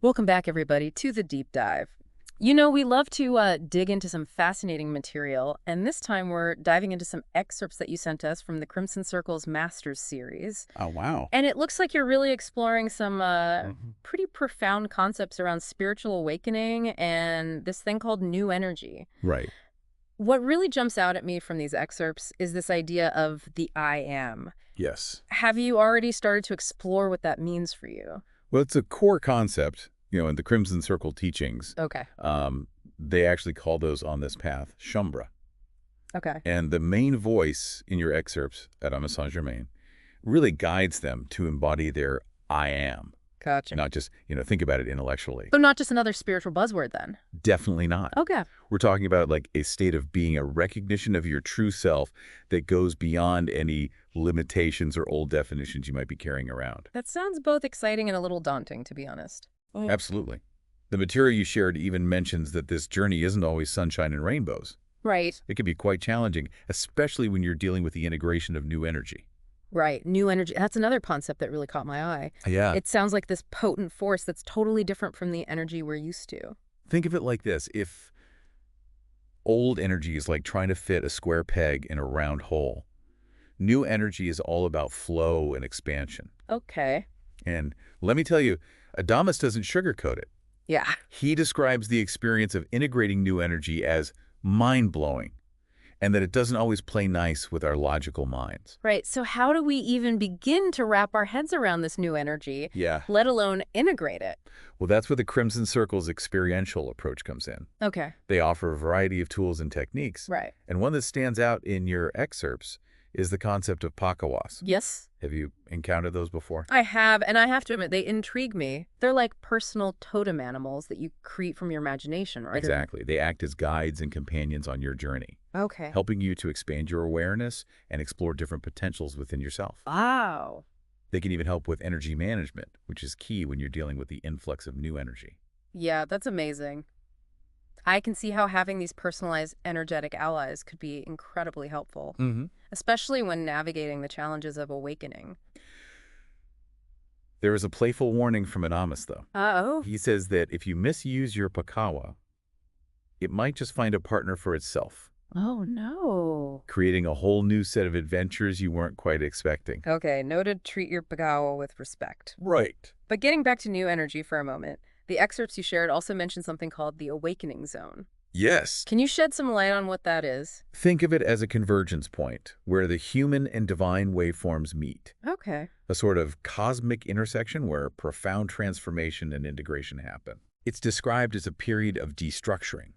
Welcome back, everybody, to the deep dive. You know, we love to dig into some fascinating material, and this time we're diving into some excerpts that you sent us from the Crimson Circle's Masters series. Oh, wow. And it looks like you're really exploring some Mhm. pretty profound concepts around spiritual awakening and this thing called new energy. Right. What really jumps out at me from these excerpts is this idea of the I am. Yes. Have you already started to explore what that means for you? Well, it's a core concept, in the Crimson Circle teachings. Okay. They actually call those on this path Shaumbra. Okay. And the main voice in your excerpts, Adamus Saint Germain, really guides them to embody their I am. Gotcha. Not just, think about it intellectually. So not just another spiritual buzzword then? Definitely not. Okay. We're talking about like a state of being, a recognition of your true self that goes beyond any limitations or old definitions you might be carrying around. That sounds both exciting and a little daunting, to be honest. Absolutely. The material you shared even mentions that this journey isn't always sunshine and rainbows. Right. It can be quite challenging, especially when you're dealing with the integration of new energy. Right. New energy. That's another concept that really caught my eye. Yeah. It sounds like this potent force that's totally different from the energy we're used to. Think of it like this. If old energy is like trying to fit a square peg in a round hole, new energy is all about flow and expansion. Okay. And let me tell you, Adamus doesn't sugarcoat it. Yeah. He describes the experience of integrating new energy as mind-blowing, and that it doesn't always play nice with our logical minds. Right. So how do we even begin to wrap our heads around this new energy, Yeah. let alone integrate it? Well, that's where the Crimson Circle's experiential approach comes in. Okay. They offer a variety of tools and techniques. Right. And one that stands out in your excerpts is the concept of pakawas. Yes, Have you encountered those before? I have, and I have to admit, they intrigue me. They're like personal totem animals that you create from your imagination, right? Exactly. They act as guides and companions on your journey, Okay. helping you to expand your awareness and explore different potentials within yourself. Wow. They can even help with energy management, which is key when you're dealing with the influx of new energy. Yeah, that's amazing. I can see how having these personalized energetic allies could be incredibly helpful, especially when navigating the challenges of awakening. There is a playful warning from Adamus, though. Oh. He says that if you misuse your pakawa, it might just find a partner for itself, Oh, no. creating a whole new set of adventures you weren't quite expecting. Okay, noted, treat your pagawa with respect. Right. But getting back to new energy for a moment, the excerpts you shared also mentioned something called the awakening zone. Yes. Can you shed some light on what that is? Think of it as a convergence point where the human and divine waveforms meet. Okay. A sort of cosmic intersection where profound transformation and integration happen. It's described as a period of destructuring,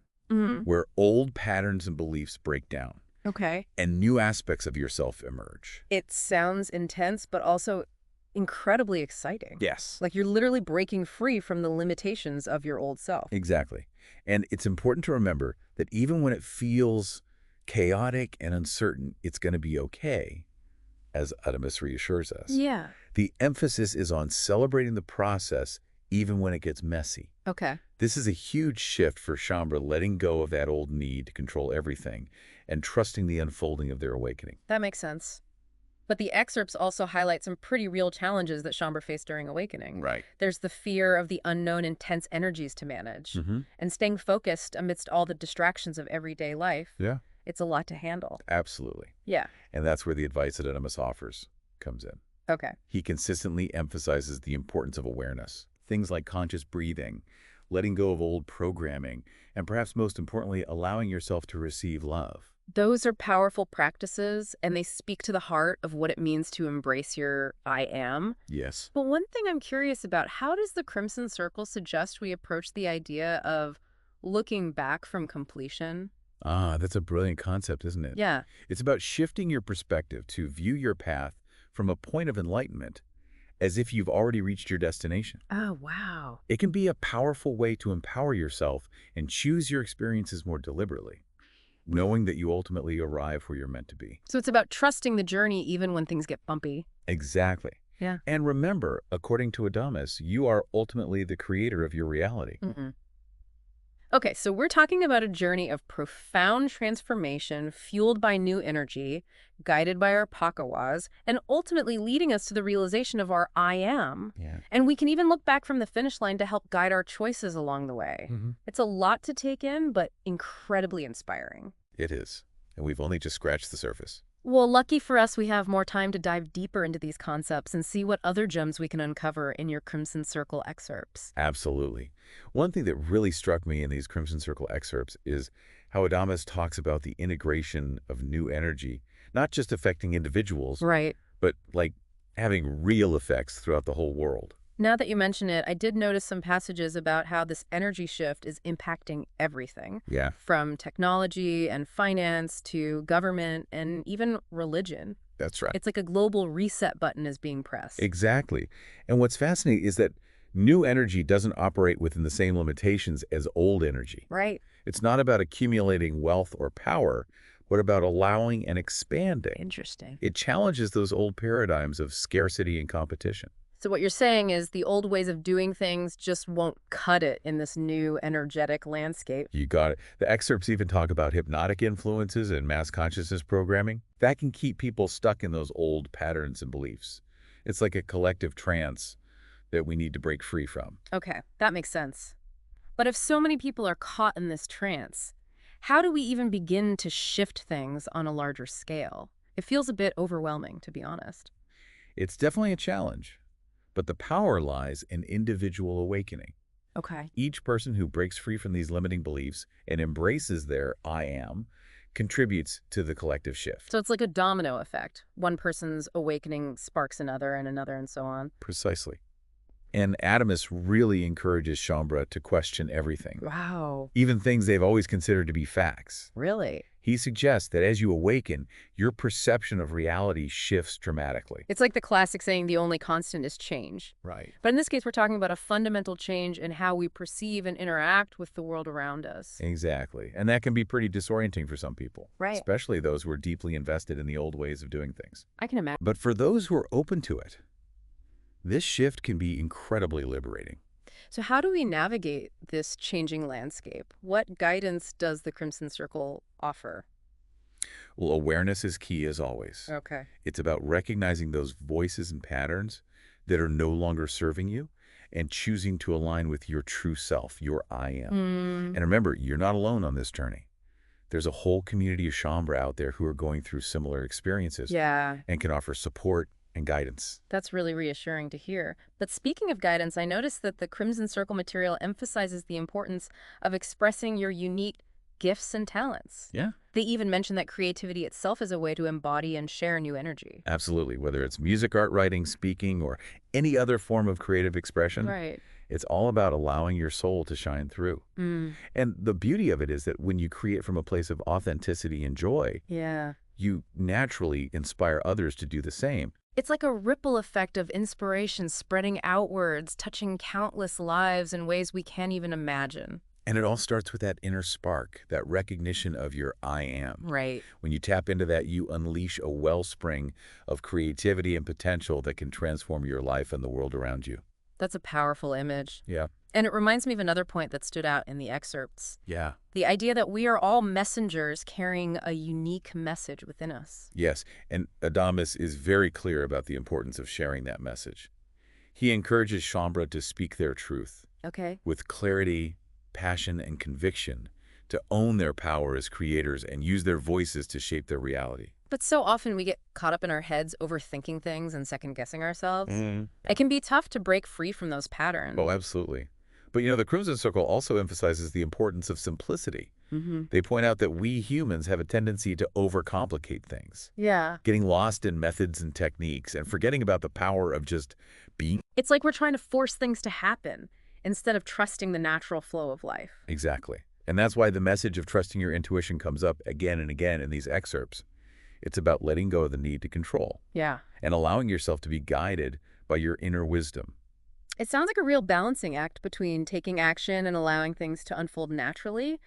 where old patterns and beliefs break down Okay. and new aspects of yourself emerge. It sounds intense, but also incredibly exciting. Yes. Like you're literally breaking free from the limitations of your old self. Exactly. And it's important to remember that even when it feels chaotic and uncertain, it's going to be okay, as Adamus reassures us. Yeah. The emphasis is on celebrating the process even when it gets messy. Okay. This is a huge shift for Shaumbra, letting go of that old need to control everything and trusting the unfolding of their awakening. That makes sense. But the excerpts also highlight some pretty real challenges that Shaumbra faced during awakening. Right. There's the fear of the unknown intense energies to manage, and staying focused amidst all the distractions of everyday life. Yeah. It's a lot to handle. Absolutely. Yeah. And that's where the advice that Adamus offers comes in. Okay. He consistently emphasizes the importance of awareness. Things like conscious breathing, letting go of old programming, and perhaps most importantly, allowing yourself to receive love. Those are powerful practices, and they speak to the heart of what it means to embrace your I am. Yes. But one thing I'm curious about, how does the Crimson Circle suggest we approach the idea of looking back from completion? Ah, that's a brilliant concept, isn't it? Yeah. It's about shifting your perspective to view your path from a point of enlightenment as if you've already reached your destination. Oh, wow. It can be a powerful way to empower yourself and choose your experiences more deliberately, knowing that you ultimately arrive where you're meant to be. So it's about trusting the journey even when things get bumpy. Exactly. Yeah. And remember, according to Adamus, you are ultimately the creator of your reality. Okay, so we're talking about a journey of profound transformation fueled by new energy, guided by our pakawas, and ultimately leading us to the realization of our I am. Yeah. And we can even look back from the finish line to help guide our choices along the way. It's a lot to take in, but incredibly inspiring. It is. And we've only just scratched the surface. Well, lucky for us, we have more time to dive deeper into these concepts and see what other gems we can uncover in your Crimson Circle excerpts. Absolutely. One thing that really struck me in these Crimson Circle excerpts is how Adamus talks about the integration of new energy, not just affecting individuals, Right. but like having real effects throughout the whole world. Now that you mention it, I did notice some passages about how this energy shift is impacting everything, Yeah, from technology and finance to government and even religion. that's right. It's like a global reset button is being pressed. Exactly. And what's fascinating is that new energy doesn't operate within the same limitations as old energy. Right. It's not about accumulating wealth or power, but about allowing and expanding. Interesting. It challenges those old paradigms of scarcity and competition. So what you're saying is the old ways of doing things just won't cut it in this new energetic landscape. You got it. The excerpts even talk about hypnotic influences and mass consciousness programming. That can keep people stuck in those old patterns and beliefs. It's like a collective trance that we need to break free from. Okay, that makes sense. But if so many people are caught in this trance, how do we even begin to shift things on a larger scale? It feels a bit overwhelming, to be honest. It's definitely a challenge, but the power lies in individual awakening. Okay. Each person who breaks free from these limiting beliefs and embraces their I am contributes to the collective shift. So it's like a domino effect. One person's awakening sparks another and so on. Precisely. And Adamus really encourages Shaumbra to question everything, Wow. even things they've always considered to be facts. Really? He suggests that as you awaken, your perception of reality shifts dramatically. It's like the classic saying, the only constant is change. Right. But in this case, we're talking about a fundamental change in how we perceive and interact with the world around us. Exactly. And that can be pretty disorienting for some people, Right. especially those who are deeply invested in the old ways of doing things. I can imagine. But for those who are open to it, this shift can be incredibly liberating. So how do we navigate this changing landscape? What guidance does the Crimson Circle offer? Well, awareness is key as always. Okay. It's about recognizing those voices and patterns that are no longer serving you and choosing to align with your true self, your I am. And remember, you're not alone on this journey. There's a whole community of Shaumbra out there who are going through similar experiences Yeah, and can offer support and guidance. that's really reassuring to hear. But speaking of guidance, I noticed that the Crimson Circle material emphasizes the importance of expressing your unique gifts and talents. Yeah. They even mention that creativity itself is a way to embody and share new energy. Absolutely. Whether it's music, art, writing, speaking, or any other form of creative expression, Right. it's all about allowing your soul to shine through. And the beauty of it is that when you create from a place of authenticity and joy, Yeah. you naturally inspire others to do the same. It's like a ripple effect of inspiration spreading outwards, touching countless lives in ways we can't even imagine. And it all starts with that inner spark, that recognition of your I am. Right. When you tap into that, you unleash a wellspring of creativity and potential that can transform your life and the world around you. That's a powerful image. Yeah. And it reminds me of another point that stood out in the excerpts. Yeah. The idea that we are all messengers carrying a unique message within us. Yes. And Adamus is very clear about the importance of sharing that message. He encourages Shaumbra to speak their truth Okay. with clarity, passion, and conviction, to own their power as creators and use their voices to shape their reality. But so often we get caught up in our heads overthinking things and second-guessing ourselves. It can be tough to break free from those patterns. Oh, absolutely. But, the Crimson Circle also emphasizes the importance of simplicity. They point out that we humans have a tendency to overcomplicate things, Yeah. getting lost in methods and techniques and forgetting about the power of just being. It's like we're trying to force things to happen instead of trusting the natural flow of life. Exactly. And that's why the message of trusting your intuition comes up again and again in these excerpts. It's about letting go of the need to control Yeah. and allowing yourself to be guided by your inner wisdom. It sounds like a real balancing act between taking action and allowing things to unfold naturally.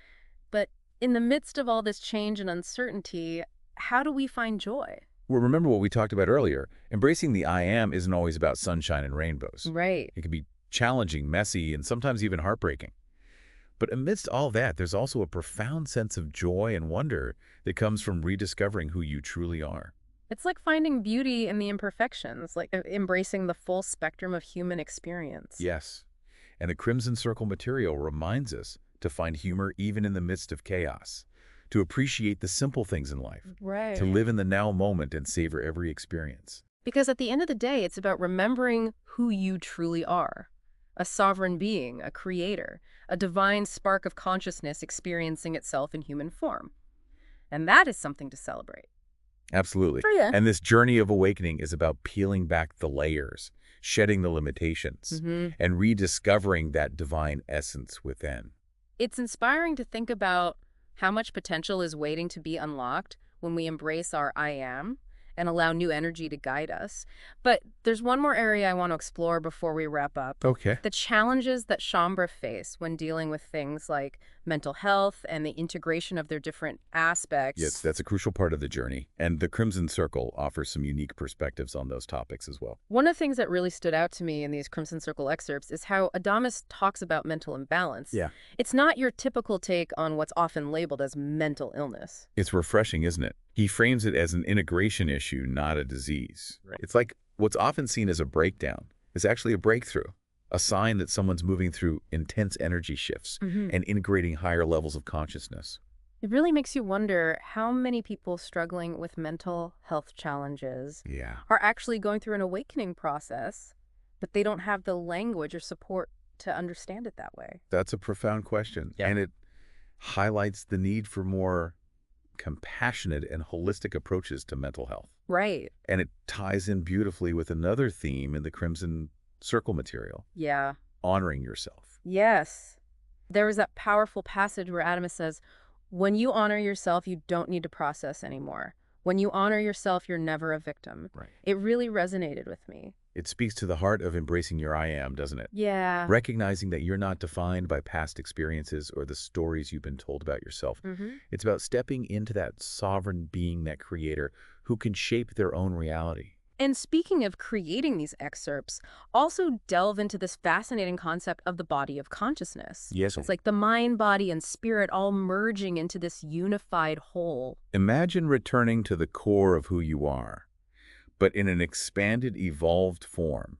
But in the midst of all this change and uncertainty, how do we find joy? Well, remember what we talked about earlier. Embracing the I am isn't always about sunshine and rainbows. Right. It can be challenging, messy, and sometimes even heartbreaking. But amidst all that, there's also a profound sense of joy and wonder that comes from rediscovering who you truly are. It's like finding beauty in the imperfections, like embracing the full spectrum of human experience. Yes. And the Crimson Circle material reminds us to find humor even in the midst of chaos, to appreciate the simple things in life, Right. to live in the now moment and savor every experience. Because at the end of the day, it's about remembering who you truly are. A sovereign being, a creator, a divine spark of consciousness experiencing itself in human form. And that is something to celebrate. Absolutely. Oh, yeah. And this journey of awakening is about peeling back the layers, shedding the limitations, and rediscovering that divine essence within. It's inspiring to think about how much potential is waiting to be unlocked when we embrace our I am and allow new energy to guide us. But there's one more area I want to explore before we wrap up. Okay. The challenges that Shaumbra face when dealing with things like mental health and the integration of their different aspects. Yes, that's a crucial part of the journey. And the Crimson Circle offers some unique perspectives on those topics as well. One of the things that really stood out to me in these Crimson Circle excerpts is how Adamus talks about mental imbalance. Yeah. It's not your typical take on what's often labeled as mental illness. It's refreshing, isn't it? He frames it as an integration issue, not a disease. Right. It's like what's often seen as a breakdown is actually a breakthrough, a sign that someone's moving through intense energy shifts and integrating higher levels of consciousness. It really makes you wonder how many people struggling with mental health challenges Yeah. are actually going through an awakening process, but they don't have the language or support to understand it that way. That's a profound question. Yeah. And it highlights the need for more compassionate and holistic approaches to mental health. Right. And it ties in beautifully with another theme in the Crimson Circle material, Yeah. honoring yourself. Yes. There was that powerful passage where Adamus says, when you honor yourself, you don't need to process anymore. When you honor yourself, you're never a victim. Right. It really resonated with me. It speaks to the heart of embracing your I am, doesn't it? Yeah. Recognizing that you're not defined by past experiences or the stories you've been told about yourself. It's about stepping into that sovereign being, that creator, who can shape their own reality. And speaking of creating these excerpts, also delve into this fascinating concept of the body of consciousness. Yes. It's like the mind, body, and spirit all merging into this unified whole. Imagine returning to the core of who you are, but in an expanded, evolved form.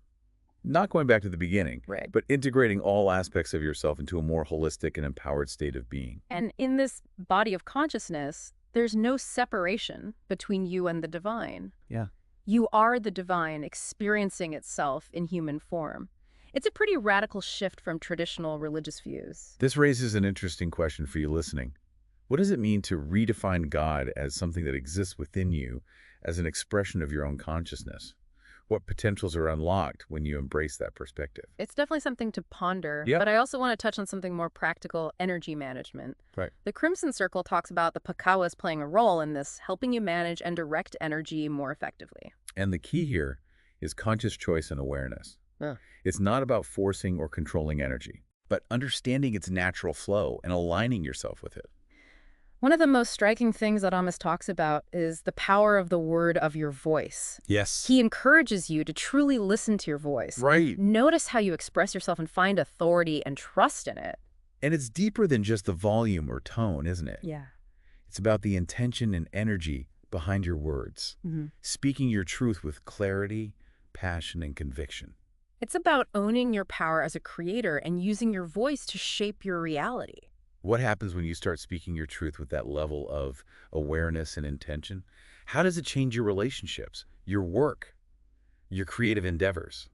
Not going back to the beginning, Right. but integrating all aspects of yourself into a more holistic and empowered state of being. And in this body of consciousness, there's no separation between you and the divine. Yeah. You are the divine experiencing itself in human form. It's a pretty radical shift from traditional religious views. This raises an interesting question for you listening. What does it mean to redefine God as something that exists within you as an expression of your own consciousness? What potentials are unlocked when you embrace that perspective? It's definitely something to ponder, Yeah. but I also want to touch on something more practical, energy management. Right. The Crimson Circle talks about the pakawas playing a role in this, helping you manage and direct energy more effectively. And the key here is conscious choice and awareness. Yeah. It's not about forcing or controlling energy, but understanding its natural flow and aligning yourself with it. One of the most striking things that Adamus talks about is the power of the word of your voice. Yes. He encourages you to truly listen to your voice. Right. Notice how you express yourself and find authority and trust in it. And it's deeper than just the volume or tone, isn't it? Yeah. It's about the intention and energy behind your words, speaking your truth with clarity, passion, and conviction. It's about owning your power as a creator and using your voice to shape your reality. What happens when you start speaking your truth with that level of awareness and intention? How does it change your relationships, your work, your creative endeavors?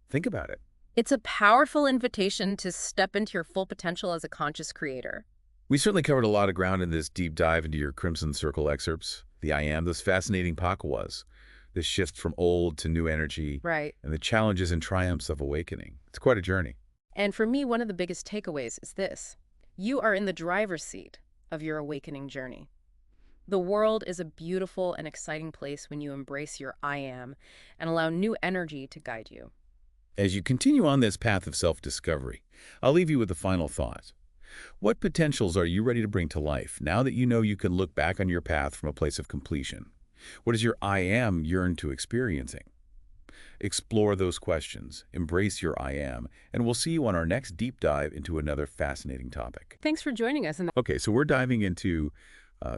Think about it. It's a powerful invitation to step into your full potential as a conscious creator. We certainly covered a lot of ground in this deep dive into your Crimson Circle excerpts. The I am, those fascinating pakawas, this shift from old to new energy, Right. and the challenges and triumphs of awakening. It's quite a journey. And for me, one of the biggest takeaways is this. You are in the driver's seat of your awakening journey. The world is a beautiful and exciting place when you embrace your I am and allow new energy to guide you. As you continue on this path of self-discovery, I'll leave you with a final thought. What potentials are you ready to bring to life now that you know you can look back on your path from a place of completion? What does your I am yearn to experiencing? Explore those questions, embrace your I am, and we'll see you on our next deep dive into another fascinating topic. Thanks for joining us. Okay, so we're diving into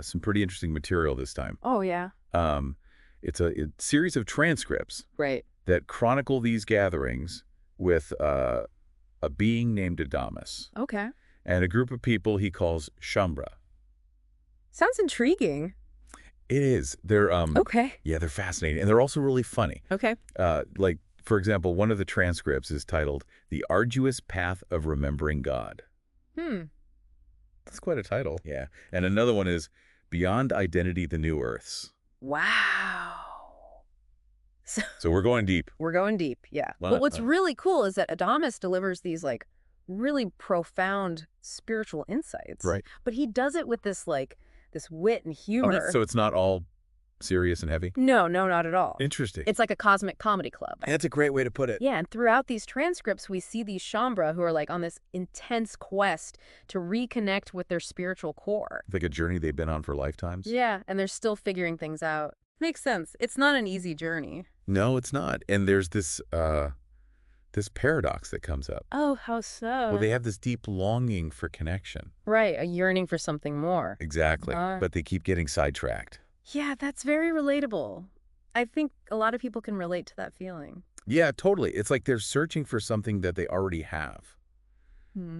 some pretty interesting material this time. Oh, yeah. Um, it's a series of transcripts Right. that chronicle these gatherings with a being named Adamus Okay. and a group of people he calls Shaumbra. Sounds intriguing. It is. They're Okay. yeah, they're fascinating, and they're also really funny. Okay. Like, for example, one of the transcripts is titled "The Arduous Path of Remembering God." That's quite a title. Yeah, and another one is "Beyond Identity: The New Earths." Wow. So we're going deep. We're going deep, yeah. Well, But what's really cool is that Adamus delivers these, like, really profound spiritual insights. Right. But he does it with this, like, this wit and Oh, humor. so it's not all serious and heavy? No, not at all. Interesting. It's like a cosmic comedy club. That's a great way to put it. Yeah, and throughout these transcripts, we see these Shaumbra who are, like, on this intense quest to reconnect with their spiritual core. Like a journey they've been on for lifetimes? Yeah, and they're still figuring things out. Makes sense. It's not an easy journey. No, it's not. And there's this this paradox that comes up. Oh, how so? Well, they have this deep longing for connection. Right, a yearning for something more. Exactly. But they keep getting sidetracked. Yeah, that's very relatable. I think a lot of people can relate to that feeling. Yeah, totally. It's like they're searching for something that they already have.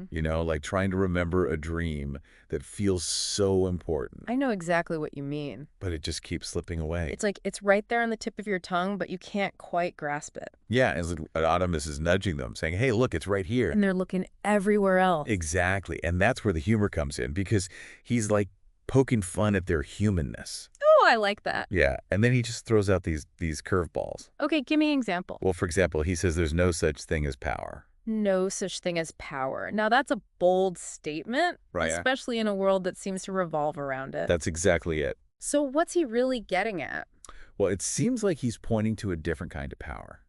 You know, like trying to remember a dream that feels so important, I know exactly what you mean. but it just keeps slipping away. It's like it's right there on the tip of your tongue, but you can't quite grasp it. Yeah, as Adamus is nudging them, saying, hey, look, it's right here. And they're looking everywhere else. Exactly. And that's where the humor comes in, because he's like poking fun at their humanness. Oh, I like that. Yeah. And then he just throws out these curveballs. Okay, give me an example. Well, for example, he says there's no such thing as power. No such thing as power. Now, that's a bold statement, Right. especially in a world that seems to revolve around it. That's exactly it. So what's he really getting at? Well, it seems like he's pointing to a different kind of power.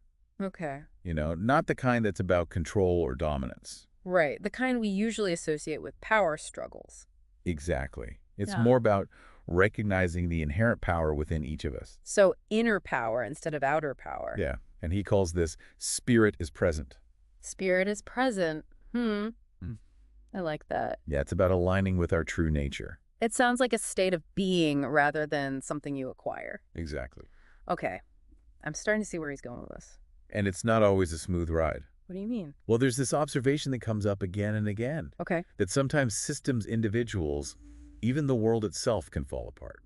Okay. You know, not the kind that's about control or dominance. Right, the kind we usually associate with power struggles. Exactly. It's Yeah. more about recognizing the inherent power within each of us. So inner power instead of outer power. Yeah. And he calls this spirit is present. Spirit is present. Hmm. I like that. Yeah, it's about aligning with our true nature. It sounds like a state of being rather than something you acquire. Exactly. Okay. I'm starting to see where he's going with this. And it's not always a smooth ride. What do you mean? Well, there's this observation that comes up again and again, Okay. that sometimes systems, individuals, even the world itself can fall apart.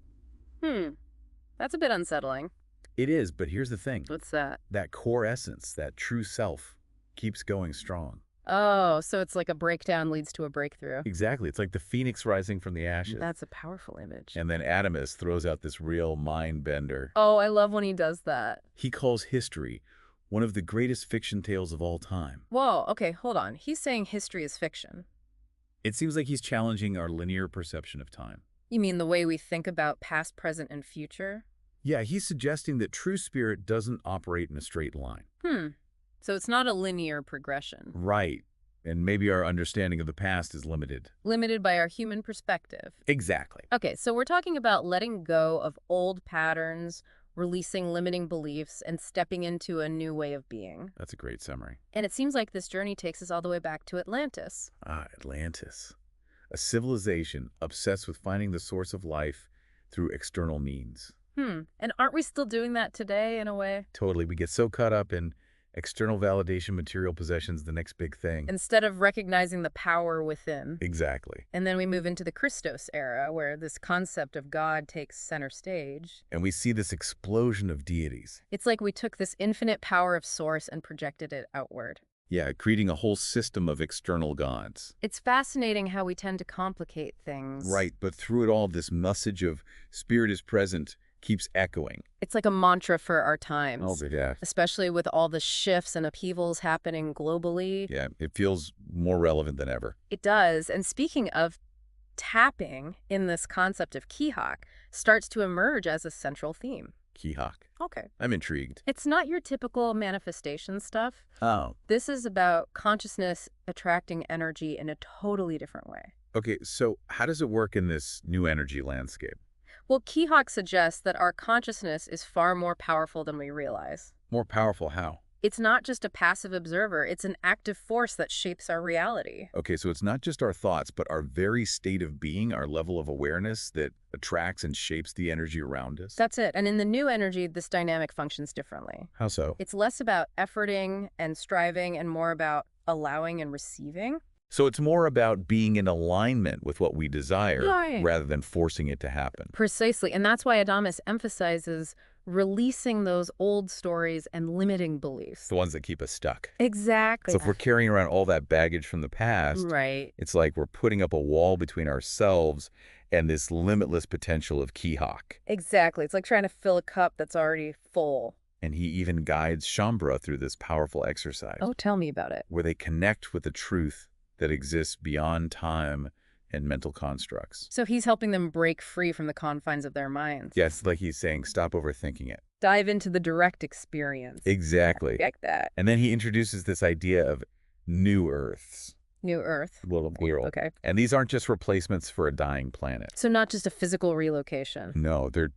That's a bit unsettling. It is, but here's the thing. What's that? That core essence, that true self, keeps going strong. Oh, so it's like a breakdown leads to a breakthrough. Exactly. It's like the phoenix rising from the ashes. That's a powerful image. And then Adamus throws out this real mind bender. Oh, I love when he does that. He calls history one of the greatest fiction tales of all time. Whoa, okay, hold on. He's saying history is fiction. It seems like he's challenging our linear perception of time. You mean the way we think about past, present, and future? Yeah, he's suggesting that true spirit doesn't operate in a straight line. So it's not a linear progression. Right. And maybe our understanding of the past is limited. Limited by our human perspective. Exactly. Okay, so we're talking about letting go of old patterns, releasing limiting beliefs, and stepping into a new way of being. That's a great summary. And it seems like this journey takes us all the way back to Atlantis. Ah, Atlantis. A civilization obsessed with finding the source of life through external means. And aren't we still doing that today in a way? Totally. We get so caught up in external validation, material possessions, the next big thing. Instead of recognizing the power within. Exactly. And then we move into the Christos era, where this concept of God takes center stage. And we see this explosion of deities. It's like we took this infinite power of source and projected it outward. Yeah, creating a whole system of external gods. It's fascinating how we tend to complicate things. Right, but through it all, this message of spirit is present keeps echoing. It's like a mantra for our times. Oh, yeah. Especially with all the shifts and upheavals happening globally. Yeah, it feels more relevant than ever. It does. And speaking of tapping in this concept of Kihak starts to emerge as a central theme. Kihak. Okay. I'm intrigued. It's not your typical manifestation stuff. Oh. This is about consciousness attracting energy in a totally different way. Okay, so how does it work in this new energy landscape? Well, Kihak suggests that our consciousness is far more powerful than we realize. More powerful how? It's not just a passive observer, it's an active force that shapes our reality. Okay, so it's not just our thoughts, but our very state of being, our level of awareness that attracts and shapes the energy around us? That's it. And in the new energy, this dynamic functions differently. How so? It's less about efforting and striving and more about allowing and receiving. So it's more about being in alignment with what we desire Right. rather than forcing it to happen. Precisely. And that's why Adamus emphasizes releasing those old stories and limiting beliefs. The ones that keep us stuck. Exactly. So if we're carrying around all that baggage from the past, Right. it's like we're putting up a wall between ourselves and this limitless potential of Kihak. Exactly. It's like trying to fill a cup that's already full. And he even guides Shaumbra through this powerful exercise Oh, tell me about it. where they connect with the truth that exists beyond time and mental constructs. So he's helping them break free from the confines of their minds. Yeah, it's like he's saying, stop overthinking it. Dive into the direct experience. Exactly. Like that. And then he introduces this idea of new Earths. New Earth. Little plural. Okay. And these aren't just replacements for a dying planet. So not just a physical relocation. No, they're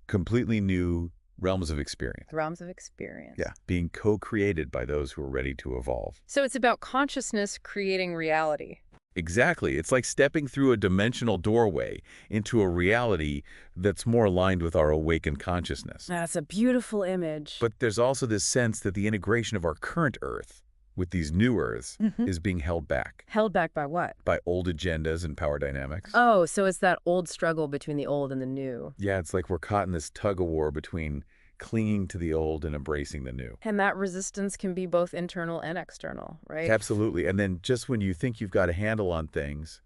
completely new realms of experience. Realms of experience. Yeah, being co-created by those who are ready to evolve. So it's about consciousness creating reality. Exactly. It's like stepping through a dimensional doorway into a reality that's more aligned with our awakened consciousness. That's a beautiful image. But there's also this sense that the integration of our current Earth with these new Earths is being held back. Held back by what? By old agendas and power dynamics. Oh, so it's that old struggle between the old and the new. Yeah, it's like we're caught in this tug-of-war between clinging to the old and embracing the new. And that resistance can be both internal and external, right? Absolutely. And then just when you think you've got a handle on things,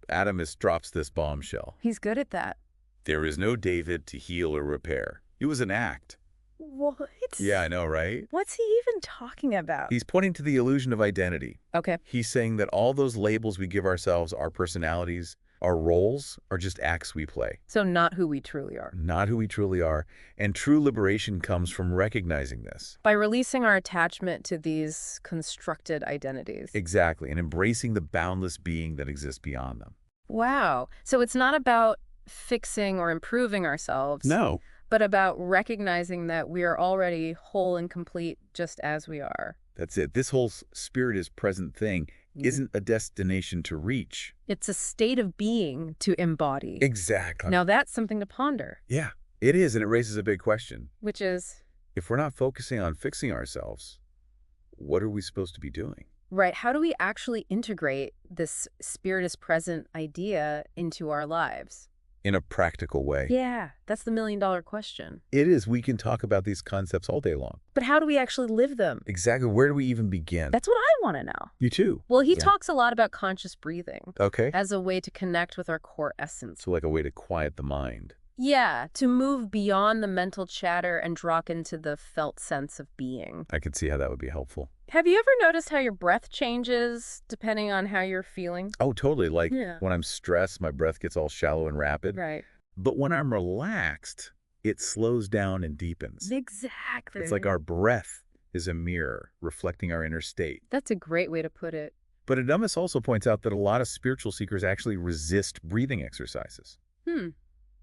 Adamus drops this bombshell. He's good at that. There is no David to heal or repair. It was an act. What? Yeah, I know, right? What's he even talking about? He's pointing to the illusion of identity. Okay. He's saying that all those labels we give ourselves, our personalities, our roles, are just acts we play. So not who we truly are. Not who we truly are. And true liberation comes from recognizing this. By releasing our attachment to these constructed identities. Exactly. And embracing the boundless being that exists beyond them. Wow. So it's not about fixing or improving ourselves. No. But about recognizing that we are already whole and complete just as we are. That's it. This whole spirit is present thing isn't a destination to reach. It's a state of being to embody. Exactly. Now that's something to ponder. Yeah, it is. And it raises a big question. Which is? If we're not focusing on fixing ourselves, what are we supposed to be doing? Right. How do we actually integrate this spirit is present idea into our lives? In a practical way. Yeah, that's the million-dollar question. It is. We can talk about these concepts all day long. But how do we actually live them? Exactly. Where do we even begin? That's what I want to know. You too. Well, he talks a lot about conscious breathing Okay. as a way to connect with our core essence. So like a way to quiet the mind. Yeah, to move beyond the mental chatter and drop into the felt sense of being. I could see how that would be helpful. Have you ever noticed how your breath changes depending on how you're feeling? Oh, totally. Like Yeah. when I'm stressed, my breath gets all shallow and rapid. Right. But when I'm relaxed, it slows down and deepens. Exactly. It's like our breath is a mirror reflecting our inner state. That's a great way to put it. But Adamus also points out that a lot of spiritual seekers actually resist breathing exercises.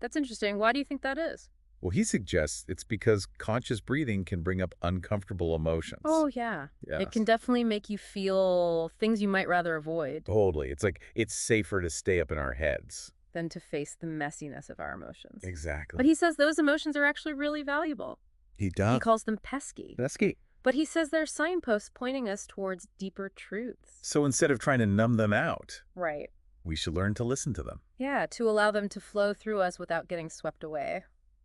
That's interesting. Why do you think that is? Well, he suggests it's because conscious breathing can bring up uncomfortable emotions. Oh, yeah. Yes. It can definitely make you feel things you might rather avoid Totally. It's like it's safer to stay up in our heads. than to face the messiness of our emotions. Exactly. But he says those emotions are actually really valuable. He does. He calls them pesky. That's key. But he says they're signposts pointing us towards deeper truths. So instead of trying to numb them out, Right. we should learn to listen to them. Yeah, to allow them to flow through us without getting swept away.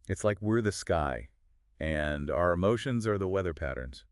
It's like we're the sky, and our emotions are the weather patterns.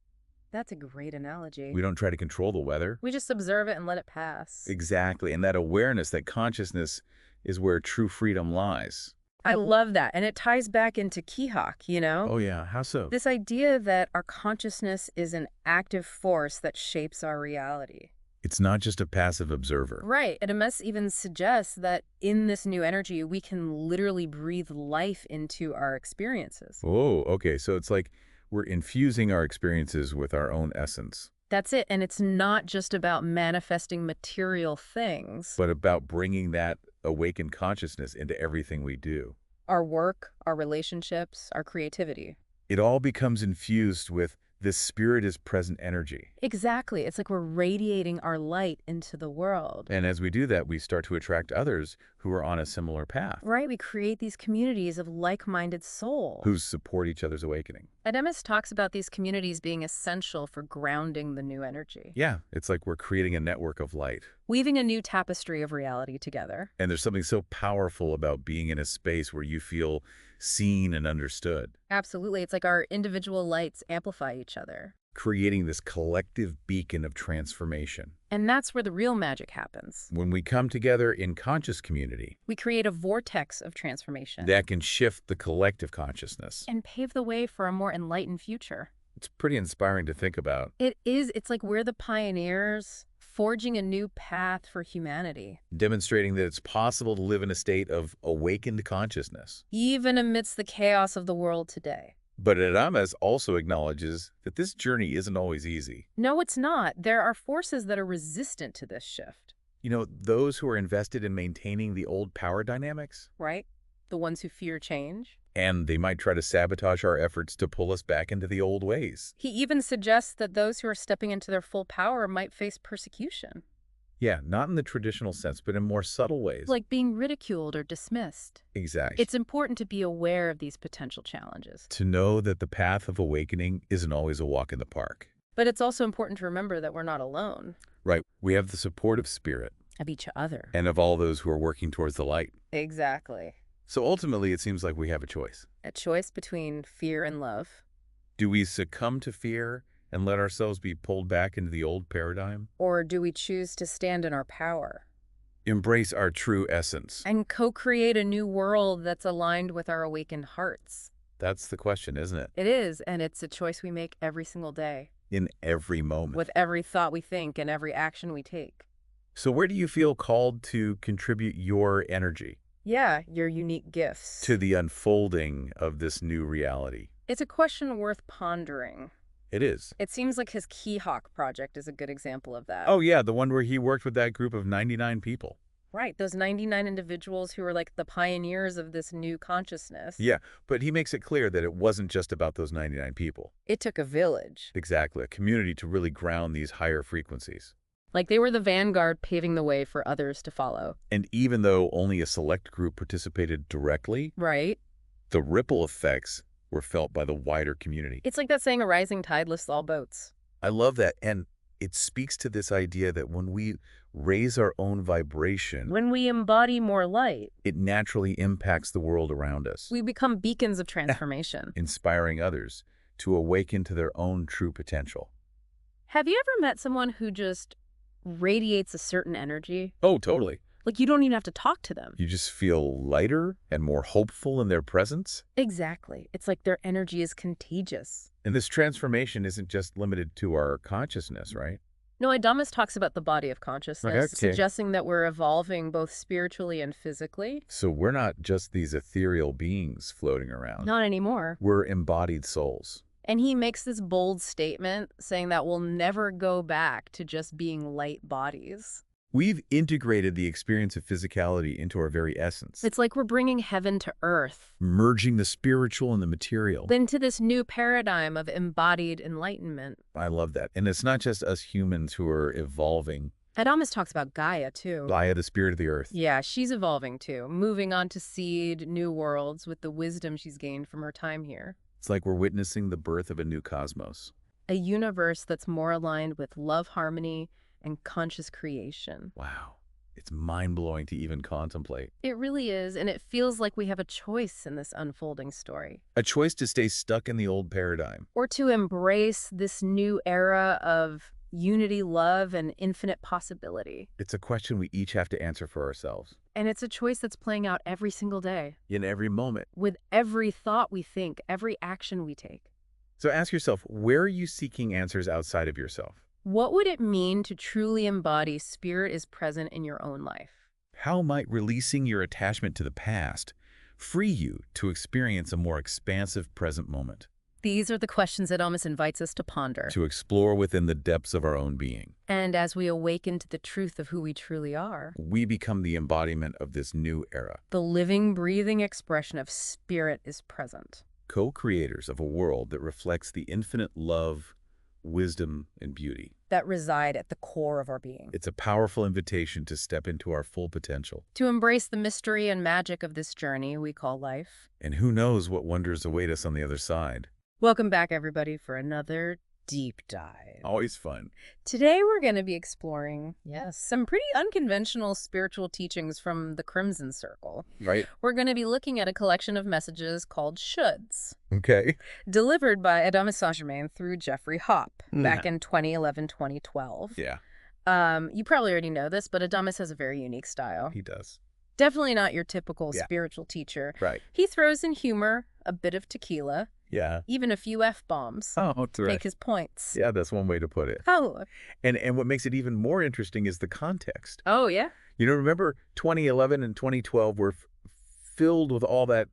That's a great analogy. We don't try to control the weather. We just observe it and let it pass. Exactly. And that awareness, that consciousness, is where true freedom lies. I love that. And it ties back into Kihak, you know? Oh, yeah. How so? This idea that our consciousness is an active force that shapes our reality. It's not just a passive observer. Right. Adamus even suggests that in this new energy, we can literally breathe life into our experiences. Oh, okay. So it's like we're infusing our experiences with our own essence. That's it. And it's not just about manifesting material things. But about bringing that awakened consciousness into everything we do. Our work, our relationships, our creativity. It all becomes infused with this spirit is present energy. Exactly. It's like we're radiating our light into the world. And as we do that, we start to attract others who are on a similar path, Right? We create these communities of like-minded souls. who support each other's awakening. Adamus talks about these communities being essential for grounding the new energy, Yeah, it's like we're creating a network of light. weaving a new tapestry of reality together. And there's something so powerful about being in a space where you feel seen and understood, Absolutely. It's like our individual lights amplify each other. creating this collective beacon of transformation. And that's where the real magic happens. When we come together in conscious community, We create a vortex of transformation that can shift the collective consciousness. and pave the way for a more enlightened future. It's pretty inspiring to think about, It is. It's like we're the pioneers forging a new path for humanity, demonstrating that it's possible to live in a state of awakened consciousness. even amidst the chaos of the world today. But Adamus also acknowledges that this journey isn't always easy. No, it's not. There are forces that are resistant to this shift, You know, those who are invested in maintaining the old power dynamics, right? The ones who fear change. and they might try to sabotage our efforts to pull us back into the old ways. He even suggests that those who are stepping into their full power might face persecution, Yeah, not in the traditional sense, but in more subtle ways. like being ridiculed or dismissed. Exactly. It's important to be aware of these potential challenges. To know that the path of awakening isn't always a walk in the park. But it's also important to remember that we're not alone. Right. We have the support of spirit Of each other. and of all those who are working towards the light. Exactly. So ultimately, it seems like we have a choice. A choice between fear and love. Do we succumb to fear and let ourselves be pulled back into the old paradigm? Or do we choose to stand in our power Embrace our true essence? and co-create a new world that's aligned with our awakened hearts? That's the question, isn't it? It is, and it's a choice we make every single day, In every moment. with every thought we think and every action we take. So where do you feel called to contribute your energy Yeah, your unique gifts. to the unfolding of this new reality? It's a question worth pondering. It is. It seems like his Keyhawk project is a good example of that. Oh, yeah, the one where he worked with that group of 99 people. Right, those 99 individuals who are like the pioneers of this new consciousness. Yeah, but he makes it clear that it wasn't just about those 99 people. It took a village. Exactly, a community to really ground these higher frequencies. Like they were the vanguard paving the way for others to follow. And even though only a select group participated directly, Right? the ripple effects were felt by the wider community. It's like that saying, a rising tide lifts all boats. I love that, and it speaks to this idea that when we raise our own vibration, When we embody more light, it naturally impacts the world around us, we become beacons of transformation. inspiring others to awaken to their own true potential. Have you ever met someone who just radiates a certain energy? Oh, totally. Like you don't even have to talk to them. You just feel lighter and more hopeful in their presence. Exactly. It's like their energy is contagious. And this transformation isn't just limited to our consciousness, right? No, Adamus talks about the body of consciousness, Okay. suggesting that we're evolving both spiritually and physically. So we're not just these ethereal beings floating around. Not anymore. We're embodied souls. And he makes this bold statement saying that we'll never go back to just being light bodies. We've integrated the experience of physicality into our very essence, It's like we're bringing heaven to earth, merging the spiritual and the material. into this new paradigm of embodied enlightenment. I love that. And it's not just us humans who are evolving. Adamus talks about Gaia, too. Gaia, the spirit of the earth. Yeah, she's evolving, too, moving on to seed new worlds with the wisdom she's gained from her time here. It's like we're witnessing the birth of a new cosmos. A universe that's more aligned with love, harmony, and conscious creation. Wow. It's mind-blowing to even contemplate. It really is, and it feels like we have a choice in this unfolding story. A choice to stay stuck in the old paradigm. Or to embrace this new era of unity, love, and infinite possibility. It's a question we each have to answer for ourselves. And it's a choice that's playing out every single day, In every moment. with every thought we think, every action we take. So ask yourself, where are you seeking answers outside of yourself? What would it mean to truly embody spirit is present in your own life? How might releasing your attachment to the past free you to experience a more expansive present moment? These are the questions that Adamus invites us to ponder. To explore within the depths of our own being. And as we awaken to the truth of who we truly are, We become the embodiment of this new era. the living, breathing expression of spirit is present. co-creators of a world that reflects the infinite love, wisdom, and beauty. That reside at the core of our being. It's a powerful invitation to step into our full potential. To embrace the mystery and magic of this journey we call life. And who knows what wonders await us on the other side. Welcome back, everybody, for another deep dive. Always fun. Today we're going to be exploring, some pretty unconventional spiritual teachings from the Crimson Circle. Right. We're going to be looking at a collection of messages called Shoulds, Okay. delivered by Adamus Saint Germain through Geoff Remarked back in 2011-2012. Yeah, You probably already know this, but Adamus has a very unique style. he does. Definitely not your typical Yeah. spiritual teacher. Right. He throws in humor, a bit of tequila, Yeah. even a few F-bombs. Oh, to make his points. Yeah, that's one way to put it. Oh. And what makes it even more interesting is the context. Oh, yeah? You know, remember 2011 and 2012 were filled with all that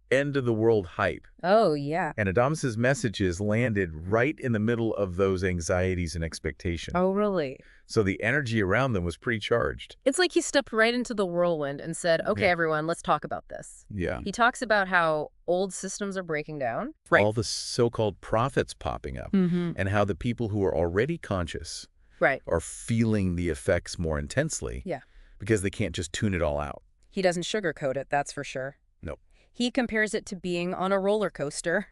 end-of-the-world hype. Oh, yeah. And Adamus's messages landed right in the middle of those anxieties and expectations. Oh, really? So the energy around them was pretty charged. It's like he stepped right into the whirlwind and said, okay, Yeah. everyone, let's talk about this. Yeah. He talks about how old systems are breaking down. All the so-called prophets popping up, Mm-hmm. and how the people who are already conscious Right. are feeling the effects more intensely. Yeah. Because they can't just tune it all out. He doesn't sugarcoat it, that's for sure. Nope. He compares it to being on a roller coaster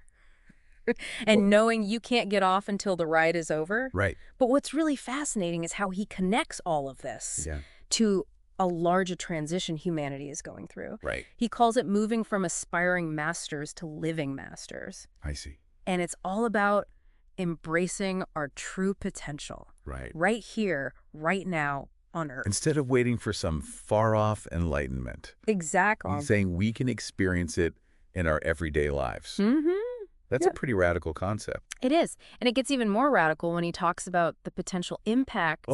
and knowing you can't get off until the ride is over. Right. But what's really fascinating is how he connects all of this Yeah. to a larger transition humanity is going through. Right. He calls it moving from aspiring masters to living masters. I see. And it's all about embracing our true potential right here, right now on Earth. Instead of waiting for some far-off enlightenment. Exactly. He's saying we can experience it in our everyday lives. Mm-hmm. That's a pretty radical concept. It is. And it gets even more radical when he talks about the potential impact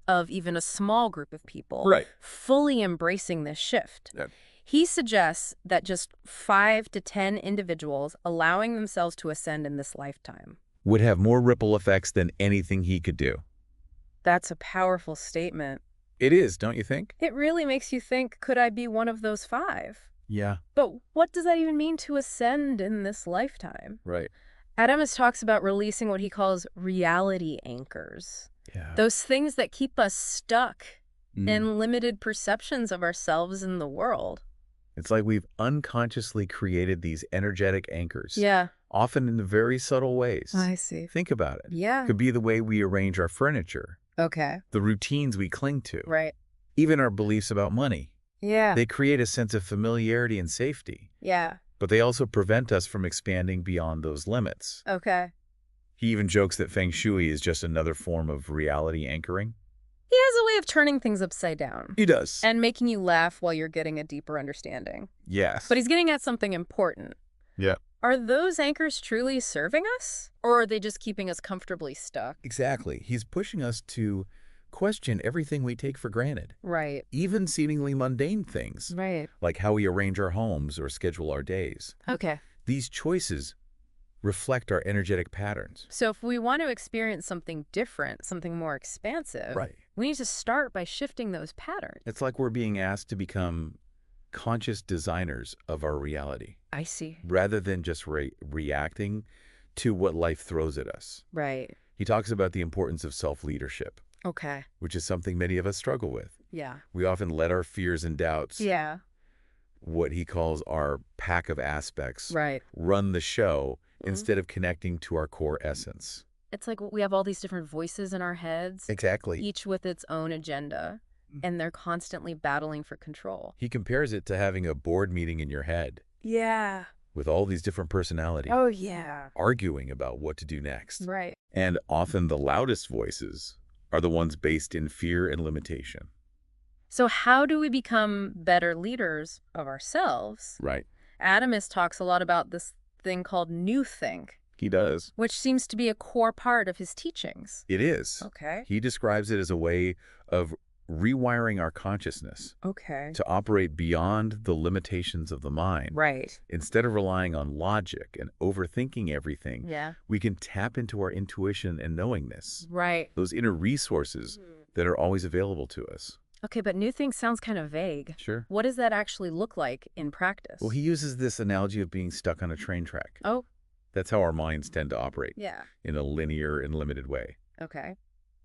of even a small group of people fully embracing this shift. Yeah. He suggests that just 5 to 10 individuals allowing themselves to ascend in this lifetime Would have more ripple effects than anything he could do. That's a powerful statement. It is, don't you think? It really makes you think, could I be one of those 5? Yeah. But what does that even mean to ascend in this lifetime? Right. Adamus talks about releasing what he calls reality anchors. Yeah. Those things that keep us stuck in limited perceptions of ourselves and the world. It's like we've unconsciously created these energetic anchors. Yeah. Often in very subtle ways. I see. Think about it. Yeah. Could be the way we arrange our furniture, Okay. the routines we cling to, Right. even our beliefs about money. Yeah. They create a sense of familiarity and safety, Yeah. but they also prevent us from expanding beyond those limits. Okay. He even jokes that Feng Shui is just another form of reality anchoring. He has a way of turning things upside down He does. and making you laugh while you're getting a deeper understanding. Yes. But he's getting at something important. Yeah. Are those anchors truly serving us? Or are they just keeping us comfortably stuck? Exactly. He's pushing us to question everything we take for granted, Right. even seemingly mundane things, Right. like how we arrange our homes or schedule our days. Okay. These choices reflect our energetic patterns. So if we want to experience something different, something more expansive, we need to start by shifting those patterns. It's like we're being asked to become conscious designers of our reality, I see. rather than just reacting to what life throws at us. Right. He talks about the importance of self-leadership, Okay. which is something many of us struggle with. Yeah. We often let our fears and doubts, Yeah. what he calls our pack of aspects, Right. run the show instead of connecting to our core essence. It's like we have all these different voices in our heads, Exactly. each with its own agenda, and they're constantly battling for control. He compares it to having a board meeting in your head Yeah. with all these different personalities Oh, yeah. arguing about what to do next. Right. And often the loudest voices are the ones based in fear and limitation. So how do we become better leaders of ourselves? Right. Adamus talks a lot about this thing called new think, He does. which seems to be a core part of his teachings. It is. Okay. He describes it as a way of rewiring our consciousness Okay. to operate beyond the limitations of the mind. Right. Instead of relying on logic and overthinking everything, Yeah. we can tap into our intuition and knowingness, Right. those inner resources that are always available to us. Okay, but new thing sounds kind of vague. Sure. What does that actually look like in practice? Well, he uses this analogy of being stuck on a train track. Oh, That's how our minds tend to operate, yeah. in a linear and limited way. Okay.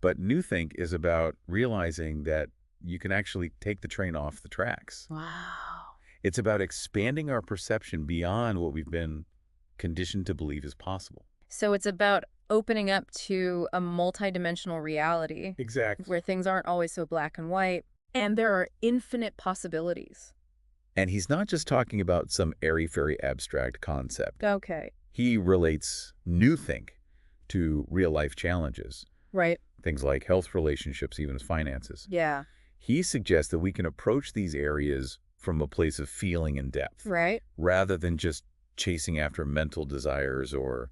But New Think is about realizing that you can actually take the train off the tracks. Wow. It's about expanding our perception beyond what we've been conditioned to believe is possible. So it's about opening up to a multidimensional reality Exactly. where things aren't always so black and white, and there are infinite possibilities. And he's not just talking about some airy-fairy abstract concept. Okay. He relates New Think to real-life challenges, Right. things like health, relationships, even finances. Yeah. He suggests that we can approach these areas from a place of feeling and depth, Right. rather than just chasing after mental desires or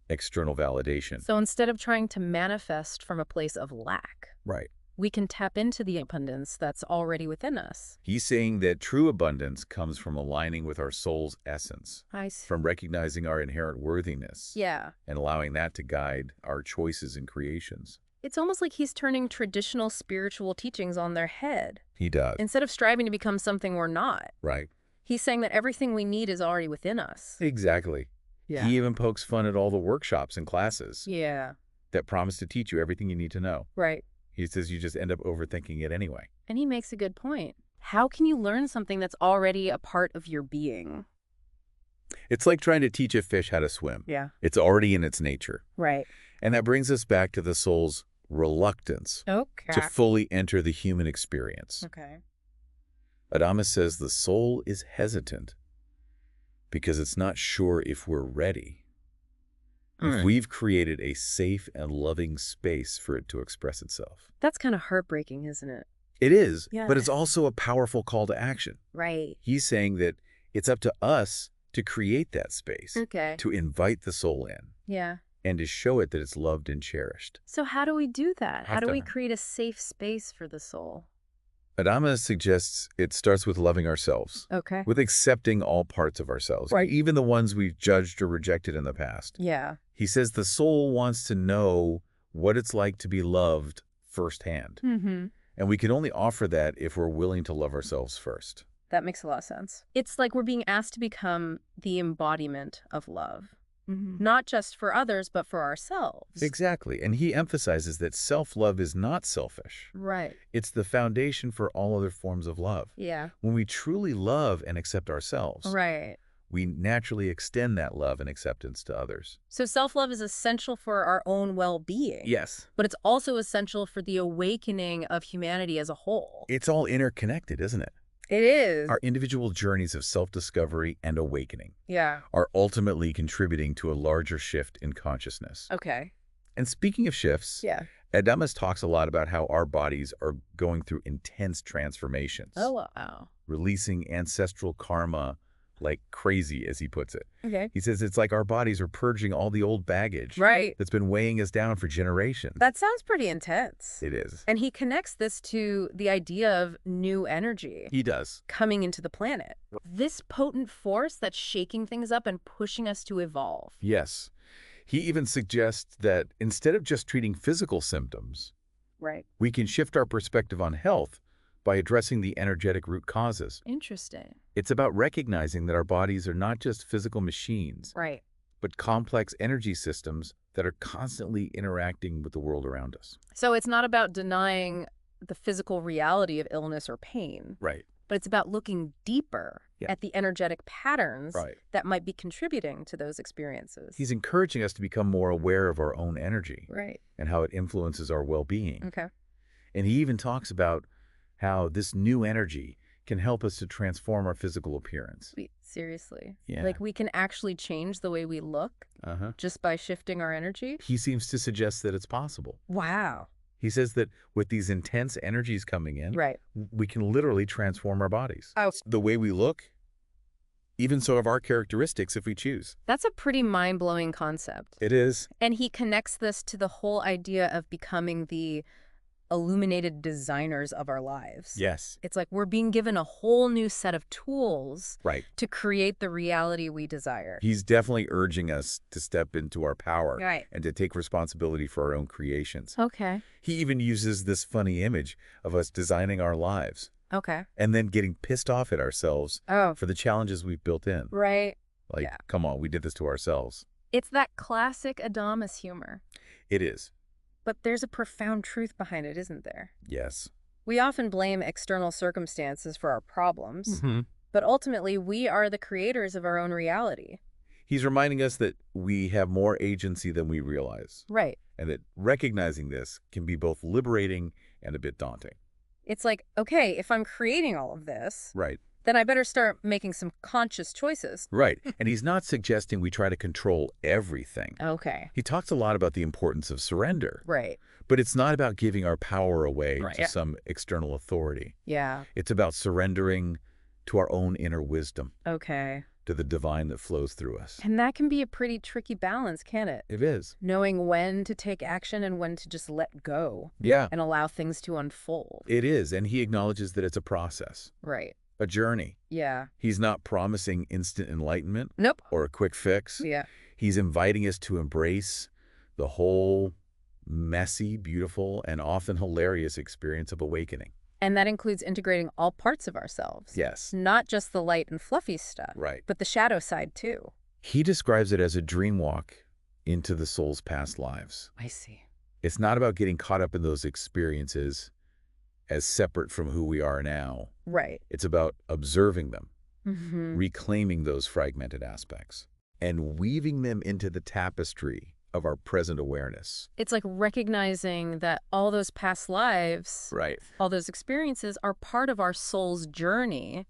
external validation. So instead of trying to manifest from a place of lack, Right. we can tap into the abundance that's already within us. He's saying that true abundance comes from aligning with our soul's essence, I see. from recognizing our inherent worthiness, Yeah. and allowing that to guide our choices and creations. It's almost like he's turning traditional spiritual teachings on their head. He does. Instead of striving to become something we're not, Right. he's saying that everything we need is already within us. Exactly. Yeah. He even pokes fun at all the workshops and classes Yeah. that promise to teach you everything you need to know. Right. He says you just end up overthinking it anyway. And he makes a good point. How can you learn something that's already a part of your being? It's like trying to teach a fish how to swim. Yeah. It's already in its nature. Right. And that brings us back to the soul's reluctance Okay. to fully enter the human experience. Okay. Adamus says the soul is hesitant because it's not sure if we're ready. If we've created a safe and loving space for it to express itself. That's kind of heartbreaking, isn't it? It is, Yeah. but it's also a powerful call to action. Right. He's saying that it's up to us to create that space, Okay. to invite the soul in, Yeah. and to show it that it's loved and cherished. So how do we do that? How Have do to- we create a safe space for the soul? Adamus suggests it starts with loving ourselves, Okay. with accepting all parts of ourselves, Right. even the ones we've judged or rejected in the past. Yeah. He says the soul wants to know what it's like to be loved firsthand. Mm-hmm. And we can only offer that if we're willing to love ourselves first. That makes a lot of sense. It's like we're being asked to become the embodiment of love. Not just for others, but for ourselves. Exactly. And he emphasizes that self-love is not selfish. Right. It's the foundation for all other forms of love. Yeah. When we truly love and accept ourselves, Right. we naturally extend that love and acceptance to others. So self-love is essential for our own well-being. Yes. But it's also essential for the awakening of humanity as a whole. It's all interconnected, isn't it? It is. Our individual journeys of self-discovery and awakening Yeah. are ultimately contributing to a larger shift in consciousness. Okay. And speaking of shifts, Yeah. Adamus talks a lot about how our bodies are going through intense transformations, Oh, wow. releasing ancestral karma like crazy, as he puts it. Okay. He says it's like our bodies are purging all the old baggage Right. that's been weighing us down for generations. That sounds pretty intense. It is. And he connects this to the idea of new energy He does. coming into the planet. This potent force that's shaking things up and pushing us to evolve. Yes. He even suggests that instead of just treating physical symptoms, Right. we can shift our perspective on health by addressing the energetic root causes. Interesting. It's about recognizing that our bodies are not just physical machines, Right. but complex energy systems that are constantly interacting with the world around us. So it's not about denying the physical reality of illness or pain, Right. but it's about looking deeper Yeah. at the energetic patterns Right. that might be contributing to those experiences. He's encouraging us to become more aware of our own energy Right. and how it influences our well-being. Okay. And he even talks about how this new energy can help us to transform our physical appearance. Wait, seriously? Yeah. Like we can actually change the way we look just by shifting our energy? He seems to suggest that it's possible. Wow. He says that with these intense energies coming in, Right. we can literally transform our bodies. Oh. The way we look, even so of our characteristics if we choose. That's a pretty mind-blowing concept. It is. And he connects this to the whole idea of becoming the illuminated designers of our lives. Yes. It's like we're being given a whole new set of tools Right. to create the reality we desire. He's definitely urging us to step into our power Right. and to take responsibility for our own creations. Okay. He even uses this funny image of us designing our lives Okay. and then getting pissed off at ourselves Oh, for the challenges we've built in. right. Like, Yeah. come on, we did this to ourselves. It's that classic Adamus humor. It is. But there's a profound truth behind it, isn't there? Yes. We often blame external circumstances for our problems, Mm-hmm. but ultimately we are the creators of our own reality. He's reminding us that we have more agency than we realize, Right. and that recognizing this can be both liberating and a bit daunting. It's like, okay, if I'm creating all of this, Right. then I better start making some conscious choices. Right. And he's not suggesting we try to control everything. Okay. He talks a lot about the importance of surrender, Right. but it's not about giving our power away Right, to yeah. some external authority. Yeah. It's about surrendering to our own inner wisdom, Okay. to the divine that flows through us. And that can be a pretty tricky balance, can't it? It is. Knowing when to take action and when to just let go Yeah, and allow things to unfold. it is. And he acknowledges that it's a process, Right. a journey. Yeah. He's not promising instant enlightenment Nope. or a quick fix. Yeah. He's inviting us to embrace the whole messy, beautiful, and often hilarious experience of awakening. And that includes integrating all parts of ourselves. Yes. Not just the light and fluffy stuff, Right. but the shadow side too. He describes it as a dream walk into the soul's past lives. I see. It's not about getting caught up in those experiences as separate from who we are now. Right. It's about observing them, Mm-hmm. reclaiming those fragmented aspects, and weaving them into the tapestry of our present awareness. It's like recognizing that all those past lives, Right. all those experiences are part of our soul's journey,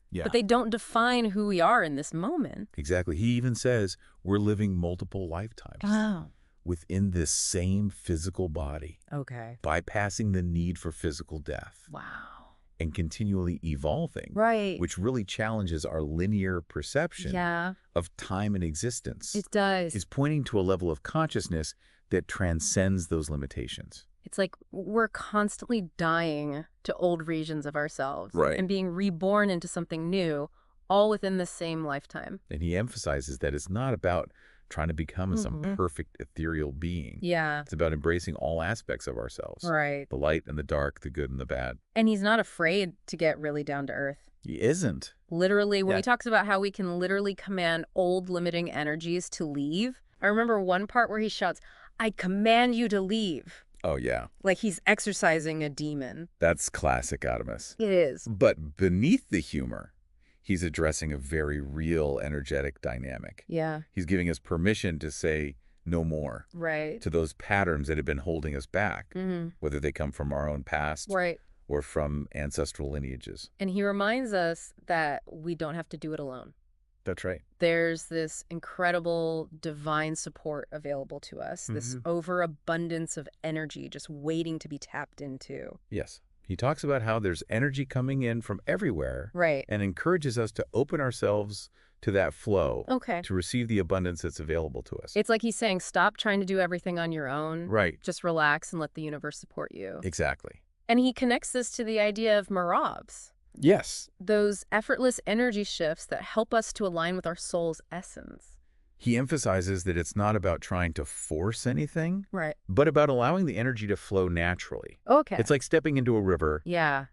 Yeah. but they don't define who we are in this moment. Exactly. He even says we're living multiple lifetimes Oh. within this same physical body, Okay. bypassing the need for physical death Wow. and continually evolving, Right. which really challenges our linear perception Yeah, of time and existence. it does. Is pointing to a level of consciousness that transcends those limitations. It's like we're constantly dying to old regions of ourselves Right. and being reborn into something new, all within the same lifetime. And he emphasizes that it's not about trying to become some Mhm. perfect ethereal being. Yeah, It's about embracing all aspects of ourselves. right. The light and the dark, the good and the bad. And he's not afraid to get really down to earth. He isn't. Literally, when Yeah. he talks about how we can literally command old limiting energies to leave. I remember one part where he shouts, "I command you to leave." Oh, yeah. Like he's exorcising a demon. That's classic Adamus. It is. But beneath the humor, he's addressing a very real energetic dynamic. Yeah, He's giving us permission to say no more right. to those patterns that have been holding us back, Mm-hmm. whether they come from our own past Right. or from ancestral lineages. And he reminds us that we don't have to do it alone. That's right. There's this incredible divine support available to us, this overabundance of energy just waiting to be tapped into. Yes. He talks about how there's energy coming in from everywhere Right. and encourages us to open ourselves to that flow Okay. to receive the abundance that's available to us. It's like he's saying, stop trying to do everything on your own. Right. Just relax and let the universe support you. Exactly. And he connects this to the idea of marabs, Yes. those effortless energy shifts that help us to align with our soul's essence. He emphasizes that it's not about trying to force anything, Right. but about allowing the energy to flow naturally. Okay. It's like stepping into a river Yeah.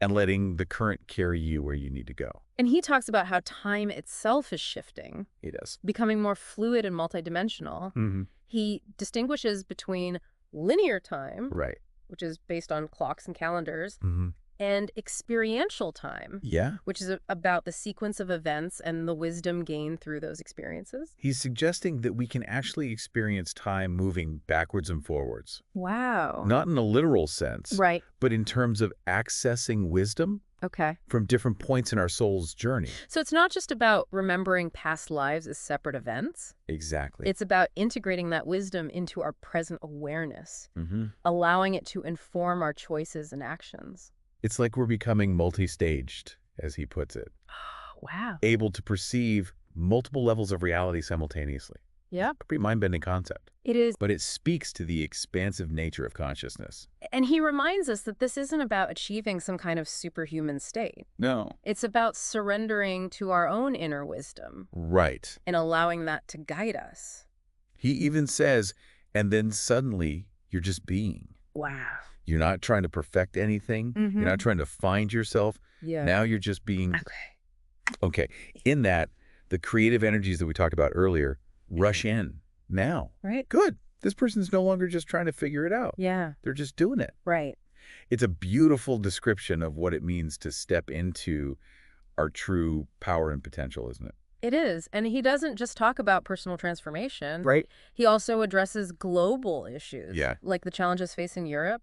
and letting the current carry you where you need to go. And he talks about how time itself is shifting, He does. becoming more fluid and multidimensional. Mm-hmm. He distinguishes between linear time, Right. which is based on clocks and calendars, Mm-hmm. and experiential time, Yeah. which is about the sequence of events and the wisdom gained through those experiences. He's suggesting that we can actually experience time moving backwards and forwards. Wow. Not in a literal sense, Right. but in terms of accessing wisdom Okay. from different points in our soul's journey. So it's not just about remembering past lives as separate events. Exactly. It's about integrating that wisdom into our present awareness, Mm-hmm. allowing it to inform our choices and actions. It's like we're becoming multi-staged, as he puts it, Wow. able to perceive multiple levels of reality simultaneously. Yeah, A pretty mind-bending concept. it is. But it speaks to the expansive nature of consciousness. And he reminds us that this isn't about achieving some kind of superhuman state. No. It's about surrendering to our own inner wisdom. Right. And allowing that to guide us. He even says, and then suddenly you're just being. Wow. You're not trying to perfect anything. You're not trying to find yourself. Yeah. Now you're just being. Okay. Okay. In that, the creative energies that we talked about earlier rush in now. Right. Good. This person's no longer just trying to figure it out. Yeah. They're just doing it. Right. It's a beautiful description of what it means to step into our true power and potential, isn't it? It is. And he doesn't just talk about personal transformation. Right. He also addresses global issues. Yeah. Like the challenges facing Europe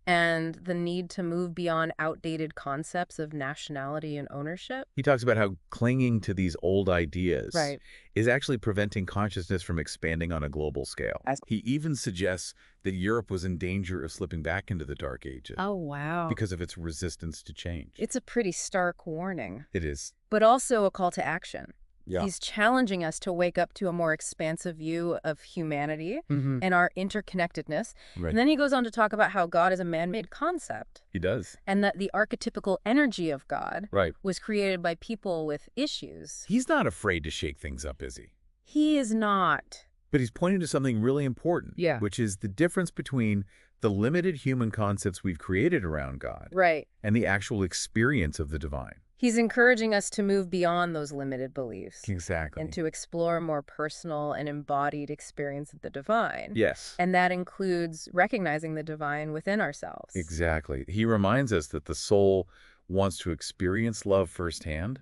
and the need to move beyond outdated concepts of nationality and ownership. He talks about how clinging to these old ideas Right. is actually preventing consciousness from expanding on a global scale. He even suggests that Europe was in danger of slipping back into the Dark Ages Oh, wow. because of its resistance to change. It's a pretty stark warning, It is. but also a call to action. Yeah. He's challenging us to wake up to a more expansive view of humanity and our interconnectedness. Right. And then he goes on to talk about how God is a man-made concept He does. and that the archetypical energy of God Right. was created by people with issues. He's not afraid to shake things up, is he? He is not. But he's pointing to something really important, Yeah. which is the difference between the limited human concepts we've created around God Right. and the actual experience of the divine. He's encouraging us to move beyond those limited beliefs Exactly. and to explore a more personal and embodied experience of the divine. Yes. And that includes recognizing the divine within ourselves. Exactly. He reminds us that the soul wants to experience love firsthand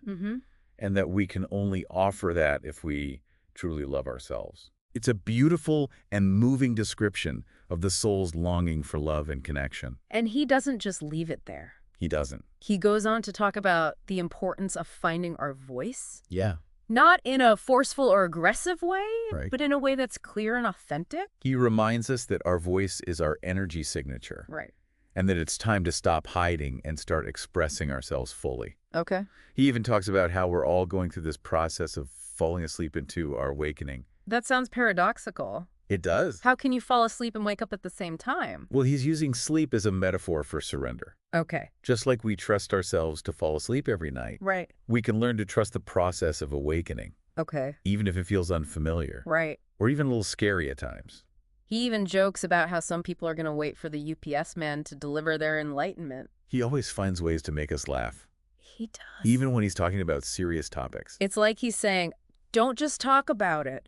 and that we can only offer that if we truly love ourselves. It's a beautiful and moving description of the soul's longing for love and connection. And he doesn't just leave it there. He doesn't. He goes on to talk about the importance of finding our voice, Yeah. not in a forceful or aggressive way, Right. but in a way that's clear and authentic. He reminds us that our voice is our energy signature Right. and that it's time to stop hiding and start expressing ourselves fully. Okay. He even talks about how we're all going through this process of falling asleep into our awakening. That sounds paradoxical. It does. How can you fall asleep and wake up at the same time? Well, he's using sleep as a metaphor for surrender. Okay. Just like we trust ourselves to fall asleep every night, Right. we can learn to trust the process of awakening, Okay. even if it feels unfamiliar Right. or even a little scary at times. He even jokes about how some people are going to wait for the UPS man to deliver their enlightenment. He always finds ways to make us laugh, He does. even when he's talking about serious topics. It's like he's saying, don't just talk about it.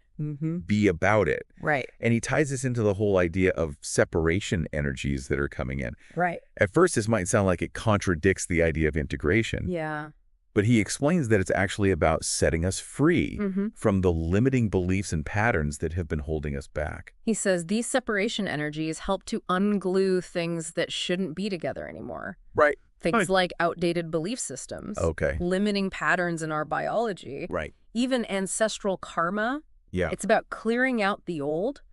Be about it. Right. And he ties this into the whole idea of separation energies that are coming in. Right. At first, this might sound like it contradicts the idea of integration, Yeah. but he explains that it's actually about setting us free from the limiting beliefs and patterns that have been holding us back. He says these separation energies help to unglue things that shouldn't be together anymore. Right. Things like outdated belief systems, Okay. limiting patterns in our biology, Right. even ancestral karma. Yeah. It's about clearing out the old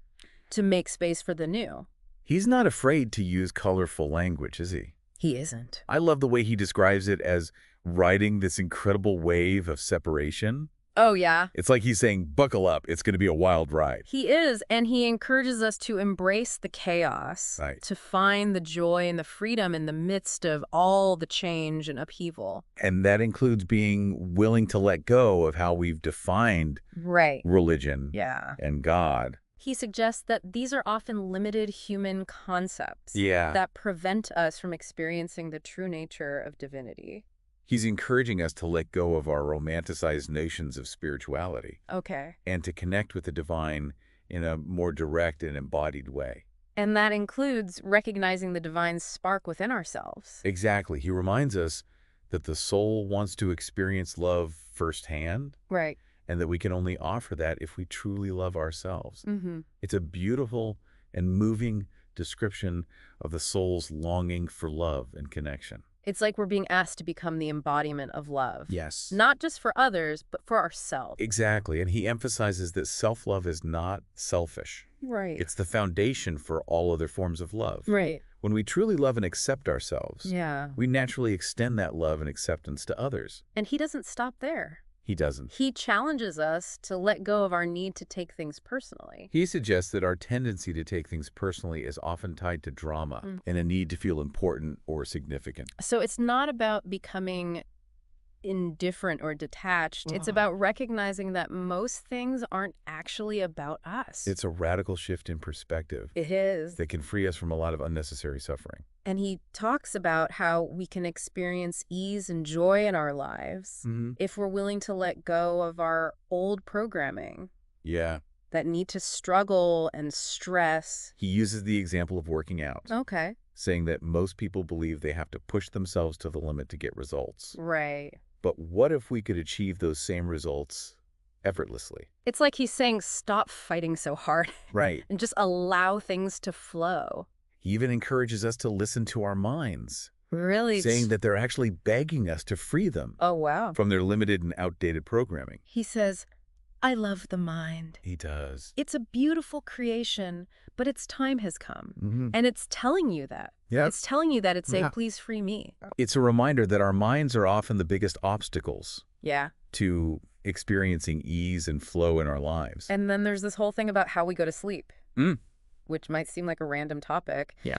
to make space for the new. He's not afraid to use colorful language, is he? He isn't. I love the way he describes it as riding this incredible wave of separation. Oh, yeah. It's like he's saying, buckle up, it's going to be a wild ride. He is, and he encourages us to embrace the chaos, Right. to find the joy and the freedom in the midst of all the change and upheaval. And that includes being willing to let go of how we've defined Right. religion Yeah. and God. He suggests that these are often limited human concepts Yeah. that prevent us from experiencing the true nature of divinity. He's encouraging us to let go of our romanticized notions of spirituality Okay. and to connect with the divine in a more direct and embodied way. And that includes recognizing the divine spark within ourselves. Exactly. He reminds us that the soul wants to experience love firsthand Right. and that we can only offer that if we truly love ourselves. Mm-hmm. It's a beautiful and moving description of the soul's longing for love and connection. It's like we're being asked to become the embodiment of love. Yes. Not just for others, but for ourselves. Exactly. And he emphasizes that self-love is not selfish. Right. It's the foundation for all other forms of love. Right. When we truly love and accept ourselves, Yeah. we naturally extend that love and acceptance to others. And he doesn't stop there. He doesn't. He challenges us to let go of our need to take things personally. He suggests that our tendency to take things personally is often tied to drama and a need to feel important or significant. So it's not about becoming indifferent or detached. It's about recognizing that most things aren't actually about us. It's a radical shift in perspective It is. that can free us from a lot of unnecessary suffering. And he talks about how we can experience ease and joy in our lives if we're willing to let go of our old programming Yeah. that need to struggle and stress. He uses the example of working out, Okay. saying that most people believe they have to push themselves to the limit to get results. Right. But what if we could achieve those same results effortlessly? It's like he's saying, stop fighting so hard Right. and just allow things to flow. He even encourages us to listen to our minds, Really? saying that they're actually begging us to free them Oh, wow. from their limited and outdated programming. He says, I love the mind. He does. It's a beautiful creation, but its time has come. Mm-hmm. And it's telling you that. Yep. It's telling you that. It's saying, please free me. It's a reminder that our minds are often the biggest obstacles Yeah. to experiencing ease and flow in our lives. And then there's this whole thing about how we go to sleep, which might seem like a random topic. Yeah.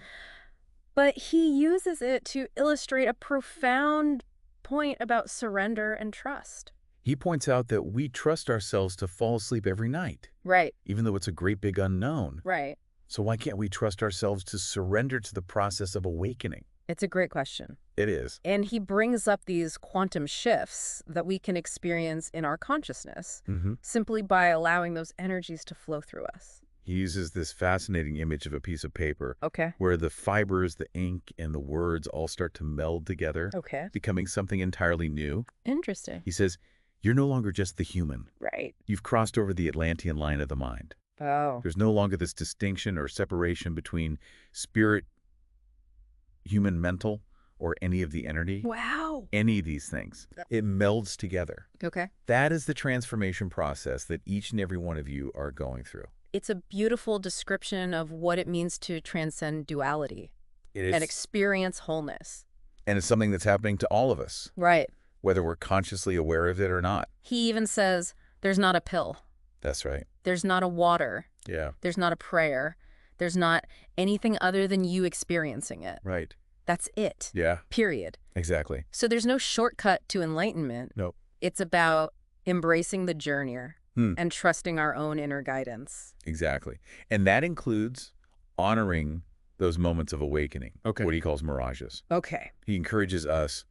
But he uses it to illustrate a profound point about surrender and trust. He points out that we trust ourselves to fall asleep every night, Right. even though it's a great big unknown. Right. So why can't we trust ourselves to surrender to the process of awakening? It's a great question. It is. And he brings up these quantum shifts that we can experience in our consciousness simply by allowing those energies to flow through us. He uses this fascinating image of a piece of paper Okay. where the fibers, the ink, and the words all start to meld together, Okay. becoming something entirely new. Interesting. He says, you're no longer just the human. Right. You've crossed over the Atlantean line of the mind. Oh. There's no longer this distinction or separation between spirit, human, mental, or any of the entity. Wow. Any of these things. It melds together. Okay. That is the transformation process that each and every one of you are going through. It's a beautiful description of what it means to transcend duality It is, and experience wholeness. and it's something that's happening to all of us, Right. whether we're consciously aware of it or not. He even says, there's not a pill. That's right. There's not a water. Yeah. There's not a prayer. There's not anything other than you experiencing it. Right. That's it. Yeah. Period. Exactly. So there's no shortcut to enlightenment. Nope. It's about embracing the journey and trusting our own inner guidance. Exactly. And that includes honoring those moments of awakening, what he calls mirages. Okay. He encourages us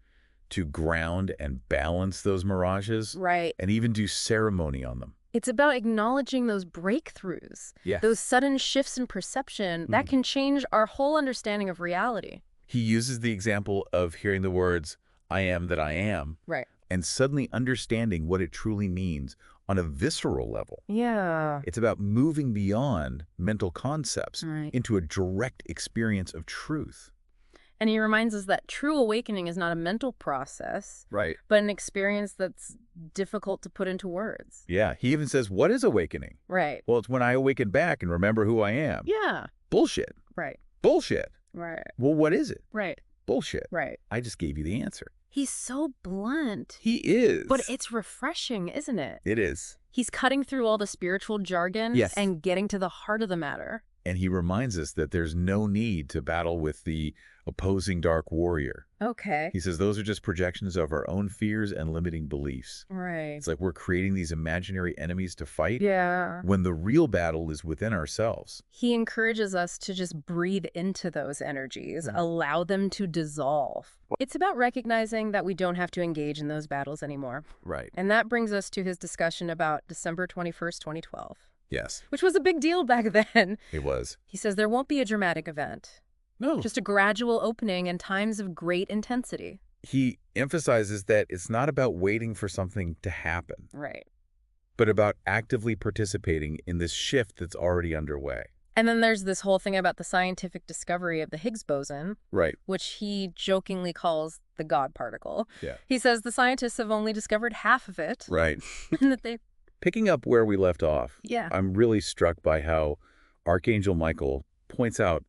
to ground and balance those mirages Right. and even do ceremony on them. It's about acknowledging those breakthroughs, Yeah. those sudden shifts in perception that can change our whole understanding of reality. He uses the example of hearing the words, I am that I am, Right. and suddenly understanding what it truly means on a visceral level. Yeah. It's about moving beyond mental concepts Right. into a direct experience of truth. And he reminds us that true awakening is not a mental process, Right. but an experience that's difficult to put into words. Yeah. He even says, what is awakening? Right. Well, it's when I awaken back and remember who I am. Yeah. Bullshit. Right. Bullshit. Right. Well, what is it? Right. Bullshit. Right. I just gave you the answer. He's so blunt. He is. But it's refreshing, isn't it? It is. He's cutting through all the spiritual jargon Yes. and getting to the heart of the matter. And he reminds us that there's no need to battle with the opposing dark warrior. Okay. He says those are just projections of our own fears and limiting beliefs. Right. It's like we're creating these imaginary enemies to fight Yeah. when the real battle is within ourselves. He encourages us to just breathe into those energies, allow them to dissolve. It's about recognizing that we don't have to engage in those battles anymore. Right. And that brings us to his discussion about December 21st, 2012, Yes, which was a big deal back then. it was. He says there won't be a dramatic event, No. just a gradual opening and times of great intensity. He emphasizes that it's not about waiting for something to happen, Right. but about actively participating in this shift that's already underway. And then there's this whole thing about the scientific discovery of the Higgs boson, Right. which he jokingly calls the God particle. Yeah. He says the scientists have only discovered half of it. Right. And that they, Picking up where we left off, yeah. I'm really struck by how Archangel Michael points out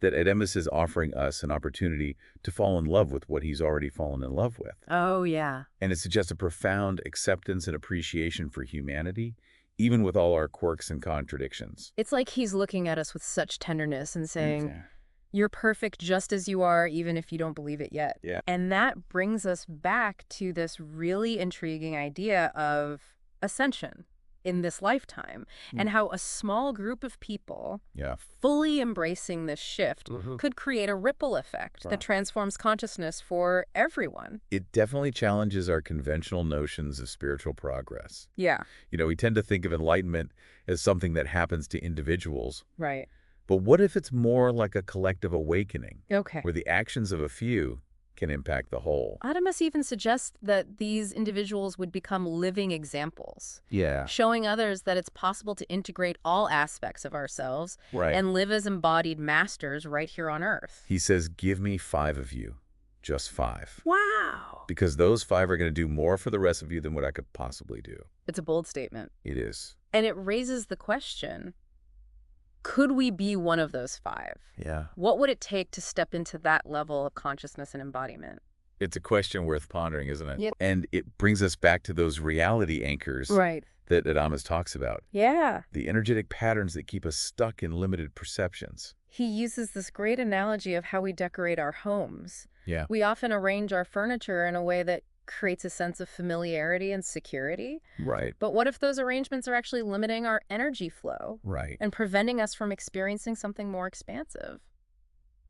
that Adamus is offering us an opportunity to fall in love with what he's already fallen in love with. Oh, yeah. And it suggests a profound acceptance and appreciation for humanity, even with all our quirks and contradictions. It's like he's looking at us with such tenderness and saying, Okay. you're perfect just as you are, even if you don't believe it yet. Yeah. And that brings us back to this really intriguing idea of ascension in this lifetime and how a small group of people fully embracing this shift could create a ripple effect that transforms consciousness for everyone. It definitely challenges our conventional notions of spiritual progress. Yeah. You know, we tend to think of enlightenment as something that happens to individuals. Right. But what if it's more like a collective awakening, Okay. where the actions of a few can impact the whole? Adamus even suggests that these individuals would become living examples, Yeah. showing others that it's possible to integrate all aspects of ourselves Right. and live as embodied masters right here on Earth. He says, give me 5 of you, just 5. Wow. Because those 5 are going to do more for the rest of you than what I could possibly do. It's a bold statement. It is. And it raises the question, could we be one of those 5? Yeah. What would it take to step into that level of consciousness and embodiment? It's a question worth pondering, isn't it? Yep. And it brings us back to those reality anchors Right. that Adamus talks about. Yeah. The energetic patterns that keep us stuck in limited perceptions. He uses this great analogy of how we decorate our homes. Yeah. We often arrange our furniture in a way that creates a sense of familiarity and security. Right. But what if those arrangements are actually limiting our energy flow Right. and preventing us from experiencing something more expansive?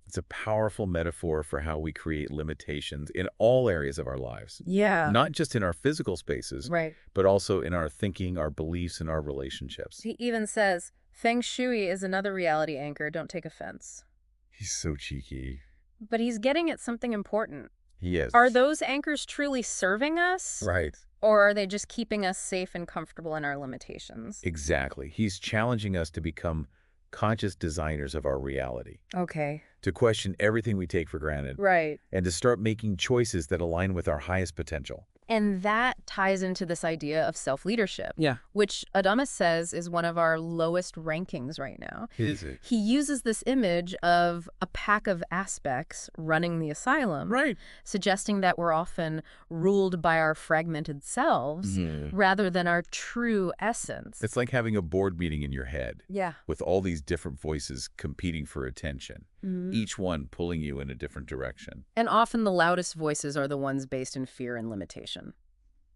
It's a powerful metaphor for how we create limitations in all areas of our lives. Yeah. Not just in our physical spaces, Right. but also in our thinking, our beliefs, and our relationships. He even says, Feng Shui is another reality anchor, don't take offense. He's so cheeky. But he's getting at something important. He is. Are those anchors truly serving us? Right. Or are they just keeping us safe and comfortable in our limitations? Exactly. He's challenging us to become conscious designers of our reality, Okay. to question everything we take for granted, Right. and to start making choices that align with our highest potential. And that ties into this idea of self-leadership, Yeah. which Adamus says is one of our lowest rankings right now. Is it? He uses this image of a pack of aspects running the asylum, Right. suggesting that we're often ruled by our fragmented selves rather than our true essence. It's like having a board meeting in your head Yeah. with all these different voices competing for attention, each one pulling you in a different direction. And often the loudest voices are the ones based in fear and limitation.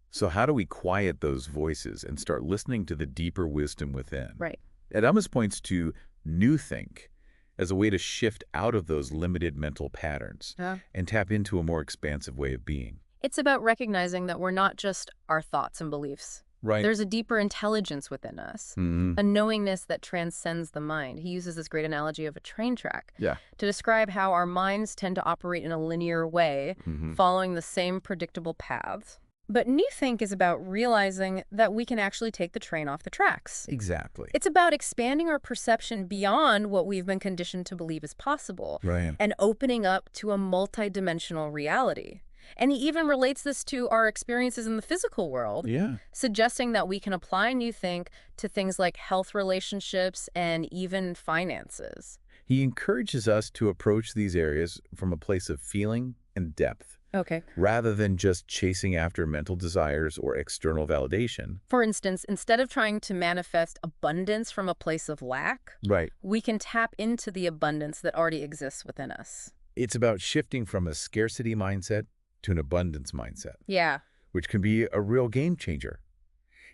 So how do we quiet those voices and start listening to the deeper wisdom within? Right. Adamus points to new think as a way to shift out of those limited mental patterns and tap into a more expansive way of being. It's about recognizing that we're not just our thoughts and beliefs. Right. There's a deeper intelligence within us, a knowingness that transcends the mind. He uses this great analogy of a train track to describe how our minds tend to operate in a linear way, following the same predictable paths. But New Think is about realizing that we can actually take the train off the tracks. Exactly. It's about expanding our perception beyond what we've been conditioned to believe is possible Right. and opening up to a multidimensional reality. And he even relates this to our experiences in the physical world, Yeah. suggesting that we can apply New Think to things like health relationships and even finances. He encourages us to approach these areas from a place of feeling and depth, Okay. rather than just chasing after mental desires or external validation. For instance, instead of trying to manifest abundance from a place of lack, Right. we can tap into the abundance that already exists within us. It's about shifting from a scarcity mindset to an abundance mindset, Yeah. which can be a real game changer.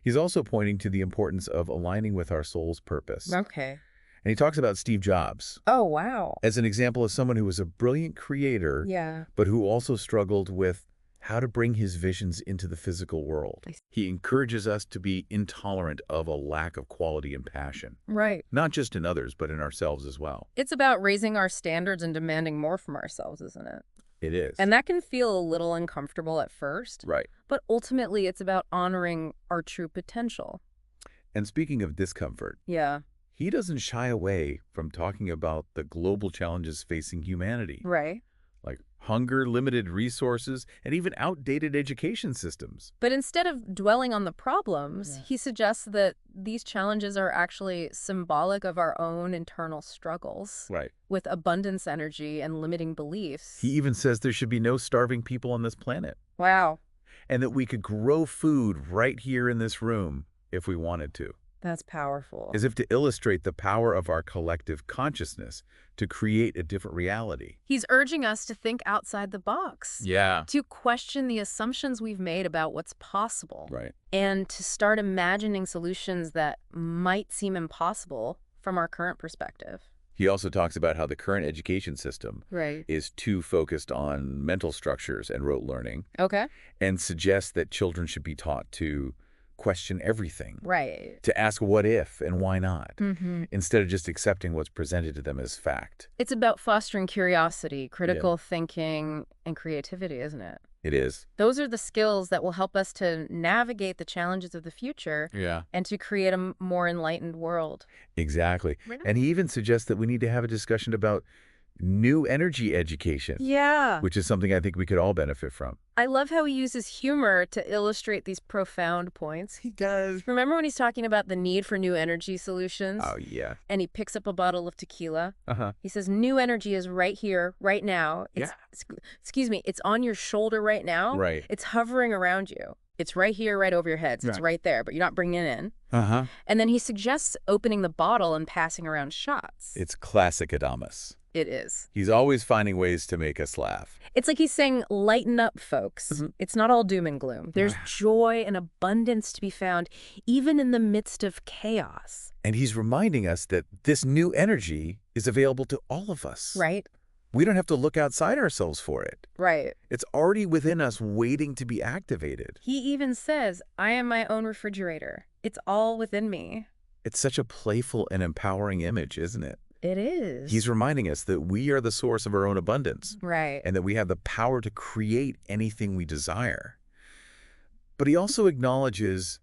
He's also pointing to the importance of aligning with our soul's purpose. Okay. And he talks about Steve Jobs Oh, wow. as an example of someone who was a brilliant creator, Yeah. but who also struggled with how to bring his visions into the physical world. He encourages us to be intolerant of a lack of quality and passion, Right. not just in others, but in ourselves as well. It's about raising our standards and demanding more from ourselves, isn't it? It is. And that can feel a little uncomfortable at first. Right. But ultimately, it's about honoring our true potential. And speaking of discomfort, Yeah. he doesn't shy away from talking about the global challenges facing humanity, Right. like hunger, limited resources, and even outdated education systems. But instead of dwelling on the problems, he suggests that these challenges are actually symbolic of our own internal struggles Right. with abundance energy and limiting beliefs. He even says there should be no starving people on this planet, Wow, and that we could grow food right here in this room if we wanted to, that's powerful. as if to illustrate the power of our collective consciousness to create a different reality. He's urging us to think outside the box, Yeah. to question the assumptions we've made about what's possible, Right. and to start imagining solutions that might seem impossible from our current perspective. He also talks about how the current education system Right. is too focused on mental structures and rote learning, Okay. and suggests that children should be taught to question everything, Right. to ask what if and why not, Mm-hmm. instead of just accepting what's presented to them as fact. It's about fostering curiosity, critical thinking, and creativity, isn't it? It is. Those are the skills that will help us to navigate the challenges of the future Yeah. and to create a more enlightened world. Exactly. Right. And he even suggests that we need to have a discussion about new energy education, Yeah. which is something I think we could all benefit from. I love how he uses humor to illustrate these profound points. He does. Remember when he's talking about the need for new energy solutions? Oh, yeah. And he picks up a bottle of tequila. Uh-huh. He says, new energy is right here, right now. Excuse me, it's on your shoulder right now. Right. It's hovering around you. It's right here, right over your heads. It's right there, but you're not bringing it in. Uh-huh. And then he suggests opening the bottle and passing around shots. It's classic Adamus. It is. He's always finding ways to make us laugh. It's like he's saying, lighten up, folks. It's not all doom and gloom. There's joy and abundance to be found, even in the midst of chaos. And he's reminding us that this new energy is available to all of us. Right? We don't have to look outside ourselves for it. Right. It's already within us waiting to be activated. He even says, I am my own refrigerator. It's all within me. It's such a playful and empowering image, isn't it? It is. He's reminding us that we are the source of our own abundance. Right. And that we have the power to create anything we desire. But he also acknowledges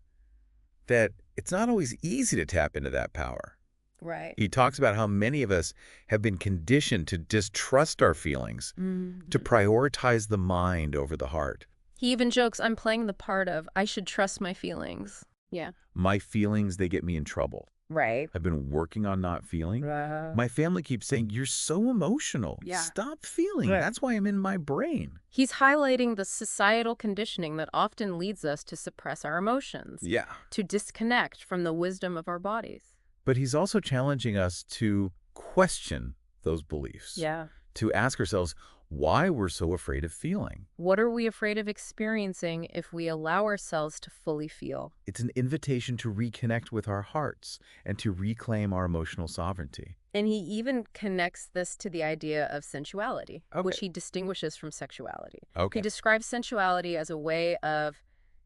that it's not always easy to tap into that power. Right. He talks about how many of us have been conditioned to distrust our feelings, to prioritize the mind over the heart. He even jokes, I'm playing the part of, I should trust my feelings. Yeah. My feelings, they get me in trouble. Right. I've been working on not feeling. My family keeps saying, you're so emotional. Yeah. Stop feeling. Right. That's why I'm in my brain. He's highlighting the societal conditioning that often leads us to suppress our emotions, Yeah. to disconnect from the wisdom of our bodies. But he's also challenging us to question those beliefs. Yeah. To ask ourselves why we're so afraid of feeling. What are we afraid of experiencing if we allow ourselves to fully feel? It's an invitation to reconnect with our hearts and to reclaim our emotional sovereignty. And he even connects this to the idea of sensuality, which Okay. he distinguishes from sexuality. Okay. He describes sensuality as a way of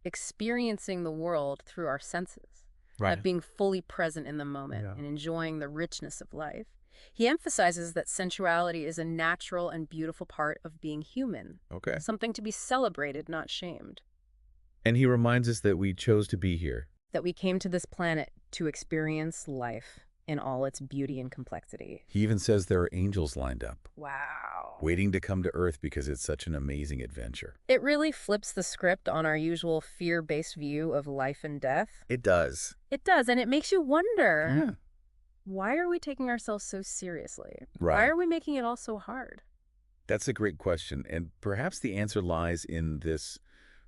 experiencing the world through our senses, of being fully present in the moment and enjoying the richness of life. He emphasizes that sensuality is a natural and beautiful part of being human, Okay. something to be celebrated, not shamed. And he reminds us that we chose to be here. That we came to this planet to experience life in all its beauty and complexity. He even says there are angels lined up, Wow. waiting to come to Earth because it's such an amazing adventure. It really flips the script on our usual fear-based view of life and death. It does. It does, and it makes you wonder, Yeah. why are we taking ourselves so seriously? Right. Why are we making it all so hard? That's a great question. And perhaps the answer lies in this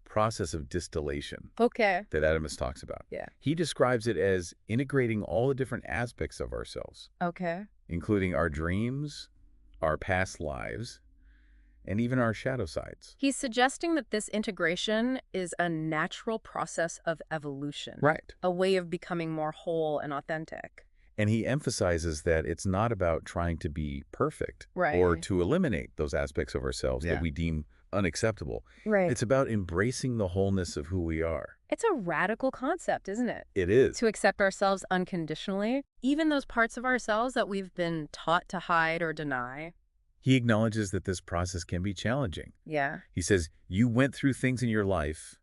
process of distillation Okay. that Adamus talks about. Yeah. He describes it as integrating all the different aspects of ourselves, Okay. including our dreams, our past lives, and even our shadow sides. He's suggesting that this integration is a natural process of evolution. Right. A way of becoming more whole and authentic. And he emphasizes that it's not about trying to be perfect Right. or to eliminate those aspects of ourselves that we deem unacceptable. Right. It's about embracing the wholeness of who we are. It's a radical concept, isn't it? It is. To accept ourselves unconditionally, even those parts of ourselves that we've been taught to hide or deny. He acknowledges that this process can be challenging. Yeah. He says, you went through things in your life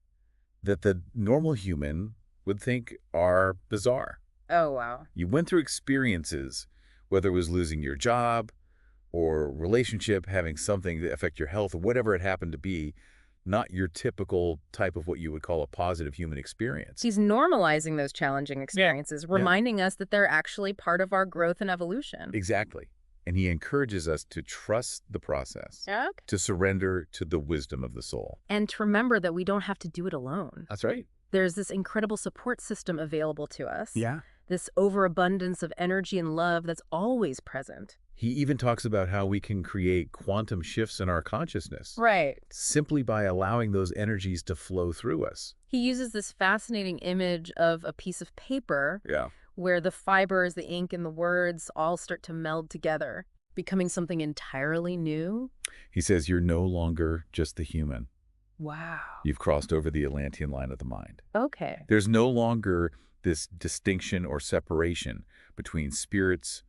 that the normal human would think are bizarre. Oh, wow. You went through experiences, whether it was losing your job, or relationship having something that affect your health or whatever it happened to be, not your typical type of what you would call a positive human experience. He's normalizing those challenging experiences, reminding us that they're actually part of our growth and evolution. Exactly. And he encourages us to trust the process, to surrender to the wisdom of the soul. And to remember that we don't have to do it alone. That's right. There's this incredible support system available to us. Yeah. This overabundance of energy and love that's always present. He even talks about how we can create quantum shifts in our consciousness. Right. Simply by allowing those energies to flow through us. He uses this fascinating image of a piece of paper Yeah. where the fibers, the ink, and the words all start to meld together, becoming something entirely new. He says you're no longer just the human. Wow. You've crossed over the Atlantean line of the mind. Okay. There's no longer this distinction or separation between spirits,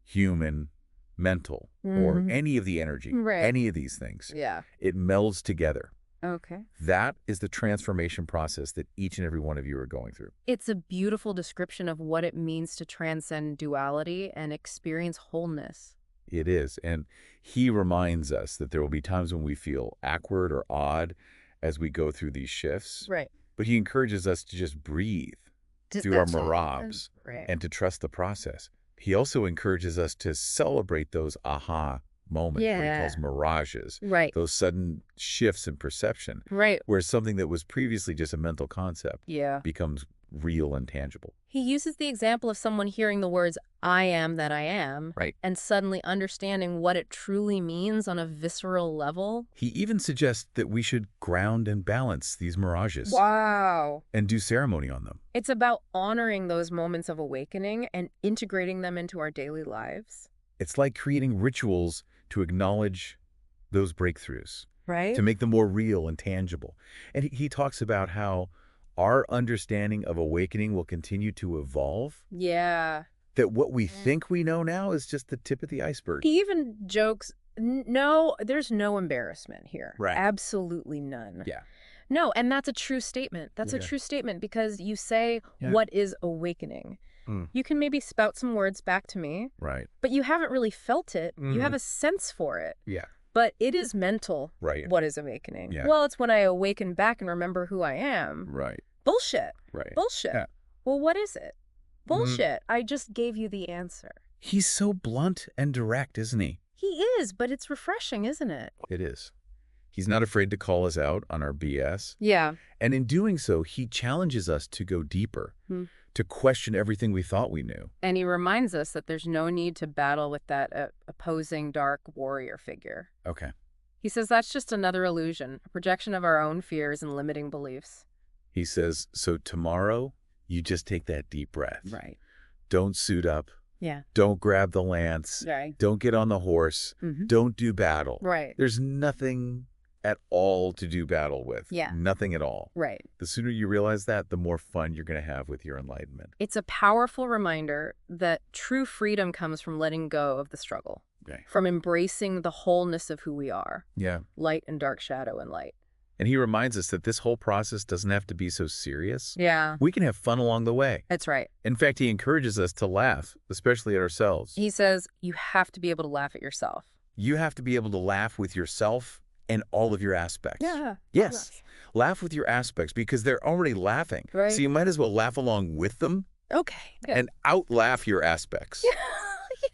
human, mental, or any of the energy, any of these things. Yeah. It melds together. Okay. That is the transformation process that each and every one of you are going through. It's a beautiful description of what it means to transcend duality and experience wholeness. It is. And he reminds us that there will be times when we feel awkward or odd as we go through these shifts. Right. But he encourages us to just breathe through our mirabs and to trust the process. He also encourages us to celebrate those aha moments, what he calls mirages, those sudden shifts in perception, where something that was previously just a mental concept becomes real and tangible. He uses the example of someone hearing the words, "I am that I am," and suddenly understanding what it truly means on a visceral level. He even suggests that we should ground and balance these mirages. Wow. And do ceremony on them. It's about honoring those moments of awakening and integrating them into our daily lives. It's like creating rituals to acknowledge those breakthroughs, right? To make them more real and tangible. And he talks about how our understanding of awakening will continue to evolve. Yeah. That what we think we know now is just the tip of the iceberg. He even jokes, no, there's no embarrassment here. Right. Absolutely none. Yeah. No, and that's a true statement. That's a true statement because you say, what is awakening? You can maybe spout some words back to me. Right. But you haven't really felt it. You have a sense for it. Yeah. But it is mental. Right. What is awakening? Yeah. Well, it's when I awaken back and remember who I am. Right. Bullshit. Right. Bullshit. Yeah. Well, what is it? Bullshit. I just gave you the answer. He's so blunt and direct, isn't he? He is, but it's refreshing, isn't it? It is. He's not afraid to call us out on our BS. Yeah. And in doing so, he challenges us to go deeper, to question everything we thought we knew. And he reminds us that there's no need to battle with that opposing dark warrior figure. Okay. He says that's just another illusion, a projection of our own fears and limiting beliefs. He says, so tomorrow, you just take that deep breath. Right. Don't suit up. Yeah. Don't grab the lance. Right. Don't get on the horse. Don't do battle. Right. There's nothing at all to do battle with. Yeah. Nothing at all. Right. The sooner you realize that, the more fun you're going to have with your enlightenment. It's a powerful reminder that true freedom comes from letting go of the struggle. Okay. From embracing the wholeness of who we are. Yeah. Light and dark, shadow and light. And he reminds us that this whole process doesn't have to be so serious. Yeah. We can have fun along the way. That's right. In fact, he encourages us to laugh, especially at ourselves. He says you have to be able to laugh at yourself. You have to be able to laugh with yourself and all of your aspects. Yeah. Yes. Laugh with your aspects because they're already laughing. Right. So you might as well laugh along with them. Okay. Good. And out-laugh your aspects.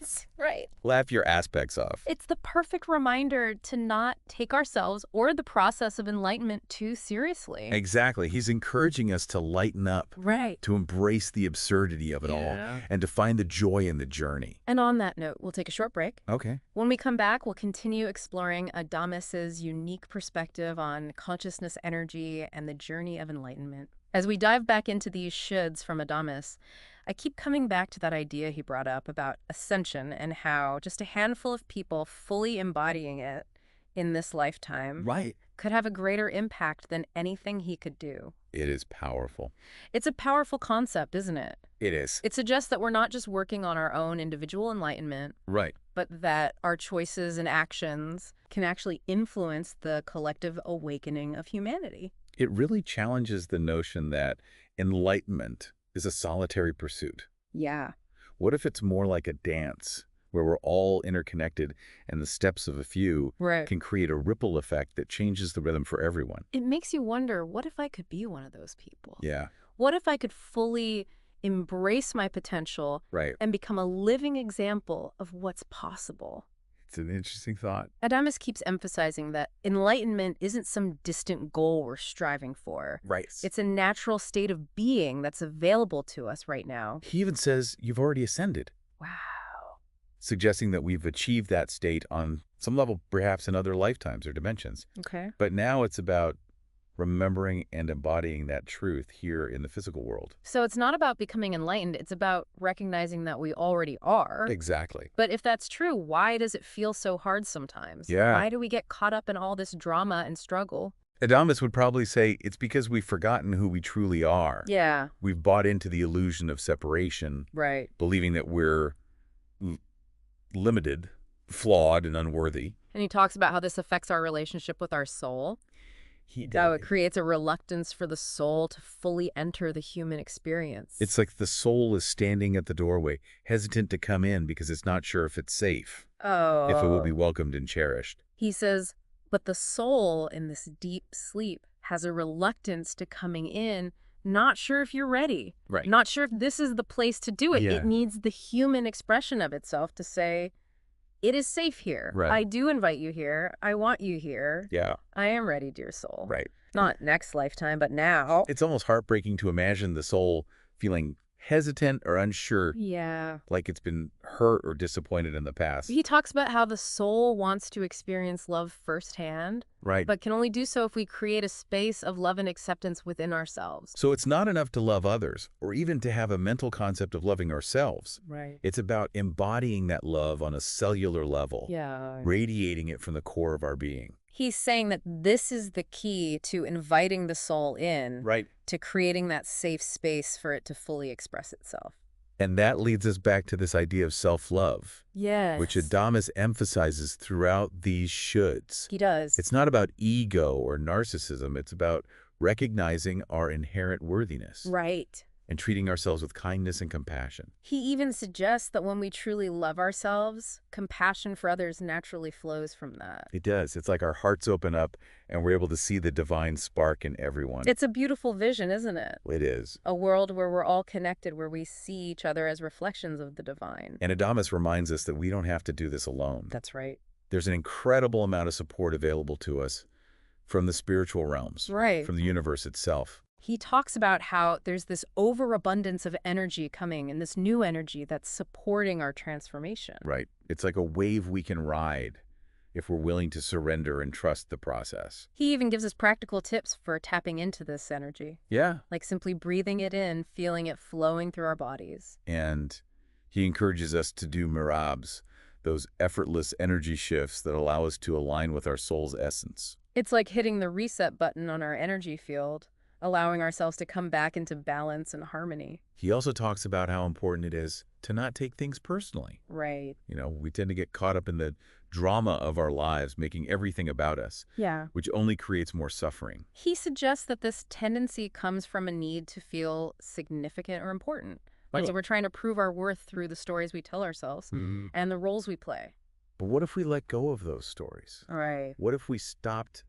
Yes, right. Laugh your aspects off. It's the perfect reminder to not take ourselves or the process of enlightenment too seriously. Exactly. He's encouraging us to lighten up. Right. To embrace the absurdity of it all and to find the joy in the journey. And on that note, we'll take a short break. Okay. When we come back, we'll continue exploring Adamus's unique perspective on consciousness energy and the journey of enlightenment. As we dive back into these shoulds from Adamus, I keep coming back to that idea he brought up about ascension and how just a handful of people fully embodying it in this lifetime could have a greater impact than anything he could do. It is powerful. It's a powerful concept, isn't it? It is. It suggests that we're not just working on our own individual enlightenment, but that our choices and actions can actually influence the collective awakening of humanity. It really challenges the notion that enlightenment is a solitary pursuit. Yeah. What if it's more like a dance where we're all interconnected and the steps of a few Right. can create a ripple effect that changes the rhythm for everyone. It makes you wonder, what if I could be one of those people? Yeah, What if I could fully embrace my potential right. and become a living example of what's possible? It's an interesting thought. Adamus keeps emphasizing that enlightenment isn't some distant goal we're striving for. Right. It's a natural state of being that's available to us right now. He even says you've already ascended, Wow. suggesting that we've achieved that state on some level, perhaps in other lifetimes or dimensions. Okay. But now it's about remembering and embodying that truth here in the physical world. So it's not about becoming enlightened, it's about recognizing that we already are. Exactly. But if that's true, why does it feel so hard sometimes? Yeah. Why do we get caught up in all this drama and struggle? Adamus would probably say it's because we've forgotten who we truly are. Yeah. We've bought into the illusion of separation, Right. believing that we're limited, flawed, and unworthy. And he talks about how this affects our relationship with our soul. He How it creates a reluctance for the soul to fully enter the human experience. It's like the soul is standing at the doorway, hesitant to come in because it's not sure if it's safe, if it will be welcomed and cherished. He says, but the soul in this deep sleep has a reluctance to coming in, not sure if you're ready. Right. Not sure if this is the place to do it. Yeah. It needs the human expression of itself to say, it is safe here. Right. I do invite you here. I want you here. Yeah. I am ready, dear soul. Right. Not next lifetime, but now. It's almost heartbreaking to imagine the soul feeling hesitant or unsure, Yeah. like it's been hurt or disappointed in the past. He talks about how the soul wants to experience love firsthand, Right. but can only do so if we create a space of love and acceptance within ourselves. So it's not enough to love others or even to have a mental concept of loving ourselves. Right. It's about embodying that love on a cellular level, Yeah. radiating it from the core of our being. He's saying that this is the key to inviting the soul in, Right. to creating that safe space for it to fully express itself. And that leads us back to this idea of self-love, Yes. which Adamus emphasizes throughout these shoulds. He does. It's not about ego or narcissism. It's about recognizing our inherent worthiness Right. and treating ourselves with kindness and compassion. He even suggests that when we truly love ourselves, compassion for others naturally flows from that. It does. It's like our hearts open up and we're able to see the divine spark in everyone. It's a beautiful vision, isn't it? It is. A world where we're all connected, where we see each other as reflections of the divine. And Adamus reminds us that we don't have to do this alone. That's right. There's an incredible amount of support available to us from the spiritual realms, Right. from the universe itself. He talks about how there's this overabundance of energy coming and this new energy that's supporting our transformation. Right. It's like a wave we can ride if we're willing to surrender and trust the process. He even gives us practical tips for tapping into this energy, Yeah. like simply breathing it in, feeling it flowing through our bodies. And he encourages us to do mirabs, those effortless energy shifts that allow us to align with our soul's essence. It's like hitting the reset button on our energy field, allowing ourselves to come back into balance and harmony. He also talks about how important it is to not take things personally. Right. You know, we tend to get caught up in the drama of our lives, making everything about us, Yeah. which only creates more suffering. He suggests that this tendency comes from a need to feel significant or important. Like, so we're trying to prove our worth through the stories we tell ourselves and the roles we play. But what if we let go of those stories? Right. What if we stopped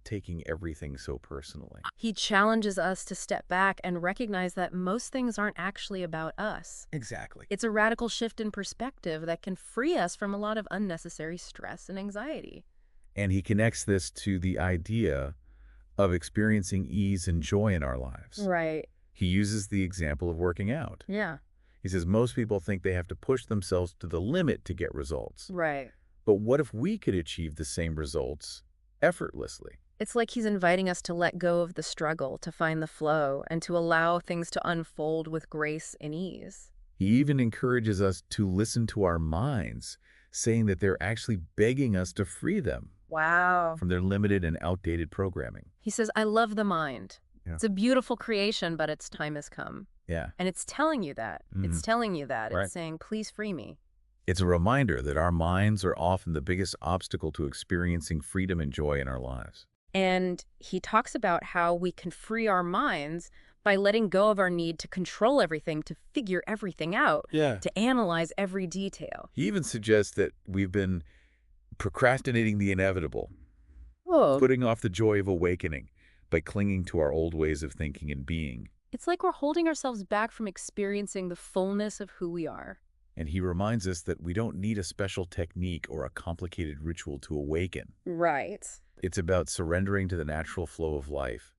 taking everything so personally? He challenges us to step back and recognize that most things aren't actually about us. Exactly. It's a radical shift in perspective that can free us from a lot of unnecessary stress and anxiety. And he connects this to the idea of experiencing ease and joy in our lives. Right. He uses the example of working out. Yeah. He says most people think they have to push themselves to the limit to get results. Right. But what if we could achieve the same results effortlessly? It's like he's inviting us to let go of the struggle, to find the flow, and to allow things to unfold with grace and ease. He even encourages us to listen to our minds, saying that they're actually begging us to free them Wow. from their limited and outdated programming. He says, I love the mind. Yeah. It's a beautiful creation, but its time has come. Yeah. And it's telling you that. It's telling you that. Right. It's saying, please free me. It's a reminder that our minds are often the biggest obstacle to experiencing freedom and joy in our lives. And he talks about how we can free our minds by letting go of our need to control everything, to figure everything out, Yeah. to analyze every detail. He even suggests that we've been procrastinating the inevitable, Oh, putting off the joy of awakening by clinging to our old ways of thinking and being. it's like we're holding ourselves back from experiencing the fullness of who we are. And he reminds us that we don't need a special technique or a complicated ritual to awaken. Right. It's about surrendering to the natural flow of life,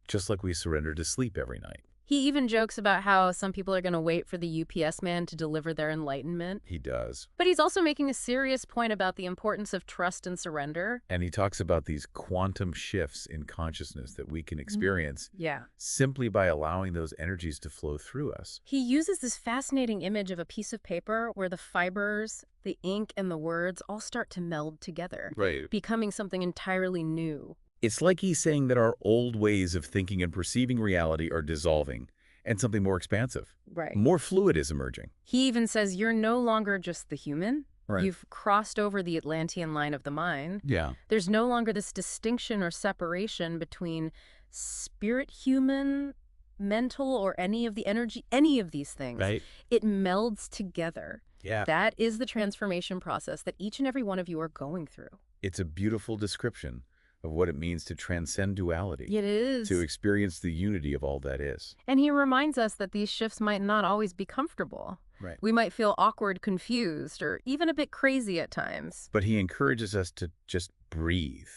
just like we surrender to sleep every night. He even jokes about how some people are going to wait for the UPS man to deliver their enlightenment. He does. But he's also making a serious point about the importance of trust and surrender. And he talks about these quantum shifts in consciousness that we can experience Yeah. simply by allowing those energies to flow through us. He uses this fascinating image of a piece of paper where the fibers, the ink, and the words all start to meld together, Right. becoming something entirely new. It's like he's saying that our old ways of thinking and perceiving reality are dissolving, and something more expansive, Right. more fluid is emerging. He even says you're no longer just the human. Right. You've crossed over the Atlantean line of the mind. Yeah. There's no longer this distinction or separation between spirit, human, mental, or any of the energy, any of these things. Right. It melds together. Yeah. That is the transformation process that each and every one of you are going through. It's a beautiful description of what it means to transcend duality, It is. to experience the unity of all that is. And he reminds us that these shifts might not always be comfortable. Right. We might feel awkward, confused, or even a bit crazy at times. But he encourages us to just breathe,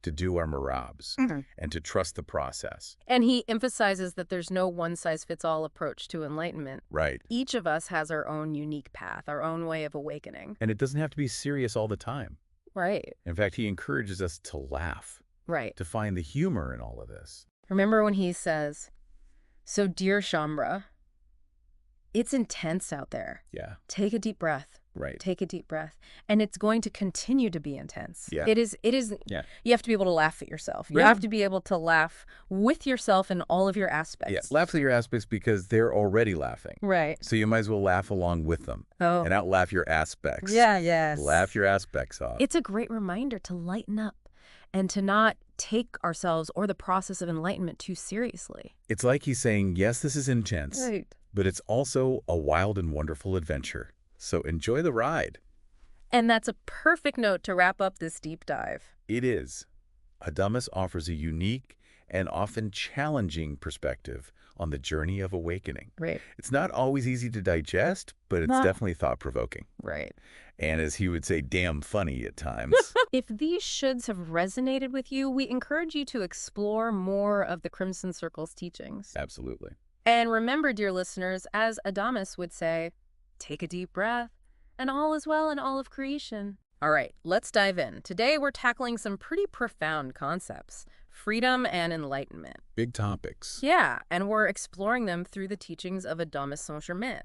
to do our marabs, and to trust the process. And he emphasizes that there's no one-size-fits-all approach to enlightenment. Right. Each of us has our own unique path, our own way of awakening. And it doesn't have to be serious all the time. Right. In fact, he encourages us to laugh, Right. to find the humor in all of this. Remember when he says, "So dear Shaumbra, it's intense out there. Yeah. Take a deep breath. Right. Take a deep breath. And it's going to continue to be intense." Yeah. It is, Yeah. you have to be able to laugh at yourself. You Right. have to be able to laugh with yourself in all of your aspects. Yeah. Laugh at your aspects because they're already laughing. Right. So you might as well laugh along with them Oh. and outlaugh your aspects. Yeah, yes. Laugh your aspects off. It's a great reminder to lighten up and to not take ourselves or the process of enlightenment too seriously. It's like he's saying, yes, this is intense, Right. but it's also a wild and wonderful adventure. So enjoy the ride. And that's a perfect note to wrap up this deep dive. It is. Adamus offers a unique and often challenging perspective on the journey of awakening. Right. It's not always easy to digest, but it's No. definitely thought-provoking. Right. And as he would say, damn funny at times. If these shoulds have resonated with you, we encourage you to explore more of the Crimson Circle's teachings. Absolutely. And remember, dear listeners, as Adamus would say, take a deep breath, and all is well in all of creation. All right, let's dive in. Today, we're tackling some pretty profound concepts: freedom and enlightenment. Big topics. Yeah, and we're exploring them through the teachings of Adamus Saint Germain.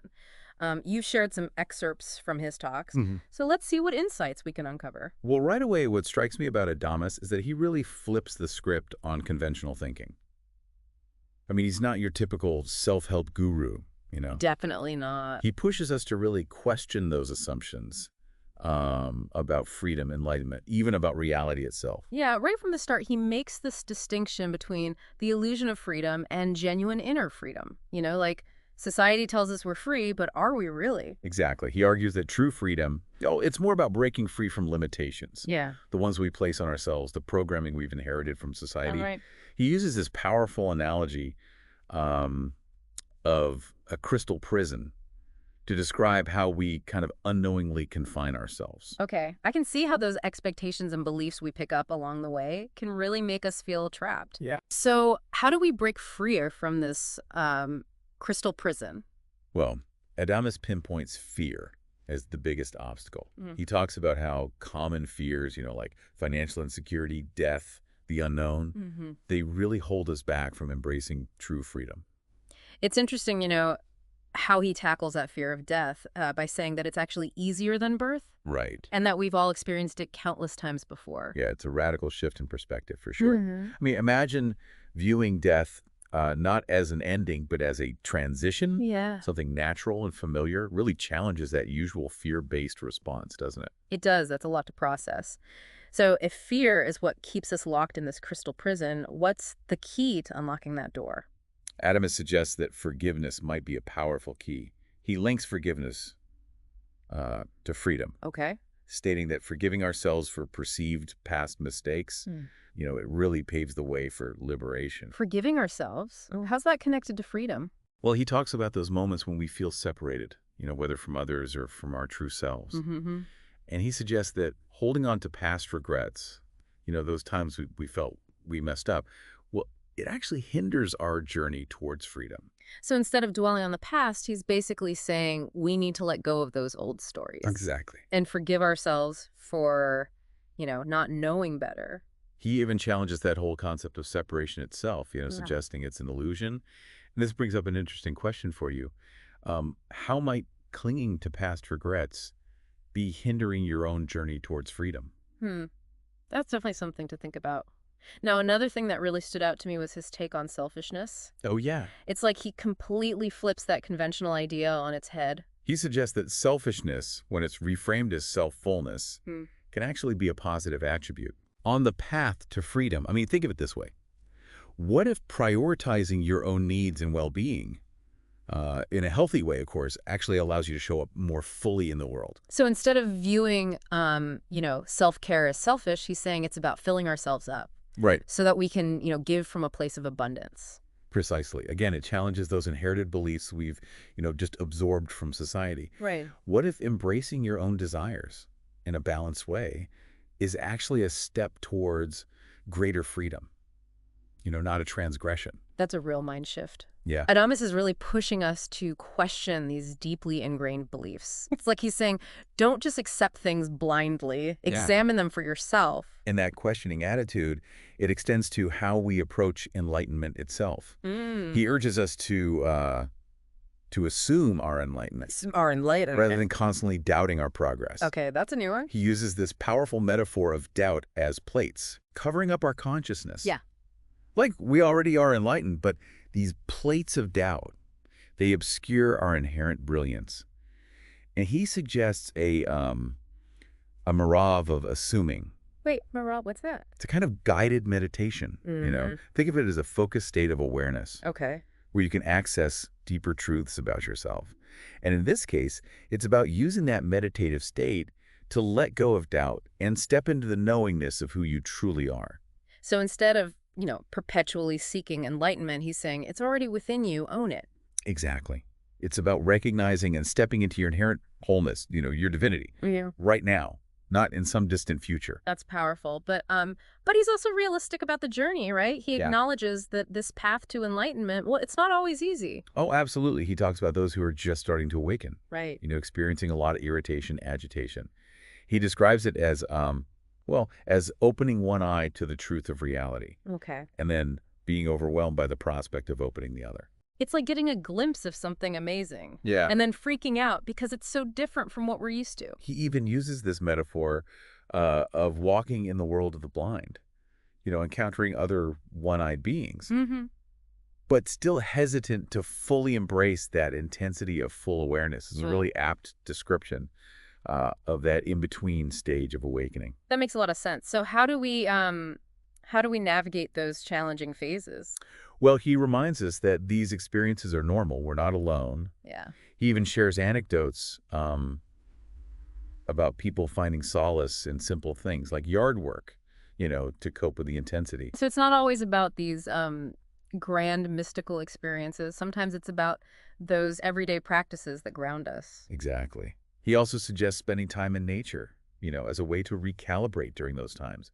You've shared some excerpts from his talks, so let's see what insights we can uncover. Well, right away, what strikes me about Adamus is that he really flips the script on conventional thinking. I mean, he's not your typical self-help guru, you know. Definitely not. He pushes us to really question those assumptions about freedom, enlightenment, even about reality itself. Yeah, right from the start, he makes this distinction between the illusion of freedom and genuine inner freedom. You know, like society tells us we're free, but are we really? Exactly. He argues that true freedom, it's more about breaking free from limitations. Yeah. The ones we place on ourselves, the programming we've inherited from society. All right. He uses this powerful analogy of a crystal prison to describe how we kind of unknowingly confine ourselves. Okay, I can see how those expectations and beliefs we pick up along the way can really make us feel trapped. Yeah. So how do we break freer from this crystal prison? Well, Adamus pinpoints fear as the biggest obstacle. He talks about how common fears, you know, like financial insecurity, death, the unknown, they really hold us back from embracing true freedom. It's interesting, you know, how he tackles that fear of death by saying that it's actually easier than birth. Right. And that we've all experienced it countless times before. Yeah, it's a radical shift in perspective for sure. I mean, imagine viewing death not as an ending, but as a transition. Yeah. Something natural and familiar. Really challenges that usual fear-based response, doesn't it? It does. That's a lot to process. So if fear is what keeps us locked in this crystal prison, what's the key to unlocking that door? Adamus suggests that forgiveness might be a powerful key. He links forgiveness to freedom, Okay. stating that forgiving ourselves for perceived past mistakes, it really paves the way for liberation. Forgiving ourselves? How's that connected to freedom? Well, he talks about those moments when we feel separated, whether from others or from our true selves. Mm-hmm. And he suggests that holding on to past regrets, those times we felt we messed up, well, it actually hinders our journey towards freedom. So instead of dwelling on the past, he's basically saying we need to let go of those old stories. Exactly. And forgive ourselves for, not knowing better. He even challenges that whole concept of separation itself, suggesting it's an illusion. And this brings up an interesting question for you. How might clinging to past regrets be hindering your own journey towards freedom? That's definitely something to think about. Now, another thing that really stood out to me was his take on selfishness. Oh, yeah. It's like he completely flips that conventional idea on its head. He suggests that selfishness, when it's reframed as self-fullness, can actually be a positive attribute. On the path to freedom, think of it this way. What if prioritizing your own needs and well-being, in a healthy way, of course, actually allows you to show up more fully in the world? So instead of viewing, self-care as selfish, he's saying it's about filling ourselves up. Right. So that we can, give from a place of abundance. Precisely. Again, it challenges those inherited beliefs we've, just absorbed from society. Right. What if embracing your own desires in a balanced way is actually a step towards greater freedom? Not a transgression. That's a real mind shift. Yeah. Adamus is really pushing us to question these deeply ingrained beliefs. It's like he's saying, don't just accept things blindly. Examine them for yourself. And that questioning attitude, it extends to how we approach enlightenment itself. He urges us to assume our enlightenment. Rather than constantly doubting our progress. Okay, that's a new one. He uses this powerful metaphor of doubt as plates, covering up our consciousness. Yeah. Like we already are enlightened, but these plates of doubt, they obscure our inherent brilliance. And he suggests a marav of assuming. Wait, Marab, what's that? It's a kind of guided meditation, Think of it as a focused state of awareness. Okay. Where you can access deeper truths about yourself. And in this case, it's about using that meditative state to let go of doubt and step into the knowingness of who you truly are. So instead of, perpetually seeking enlightenment, he's saying it's already within you, own it. Exactly. It's about recognizing and stepping into your inherent wholeness, your divinity, right now, not in some distant future. That's powerful. But he's also realistic about the journey, right? He acknowledges that this path to enlightenment, well, it's not always easy. Oh, absolutely. He talks about those who are just starting to awaken. Right. Experiencing a lot of irritation, agitation. He describes it as, as opening one eye to the truth of reality. Okay. And then being overwhelmed by the prospect of opening the other. It's like getting a glimpse of something amazing. Yeah. And then freaking out because it's so different from what we're used to. He even uses this metaphor of walking in the world of the blind, encountering other one-eyed beings, but still hesitant to fully embrace that intensity of full awareness. It's a really apt description of that in-between stage of awakening. That makes a lot of sense. So how do we navigate those challenging phases? Well, he reminds us that these experiences are normal. We're not alone. Yeah. He even shares anecdotes about people finding solace in simple things like yard work, to cope with the intensity. So it's not always about these grand mystical experiences. Sometimes it's about those everyday practices that ground us. Exactly. He also suggests spending time in nature, as a way to recalibrate during those times.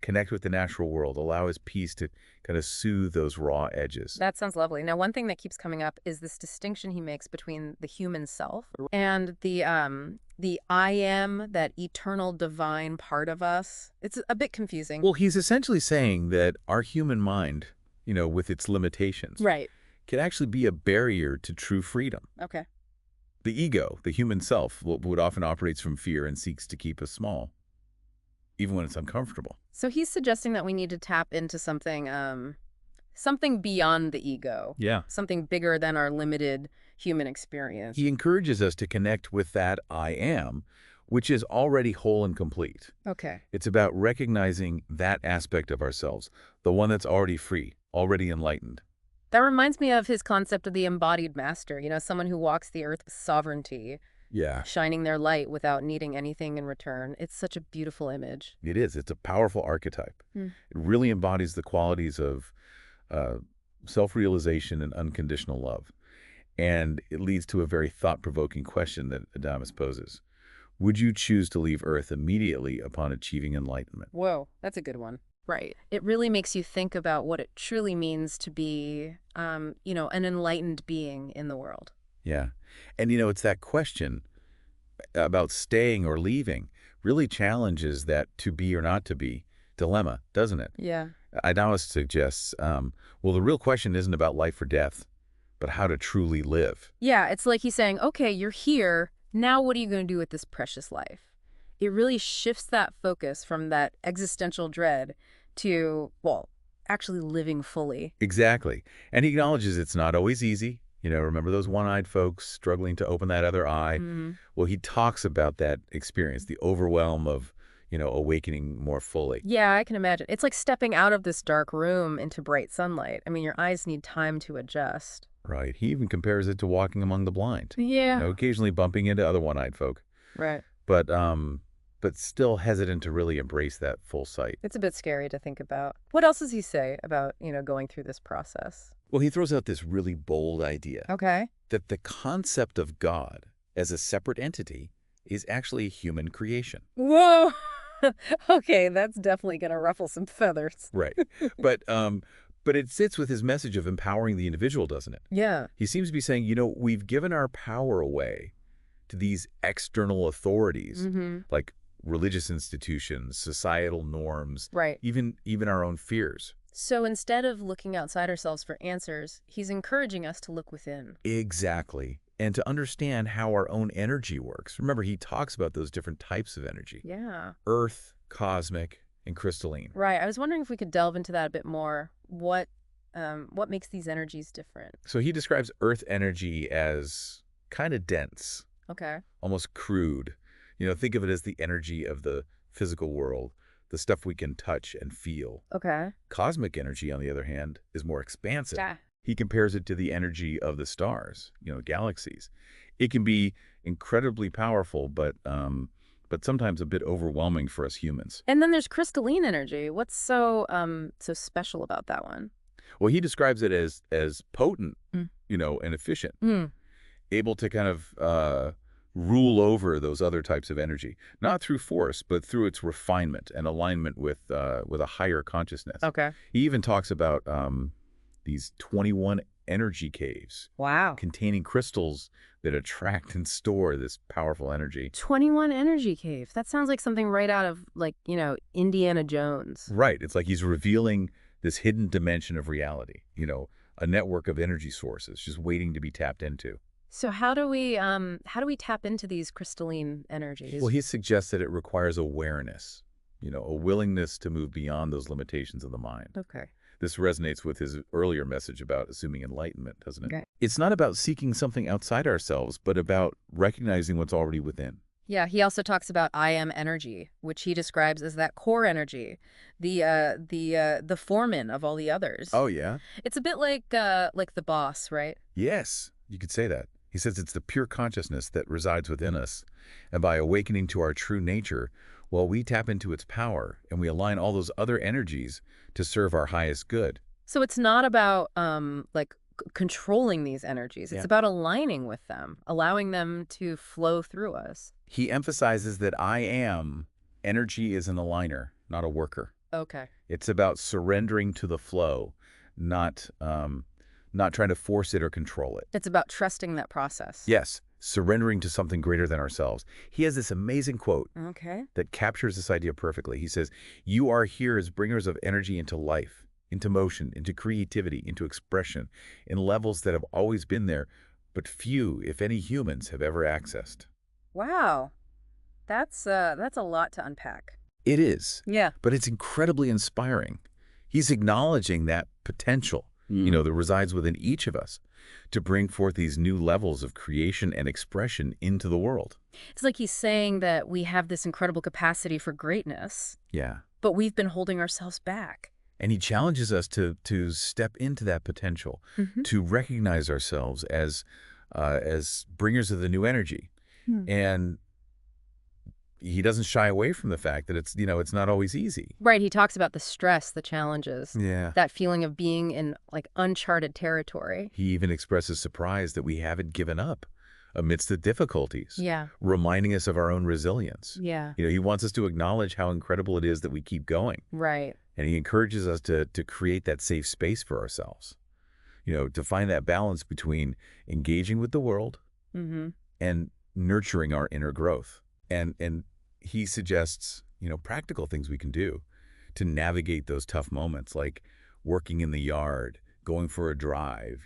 Connect with the natural world, allow his peace to kind of soothe those raw edges. That sounds lovely. Now, one thing that keeps coming up is this distinction he makes between the human self and the I am, that eternal divine part of us. It's a bit confusing. Well, he's essentially saying that our human mind, with its limitations, right, can actually be a barrier to true freedom. Okay. The ego, the human self, would often operates from fear and seeks to keep us small, even when it's uncomfortable. So he's suggesting that we need to tap into something beyond the ego. Yeah. Something bigger than our limited human experience. He encourages us to connect with that I am, which is already whole and complete. Okay. It's about recognizing that aspect of ourselves, the one that's already free, already enlightened. That reminds me of his concept of the embodied master, someone who walks the earth with sovereignty, Yeah, shining their light without needing anything in return. It's such a beautiful image. it is. It's a powerful archetype. Hmm. It really embodies the qualities of uh, self-realization and unconditional love. And it leads to a very thought-provoking question that Adamus poses. Would you choose to leave Earth immediately upon achieving enlightenment? Whoa, that's a good one. Right. It really makes you think about what it truly means to be, an enlightened being in the world. Yeah. And, it's that question about staying or leaving really challenges that to be or not to be dilemma, doesn't it? Yeah. Adamus suggests, well, the real question isn't about life or death, but how to truly live. Yeah, it's like he's saying, okay, you're here. Now what are you going to do with this precious life? It really shifts that focus from that existential dread to, well, actually living fully. Exactly. And he acknowledges it's not always easy. Remember those one-eyed folks struggling to open that other eye? Hmm. Well, he talks about that experience, the overwhelm of, awakening more fully. Yeah, I can imagine. It's like stepping out of this dark room into bright sunlight. I mean, your eyes need time to adjust. Right. He even compares it to walking among the blind, Yeah. occasionally bumping into other one-eyed folk, Right. but still hesitant to really embrace that full sight. It's a bit scary to think about. What else does he say about, going through this process? Well, he throws out this really bold idea Okay. that the concept of God as a separate entity is actually a human creation. Whoa. Okay, that's definitely going to ruffle some feathers. Right. But it sits with his message of empowering the individual, doesn't it? Yeah. He seems to be saying, we've given our power away to these external authorities, Mm-hmm. like religious institutions, societal norms, Right. even our own fears. So instead of looking outside ourselves for answers, he's encouraging us to look within. Exactly. And to understand how our own energy works. Remember, he talks about those different types of energy. Yeah. Earth, cosmic, and crystalline. Right. I was wondering if we could delve into that a bit more. What makes these energies different? So he describes Earth energy as kind of dense, Okay. almost crude. Think of it as the energy of the physical world, the stuff we can touch and feel. Okay. Cosmic energy, on the other hand, is more expansive. Yeah. He compares it to the energy of the stars, galaxies. It can be incredibly powerful, but sometimes a bit overwhelming for us humans. And then there's crystalline energy. What's so special about that one? Well, he describes it as potent, Mm. and efficient, Mm. able to kind of rule over those other types of energy, not through force, but through its refinement and alignment with a higher consciousness. Okay. He even talks about these 21 energy caves Wow. containing crystals that attract and store this powerful energy. 21 energy cave. That sounds like something right out of, Indiana Jones. Right. It's like he's revealing this hidden dimension of reality, a network of energy sources just waiting to be tapped into. So how do we tap into these crystalline energies? Well, he suggests that it requires awareness, a willingness to move beyond those limitations of the mind. Okay. This resonates with his earlier message about assuming enlightenment, doesn't it? Okay. It's not about seeking something outside ourselves, but about recognizing what's already within. Yeah, he also talks about I am energy, which he describes as that core energy, the foreman of all the others. Oh, yeah? It's a bit like the boss, right? Yes, you could say that. He says it's the pure consciousness that resides within us. And by awakening to our true nature, well, we tap into its power and we align all those other energies to serve our highest good. So it's not about controlling these energies. It's Yeah. about aligning with them, allowing them to flow through us. He emphasizes that I am energy is an aligner, not a worker. Okay. It's about surrendering to the flow, not trying to force it or control it. It's about trusting that process. Yes, surrendering to something greater than ourselves. He has this amazing quote Okay. that captures this idea perfectly. He says, "You are here as bringers of energy into life, into motion, into creativity, into expression, in levels that have always been there, but few, if any, humans have ever accessed." Wow. That's a lot to unpack. It is, Yeah. but it's incredibly inspiring. He's acknowledging that potential, that resides within each of us to bring forth these new levels of creation and expression into the world. It's like he's saying that we have this incredible capacity for greatness, Yeah. but we've been holding ourselves back. And he challenges us to step into that potential, Hmm. to recognize ourselves as bringers of the new energy. And he doesn't shy away from the fact that it's not always easy. Right, he talks about the stress, the challenges, Yeah. that feeling of being in, like, uncharted territory. He even expresses surprise that we haven't given up amidst the difficulties, Yeah. reminding us of our own resilience. Yeah. He wants us to acknowledge how incredible it is that we keep going. Right. And he encourages us to create that safe space for ourselves, to find that balance between engaging with the world Hmm. and nurturing our inner growth. And he suggests, practical things we can do to navigate those tough moments, like working in the yard, going for a drive,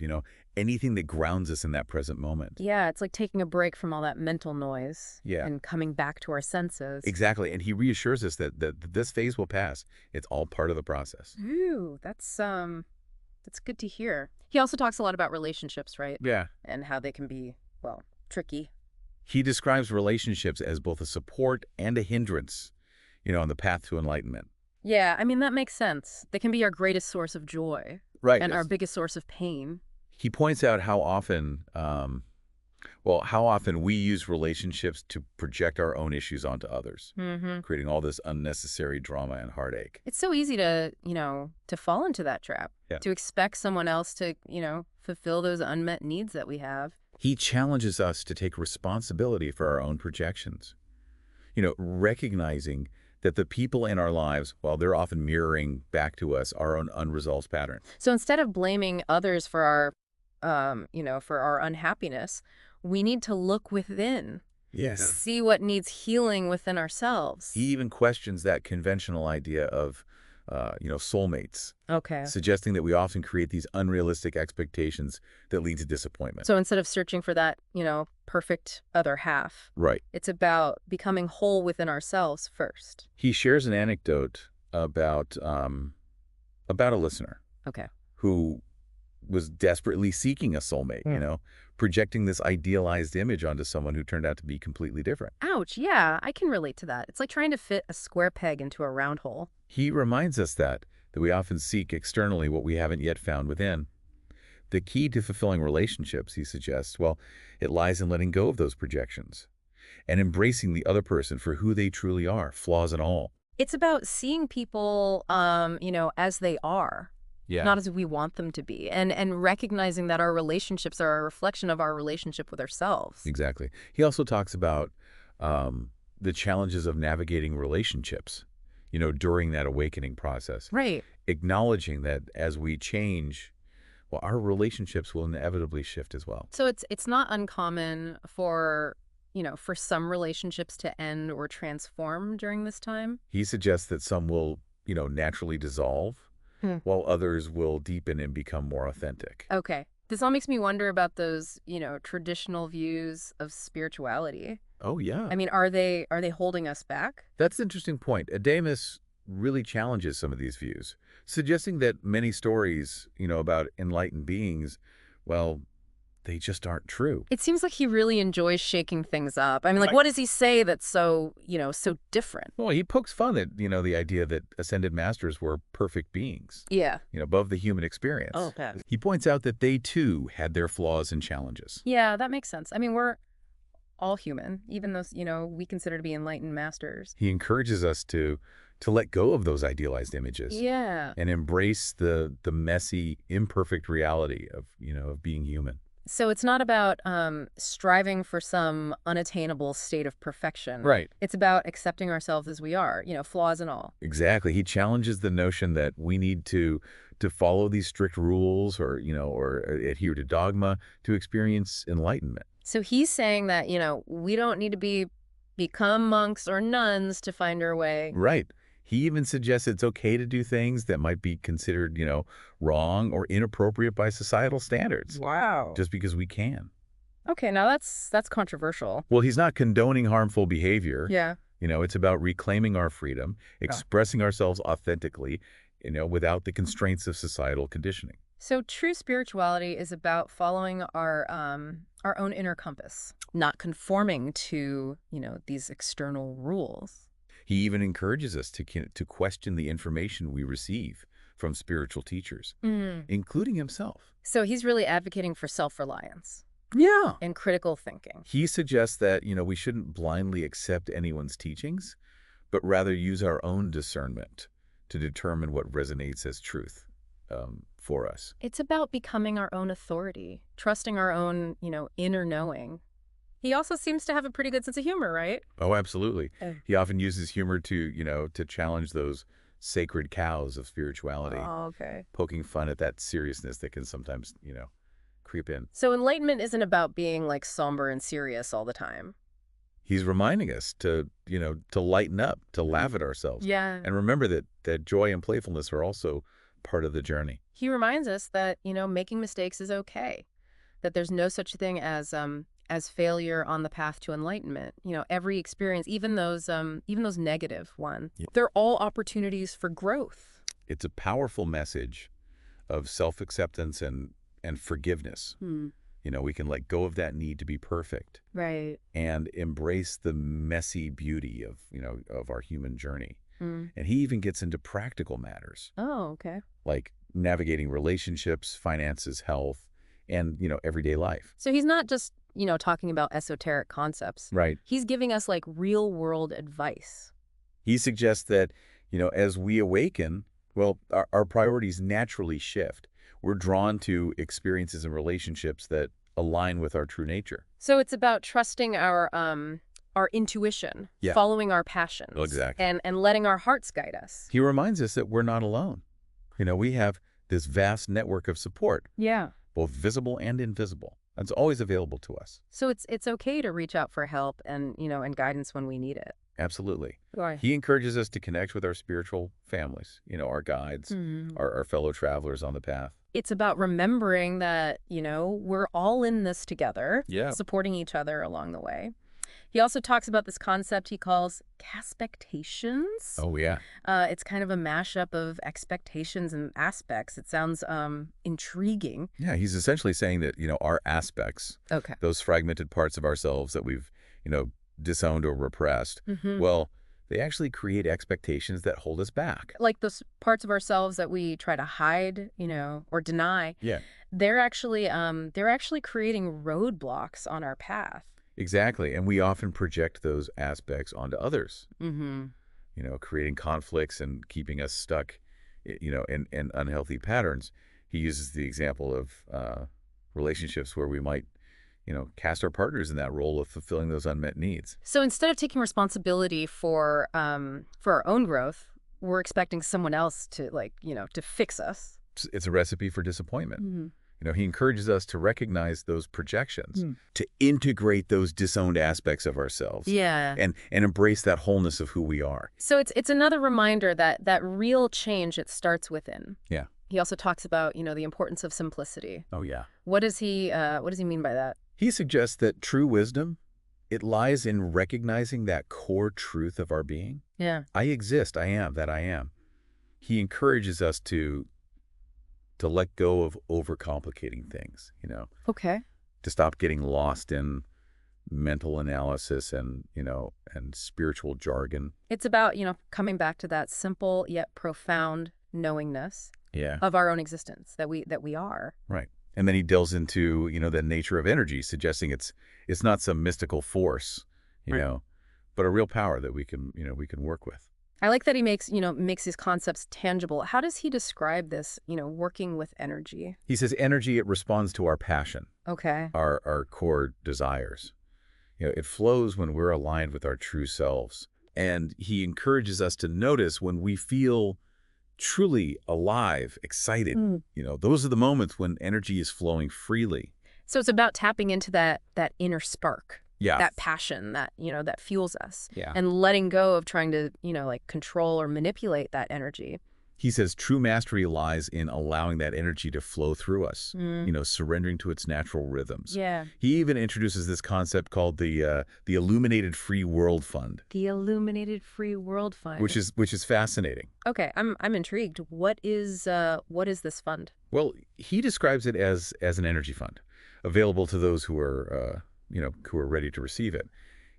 anything that grounds us in that present moment. Yeah, it's like taking a break from all that mental noise Yeah. and coming back to our senses. Exactly. And he reassures us that this phase will pass. It's all part of the process. Ooh, that's good to hear. He also talks a lot about relationships, right? Yeah. And how they can be, well, tricky. He describes relationships as both a support and a hindrance, on the path to enlightenment. Yeah, I mean, that makes sense. They can be our greatest source of joy Right. and our biggest source of pain. He points out how often we use relationships to project our own issues onto others, Mm-hmm. creating all this unnecessary drama and heartache. It's so easy to, to fall into that trap, Yeah. to expect someone else to, fulfill those unmet needs that we have. He challenges us to take responsibility for our own projections, recognizing that the people in our lives, while they're often mirroring back to us our own unresolved patterns. So instead of blaming others for our, for our unhappiness, we need to look within, Yeah. see what needs healing within ourselves. He even questions that conventional idea of, soulmates, Okay. suggesting that we often create these unrealistic expectations that lead to disappointment. So instead of searching for that, perfect other half, Right. it's about becoming whole within ourselves first. He shares an anecdote about a listener Okay. who was desperately seeking a soulmate, projecting this idealized image onto someone who turned out to be completely different. Ouch. Yeah, I can relate to that. It's like trying to fit a square peg into a round hole. He reminds us that we often seek externally what we haven't yet found within. The key to fulfilling relationships, he suggests, it lies in letting go of those projections and embracing the other person for who they truly are, flaws and all. It's about seeing people, as they are. Yeah. Not as we want them to be, and recognizing that our relationships are a reflection of our relationship with ourselves. Exactly. He also talks about the challenges of navigating relationships, during that awakening process. Right. Acknowledging that as we change, our relationships will inevitably shift as well. So it's not uncommon for some relationships to end or transform during this time. He suggests that some will, naturally dissolve, while others will deepen and become more authentic. Okay. This all makes me wonder about those, traditional views of spirituality. Oh, yeah. I mean, are they holding us back? That's an interesting point. Adamus really challenges some of these views, suggesting that many stories, about enlightened beings, they just aren't true. It seems like he really enjoys shaking things up. I mean, like, Right. what does he say that's so, so different? Well, he pokes fun at, the idea that ascended masters were perfect beings, Yeah. above the human experience. Oh, okay. He points out that they, too, had their flaws and challenges. Yeah, that makes sense. I mean, we're all human, even those, we consider to be enlightened masters. He encourages us to let go of those idealized images. Yeah. And embrace the messy, imperfect reality of, of being human. So it's not about striving for some unattainable state of perfection. Right. It's about accepting ourselves as we are, flaws and all. Exactly. He challenges the notion that we need to follow these strict rules or adhere to dogma to experience enlightenment. So he's saying that, we don't need to become monks or nuns to find our way. Right. He even suggests it's okay to do things that might be considered, wrong or inappropriate by societal standards. Wow. Just because we can. Okay, now that's controversial. Well, he's not condoning harmful behavior. Yeah. It's about reclaiming our freedom, expressing ourselves authentically, without the constraints of societal conditioning. So true spirituality is about following our own inner compass, not conforming to, these external rules. He even encourages us to question the information we receive from spiritual teachers, Mm. including himself. So he's really advocating for self-reliance Yeah. and critical thinking. He suggests that, we shouldn't blindly accept anyone's teachings, but rather use our own discernment to determine what resonates as truth for us. It's about becoming our own authority, trusting our own, inner knowing. He also seems to have a pretty good sense of humor, right? Oh, absolutely. Oh. He often uses humor to challenge those sacred cows of spirituality, Oh, okay. poking fun at that seriousness that can sometimes, creep in. So enlightenment isn't about being like somber and serious all the time. He's reminding us to lighten up, to laugh at ourselves. Yeah. And remember that joy and playfulness are also part of the journey. He reminds us that, making mistakes is okay, that there's no such thing as failure on the path to enlightenment. Every experience, even those negative ones, Yeah. they're all opportunities for growth. It's a powerful message of self-acceptance and forgiveness. We can let go of that need to be perfect Right. and embrace the messy beauty of our human journey. And he even gets into practical matters Oh, okay. like navigating relationships, finances, health, and, everyday life. So he's not just, talking about esoteric concepts. Right. He's giving us like real world advice. He suggests that, as we awaken, well, our priorities naturally shift. We're drawn to experiences and relationships that align with our true nature. So it's about trusting our intuition, Yeah. following our passions, Exactly. and letting our hearts guide us. He reminds us that we're not alone. We have this vast network of support, Yeah. both visible and invisible. That's always available to us. So it's okay to reach out for help and and guidance when we need it. Absolutely. Right. He encourages us to connect with our spiritual families, our guides, our fellow travelers on the path. It's about remembering that, we're all in this together, Yeah. supporting each other along the way. He also talks about this concept he calls caspectations. Oh, yeah. It's kind of a mashup of expectations and aspects. It sounds intriguing. Yeah, he's essentially saying that, our aspects, Okay. those fragmented parts of ourselves that we've, disowned or repressed, Mm-hmm. well, they actually create expectations that hold us back. Like those parts of ourselves that we try to hide, or deny, Yeah. they're actually creating roadblocks on our path. Exactly. And we often project those aspects onto others, Mm-hmm. creating conflicts and keeping us stuck, in unhealthy patterns. He uses the example of relationships where we might, cast our partners in that role of fulfilling those unmet needs. So instead of taking responsibility for our own growth, we're expecting someone else to to fix us. It's a recipe for disappointment. Mm-hmm. He encourages us to recognize those projections, to integrate those disowned aspects of ourselves, Yeah. and embrace that wholeness of who we are. So it's another reminder that real change, it starts within. Yeah. He also talks about, the importance of simplicity. Oh, yeah. What does he mean by that? He suggests that true wisdom, it lies in recognizing that core truth of our being. Yeah. I exist. I am that I am. He encourages us to let go of overcomplicating things, Okay. to stop getting lost in mental analysis and spiritual jargon. It's about, coming back to that simple yet profound knowingness Yeah. of our own existence, that we are. Right. And then he delves into, the nature of energy, suggesting it's not some mystical force, Right. but a real power that we can work with. I like that he makes his concepts tangible. How does he describe this, working with energy? He says energy, it responds to our passion, Okay. our core desires. It flows when we're aligned with our true selves. And he encourages us to notice when we feel truly alive, excited. Those are the moments when energy is flowing freely. So it's about tapping into that inner spark, Yeah. that passion that, that fuels us, Yeah. and letting go of trying to, control or manipulate that energy. He says true mastery lies in allowing that energy to flow through us, surrendering to its natural rhythms. Yeah. He even introduces this concept called the Illuminated Free World Fund, The Illuminated Free World Fund. which is fascinating. Okay, I'm intrigued. What is this fund? Well, he describes it as an energy fund, available to those who are ready to receive it.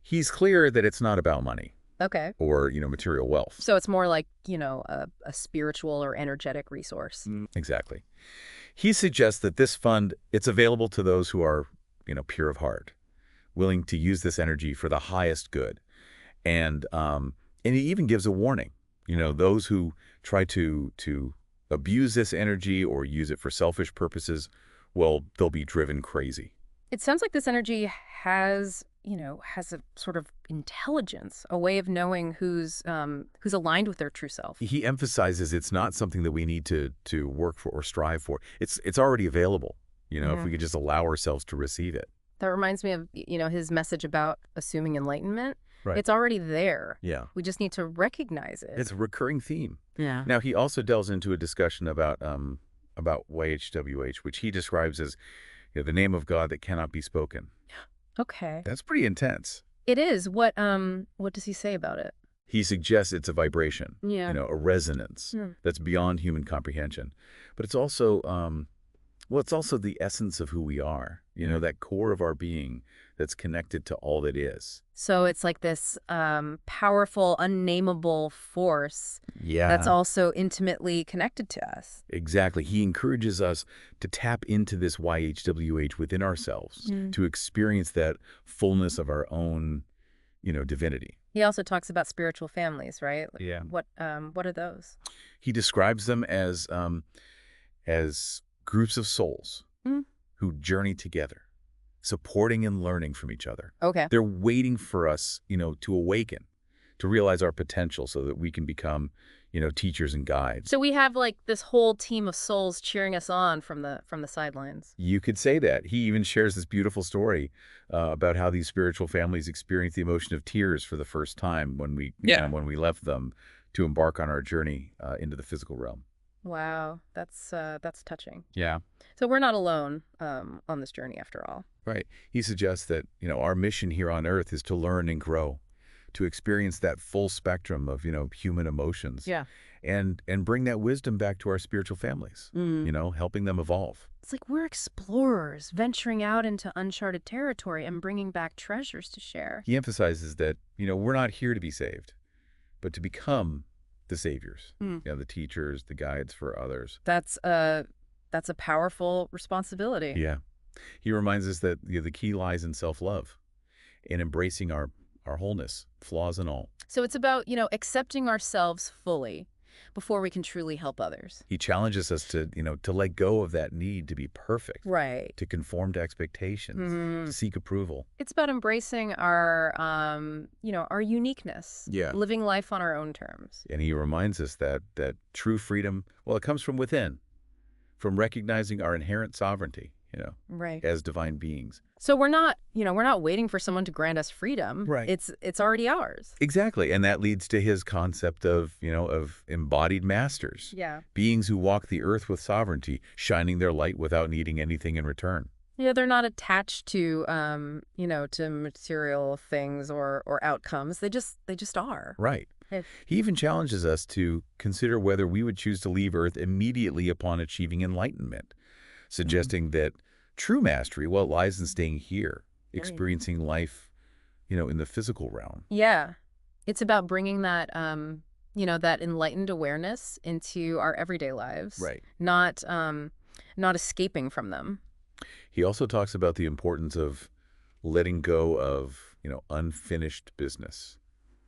He's clear that it's not about money. Okay. or, material wealth. So it's more like, a spiritual or energetic resource. Exactly. He suggests that this fund, it's available to those who are, pure of heart, willing to use this energy for the highest good. And he even gives a warning. Those who try to abuse this energy or use it for selfish purposes, well, they'll be driven crazy. It sounds like this energy has a sort of intelligence, a way of knowing who's aligned with their true self. He emphasizes it's not something that we need to work for or strive for. It's already available, if we could just allow ourselves to receive it. That reminds me of, his message about assuming enlightenment. Right. It's already there. Yeah. We just need to recognize it. It's a recurring theme. Yeah. Now, he also delves into a discussion about YHWH, which he describes as the name of God that cannot be spoken. Okay. That's pretty intense. It is. What does he say about it? He suggests it's a vibration, Yeah. a resonance that's beyond human comprehension. But it's also, it's also the essence of who we are, that core of our being that's connected to all that is. So it's like this powerful, unnameable force that's also intimately connected to us. Exactly. He encourages us to tap into this YHWH within ourselves, to experience that fullness of our own, divinity. He also talks about spiritual families, right? Yeah. What are those? He describes them as groups of souls who journey together, supporting and learning from each other. Okay. They're waiting for us, to awaken, to realize our potential so that we can become, teachers and guides. So we have like this whole team of souls cheering us on from the sidelines. You could say that. He even shares this beautiful story about how these spiritual families experience the emotion of tears for the first time when we left them to embark on our journey into the physical realm. Wow, that's touching. Yeah. So we're not alone on this journey after all. Right. He suggests that, our mission here on Earth is to learn and grow, to experience that full spectrum of, human emotions. Yeah. And bring that wisdom back to our spiritual families, helping them evolve. It's like we're explorers venturing out into uncharted territory and bringing back treasures to share. He emphasizes that, we're not here to be saved, but to become the saviors, the teachers, the guides for others. That's a powerful responsibility. Yeah. He reminds us that the key lies in self-love, in embracing our wholeness, flaws and all. So it's about, accepting ourselves fully before we can truly help others. He challenges us to let go of that need to be perfect. Right. To conform to expectations, to seek approval. It's about embracing our uniqueness. Yeah. Living life on our own terms. And he reminds us that true freedom, it comes from within, from recognizing our inherent sovereignty, right, as divine beings. So we're not waiting for someone to grant us freedom. Right. It's already ours. Exactly. And that leads to his concept of embodied masters. Yeah. Beings who walk the earth with sovereignty, shining their light without needing anything in return. Yeah, they're not attached to to material things or outcomes. They just are. Right. He even challenges us to consider whether we would choose to leave Earth immediately upon achieving enlightenment, suggesting that true mastery, lies in staying here, experiencing life, in the physical realm. Yeah. It's about bringing that, that enlightened awareness into our everyday lives. Right. Not escaping from them. He also talks about the importance of letting go of, unfinished business.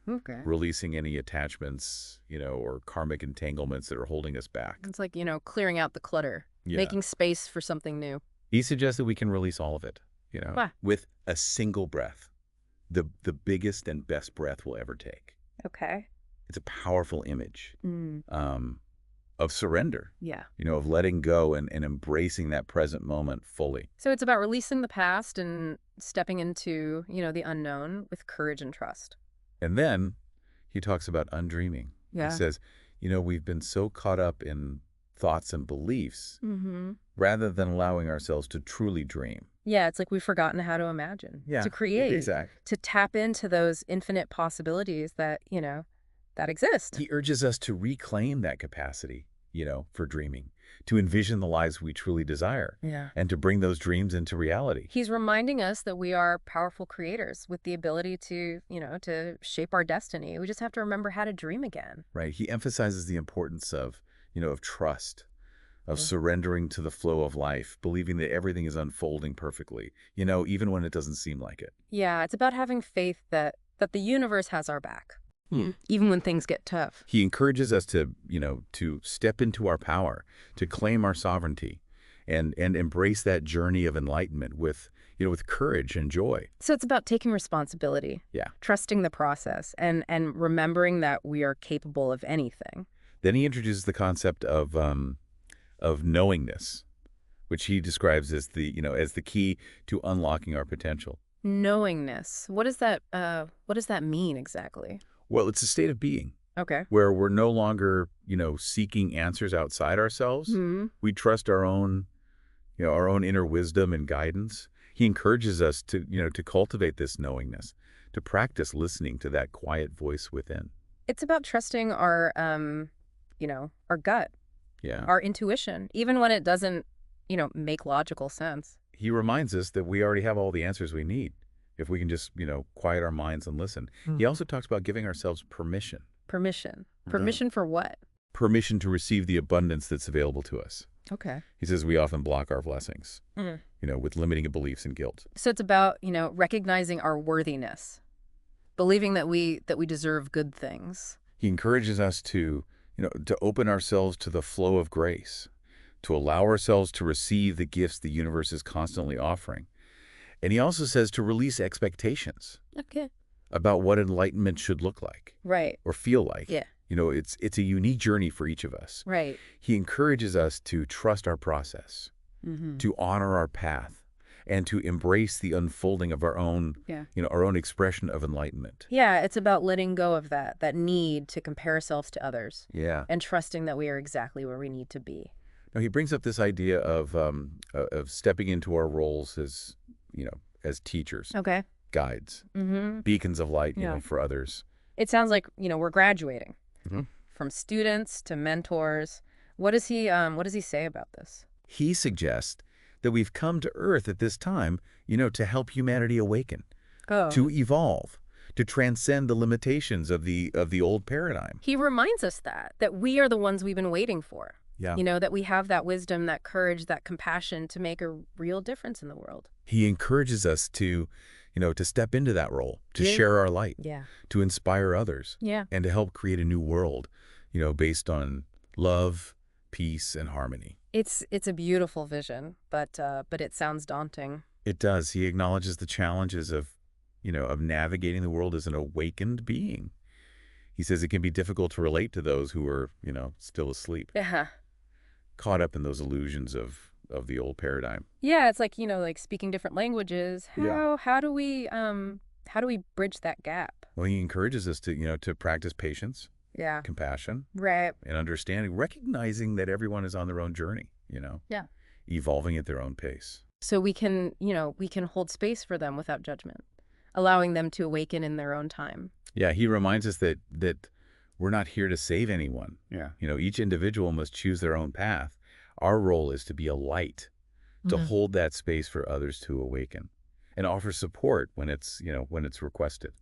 Okay. Releasing any attachments, or karmic entanglements that are holding us back. It's like, clearing out the clutter, making space for something new. He suggests that we can release all of it, with a single breath, the biggest and best breath we'll ever take. Okay. It's a powerful image of surrender. Yeah. Of letting go and embracing that present moment fully. So it's about releasing the past and stepping into, the unknown with courage and trust. And then he talks about undreaming. Yeah. He says, we've been so caught up in thoughts and beliefs rather than allowing ourselves to truly dream. Yeah, it's like we've forgotten how to imagine, to create, exactly, to tap into those infinite possibilities that, that exist. He urges us to reclaim that capacity, for dreaming, to envision the lives we truly desire, Yeah. and to bring those dreams into reality. He's reminding us that we are powerful creators with the ability to, to shape our destiny. We just have to remember how to dream again. Right. He emphasizes the importance of, of trust, of Yeah. surrendering to the flow of life, believing that everything is unfolding perfectly, even when it doesn't seem like it. Yeah, it's about having faith that the universe has our back, even when things get tough. He encourages us to step into our power, to claim our sovereignty, and embrace that journey of enlightenment with courage and joy. So it's about taking responsibility, Yeah. trusting the process, and remembering that we are capable of anything. Then he introduces the concept of knowingness, which he describes as the key to unlocking our potential. Knowingness. What does that mean exactly? Well, it's a state of being Okay. where we're no longer, seeking answers outside ourselves. We trust our own inner wisdom and guidance. He encourages us to cultivate this knowingness, to practice listening to that quiet voice within. It's about trusting our gut, Yeah. our intuition, even when it doesn't, make logical sense. He reminds us that we already have all the answers we need if we can just, quiet our minds and listen. He also talks about giving ourselves permission. Permission. Permission for what? Permission to receive the abundance that's available to us. Okay. He says we often block our blessings, with limiting beliefs and guilt. So it's about, recognizing our worthiness, believing that we deserve good things. He encourages us to open ourselves to the flow of grace, to allow ourselves to receive the gifts the universe is constantly offering. And he also says to release expectations Okay. about what enlightenment should look like Right. or feel like. Yeah. It's a unique journey for each of us. Right. He encourages us to trust our process, to honor our path, and to embrace the unfolding of our own, our own expression of enlightenment. Yeah, it's about letting go of that need to compare ourselves to others. Yeah. And trusting that we are exactly where we need to be. Now, he brings up this idea of stepping into our roles as, as teachers, Okay. guides, beacons of light, Yeah. for others. It sounds like, we're graduating Mhm. from students to mentors. What does he say about this? He suggests that we've come to Earth at this time, to help humanity awaken, Oh. to evolve, to transcend the limitations of the old paradigm. He reminds us that we are the ones we've been waiting for. Yeah. That we have that wisdom, that courage, that compassion to make a real difference in the world. He encourages us to step into that role, to Yeah. share our light, Yeah. to inspire others, Yeah. and to help create a new world, based on love, peace, and harmony. It's a beautiful vision, but it sounds daunting. It does. He acknowledges the challenges of navigating the world as an awakened being. He says it can be difficult to relate to those who are, still asleep, Yeah. caught up in those illusions of the old paradigm. Yeah, it's like, like speaking different languages. Yeah. How do we bridge that gap? Well, he encourages us to practice patience, Yeah. compassion, Right. and understanding, recognizing that everyone is on their own journey, Yeah. evolving at their own pace. So we can hold space for them without judgment, allowing them to awaken in their own time. Yeah, he reminds us that we're not here to save anyone. Yeah. Each individual must choose their own path. Our role is to be a light, to hold that space for others to awaken, and offer support when it's requested.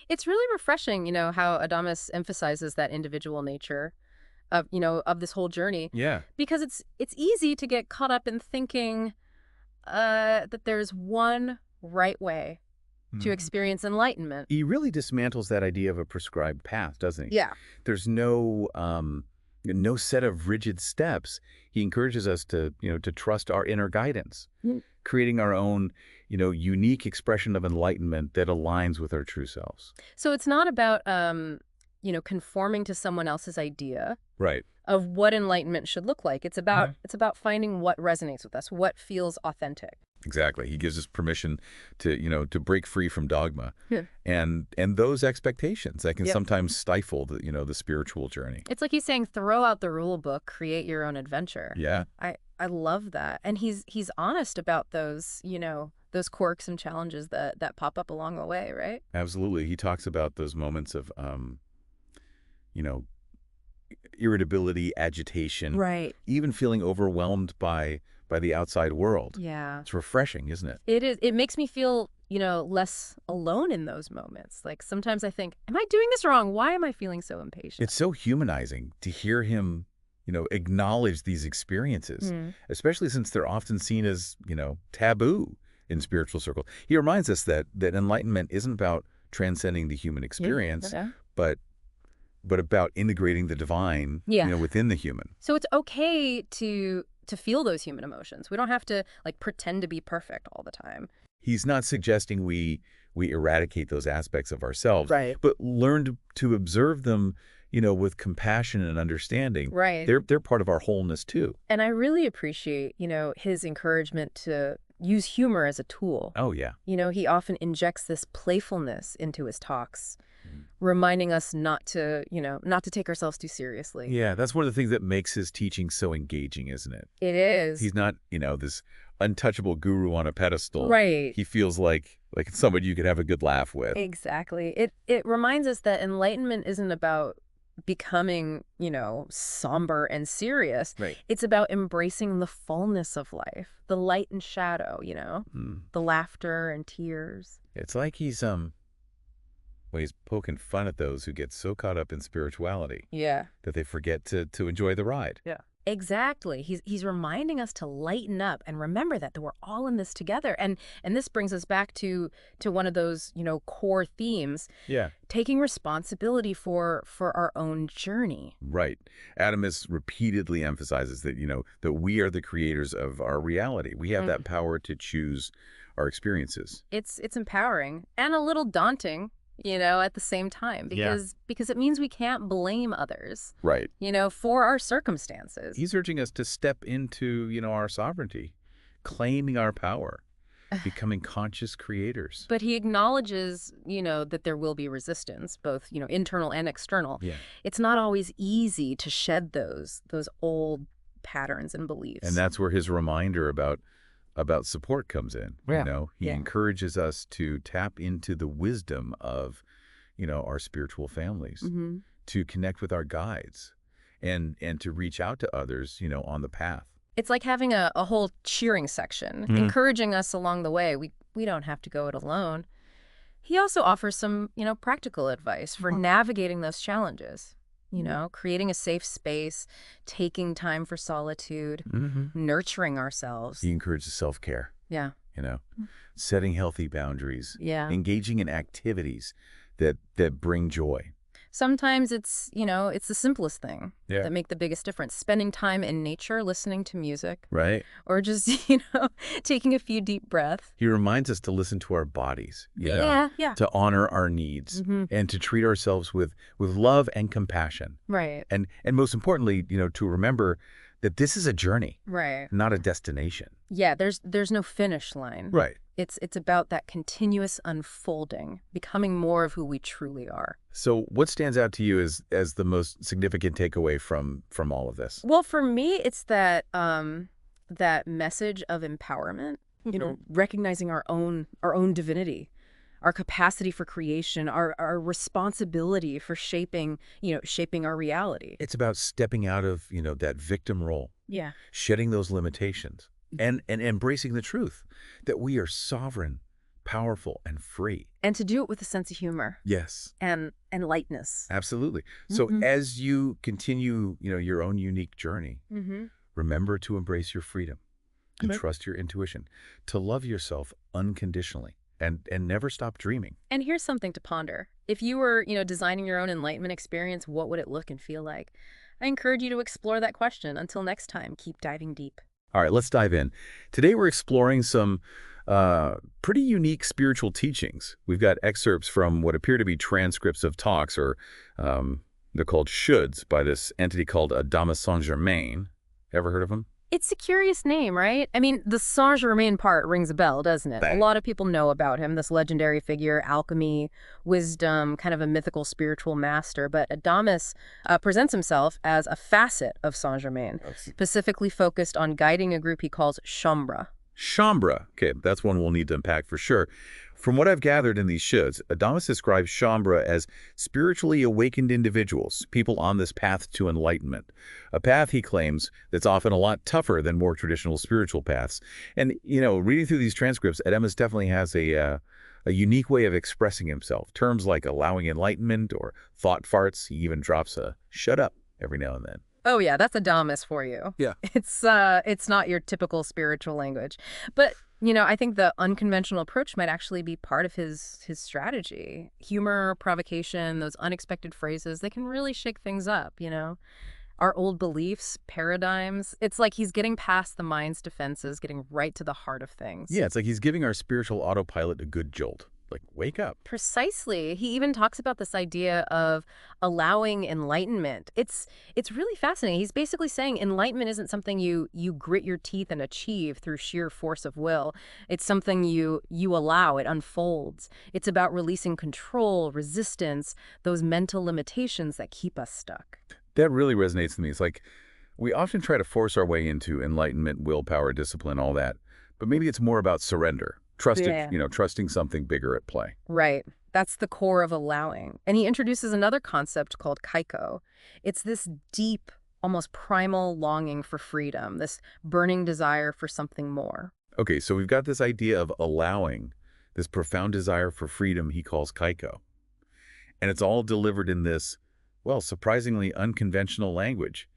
It's really refreshing, how Adamus emphasizes that individual nature of this whole journey. Yeah. Because it's easy to get caught up in thinking that there's one right way to experience enlightenment. He really dismantles that idea of a prescribed path, doesn't he? Yeah. There's no set of rigid steps. He encourages us to trust our inner guidance, creating our own, unique expression of enlightenment that aligns with our true selves. So it's not about, conforming to someone else's idea Right. of what enlightenment should look like. It's about finding what resonates with us, what feels authentic. Exactly. He gives us permission to break free from dogma, Yeah. and those expectations that can Yep. sometimes stifle the spiritual journey. It's like he's saying, throw out the rule book, create your own adventure. Yeah. I love that. And he's honest about those, those quirks and challenges that pop up along the way, right? Absolutely. He talks about those moments of, irritability, agitation, Right. even feeling overwhelmed by the outside world. Yeah. It's refreshing, isn't it? It is. It makes me feel, less alone in those moments. Like sometimes I think, am I doing this wrong? Why am I feeling so impatient? It's so humanizing to hear him, acknowledge these experiences, Mm. especially since they're often seen as, taboo in spiritual circles. He reminds us that enlightenment isn't about transcending the human experience, Yeah. but about integrating the divine, Yeah. within the human. So it's okay to feel those human emotions. We don't have to like pretend to be perfect all the time. He's not suggesting we eradicate those aspects of ourselves, Right. but learn to observe them, with compassion and understanding. Right. They're part of our wholeness too. And I really appreciate, his encouragement to use humor as a tool. Oh yeah. He often injects this playfulness into his talks, reminding us not to take ourselves too seriously. Yeah, that's one of the things that makes his teaching so engaging, isn't it? It is. He's not, this untouchable guru on a pedestal. Right. He feels like it's somebody you could have a good laugh with. Exactly. It reminds us that enlightenment isn't about becoming, somber and serious. Right. It's about embracing the fullness of life, the light and shadow, the laughter and tears. It's like he's poking fun at those who get so caught up in spirituality Yeah. that they forget to enjoy the ride. Yeah. Exactly. He's reminding us to lighten up and remember that we're all in this together. And this brings us back to one of those, core themes. Yeah. Taking responsibility for our own journey. Right. Adamus repeatedly emphasizes that, that we are the creators of our reality. We have that power to choose our experiences. It's empowering and a little daunting, at the same time, because it means we can't blame others, Right. for our circumstances. He's urging us to step into, our sovereignty, claiming our power, becoming conscious creators. But he acknowledges, that there will be resistance, both, internal and external. Yeah. It's not always easy to shed those old patterns and beliefs. And that's where his reminder about support comes in. Yeah. He encourages us to tap into the wisdom of, our spiritual families, to connect with our guides and to reach out to others, on the path. It's like having a whole cheering section, encouraging us along the way. We don't have to go it alone. He also offers some, practical advice for navigating those challenges. Creating a safe space, taking time for solitude, nurturing ourselves. He encourages self-care. Yeah. Setting healthy boundaries. Yeah. Engaging in activities that bring joy. Sometimes it's, it's the simplest thing Yeah. that make the biggest difference. Spending time in nature, listening to music, Right. or just, taking a few deep breaths. He reminds us to listen to our bodies. Yeah. To honor our needs and to treat ourselves with love and compassion. Right. And most importantly, to remember that this is a journey, Right. not a destination. Yeah, there's no finish line. Right. It's about that continuous unfolding, becoming more of who we truly are. So what stands out to you as the most significant takeaway from all of this? Well, for me, it's that that message of empowerment, recognizing our own divinity, our capacity for creation, our responsibility for shaping our reality. It's about stepping out of, that victim role, Yeah. shedding those limitations, and embracing the truth that we are sovereign, powerful, and free. And to do it with a sense of humor Yes, and lightness. absolutely. So as you continue, your own unique journey, remember to embrace your freedom and trust your intuition, to love yourself unconditionally, and never stop dreaming. And here's something to ponder. If you were, designing your own enlightenment experience, what would it look and feel like? I encourage you to explore that question. Until next time, keep diving deep. All right, let's dive in. Today we're exploring some pretty unique spiritual teachings. We've got excerpts from what appear to be transcripts of talks, or they're called Shouds, by this entity called Adamus Saint Germain. Ever heard of him? It's a curious name, right? I mean, the Saint Germain part rings a bell, doesn't it? A lot of people know about him, this legendary figure, alchemy, wisdom, kind of a mythical spiritual master. But Adamus presents himself as a facet of Saint Germain, specifically focused on guiding a group he calls Shaumbra. Shaumbra. Okay, that's one we'll need to unpack for sure. From what I've gathered in these shoulds, Adamus describes Shaumbra as spiritually awakened individuals, people on this path to enlightenment. A path, he claims, that's often a lot tougher than more traditional spiritual paths. And, reading through these transcripts, Adamus definitely has a unique way of expressing himself. Terms like allowing enlightenment or thought farts. He even drops a shut up every now and then. Oh yeah, that's Adamus for you. Yeah. It's not your typical spiritual language. But, I think the unconventional approach might actually be part of his strategy. Humor, provocation, those unexpected phrases, they can really shake things up. Our old beliefs, paradigms. It's like he's getting past the mind's defenses, getting right to the heart of things. Yeah, it's like he's giving our spiritual autopilot a good jolt. Like, wake up. Precisely. He even talks about this idea of allowing enlightenment. It's really fascinating. He's basically saying enlightenment isn't something you grit your teeth and achieve through sheer force of will. It's something you allow. It unfolds. It's about releasing control, resistance, those mental limitations that keep us stuck. That really resonates with me. It's like we often try to force our way into enlightenment, willpower, discipline, all that. But maybe it's more about surrender. Trusting something bigger at play. Right. That's the core of allowing. And he introduces another concept called kaiko. It's this deep, almost primal longing for freedom, this burning desire for something more. Okay, so we've got this idea of allowing, this profound desire for freedom he calls kaiko. And it's all delivered in this, well, surprisingly unconventional language.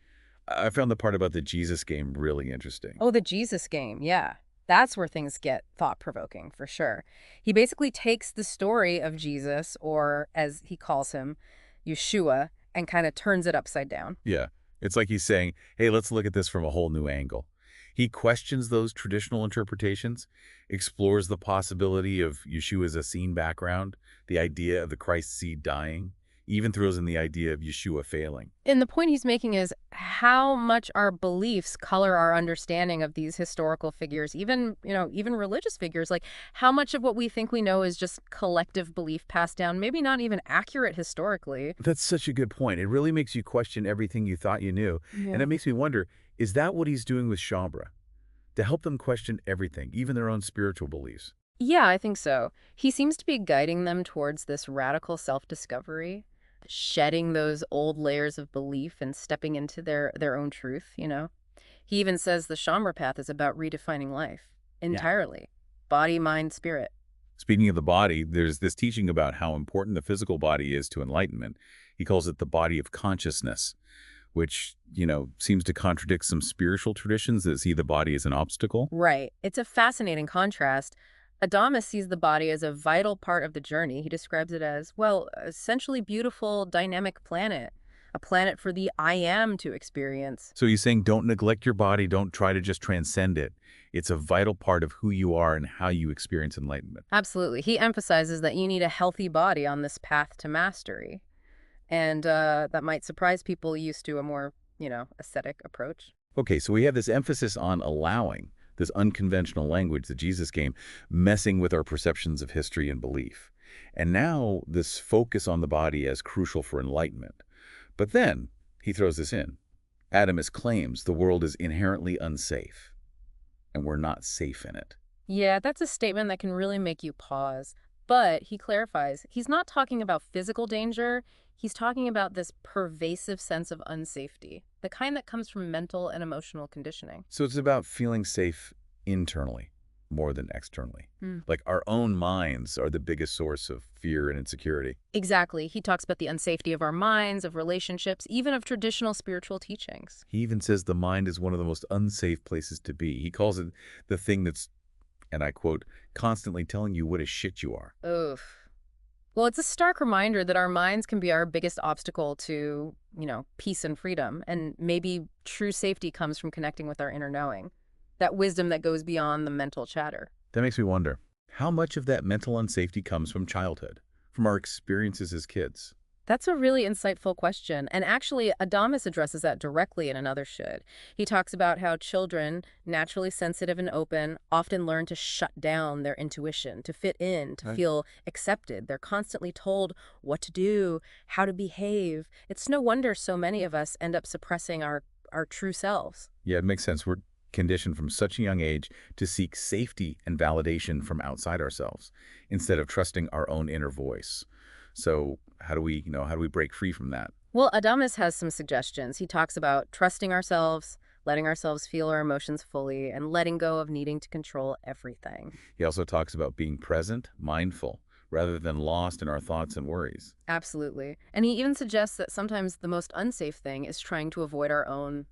I found the part about the Jesus game really interesting. Oh, the Jesus game, yeah. That's where things get thought-provoking, for sure. He basically takes the story of Jesus, or as he calls him, Yeshua, and kind of turns it upside down. Yeah, it's like he's saying, hey, let's look at this from a whole new angle. He questions those traditional interpretations, explores the possibility of Yeshua's Essene background, the idea of the Christ seed dying, even throws in the idea of Yeshua failing. And the point he's making is how much our beliefs color our understanding of these historical figures, even religious figures. Like how much of what we think we know is just collective belief passed down, maybe not even accurate historically. That's such a good point. It really makes you question everything you thought you knew. Yeah. And it makes me wonder, is that what he's doing with Shaumbra? To help them question everything, even their own spiritual beliefs? Yeah, I think so. He seems to be guiding them towards this radical self-discovery, shedding those old layers of belief and stepping into their own truth. He even says the Shaumbra path is about redefining life entirely. Body, mind, spirit. Speaking of the body, there's this teaching about how important the physical body is to enlightenment. He calls it the body of consciousness, which, seems to contradict some spiritual traditions that see the body as an obstacle. Right. It's a fascinating contrast. Adamus sees the body as a vital part of the journey. He describes it as, well, essentially beautiful, dynamic planet, a planet for the I am to experience. So he's saying don't neglect your body, don't try to just transcend it. It's a vital part of who you are and how you experience enlightenment. Absolutely. He emphasizes that you need a healthy body on this path to mastery. And that might surprise people used to a more, ascetic approach. Okay, so we have this emphasis on allowing, this unconventional language, the Jesus game, messing with our perceptions of history and belief. And now this focus on the body as crucial for enlightenment. But then he throws this in. Adamus claims the world is inherently unsafe, and we're not safe in it. Yeah, that's a statement that can really make you pause. But he clarifies, he's not talking about physical danger. He's talking about this pervasive sense of unsafety, the kind that comes from mental and emotional conditioning. So it's about feeling safe internally more than externally. Like our own minds are the biggest source of fear and insecurity. Exactly. He talks about the unsafety of our minds, of relationships, even of traditional spiritual teachings. He even says the mind is one of the most unsafe places to be. He calls it the thing that's, and I quote, constantly telling you what a shit you are. Oof. Well, it's a stark reminder that our minds can be our biggest obstacle to, peace and freedom. And maybe true safety comes from connecting with our inner knowing, that wisdom that goes beyond the mental chatter. That makes me wonder, how much of that mental unsafety comes from childhood, from our experiences as kids? That's a really insightful question. And actually, Adamus addresses that directly in another should. He talks about how children, naturally sensitive and open, often learn to shut down their intuition, to fit in, to feel accepted. They're constantly told what to do, how to behave. It's no wonder so many of us end up suppressing our true selves. Yeah, it makes sense. We're conditioned from such a young age to seek safety and validation from outside ourselves instead of trusting our own inner voice. So how do we break free from that? Well, Adamus has some suggestions. He talks about trusting ourselves, letting ourselves feel our emotions fully, and letting go of needing to control everything. He also talks about being present, mindful, rather than lost in our thoughts and worries. Absolutely. And he even suggests that sometimes the most unsafe thing is trying to avoid our own,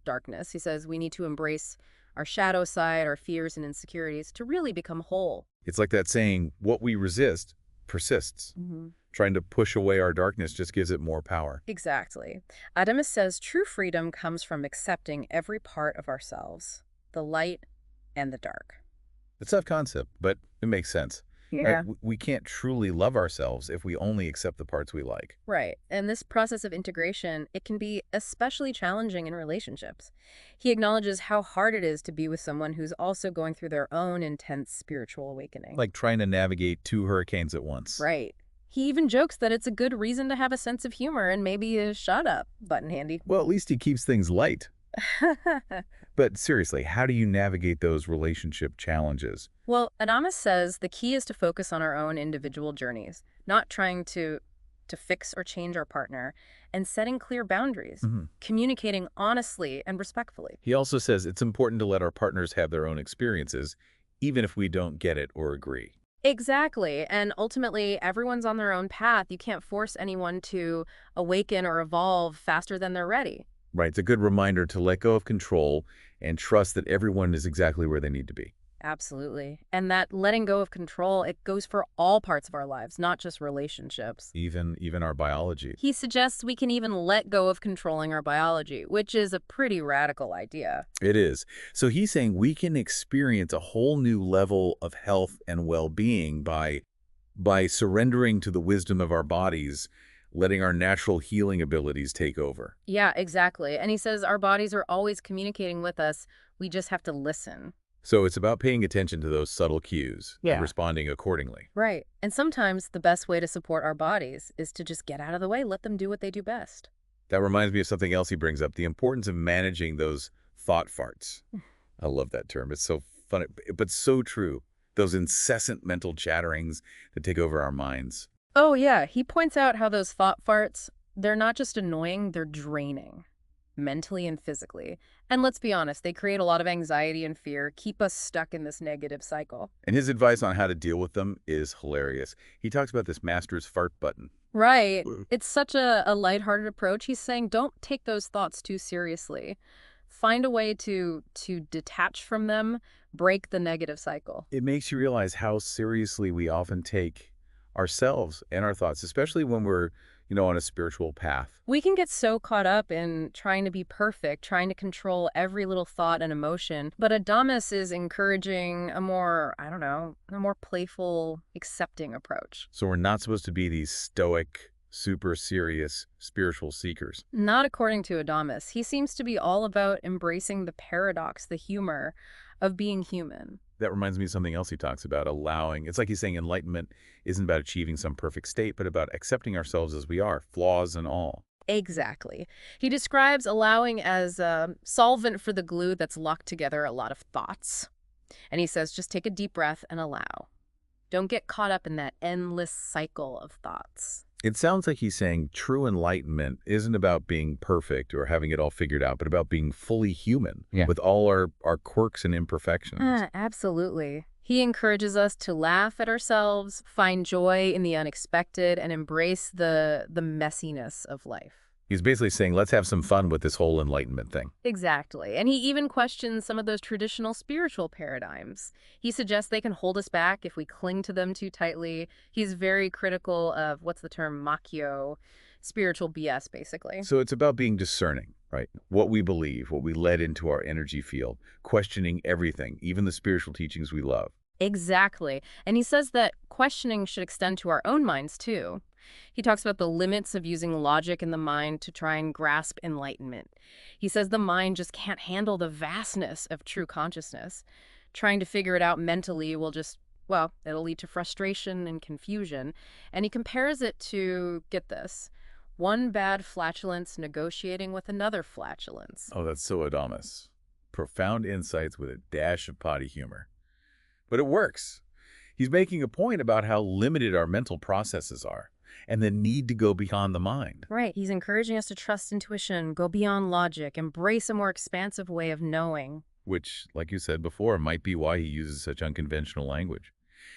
darkness. He says we need to embrace our shadow side, our fears and insecurities to really become whole. It's like that saying, what we resist persists. Hmm. Trying to push away our darkness just gives it more power. Exactly. Adamus says true freedom comes from accepting every part of ourselves, the light and the dark. It's a tough concept, but it makes sense. Yeah. We can't truly love ourselves if we only accept the parts we like. Right. And this process of integration, it can be especially challenging in relationships. He acknowledges how hard it is to be with someone who's also going through their own intense spiritual awakening. Like trying to navigate two hurricanes at once. Right. He even jokes that it's a good reason to have a sense of humor and maybe a shut up button handy. Well, at least he keeps things light. But seriously, how do you navigate those relationship challenges? Well, Adamus says the key is to focus on our own individual journeys, not trying to fix or change our partner, and setting clear boundaries, communicating honestly and respectfully. He also says it's important to let our partners have their own experiences, even if we don't get it or agree. Exactly. And ultimately, everyone's on their own path. You can't force anyone to awaken or evolve faster than they're ready. Right, it's a good reminder to let go of control and trust that everyone is exactly where they need to be. Absolutely. And that letting go of control, it goes for all parts of our lives, not just relationships. Even our biology. He suggests we can even let go of controlling our biology, which is a pretty radical idea. It is. So he's saying we can experience a whole new level of health and well-being by surrendering to the wisdom of our bodies, letting our natural healing abilities take over. Yeah, exactly. And he says our bodies are always communicating with us. We just have to listen. So it's about paying attention to those subtle cues and responding accordingly. Right. And sometimes the best way to support our bodies is to just get out of the way, let them do what they do best. That reminds me of something else he brings up, the importance of managing those thought farts. I love that term. It's so funny, but so true. Those incessant mental chatterings that take over our minds. Oh, yeah. He points out how those thought farts, they're not just annoying, they're draining, mentally and physically. And let's be honest, they create a lot of anxiety and fear, keep us stuck in this negative cycle. And his advice on how to deal with them is hilarious. He talks about this master's fart button. Right. It's such a lighthearted approach. He's saying don't take those thoughts too seriously. Find a way to detach from them, break the negative cycle. It makes you realize how seriously we often take ourselves and our thoughts, especially when we're, on a spiritual path. We can get so caught up in trying to be perfect, trying to control every little thought and emotion. But Adamus is encouraging a more, a more playful, accepting approach. So we're not supposed to be these stoic, super serious spiritual seekers. Not according to Adamus. He seems to be all about embracing the paradox, the humor of being human. That reminds me of something else he talks about, allowing. It's like he's saying enlightenment isn't about achieving some perfect state, but about accepting ourselves as we are, flaws and all. Exactly. He describes allowing as a solvent for the glue that's locked together a lot of thoughts. And he says, just take a deep breath and allow. Don't get caught up in that endless cycle of thoughts. It sounds like he's saying true enlightenment isn't about being perfect or having it all figured out, but about being fully human with all our quirks and imperfections. Absolutely. He encourages us to laugh at ourselves, find joy in the unexpected, and embrace the messiness of life. He's basically saying, let's have some fun with this whole enlightenment thing. Exactly. And he even questions some of those traditional spiritual paradigms. He suggests they can hold us back if we cling to them too tightly. He's very critical of, what's the term, Makyo, spiritual BS, basically. So it's about being discerning, right? What we believe, what we let into our energy field, questioning everything, even the spiritual teachings we love. Exactly. And he says that questioning should extend to our own minds, too. He talks about the limits of using logic in the mind to try and grasp enlightenment. He says the mind just can't handle the vastness of true consciousness. Trying to figure it out mentally will just, it'll lead to frustration and confusion. And he compares it to, get this, one bad flatulence negotiating with another flatulence. Oh, that's so Adamus. profound insights with a dash of potty humor. But it works. He's making a point about how limited our mental processes are and the need to go beyond the mind. Right. He's encouraging us to trust intuition, go beyond logic, embrace a more expansive way of knowing. Which, like you said before, might be why he uses such unconventional language.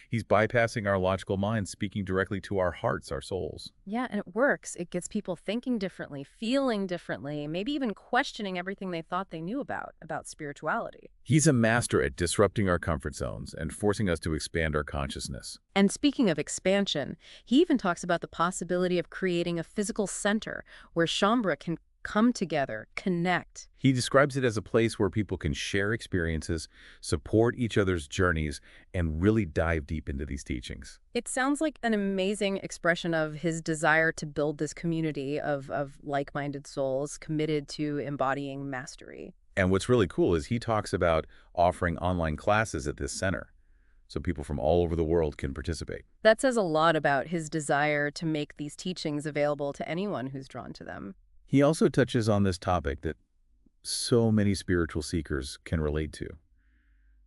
He's bypassing our logical minds, speaking directly to our hearts, our souls. Yeah, and it works. It gets people thinking differently, feeling differently, maybe even questioning everything they thought they knew about spirituality. He's a master at disrupting our comfort zones and forcing us to expand our consciousness. And speaking of expansion, he even talks about the possibility of creating a physical center where Shaumbra can come together, connect. He describes it as a place where people can share experiences, support each other's journeys, and really dive deep into these teachings. It sounds like an amazing expression of his desire to build this community of like-minded souls committed to embodying mastery. And what's really cool is he talks about offering online classes at this center, so people from all over the world can participate. That says a lot about his desire to make these teachings available to anyone who's drawn to them. He also touches on this topic that so many spiritual seekers can relate to: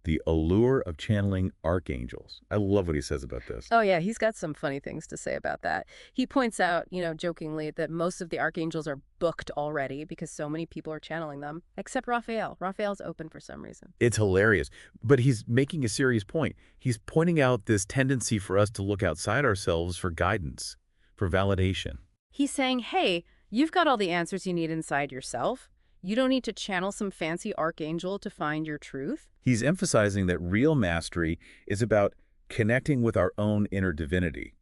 the allure of channeling archangels. I love what he says about this. Oh yeah, he's got some funny things to say about that. He points out, jokingly, that most of the archangels are booked already because so many people are channeling them, except Raphael. Raphael's open for some reason. It's hilarious, but he's making a serious point. He's pointing out this tendency for us to look outside ourselves for guidance, for validation. He's saying, hey, you've got all the answers you need inside yourself. You don't need to channel some fancy archangel to find your truth. He's emphasizing that real mastery is about connecting with our own inner divinity,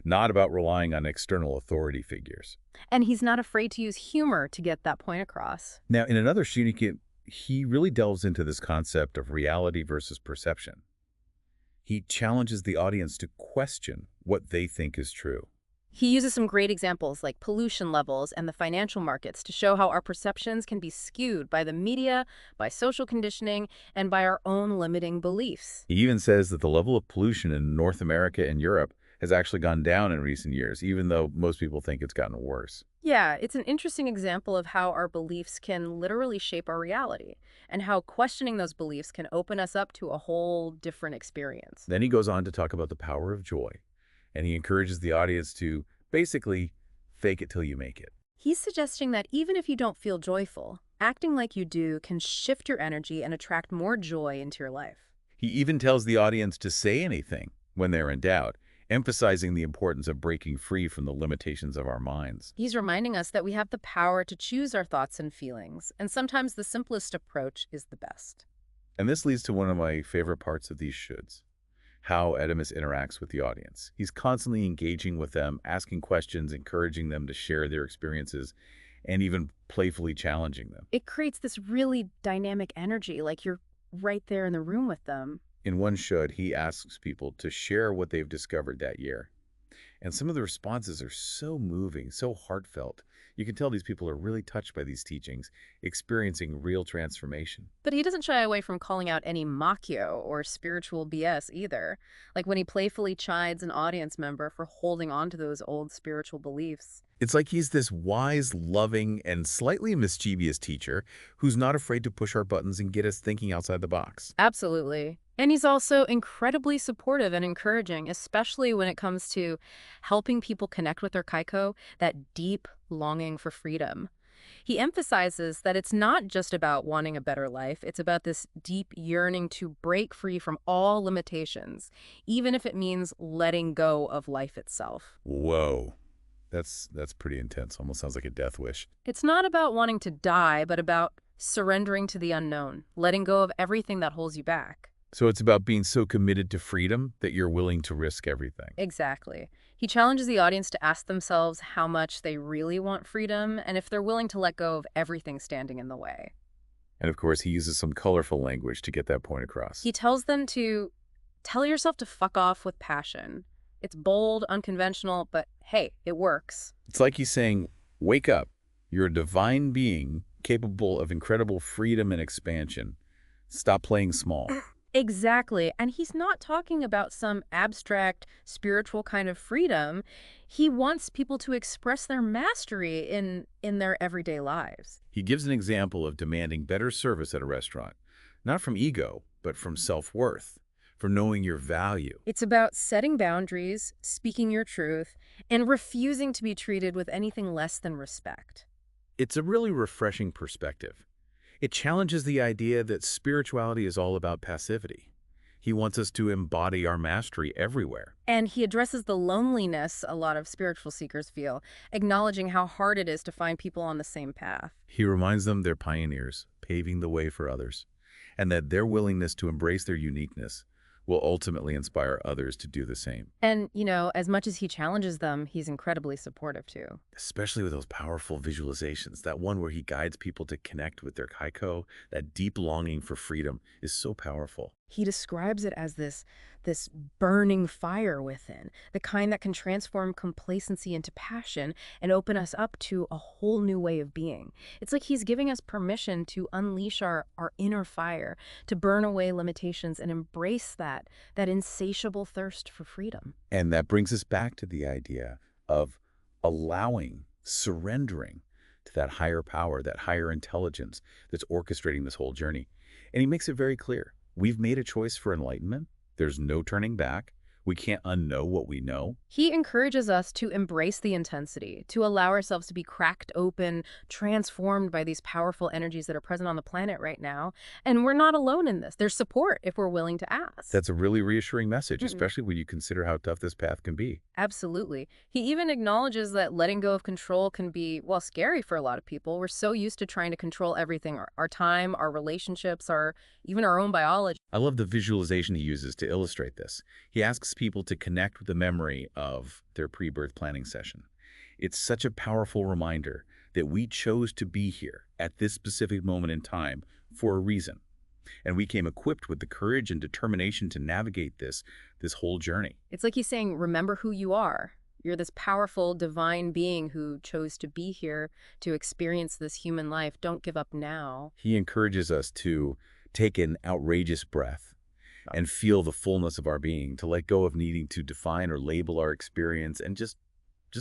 not about relying on external authority figures. And he's not afraid to use humor to get that point across. Now, in another shooting, he really delves into this concept of reality versus perception. He challenges the audience to question what they think is true. He uses some great examples like pollution levels and the financial markets to show how our perceptions can be skewed by the media, by social conditioning, and by our own limiting beliefs. He even says that the level of pollution in North America and Europe has actually gone down in recent years, even though most people think it's gotten worse. Yeah, it's an interesting example of how our beliefs can literally shape our reality, and how questioning those beliefs can open us up to a whole different experience. Then he goes on to talk about the power of joy, and he encourages the audience to basically fake it till you make it. He's suggesting that even if you don't feel joyful, acting like you do can shift your energy and attract more joy into your life. He even tells the audience to say anything when they're in doubt, emphasizing the importance of breaking free from the limitations of our minds. He's reminding us that we have the power to choose our thoughts and feelings, and sometimes the simplest approach is the best. And this leads to one of my favorite parts of these shoulds: how Adamus interacts with the audience. He's constantly engaging with them, asking questions, encouraging them to share their experiences, and even playfully challenging them. It creates this really dynamic energy, like you're right there in the room with them. In one should, he asks people to share what they've discovered that year. And some of the responses are so moving, so heartfelt. You can tell these people are really touched by these teachings, experiencing real transformation. But he doesn't shy away from calling out any machio or spiritual BS either, like when he playfully chides an audience member for holding on to those old spiritual beliefs. It's like he's this wise, loving, and slightly mischievous teacher who's not afraid to push our buttons and get us thinking outside the box. Absolutely. And he's also incredibly supportive and encouraging, especially when it comes to helping people connect with their kaiko, that deep longing for freedom. He emphasizes that it's not just about wanting a better life, it's about this deep yearning to break free from all limitations, even if it means letting go of life itself. Whoa. That's pretty intense. Almost sounds like a death wish. It's not about wanting to die, but about surrendering to the unknown, letting go of everything that holds you back. So it's about being so committed to freedom that you're willing to risk everything. Exactly. He challenges the audience to ask themselves how much they really want freedom and if they're willing to let go of everything standing in the way. And of course, he uses some colorful language to get that point across. He tells them to tell yourself to fuck off with passion. It's bold, unconventional, but hey, it works. It's like he's saying, wake up. You're a divine being capable of incredible freedom and expansion. Stop playing small. Exactly. And he's not talking about some abstract spiritual kind of freedom. He wants people to express their mastery in their everyday lives. He gives an example of demanding better service at a restaurant, not from ego, but from self-worth, from knowing your value. It's about setting boundaries, speaking your truth, and refusing to be treated with anything less than respect. It's a really refreshing perspective. It challenges the idea that spirituality is all about passivity. He wants us to embody our mastery everywhere. And he addresses the loneliness a lot of spiritual seekers feel, acknowledging how hard it is to find people on the same path. He reminds them they're pioneers, paving the way for others, and that their willingness to embrace their uniqueness will ultimately inspire others to do the same. And, as much as he challenges them, he's incredibly supportive too. Especially with those powerful visualizations. That one where he guides people to connect with their kaiko, that deep longing for freedom is so powerful. He describes it as this burning fire within, the kind that can transform complacency into passion and open us up to a whole new way of being. It's like he's giving us permission to unleash our inner fire, to burn away limitations and embrace that insatiable thirst for freedom. And that brings us back to the idea of allowing, surrendering to that higher power, that higher intelligence that's orchestrating this whole journey. And he makes it very clear. We've made a choice for enlightenment. There's no turning back. We can't unknow what we know. He encourages us to embrace the intensity, to allow ourselves to be cracked open, transformed by these powerful energies that are present on the planet right now. And we're not alone in this. There's support if we're willing to ask. That's a really reassuring message, Mm-mm. especially when you consider how tough this path can be. Absolutely. He even acknowledges that letting go of control can be, well, scary for a lot of people. We're so used to trying to control everything, our time, our relationships, even our own biology. I love the visualization he uses to illustrate this. He asks people to connect with the memory of their pre-birth planning session. It's such a powerful reminder that we chose to be here at this specific moment in time for a reason. And we came equipped with the courage and determination to navigate this whole journey. It's like he's saying, remember who you are. You're this powerful, divine being who chose to be here to experience this human life. Don't give up now. He encourages us to take an outrageous breath and feel the fullness of our being, to let go of needing to define or label our experience and just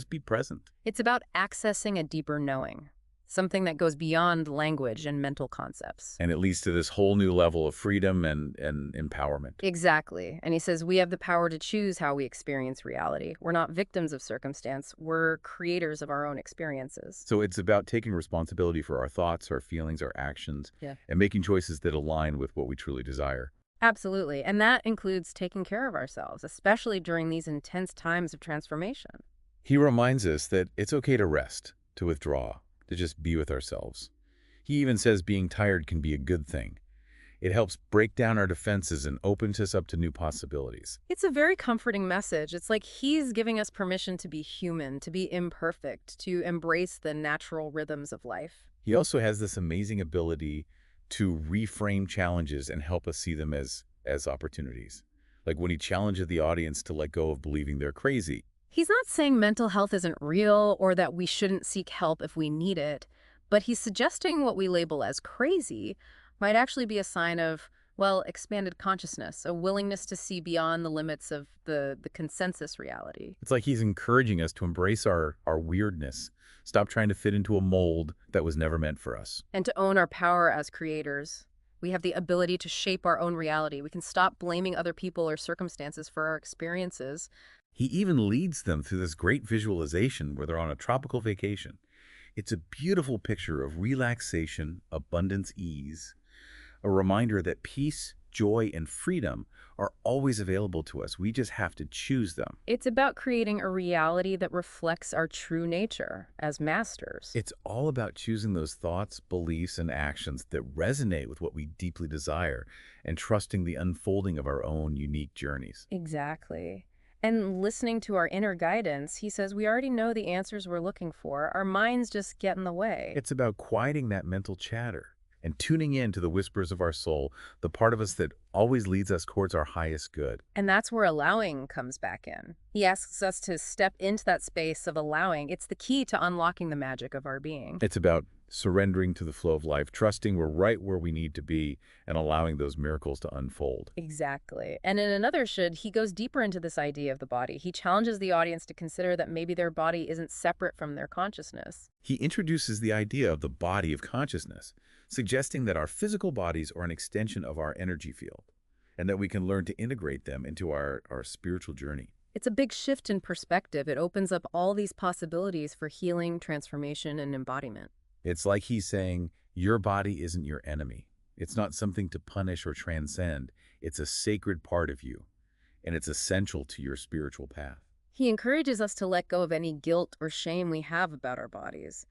be present. It's about accessing a deeper knowing, something that goes beyond language and mental concepts. And it leads to this whole new level of freedom and empowerment. Exactly. And he says we have the power to choose how we experience reality. We're not victims of circumstance. We're creators of our own experiences. So it's about taking responsibility for our thoughts, our feelings, our actions, and making choices that align with what we truly desire. Absolutely. And that includes taking care of ourselves, especially during these intense times of transformation. He reminds us that it's okay to rest, to withdraw, to just be with ourselves. He even says being tired can be a good thing. It helps break down our defenses and opens us up to new possibilities. It's a very comforting message. It's like he's giving us permission to be human, to be imperfect, to embrace the natural rhythms of life. He also has this amazing ability to reframe challenges and help us see them as opportunities. Like when he challenges the audience to let go of believing they're crazy. He's not saying mental health isn't real or that we shouldn't seek help if we need it, but he's suggesting what we label as crazy might actually be a sign of, well, expanded consciousness, a willingness to see beyond the limits of the consensus reality. It's like he's encouraging us to embrace our weirdness, stop trying to fit into a mold that was never meant for us. And to own our power as creators. We have the ability to shape our own reality. We can stop blaming other people or circumstances for our experiences. He even leads them through this great visualization where they're on a tropical vacation. It's a beautiful picture of relaxation, abundance, ease, a reminder that peace, joy, and freedom are always available to us. We just have to choose them. It's about creating a reality that reflects our true nature as masters. It's all about choosing those thoughts, beliefs, and actions that resonate with what we deeply desire and trusting the unfolding of our own unique journeys. Exactly. And listening to our inner guidance, he says we already know the answers we're looking for. Our minds just get in the way. It's about quieting that mental chatter and tuning in to the whispers of our soul, the part of us that always leads us towards our highest good. And that's where allowing comes back in. He asks us to step into that space of allowing. It's the key to unlocking the magic of our being. It's about surrendering to the flow of life, trusting we're right where we need to be, and allowing those miracles to unfold. Exactly. And in another should, he goes deeper into this idea of the body. He challenges the audience to consider that maybe their body isn't separate from their consciousness. He introduces the idea of the body of consciousness, suggesting that our physical bodies are an extension of our energy field, and that we can learn to integrate them into our spiritual journey. It's a big shift in perspective. It opens up all these possibilities for healing, transformation, and embodiment. It's like he's saying, your body isn't your enemy. It's not something to punish or transcend. It's a sacred part of you, and it's essential to your spiritual path. He encourages us to let go of any guilt or shame we have about our bodies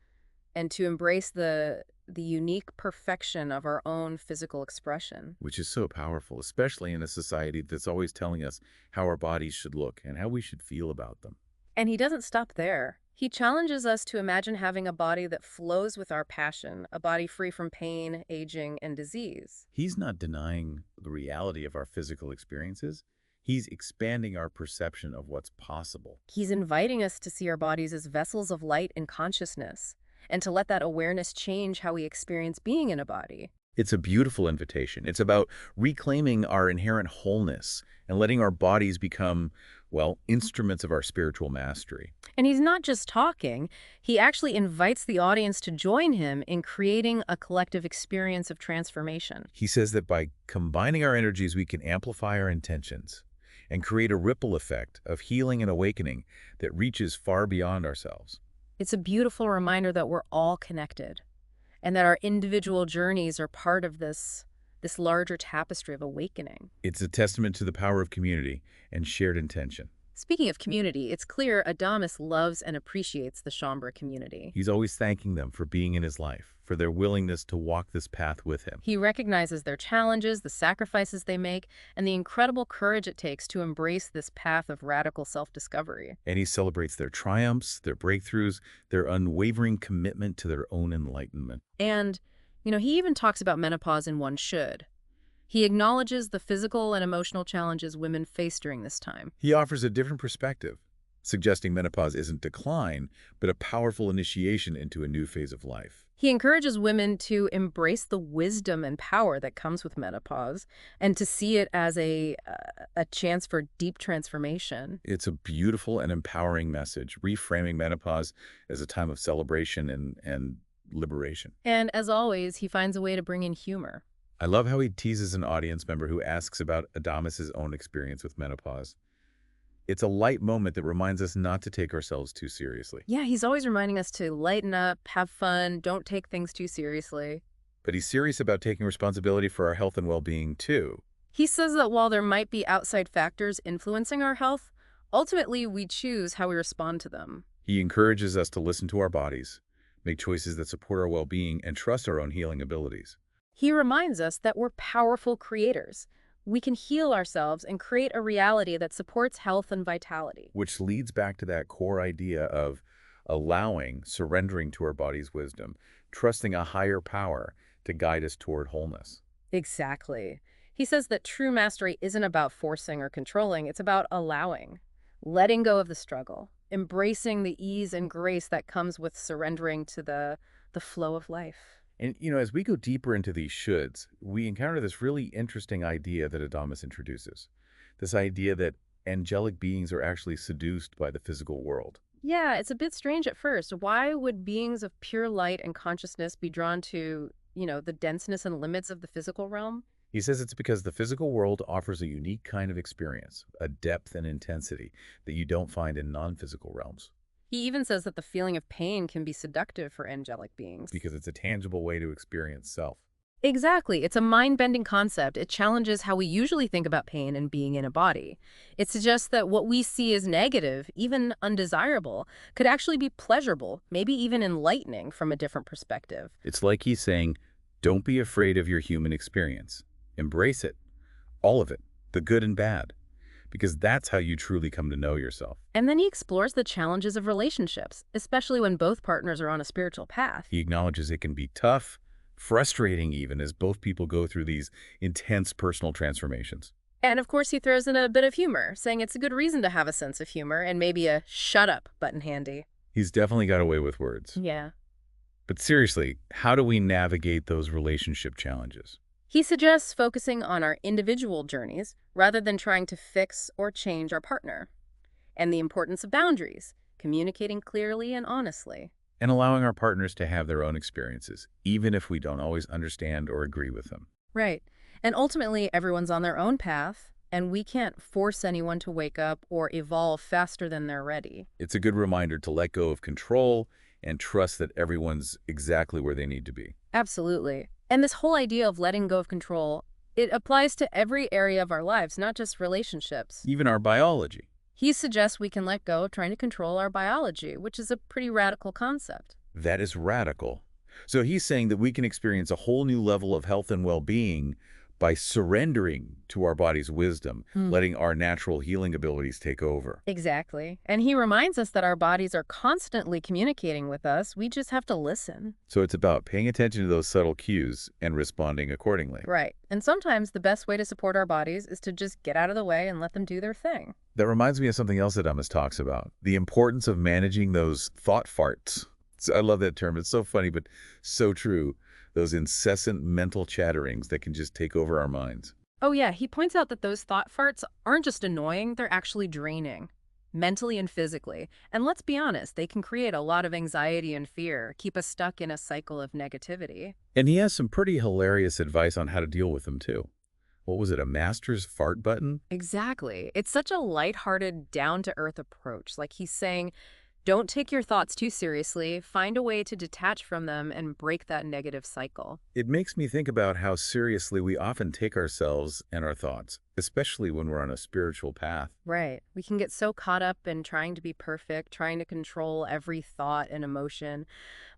and to embrace the unique perfection of our own physical expression. Which is so powerful, especially in a society that's always telling us how our bodies should look and how we should feel about them. And he doesn't stop there. He challenges us to imagine having a body that flows with our passion, a body free from pain, aging, and disease. He's not denying the reality of our physical experiences. He's expanding our perception of what's possible. He's inviting us to see our bodies as vessels of light and consciousness, and to let that awareness change how we experience being in a body. It's a beautiful invitation. It's about reclaiming our inherent wholeness and letting our bodies become, well, instruments of our spiritual mastery. And he's not just talking, he actually invites the audience to join him in creating a collective experience of transformation. He says that by combining our energies, we can amplify our intentions and create a ripple effect of healing and awakening that reaches far beyond ourselves. It's a beautiful reminder that we're all connected, and that our individual journeys are part of this larger tapestry of awakening. It's a testament to the power of community and shared intention. Speaking of community, it's clear Adamus loves and appreciates the Shaumbra community. He's always thanking them for being in his life, for their willingness to walk this path with him. He recognizes their challenges, the sacrifices they make, and the incredible courage it takes to embrace this path of radical self-discovery. And he celebrates their triumphs, their breakthroughs, their unwavering commitment to their own enlightenment. And, he even talks about menopause in One Should. He acknowledges the physical and emotional challenges women face during this time. He offers a different perspective, suggesting menopause isn't decline, but a powerful initiation into a new phase of life. He encourages women to embrace the wisdom and power that comes with menopause and to see it as a chance for deep transformation. It's a beautiful and empowering message, reframing menopause as a time of celebration and liberation. And as always, he finds a way to bring in humor. I love how he teases an audience member who asks about Adamus's own experience with menopause. It's a light moment that reminds us not to take ourselves too seriously. Yeah, he's always reminding us to lighten up, have fun, don't take things too seriously. But he's serious about taking responsibility for our health and well-being, too. He says that while there might be outside factors influencing our health, ultimately we choose how we respond to them. He encourages us to listen to our bodies, make choices that support our well-being, and trust our own healing abilities. He reminds us that we're powerful creators. We can heal ourselves and create a reality that supports health and vitality. Which leads back to that core idea of surrendering to our body's wisdom, trusting a higher power to guide us toward wholeness. Exactly. He says that true mastery isn't about forcing or controlling, it's about allowing, letting go of the struggle, embracing the ease and grace that comes with surrendering to the flow of life. And, as we go deeper into these shoulds, we encounter this really interesting idea that Adamus introduces. This idea that angelic beings are actually seduced by the physical world. Yeah, it's a bit strange at first. Why would beings of pure light and consciousness be drawn to, the denseness and limits of the physical realm? He says it's because the physical world offers a unique kind of experience, a depth and intensity that you don't find in non-physical realms. He even says that the feeling of pain can be seductive for angelic beings. Because it's a tangible way to experience self. Exactly. It's a mind-bending concept. It challenges how we usually think about pain and being in a body. It suggests that what we see as negative, even undesirable, could actually be pleasurable, maybe even enlightening from a different perspective. It's like he's saying, don't be afraid of your human experience. Embrace it. All of it. The good and bad. Because that's how you truly come to know yourself. And then he explores the challenges of relationships, especially when both partners are on a spiritual path. He acknowledges it can be tough, frustrating even, as both people go through these intense personal transformations. And of course he throws in a bit of humor, saying it's a good reason to have a sense of humor and maybe a shut up button handy. He's definitely got away with words. Yeah. But seriously, how do we navigate those relationship challenges? He suggests focusing on our individual journeys rather than trying to fix or change our partner, and the importance of boundaries, communicating clearly and honestly. And allowing our partners to have their own experiences, even if we don't always understand or agree with them. Right. And ultimately, everyone's on their own path, and we can't force anyone to wake up or evolve faster than they're ready. It's a good reminder to let go of control and trust that everyone's exactly where they need to be. Absolutely. And this whole idea of letting go of control, it applies to every area of our lives, not just relationships. Even our biology. He suggests we can let go of trying to control our biology, which is a pretty radical concept. That is radical. So he's saying that we can experience a whole new level of health and well-being by surrendering to our body's wisdom, letting our natural healing abilities take over. Exactly. And he reminds us that our bodies are constantly communicating with us. We just have to listen. So it's about paying attention to those subtle cues and responding accordingly. Right. And sometimes the best way to support our bodies is to just get out of the way and let them do their thing. That reminds me of something else that Adamus talks about, the importance of managing those thought farts. So I love that term. It's so funny, but so true. Those incessant mental chatterings that can just take over our minds. Oh yeah, he points out that those thought farts aren't just annoying, they're actually draining, mentally and physically. And let's be honest, they can create a lot of anxiety and fear, keep us stuck in a cycle of negativity. And he has some pretty hilarious advice on how to deal with them, too. What was it, a master's fart button? Exactly. It's such a lighthearted, down-to-earth approach. Like he's saying, don't take your thoughts too seriously. Find a way to detach from them and break that negative cycle. It makes me think about how seriously we often take ourselves and our thoughts, especially when we're on a spiritual path. Right. We can get so caught up in trying to be perfect, trying to control every thought and emotion.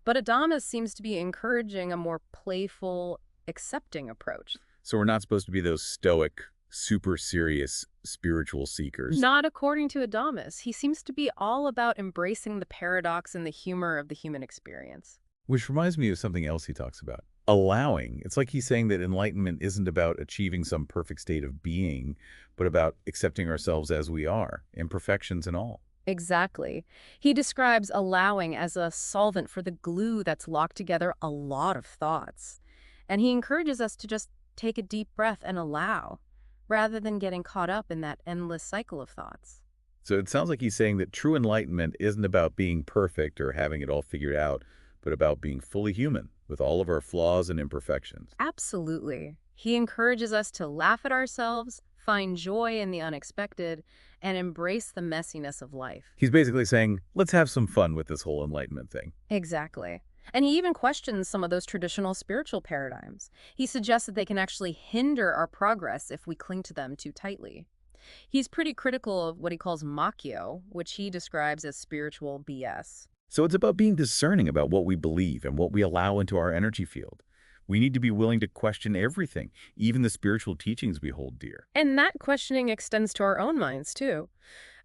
But Adamus seems to be encouraging a more playful, accepting approach. So we're not supposed to be those stoic, super serious spiritual seekers. Not according to Adamus. He seems to be all about embracing the paradox and the humor of the human experience. Which reminds me of something else he talks about. Allowing. It's like he's saying that enlightenment isn't about achieving some perfect state of being, but about accepting ourselves as we are, imperfections and all. Exactly. He describes allowing as a solvent for the glue that's locked together a lot of thoughts. And he encourages us to just take a deep breath and allow, rather than getting caught up in that endless cycle of thoughts. So it sounds like he's saying that true enlightenment isn't about being perfect or having it all figured out, but about being fully human with all of our flaws and imperfections. Absolutely. He encourages us to laugh at ourselves, find joy in the unexpected, and embrace the messiness of life. He's basically saying, let's have some fun with this whole enlightenment thing. Exactly. And he even questions some of those traditional spiritual paradigms. He suggests that they can actually hinder our progress if we cling to them too tightly. He's pretty critical of what he calls makyo, which he describes as spiritual BS. So it's about being discerning about what we believe and what we allow into our energy field. We need to be willing to question everything, even the spiritual teachings we hold dear. And that questioning extends to our own minds, too.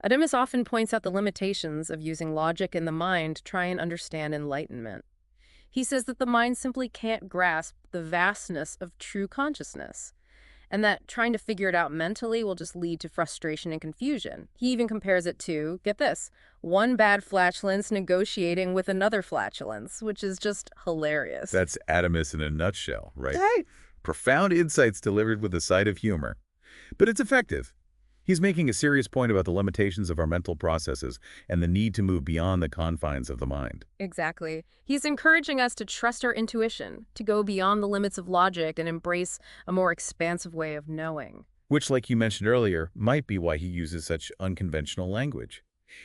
Adamus often points out the limitations of using logic in the mind to try and understand enlightenment. He says that the mind simply can't grasp the vastness of true consciousness, and that trying to figure it out mentally will just lead to frustration and confusion. He even compares it to, get this, one bad flatulence negotiating with another flatulence, which is just hilarious. That's Adamus in a nutshell, right? Right. Profound insights delivered with a side of humor. But it's effective. He's making a serious point about the limitations of our mental processes and the need to move beyond the confines of the mind. Exactly. He's encouraging us to trust our intuition, to go beyond the limits of logic and embrace a more expansive way of knowing. Which, like you mentioned earlier, might be why he uses such unconventional language.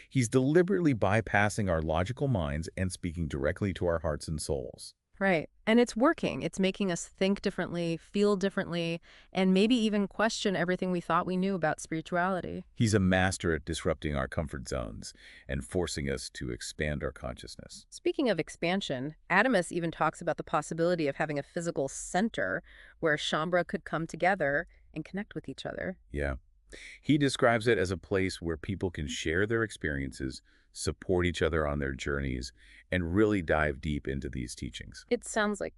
He's deliberately bypassing our logical minds and speaking directly to our hearts and souls. Right. And it's working. It's making us think differently, feel differently, and maybe even question everything we thought we knew about spirituality. He's a master at disrupting our comfort zones and forcing us to expand our consciousness. Speaking of expansion, Adamus even talks about the possibility of having a physical center where Shaumbra could come together and connect with each other. Yeah. He describes it as a place where people can share their experiences, support each other on their journeys, and really dive deep into these teachings. It sounds like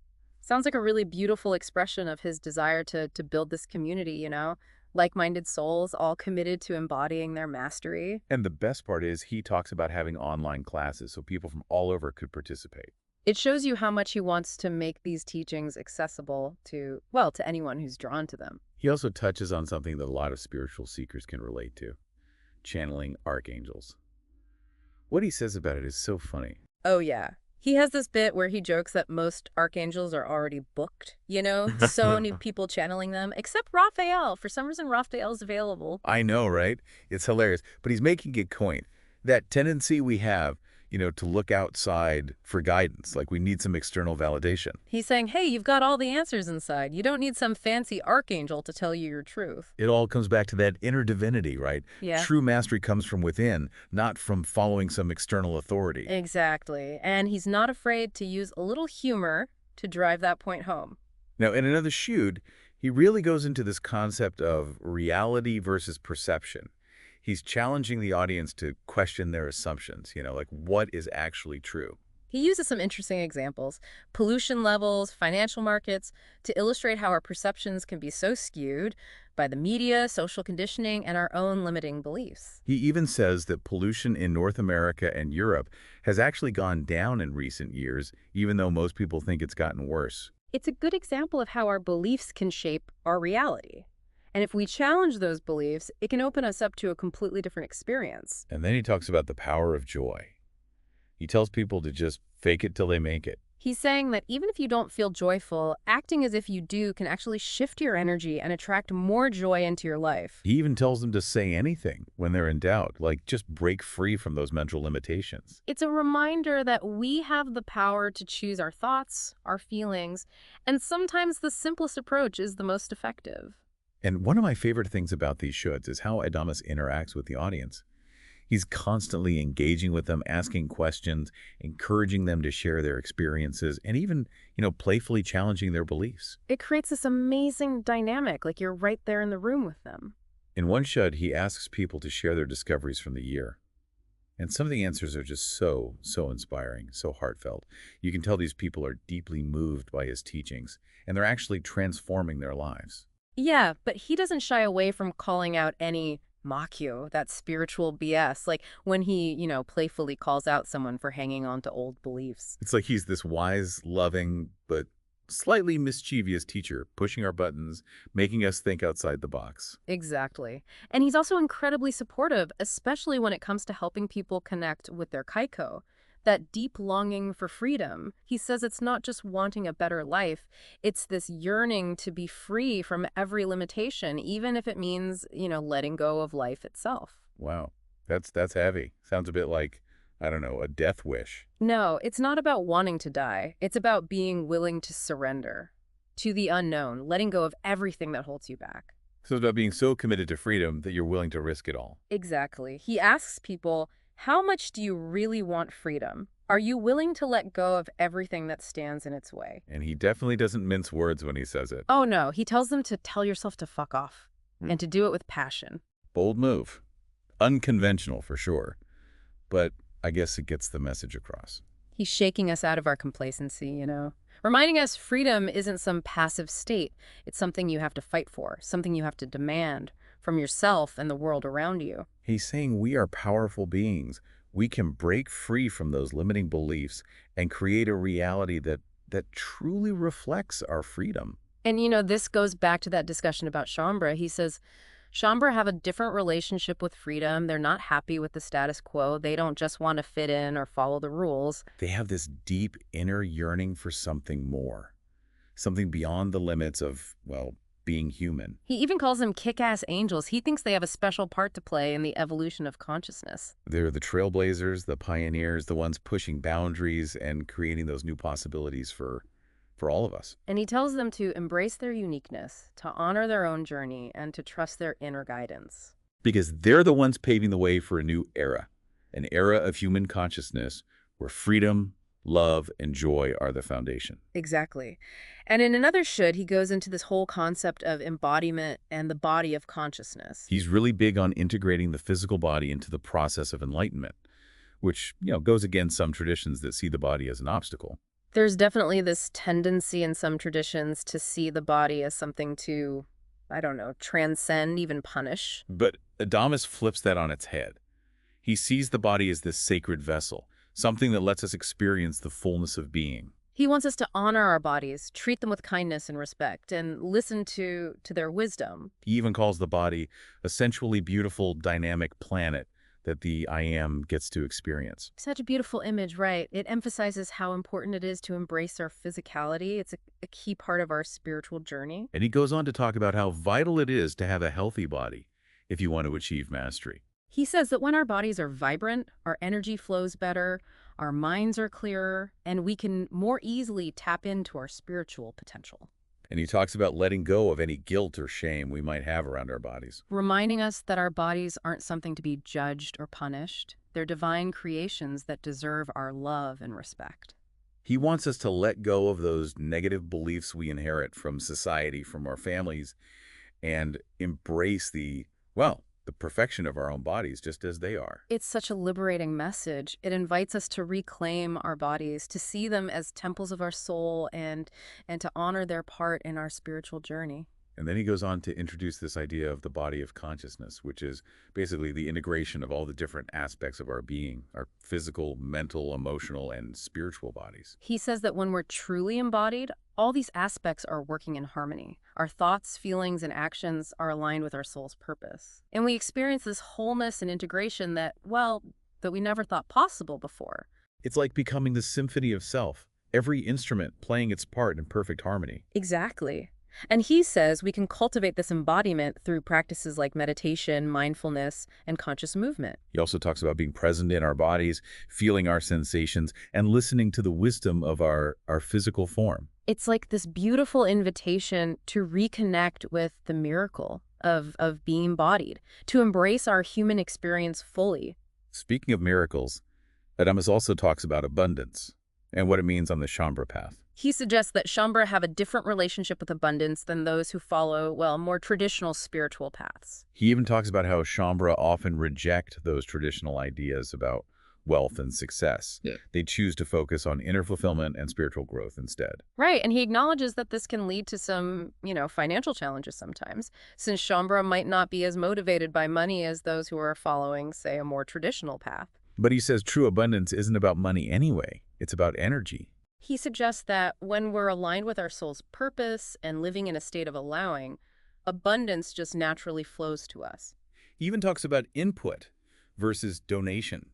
a really beautiful expression of his desire to build this community, like-minded souls all committed to embodying their mastery. And the best part is he talks about having online classes so people from all over could participate. It shows you how much he wants to make these teachings accessible to, well, to anyone who's drawn to them. He also touches on something that a lot of spiritual seekers can relate to, channeling archangels. What he says about it is so funny. Oh, yeah. He has this bit where he jokes that most archangels are already booked, so many people channeling them, except Raphael. For some reason, Raphael's available. I know, right? It's hilarious. But he's making a point. That tendency we have, to look outside for guidance, like we need some external validation. He's saying, hey, you've got all the answers inside. You don't need some fancy archangel to tell you your truth. It all comes back to that inner divinity, right? Yeah. True mastery comes from within, not from following some external authority. Exactly. And he's not afraid to use a little humor to drive that point home. Now, in another shoot, he really goes into this concept of reality versus perception. He's challenging the audience to question their assumptions, like what is actually true. He uses some interesting examples, pollution levels, financial markets, to illustrate how our perceptions can be so skewed by the media, social conditioning, and our own limiting beliefs. He even says that pollution in North America and Europe has actually gone down in recent years, even though most people think it's gotten worse. It's a good example of how our beliefs can shape our reality. And if we challenge those beliefs, it can open us up to a completely different experience. And then he talks about the power of joy. He tells people to just fake it till they make it. He's saying that even if you don't feel joyful, acting as if you do can actually shift your energy and attract more joy into your life. He even tells them to say anything when they're in doubt, like just break free from those mental limitations. It's a reminder that we have the power to choose our thoughts, our feelings, and sometimes the simplest approach is the most effective. And one of my favorite things about these shoulds is how Adamus interacts with the audience. He's constantly engaging with them, asking questions, encouraging them to share their experiences, and even, playfully challenging their beliefs. It creates this amazing dynamic, like you're right there in the room with them. In one should, he asks people to share their discoveries from the year. And some of the answers are just so inspiring, so heartfelt. You can tell these people are deeply moved by his teachings, and they're actually transforming their lives. Yeah, but he doesn't shy away from calling out any makyo, that spiritual BS, like when he, playfully calls out someone for hanging on to old beliefs. It's like he's this wise, loving, but slightly mischievous teacher, pushing our buttons, making us think outside the box. Exactly. And he's also incredibly supportive, especially when it comes to helping people connect with their kaiko, that deep longing for freedom. He says it's not just wanting a better life, it's this yearning to be free from every limitation, even if it means, letting go of life itself. Wow, that's heavy. Sounds a bit like, I don't know, a death wish. No, it's not about wanting to die. It's about being willing to surrender to the unknown, letting go of everything that holds you back. So it's about being so committed to freedom that you're willing to risk it all. Exactly. He asks people, how much do you really want freedom? Are you willing to let go of everything that stands in its way? And he definitely doesn't mince words when he says it. Oh no, he tells them to tell yourself to fuck off and to do it with passion. Bold move. Unconventional for sure. But I guess it gets the message across. He's shaking us out of our complacency, reminding us freedom isn't some passive state. It's something you have to fight for, something you have to demand from yourself and the world around you. He's saying we are powerful beings. We can break free from those limiting beliefs and create a reality that truly reflects our freedom. And, this goes back to that discussion about Shaumbra. He says, Shaumbra have a different relationship with freedom. They're not happy with the status quo. They don't just want to fit in or follow the rules. They have this deep inner yearning for something more, something beyond the limits of, being human. He even calls them kick-ass angels. He thinks they have a special part to play in the evolution of consciousness. They're the trailblazers, the pioneers, the ones pushing boundaries and creating those new possibilities for all of us. And he tells them to embrace their uniqueness, to honor their own journey, and to trust their inner guidance. Because they're the ones paving the way for a new era, an era of human consciousness where freedom, love, and joy are the foundation. Exactly. And in another should, he goes into this whole concept of embodiment and the body of consciousness. He's really big on integrating the physical body into the process of enlightenment, which, goes against some traditions that see the body as an obstacle. There's definitely this tendency in some traditions to see the body as something to, transcend, even punish. But Adamus flips that on its head. He sees the body as this sacred vessel, something that lets us experience the fullness of being. He wants us to honor our bodies, treat them with kindness and respect, and listen to their wisdom. He even calls the body a sensually beautiful, dynamic planet that the I am gets to experience. Such a beautiful image, right? It emphasizes how important it is to embrace our physicality. It's a key part of our spiritual journey. And he goes on to talk about how vital it is to have a healthy body if you want to achieve mastery. He says that when our bodies are vibrant, our energy flows better, our minds are clearer, and we can more easily tap into our spiritual potential. And he talks about letting go of any guilt or shame we might have around our bodies. Reminding us that our bodies aren't something to be judged or punished. They're divine creations that deserve our love and respect. He wants us to let go of those negative beliefs we inherit from society, from our families, and embrace the perfection of our own bodies just as they are. It's such a liberating message. It invites us to reclaim our bodies, to see them as temples of our soul, and to honor their part in our spiritual journey. And then he goes on to introduce this idea of the body of consciousness, which is basically the integration of all the different aspects of our being, our physical, mental, emotional, and spiritual bodies. He says that when we're truly embodied, all these aspects are working in harmony. Our thoughts, feelings, and actions are aligned with our soul's purpose. And we experience this wholeness and integration that we never thought possible before. It's like becoming the symphony of self, every instrument playing its part in perfect harmony. Exactly. And he says we can cultivate this embodiment through practices like meditation, mindfulness, and conscious movement. He also talks about being present in our bodies, feeling our sensations, and listening to the wisdom of our physical form. It's like this beautiful invitation to reconnect with the miracle of being embodied, to embrace our human experience fully. Speaking of miracles, Adamus also talks about abundance and what it means on the Shaumbra path. He suggests that Shaumbra have a different relationship with abundance than those who follow, more traditional spiritual paths. He even talks about how Shaumbra often reject those traditional ideas about wealth and success. Yeah. They choose to focus on inner fulfillment and spiritual growth instead. Right, and he acknowledges that this can lead to some, financial challenges sometimes, since Shaumbra might not be as motivated by money as those who are following, say, a more traditional path. But he says true abundance isn't about money anyway. It's about energy. He suggests that when we're aligned with our soul's purpose and living in a state of allowing, abundance just naturally flows to us. He even talks about input versus donation,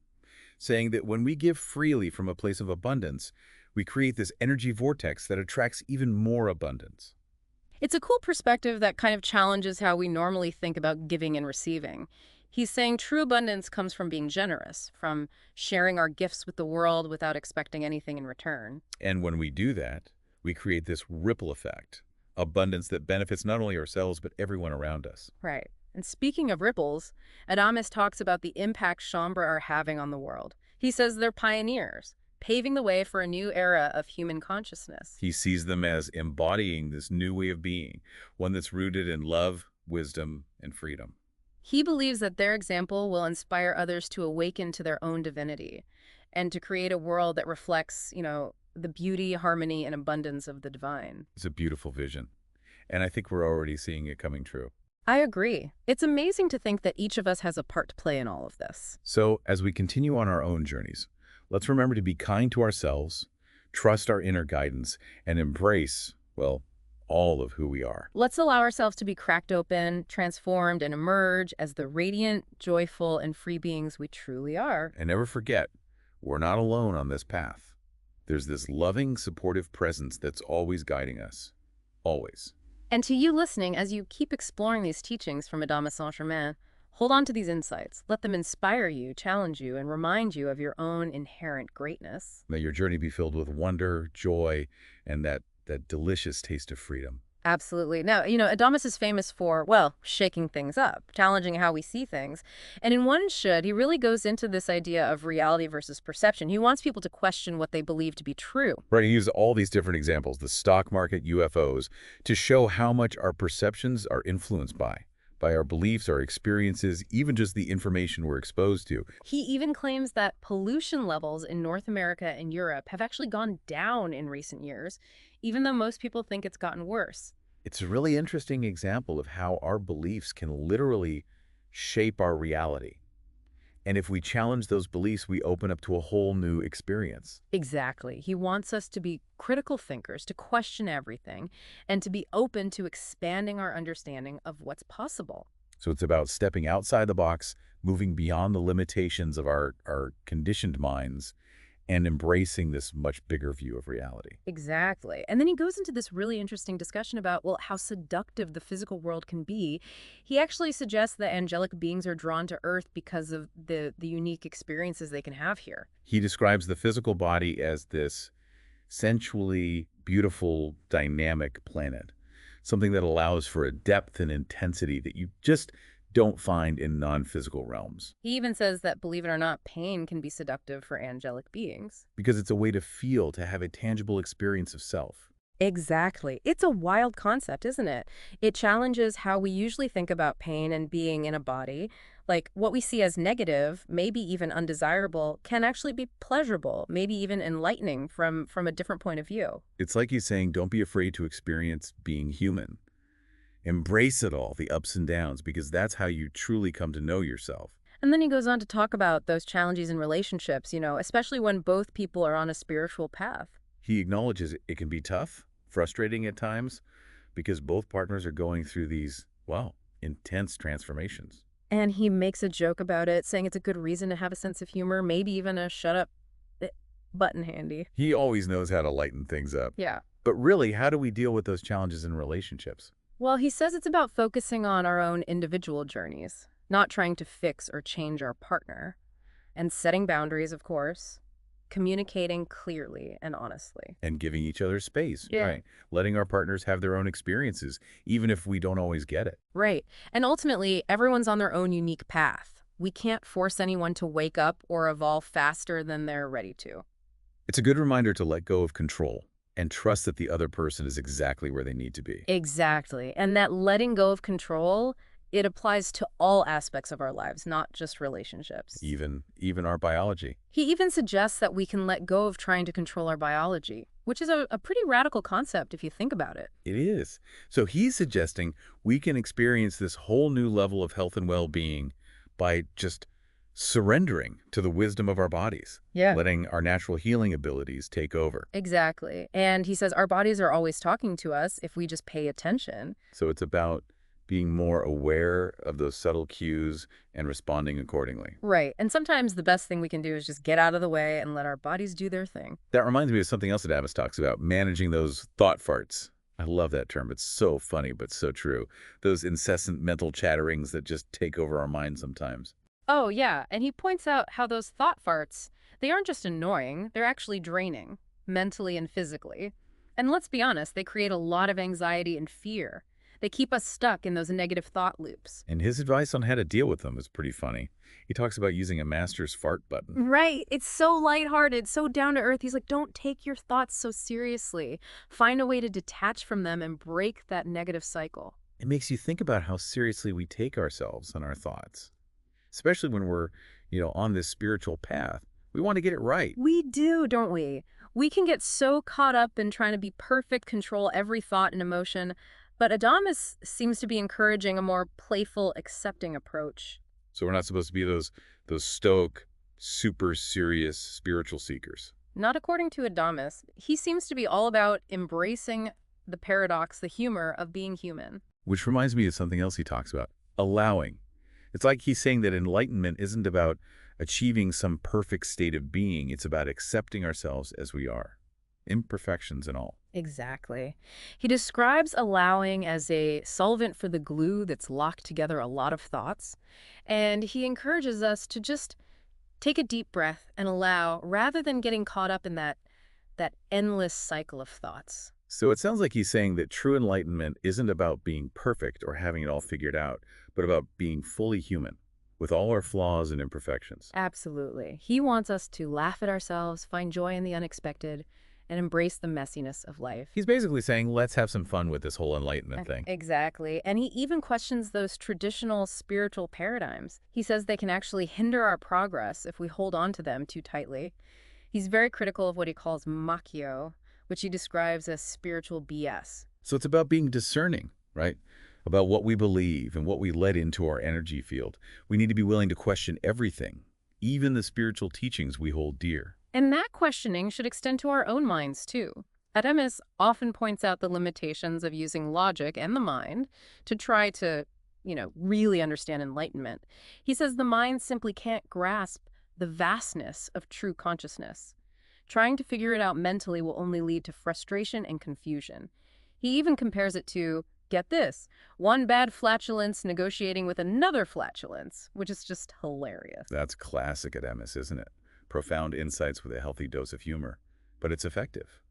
saying that when we give freely from a place of abundance, we create this energy vortex that attracts even more abundance. It's a cool perspective that kind of challenges how we normally think about giving and receiving. He's saying true abundance comes from being generous, from sharing our gifts with the world without expecting anything in return. And when we do that, we create this ripple effect, abundance that benefits not only ourselves, but everyone around us. Right. And speaking of ripples, Adamus talks about the impact Shaumbra are having on the world. He says they're pioneers, paving the way for a new era of human consciousness. He sees them as embodying this new way of being, one that's rooted in love, wisdom, and freedom. He believes that their example will inspire others to awaken to their own divinity and to create a world that reflects, the beauty, harmony, and abundance of the divine. It's a beautiful vision, and I think we're already seeing it coming true. I agree. It's amazing to think that each of us has a part to play in all of this. So, as we continue on our own journeys, let's remember to be kind to ourselves, trust our inner guidance, and embrace, all of who we are. Let's allow ourselves to be cracked open, transformed, and emerge as the radiant, joyful, and free beings we truly are. And never forget, we're not alone on this path. There's this loving, supportive presence that's always guiding us. Always. And to you listening, as you keep exploring these teachings from Adamus Saint Germain, hold on to these insights. Let them inspire you, challenge you, and remind you of your own inherent greatness. May your journey be filled with wonder, joy, and that delicious taste of freedom. Absolutely. Now, Adamus is famous for, shaking things up, challenging how we see things. And in One Should, he really goes into this idea of reality versus perception. He wants people to question what they believe to be true. Right, he uses all these different examples, the stock market, UFOs, to show how much our perceptions are influenced by our beliefs, our experiences, even just the information we're exposed to. He even claims that pollution levels in North America and Europe have actually gone down in recent years, even though most people think it's gotten worse. It's a really interesting example of how our beliefs can literally shape our reality. And if we challenge those beliefs, we open up to a whole new experience. Exactly. He wants us to be critical thinkers, to question everything, and to be open to expanding our understanding of what's possible. So it's about stepping outside the box, moving beyond the limitations of our conditioned minds, and embracing this much bigger view of reality. Exactly. And then he goes into this really interesting discussion about, well, how seductive the physical world can be. He actually suggests that angelic beings are drawn to Earth because of the unique experiences they can have here. He describes the physical body as this sensually beautiful, dynamic planet, something that allows for a depth and intensity that you just don't find in non-physical realms, He even says that, believe it or not, pain can be seductive for angelic beings. because it's a way to feel, to have a tangible experience of self. Exactly. It's a wild concept, isn't it? It challenges how we usually think about pain and being in a body. Like, what we see as negative, maybe even undesirable, can actually be pleasurable, maybe even enlightening from a different point of view. It's like he's saying, don't be afraid to experience being human. Embrace it all, the ups and downs, because that's how you truly come to know yourself. And then he goes on to talk about those challenges in relationships, especially when both people are on a spiritual path. He acknowledges it can be tough, frustrating at times, because both partners are going through these, well, intense transformations. And he makes a joke about it, saying it's a good reason to have a sense of humor, maybe even a shut up button handy. He always knows how to lighten things up. Yeah. But really, how do we deal with those challenges in relationships? Well, he says it's about focusing on our own individual journeys, not trying to fix or change our partner, and setting boundaries, of course, communicating clearly and honestly. And giving each other space, Yeah. right? Letting our partners have their own experiences, even if we don't always get it. Right. And ultimately, everyone's on their own unique path. We can't force anyone to wake up or evolve faster than they're ready to. It's a good reminder to let go of control and trust that the other person is exactly where they need to be. Exactly. And that letting go of control, it applies to all aspects of our lives, not just relationships. Even our biology. He even suggests that we can let go of trying to control our biology, which is a pretty radical concept if you think about it. It is. So he's suggesting we can experience this whole new level of health and well-being by just surrendering to the wisdom of our bodies, Yeah. letting our natural healing abilities take over. Exactly. And he says our bodies are always talking to us if we just pay attention. So it's about being more aware of those subtle cues and responding accordingly. Right. And sometimes the best thing we can do is just get out of the way and let our bodies do their thing. That reminds me of something else that Adamus talks about, managing those thought farts. I love that term. It's so funny, but so true. Those incessant mental chatterings that just take over our minds sometimes. Oh, yeah. And he points out how those thought farts, they aren't just annoying, they're actually draining, mentally and physically. And let's be honest, they create a lot of anxiety and fear. They keep us stuck in those negative thought loops. And his advice on how to deal with them is pretty funny. He talks about using a master's fart button. Right. It's so lighthearted, so down to earth. He's like, don't take your thoughts so seriously. Find a way to detach from them and break that negative cycle. It makes you think about how seriously we take ourselves and our thoughts, especially when we're, on this spiritual path. We want to get it right. We do, don't we? We can get so caught up in trying to be perfect, control every thought and emotion. But Adamus seems to be encouraging a more playful, accepting approach. So we're not supposed to be those stoic, super serious spiritual seekers. Not according to Adamus. He seems to be all about embracing the paradox, the humor of being human. Which reminds me of something else he talks about, allowing. It's like he's saying that enlightenment isn't about achieving some perfect state of being. It's about accepting ourselves as we are, imperfections and all. Exactly. He describes allowing as a solvent for the glue that's locked together a lot of thoughts. And he encourages us to just take a deep breath and allow, rather than getting caught up in that endless cycle of thoughts. So it sounds like he's saying that true enlightenment isn't about being perfect or having it all figured out, but about being fully human, with all our flaws and imperfections. Absolutely. He wants us to laugh at ourselves, find joy in the unexpected, and embrace the messiness of life. He's basically saying, let's have some fun with this whole enlightenment thing. Exactly. And he even questions those traditional spiritual paradigms. He says they can actually hinder our progress if we hold on to them too tightly. He's very critical of what he calls macchio, which he describes as spiritual BS. So it's about being discerning, right? About what we believe and what we let into our energy field. We need to be willing to question everything, even the spiritual teachings we hold dear. And that questioning should extend to our own minds, too. Adamus often points out the limitations of using logic and the mind to try to, really understand enlightenment. He says the mind simply can't grasp the vastness of true consciousness. Trying to figure it out mentally will only lead to frustration and confusion. He even compares it to, get this, one bad flatulence negotiating with another flatulence, which is just hilarious. That's classic Adamus, isn't it? Profound insights with a healthy dose of humor. But it's effective.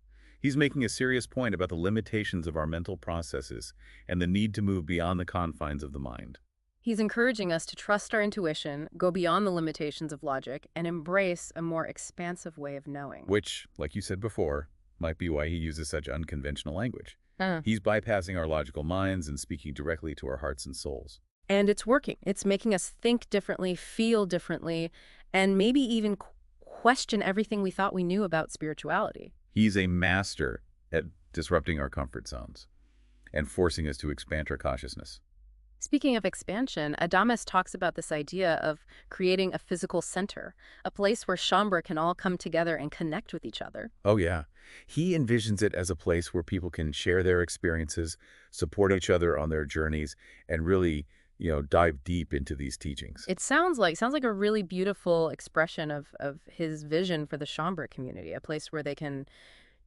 He's making a serious point about the limitations of our mental processes and the need to move beyond the confines of the mind. He's encouraging us to trust our intuition, go beyond the limitations of logic, and embrace a more expansive way of knowing. Which, like you said before, might be why he uses such unconventional language. Uh. He's bypassing our logical minds and speaking directly to our hearts and souls. And it's working. It's making us think differently, feel differently, and maybe even question everything we thought we knew about spirituality. He's a master at disrupting our comfort zones and forcing us to expand our consciousness. Speaking of expansion, Adamus talks about this idea of creating a physical center, a place where Shaumbra can all come together and connect with each other. Oh, yeah. He envisions it as a place where people can share their experiences, support each other on their journeys, and really, dive deep into these teachings. It sounds like a really beautiful expression of his vision for the Shaumbra community, a place where they can,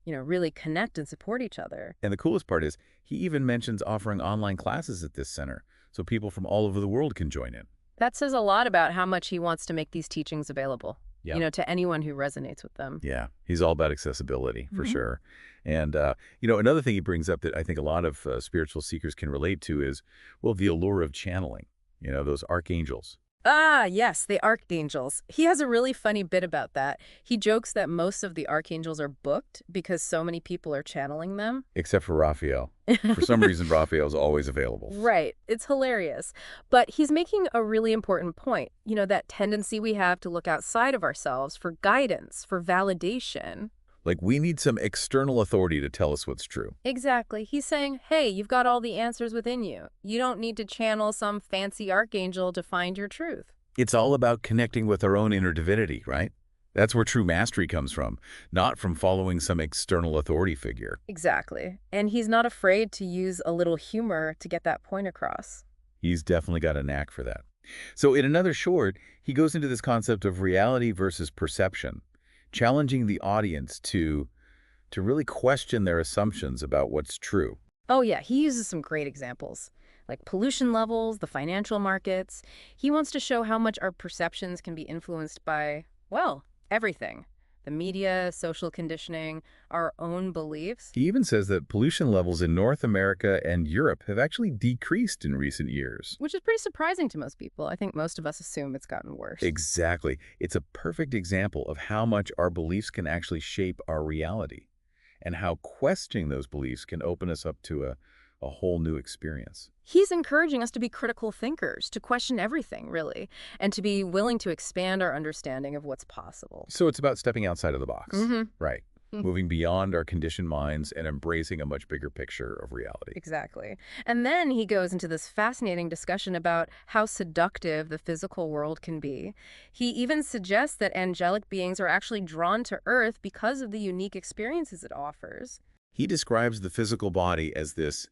really connect and support each other. And the coolest part is he even mentions offering online classes at this center so people from all over the world can join in. That says a lot about how much he wants to make these teachings available, Yep. to anyone who resonates with them. Yeah, he's all about accessibility, for sure. And, another thing he brings up that I think a lot of spiritual seekers can relate to is, well, the allure of channeling, those archangels. Ah, yes, the archangels. He has a really funny bit about that. He jokes that most of the archangels are booked because so many people are channeling them. Except for Raphael. For some reason, Raphael's always available. Right. It's hilarious. But he's making a really important point. That tendency we have to look outside of ourselves for guidance, for validation. Like, we need some external authority to tell us what's true. Exactly. He's saying, hey, you've got all the answers within you. You don't need to channel some fancy archangel to find your truth. It's all about connecting with our own inner divinity, right? That's where true mastery comes from, not from following some external authority figure. Exactly. And he's not afraid to use a little humor to get that point across. He's definitely got a knack for that. So in another short, he goes into this concept of reality versus perception, challenging the audience to really question their assumptions about what's true. Oh yeah, he uses some great examples, like pollution levels, the financial markets. He wants to show how much our perceptions can be influenced by, well, everything. The media, social conditioning, our own beliefs. He even says that pollution levels in North America and Europe have actually decreased in recent years. Which is pretty surprising to most people. I think most of us assume it's gotten worse. Exactly. It's a perfect example of how much our beliefs can actually shape our reality, and how questioning those beliefs can open us up to a whole new experience. He's encouraging us to be critical thinkers, to question everything, really, and to be willing to expand our understanding of what's possible. So it's about stepping outside of the box, right? Mhm. Moving beyond our conditioned minds and embracing a much bigger picture of reality. Exactly. And then he goes into this fascinating discussion about how seductive the physical world can be. He even suggests that angelic beings are actually drawn to Earth because of the unique experiences it offers. He describes the physical body as this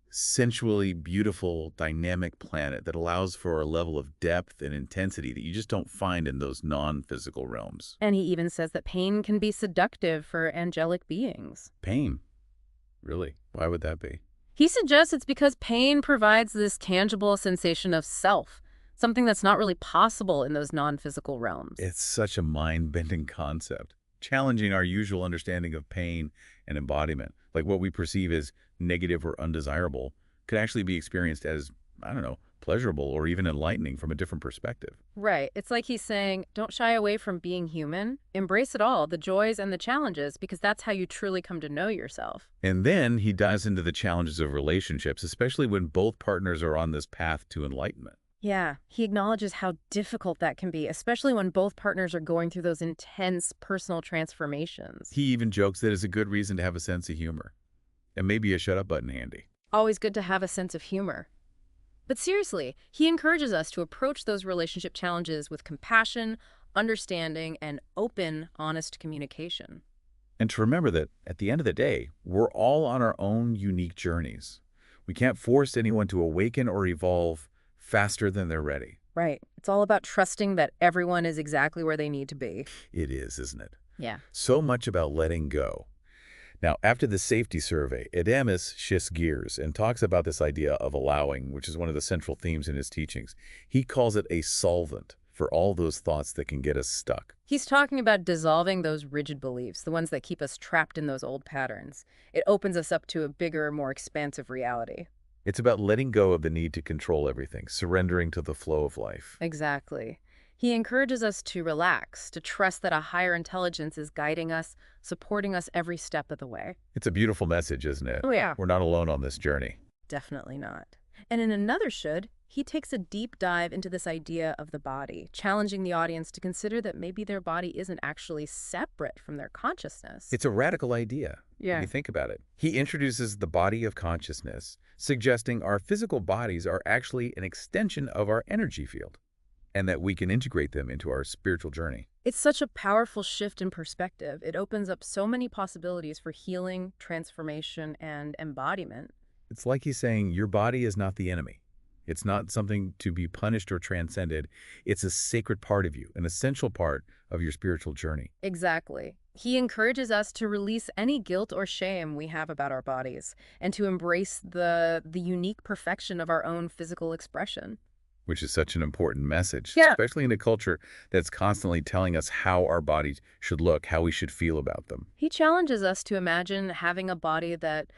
sensually beautiful, dynamic planet that allows for a level of depth and intensity that you just don't find in those non-physical realms. And he even says that pain can be seductive for angelic beings. Pain? Really? Why would that be? He suggests it's because pain provides this tangible sensation of self, something that's not really possible in those non-physical realms. It's such a mind-bending concept, challenging our usual understanding of pain and embodiment. Like, what we perceive as negative or undesirable could actually be experienced as, I don't know, pleasurable or even enlightening from a different perspective. Right. It's like he's saying, don't shy away from being human. Embrace it all, the joys and the challenges, because that's how you truly come to know yourself. And then he dives into the challenges of relationships, especially when both partners are on this path to enlightenment. Yeah, he acknowledges how difficult that can be, especially when both partners are going through those intense personal transformations. He even jokes that it's a good reason to have a sense of humor, and maybe a shut-up button handy. Always good to have a sense of humor. But seriously, he encourages us to approach those relationship challenges with compassion, understanding, and open, honest communication. And to remember that at the end of the day, we're all on our own unique journeys. We can't force anyone to awaken or evolve faster than they're ready. Right. It's all about trusting that everyone is exactly where they need to be. It is, isn't it? Yeah. So much about letting go. Now, after the safety survey, Adamus shifts gears and talks about this idea of allowing, which is one of the central themes in his teachings. He calls it a solvent for all those thoughts that can get us stuck. He's talking about dissolving those rigid beliefs, the ones that keep us trapped in those old patterns. It opens us up to a bigger, more expansive reality. It's about letting go of the need to control everything, surrendering to the flow of life. Exactly. He encourages us to relax, to trust that a higher intelligence is guiding us, supporting us every step of the way. It's a beautiful message, isn't it? Oh, yeah. We're not alone on this journey. Definitely not. And in another should, he takes a deep dive into this idea of the body, challenging the audience to consider that maybe their body isn't actually separate from their consciousness. It's a radical idea. Yeah. When you think about it. He introduces the body of consciousness, suggesting our physical bodies are actually an extension of our energy field, and that we can integrate them into our spiritual journey. It's such a powerful shift in perspective. It opens up so many possibilities for healing, transformation, and embodiment. It's like he's saying your body is not the enemy. It's not something to be punished or transcended. It's a sacred part of you, an essential part of your spiritual journey. Exactly. He encourages us to release any guilt or shame we have about our bodies and to embrace the unique perfection of our own physical expression. Which is such an important message, Yeah. especially in a culture that's constantly telling us how our bodies should look, how we should feel about them. He challenges us to imagine having a body that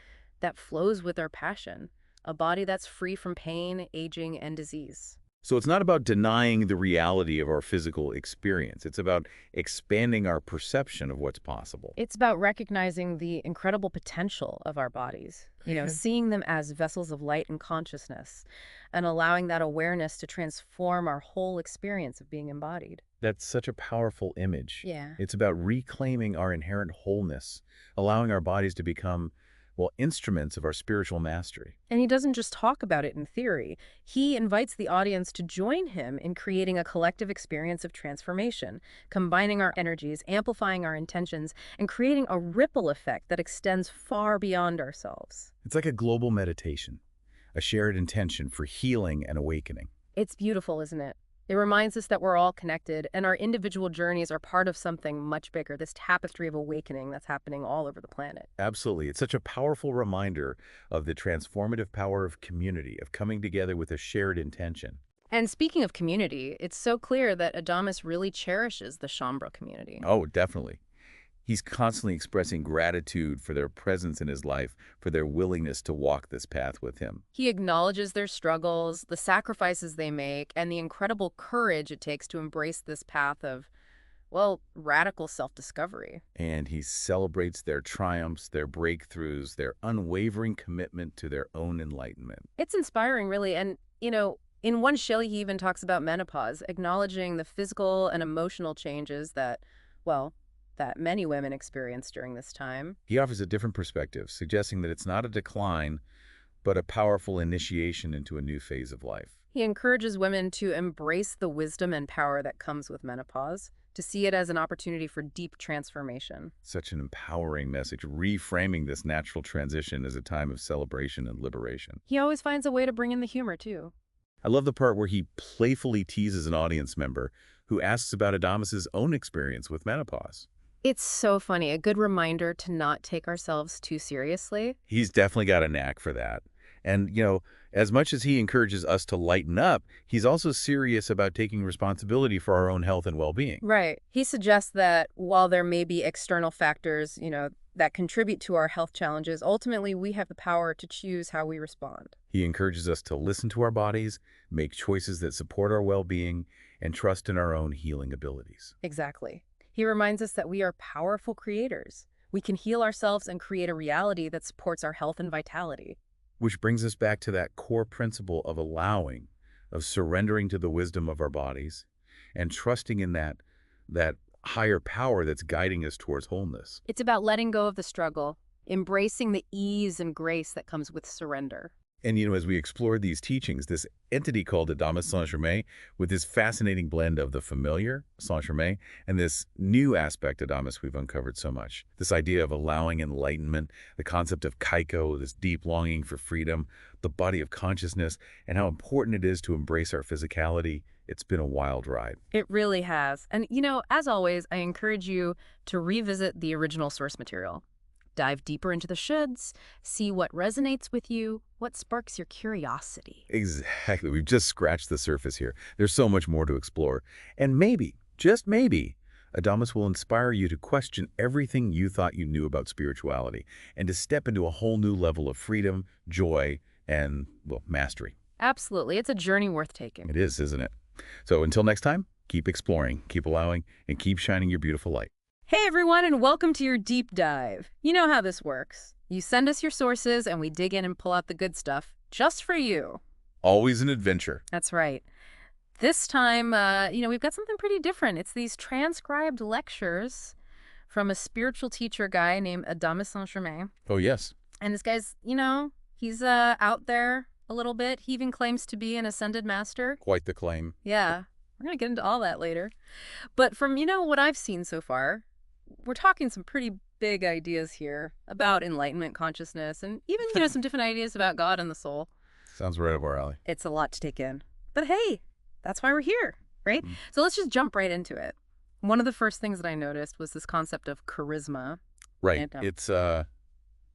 flows with our passion, a body that's free from pain, aging, and disease. So it's not about denying the reality of our physical experience. It's about expanding our perception of what's possible. It's about recognizing the incredible potential of our bodies, seeing them as vessels of light and consciousness, and allowing that awareness to transform our whole experience of being embodied. That's such a powerful image. Yeah. It's about reclaiming our inherent wholeness, allowing our bodies to become, well, instruments of our spiritual mastery. And he doesn't just talk about it in theory. He invites the audience to join him in creating a collective experience of transformation, combining our energies, amplifying our intentions, and creating a ripple effect that extends far beyond ourselves. It's like a global meditation, a shared intention for healing and awakening. It's beautiful, isn't it? It reminds us that we're all connected and our individual journeys are part of something much bigger, this tapestry of awakening that's happening all over the planet. Absolutely. It's such a powerful reminder of the transformative power of community, of coming together with a shared intention. And speaking of community, it's so clear that Adamus really cherishes the Shaumbra community. Oh, definitely. He's constantly expressing gratitude for their presence in his life, for their willingness to walk this path with him. He acknowledges their struggles, the sacrifices they make, and the incredible courage it takes to embrace this path of, well, radical self-discovery. And he celebrates their triumphs, their breakthroughs, their unwavering commitment to their own enlightenment. It's inspiring, really. And, in one shell, he even talks about menopause, acknowledging the physical and emotional changes that many women experience during this time. He offers a different perspective, suggesting that it's not a decline, but a powerful initiation into a new phase of life. He encourages women to embrace the wisdom and power that comes with menopause, to see it as an opportunity for deep transformation. Such an empowering message, reframing this natural transition as a time of celebration and liberation. He always finds a way to bring in the humor, too. I love the part where he playfully teases an audience member who asks about Adamus's own experience with menopause. It's so funny, a good reminder to not take ourselves too seriously. He's definitely got a knack for that. And, as much as he encourages us to lighten up, he's also serious about taking responsibility for our own health and well-being. Right. He suggests that while there may be external factors, that contribute to our health challenges, ultimately we have the power to choose how we respond. He encourages us to listen to our bodies, make choices that support our well-being, and trust in our own healing abilities. Exactly. He reminds us that we are powerful creators. We can heal ourselves and create a reality that supports our health and vitality. Which brings us back to that core principle of allowing, of surrendering to the wisdom of our bodies, and trusting in that higher power that's guiding us towards wholeness. It's about letting go of the struggle, embracing the ease and grace that comes with surrender. And, as we explored these teachings, this entity called Adamus Saint Germain, with this fascinating blend of the familiar, Saint Germain, and this new aspect, Adamus, we've uncovered so much. This idea of allowing enlightenment, the concept of kaiko, this deep longing for freedom, the body of consciousness, and how important it is to embrace our physicality. It's been a wild ride. It really has. And, as always, I encourage you to revisit the original source material. Dive deeper into the shoulds, see what resonates with you, what sparks your curiosity. Exactly. We've just scratched the surface here. There's so much more to explore. And maybe, just maybe, Adamus will inspire you to question everything you thought you knew about spirituality and to step into a whole new level of freedom, joy, and, well, mastery. Absolutely. It's a journey worth taking. It is, isn't it? So until next time, keep exploring, keep allowing, and keep shining your beautiful light. Hey everyone, and welcome to your deep dive. You know how this works. You send us your sources and we dig in and pull out the good stuff just for you. Always an adventure. That's right. This time, we've got something pretty different. It's these transcribed lectures from a spiritual teacher guy named Adamus Saint Germain. Oh, yes. And this guy's, he's out there a little bit. He even claims to be an ascended master. Quite the claim. Yeah, we're going to get into all that later. But from, what I've seen so far, we're talking some pretty big ideas here about enlightenment consciousness and even, some different ideas about God and the soul. Sounds right up our alley. It's a lot to take in. But hey, that's why we're here, right? Mm. So let's just jump right into it. One of the first things that I noticed was this concept of charisma. Right. And,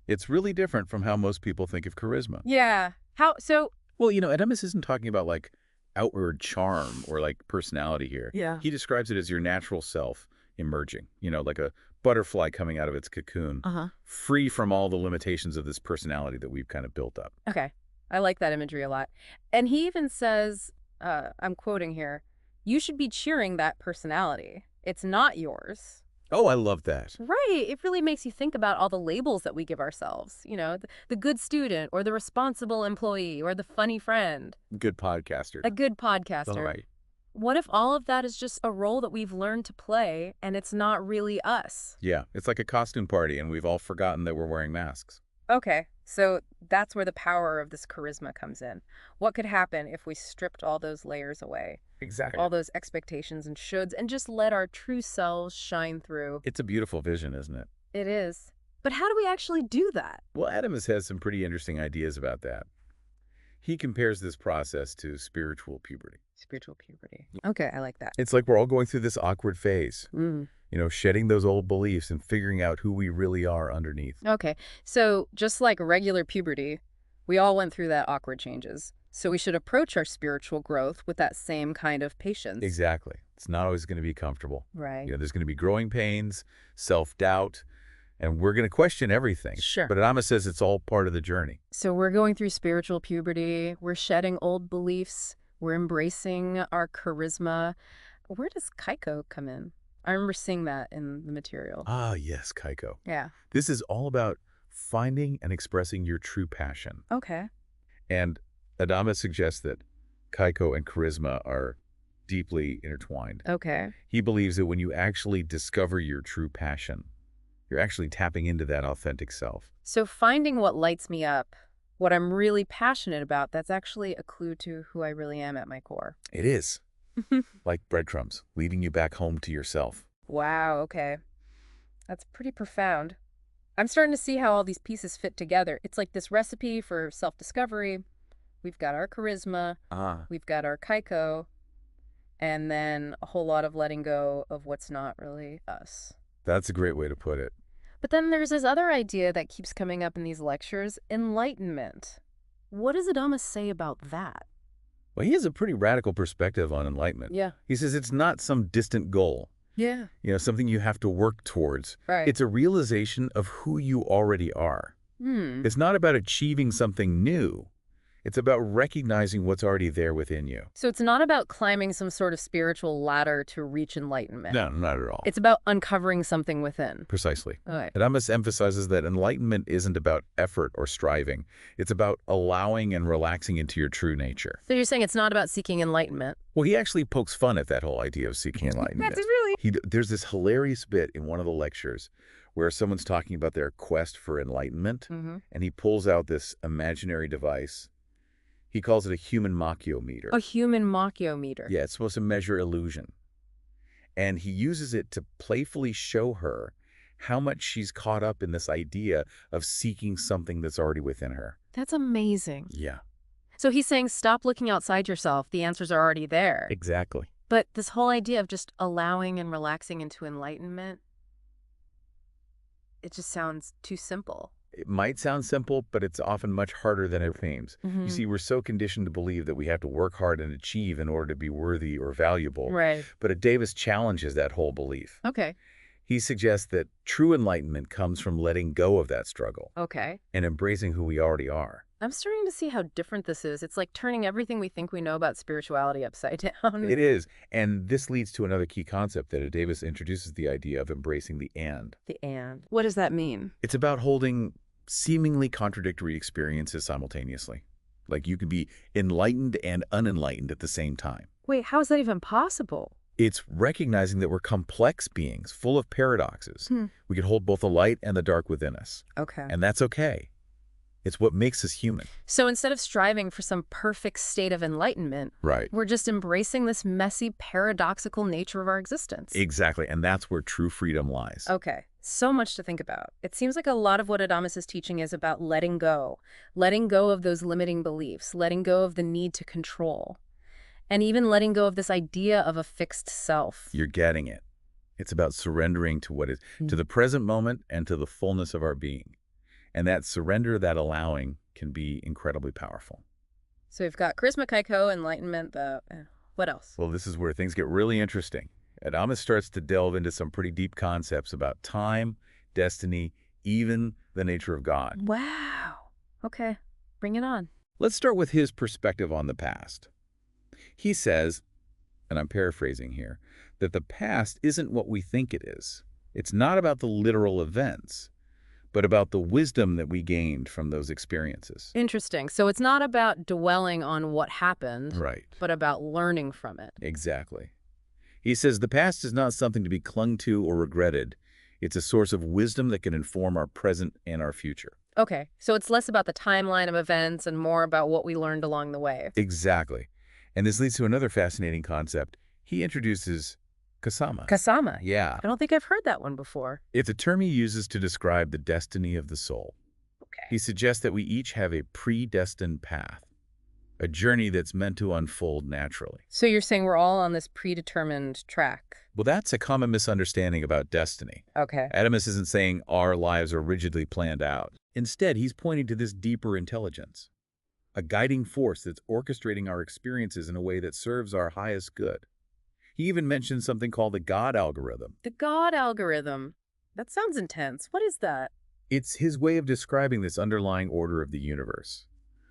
it's really different from how most people think of charisma. Yeah. How so? Well, Adamus isn't talking about like outward charm or like personality here. Yeah. He describes it as your natural self emerging, like a butterfly coming out of its cocoon, free from all the limitations of this personality that we've kind of built up. Okay. I like that imagery a lot. And he even says, I'm quoting here, you should be cheering that personality. It's not yours. Oh, I love that. Right. It really makes you think about all the labels that we give ourselves. The good student or the responsible employee or the funny friend. Good podcaster. A good podcaster. All right. What if all of that is just a role that we've learned to play and it's not really us? Yeah, it's like a costume party and we've all forgotten that we're wearing masks. Okay, so that's where the power of this charisma comes in. What could happen if we stripped all those layers away? Exactly. All those expectations and shoulds and just let our true selves shine through? It's a beautiful vision, isn't it? It is. But how do we actually do that? Well, Adamus has some pretty interesting ideas about that. He compares this process to spiritual puberty. Spiritual puberty. Okay, I like that. It's like we're all going through this awkward phase, shedding those old beliefs and figuring out who we really are underneath. Okay, so just like regular puberty, we all went through that awkward changes. So we should approach our spiritual growth with that same kind of patience. Exactly. It's not always going to be comfortable. Right. There's going to be growing pains, self-doubt, and we're going to question everything. Sure. But Adamus says it's all part of the journey. So we're going through spiritual puberty. We're shedding old beliefs. We're embracing our charisma. Where does kaiko come in? I remember seeing that in the material. Ah, yes, kaiko. Yeah. This is all about finding and expressing your true passion. Okay. And Adamus suggests that kaiko and charisma are deeply intertwined. Okay. He believes that when you actually discover your true passion, you're actually tapping into that authentic self. So finding what lights me up, what I'm really passionate about, that's actually a clue to who I really am at my core. It is. Like breadcrumbs, leading you back home to yourself. Wow, okay. That's pretty profound. I'm starting to see how all these pieces fit together. It's like this recipe for self-discovery. We've got our charisma, we've got our kaiko, and then a whole lot of letting go of what's not really us. That's a great way to put it. But then there's this other idea that keeps coming up in these lectures, enlightenment. What does Adamus say about that? Well, he has a pretty radical perspective on enlightenment. Yeah. He says it's not some distant goal, Yeah. something you have to work towards. Right. It's a realization of who you already are. It's not about achieving something new. It's about recognizing what's already there within you. So it's not about climbing some sort of spiritual ladder to reach enlightenment. No, not at all. It's about uncovering something within. Precisely. Okay. Adamus emphasizes that enlightenment isn't about effort or striving. It's about allowing and relaxing into your true nature. So you're saying it's not about seeking enlightenment? Well, he actually pokes fun at that whole idea of seeking enlightenment. That's really... There's this hilarious bit in one of the lectures where someone's talking about their quest for enlightenment, and he pulls out this imaginary device He calls it a human machiometer. A human machiometer. Yeah, it's supposed to measure illusion. And he uses it to playfully show her how much she's caught up in this idea of seeking something that's already within her. That's amazing. Yeah, So he's saying stop looking outside yourself. The answers are already there. exactly. But this whole idea of just allowing and relaxing into enlightenment, it just sounds too simple. It might sound simple, but it's often much harder than it seems. Mm-hmm. You see, we're so conditioned to believe that we have to work hard and achieve in order to be worthy or valuable. Right. But Davis challenges that whole belief. Okay. He suggests that true enlightenment comes from letting go of that struggle Okay. and embracing who we already are. I'm starting to see how different this is. It's like turning everything we think we know about spirituality upside down. It is. And this leads to another key concept that Davis introduces, the idea of embracing the and. The and. What does that mean? It's about holding seemingly contradictory experiences simultaneously. Like you can be enlightened and unenlightened at the same time. Wait, how is that even possible? It's recognizing that we're complex beings, full of paradoxes. We can hold both the light and the dark within us. Okay. And that's okay. It's what makes us human. So instead of striving for some perfect state of enlightenment, Right. we're just embracing this messy, paradoxical nature of our existence. Exactly. And that's where true freedom lies. Okay, so much to think about. It seems like a lot of what Adamus is teaching is about letting go of those limiting beliefs, letting go of the need to control, and even letting go of this idea of a fixed self. You're getting it. It's about surrendering to what is, to the present moment and to the fullness of our being. And that surrender, that allowing, can be incredibly powerful. So we've got charisma, kaiko, enlightenment, what else? Well, this is where things get really interesting. Adamus starts to delve into some pretty deep concepts about time, destiny, even the nature of God. Wow. Okay, bring it on. Let's start with his perspective on the past. He says, and I'm paraphrasing here, that the past isn't what we think it is. It's not about the literal events, but about the wisdom that we gained from those experiences. Interesting. So it's not about dwelling on what happened, Right. but about learning from it. Exactly. He says the past is not something to be clung to or regretted. It's a source of wisdom that can inform our present and our future. Okay, so it's less about the timeline of events and more about what we learned along the way. Exactly. And this leads to another fascinating concept. He introduces kasama. Kasama. Yeah. I don't think I've heard that one before. It's a term he uses to describe the destiny of the soul. Okay. He suggests that we each have a predestined path, a journey that's meant to unfold naturally. So you're saying we're all on this predetermined track? Well, that's a common misunderstanding about destiny. Okay. Adamus isn't saying our lives are rigidly planned out. Instead, he's pointing to this deeper intelligence, a guiding force that's orchestrating our experiences in a way that serves our highest good. He even mentions something called the God algorithm. The God algorithm. That sounds intense. What is that? It's his way of describing this underlying order of the universe,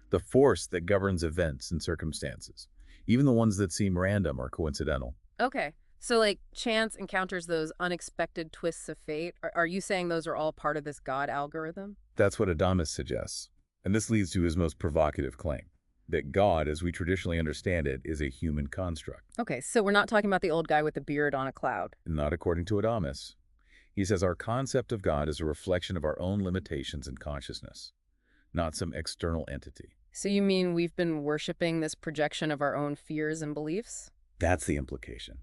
the force that governs events and circumstances, even the ones that seem random or coincidental. Okay. So like chance encounters those unexpected twists of fate. Are you saying those are all part of this God algorithm? That's what Adamus suggests. And this leads to his most provocative claim, that God, as we traditionally understand it, is a human construct. Okay, so we're not talking about the old guy with the beard on a cloud. Not according to Adamus. He says our concept of God is a reflection of our own limitations and consciousness, not some external entity. So you mean we've been worshiping this projection of our own fears and beliefs? That's the implication.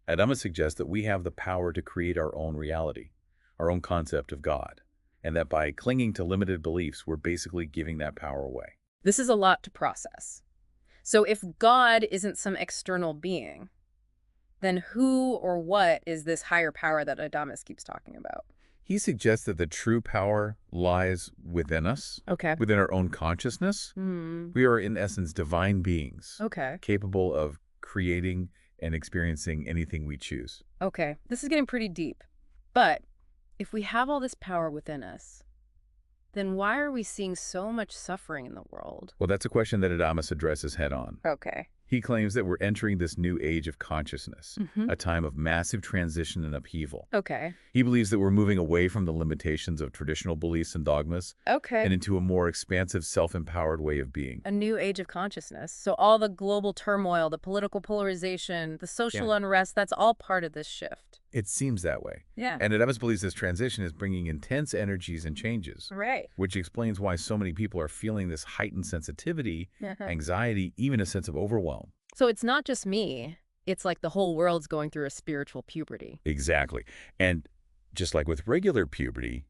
Adamus suggests that we have the power to create our own reality, our own concept of God, and that by clinging to limited beliefs, we're basically giving that power away. This is a lot to process. So if God isn't some external being, then who or what is this higher power that Adamus keeps talking about? He suggests that the true power lies within us, Okay. within our own consciousness. We are, in essence, divine beings, Okay. capable of creating and experiencing anything we choose. Okay. This is getting pretty deep. But if we have all this power within us, then why are we seeing so much suffering in the world? Well, that's a question that Adamus addresses head on. Okay. He claims that we're entering this new age of consciousness, a time of massive transition and upheaval. Okay. He believes that we're moving away from the limitations of traditional beliefs and dogmas Okay. and into a more expansive, self-empowered way of being. A new age of consciousness. So all the global turmoil, the political polarization, the social unrest, that's all part of this shift. It seems that way. Yeah. And Adamus believes this transition is bringing intense energies and changes, Right. which explains why so many people are feeling this heightened sensitivity, anxiety, even a sense of overwhelm. So it's not just me. It's like the whole world's going through a spiritual puberty. Exactly. And just like with regular puberty,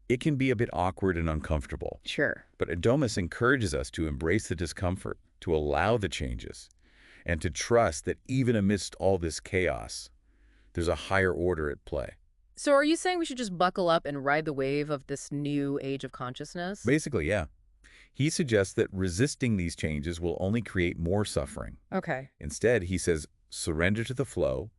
it can be a bit awkward and uncomfortable. Sure. But Adamus encourages us to embrace the discomfort, to allow the changes, and to trust that even amidst all this chaos, there's a higher order at play. So are you saying we should just buckle up and ride the wave of this new age of consciousness? Basically, yeah. He suggests that resisting these changes will only create more suffering. Okay. Instead, he says, surrender to the flow,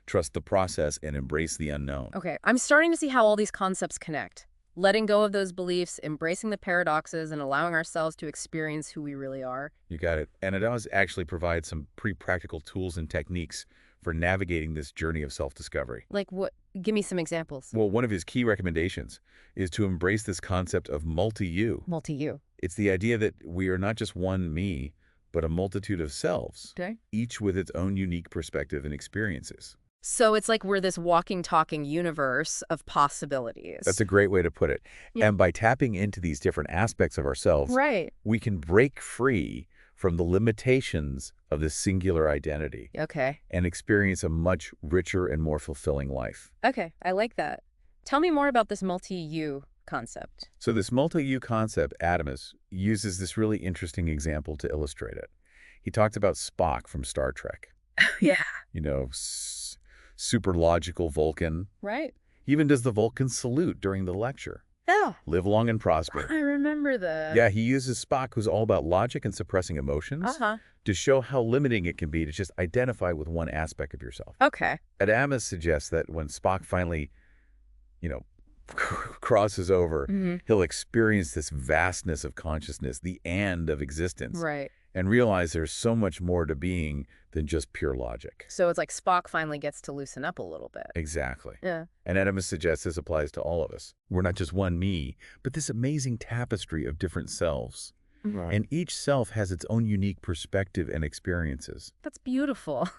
trust the process, and embrace the unknown. Okay. I'm starting to see how all these concepts connect. Letting go of those beliefs, embracing the paradoxes, and allowing ourselves to experience who we really are. You got it. And it does actually provide some pretty practical tools and techniques for navigating this journey of self-discovery. Like what? Give me some examples. Well, one of his key recommendations is to embrace this concept of multi-you. Multi-you. It's the idea that we are not just one me, but a multitude of selves, Okay. each with its own unique perspective and experiences. So it's like we're this walking, talking universe of possibilities. That's a great way to put it. Yeah. And by tapping into these different aspects of ourselves, Right. we can break free from the limitations of this singular identity Okay. and experience a much richer and more fulfilling life. Okay. I like that. Tell me more about this multi-you concept. So this multi-you concept, Adamus, uses this really interesting example to illustrate it. He talks about Spock from Star Trek. Yeah. You know, super logical Vulcan. Right. He even does the Vulcan salute during the lecture. Oh. Live long and prosper. I remember that. Yeah, he uses Spock, who's all about logic and suppressing emotions, to show how limiting it can be to just identify with one aspect of yourself. Okay. Adamus suggests that when Spock finally, crosses over, he'll experience this vastness of consciousness, the and of existence, Right. and realize there's so much more to being than just pure logic. So it's like Spock finally gets to loosen up a little bit. Exactly. Yeah. And Adamus suggests this applies to all of us. We're not just one me, but this amazing tapestry of different selves. Right. And each self has its own unique perspective and experiences. That's beautiful.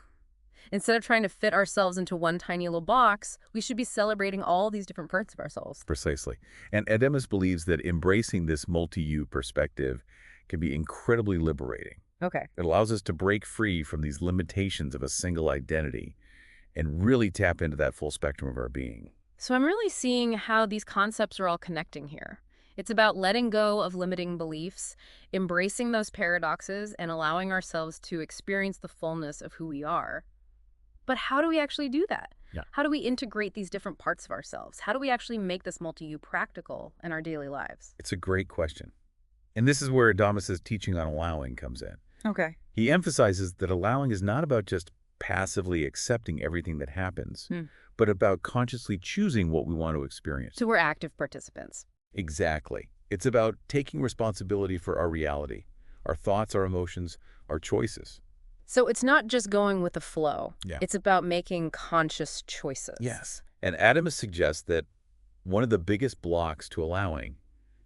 Instead of trying to fit ourselves into one tiny little box, we should be celebrating all these different parts of ourselves. Precisely. And Adamus believes that embracing this multi-you perspective can be incredibly liberating. Okay. It allows us to break free from these limitations of a single identity and really tap into that full spectrum of our being. So I'm really seeing how these concepts are all connecting here. It's about letting go of limiting beliefs, embracing those paradoxes, and allowing ourselves to experience the fullness of who we are. But how do we actually do that? Yeah. How do we integrate these different parts of ourselves? How do we actually make this multi-you practical in our daily lives? It's a great question. And this is where Adamus's teaching on allowing comes in. Okay. He emphasizes that allowing is not about just passively accepting everything that happens, but about consciously choosing what we want to experience. So we're active participants. Exactly. It's about taking responsibility for our reality, our thoughts, our emotions, our choices. So it's not just going with the flow. Yeah. It's about making conscious choices. Yes. And Adamus suggests that one of the biggest blocks to allowing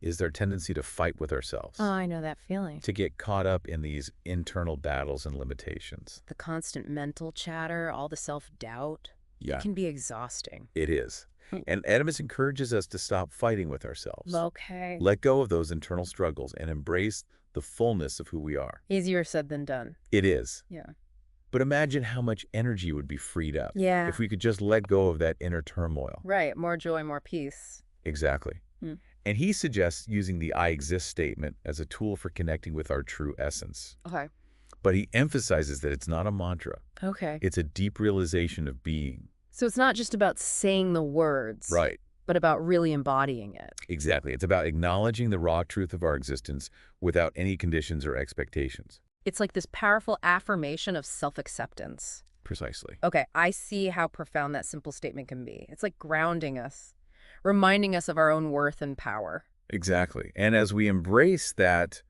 is their tendency to fight with ourselves, Oh, I know that feeling. to get caught up in these internal battles and limitations. The constant mental chatter, all the self-doubt. Yeah, It can be exhausting. it is. And Adamus encourages us to stop fighting with ourselves. Okay. Let go of those internal struggles and embrace the fullness of who we are. Easier said than done. It is. Yeah. But imagine how much energy would be freed up Yeah. if we could just let go of that inner turmoil. Right. More joy, more peace. Exactly. And he suggests using the I exist statement as a tool for connecting with our true essence. Okay. But he emphasizes that it's not a mantra. Okay. It's a deep realization of being. So it's not just about saying the words. Right. But about really embodying it. Exactly. It's about acknowledging the raw truth of our existence without any conditions or expectations. It's like this powerful affirmation of self-acceptance. Precisely. Okay, I see how profound that simple statement can be. It's like grounding us, reminding us of our own worth and power. Exactly. And as we embrace that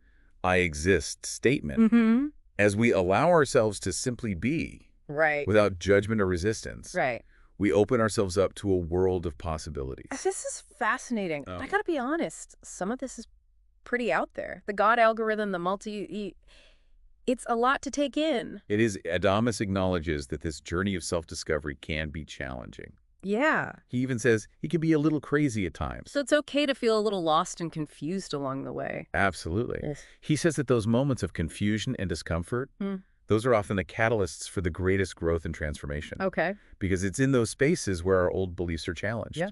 I exist statement, as we allow ourselves to simply be Right. without judgment or resistance, Right. we open ourselves up to a world of possibilities. This is fascinating. Oh. I gotta be honest, some of this is pretty out there. The God algorithm, the multi... It's a lot to take in. It is. Adamus acknowledges that this journey of self-discovery can be challenging. Yeah. He even says he can be a little crazy at times. So it's okay to feel a little lost and confused along the way. Absolutely. Yes. He says that those moments of confusion and discomfort, those are often the catalysts for the greatest growth and transformation. Okay. Because it's in those spaces where our old beliefs are challenged. Yeah.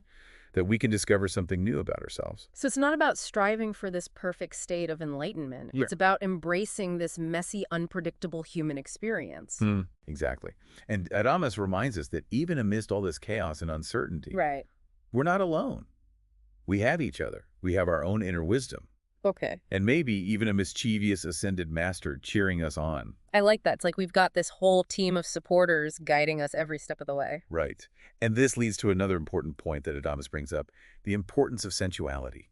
That we can discover something new about ourselves. So it's not about striving for this perfect state of enlightenment. Yeah. It's about embracing this messy, unpredictable human experience. Exactly. And Adamus reminds us that even amidst all this chaos and uncertainty, Right. we're not alone. We have each other. We have our own inner wisdom. Okay. And maybe even a mischievous ascended master cheering us on. I like that. It's like we've got this whole team of supporters guiding us every step of the way. Right. And this leads to another important point that Adamus brings up, the importance of sensuality.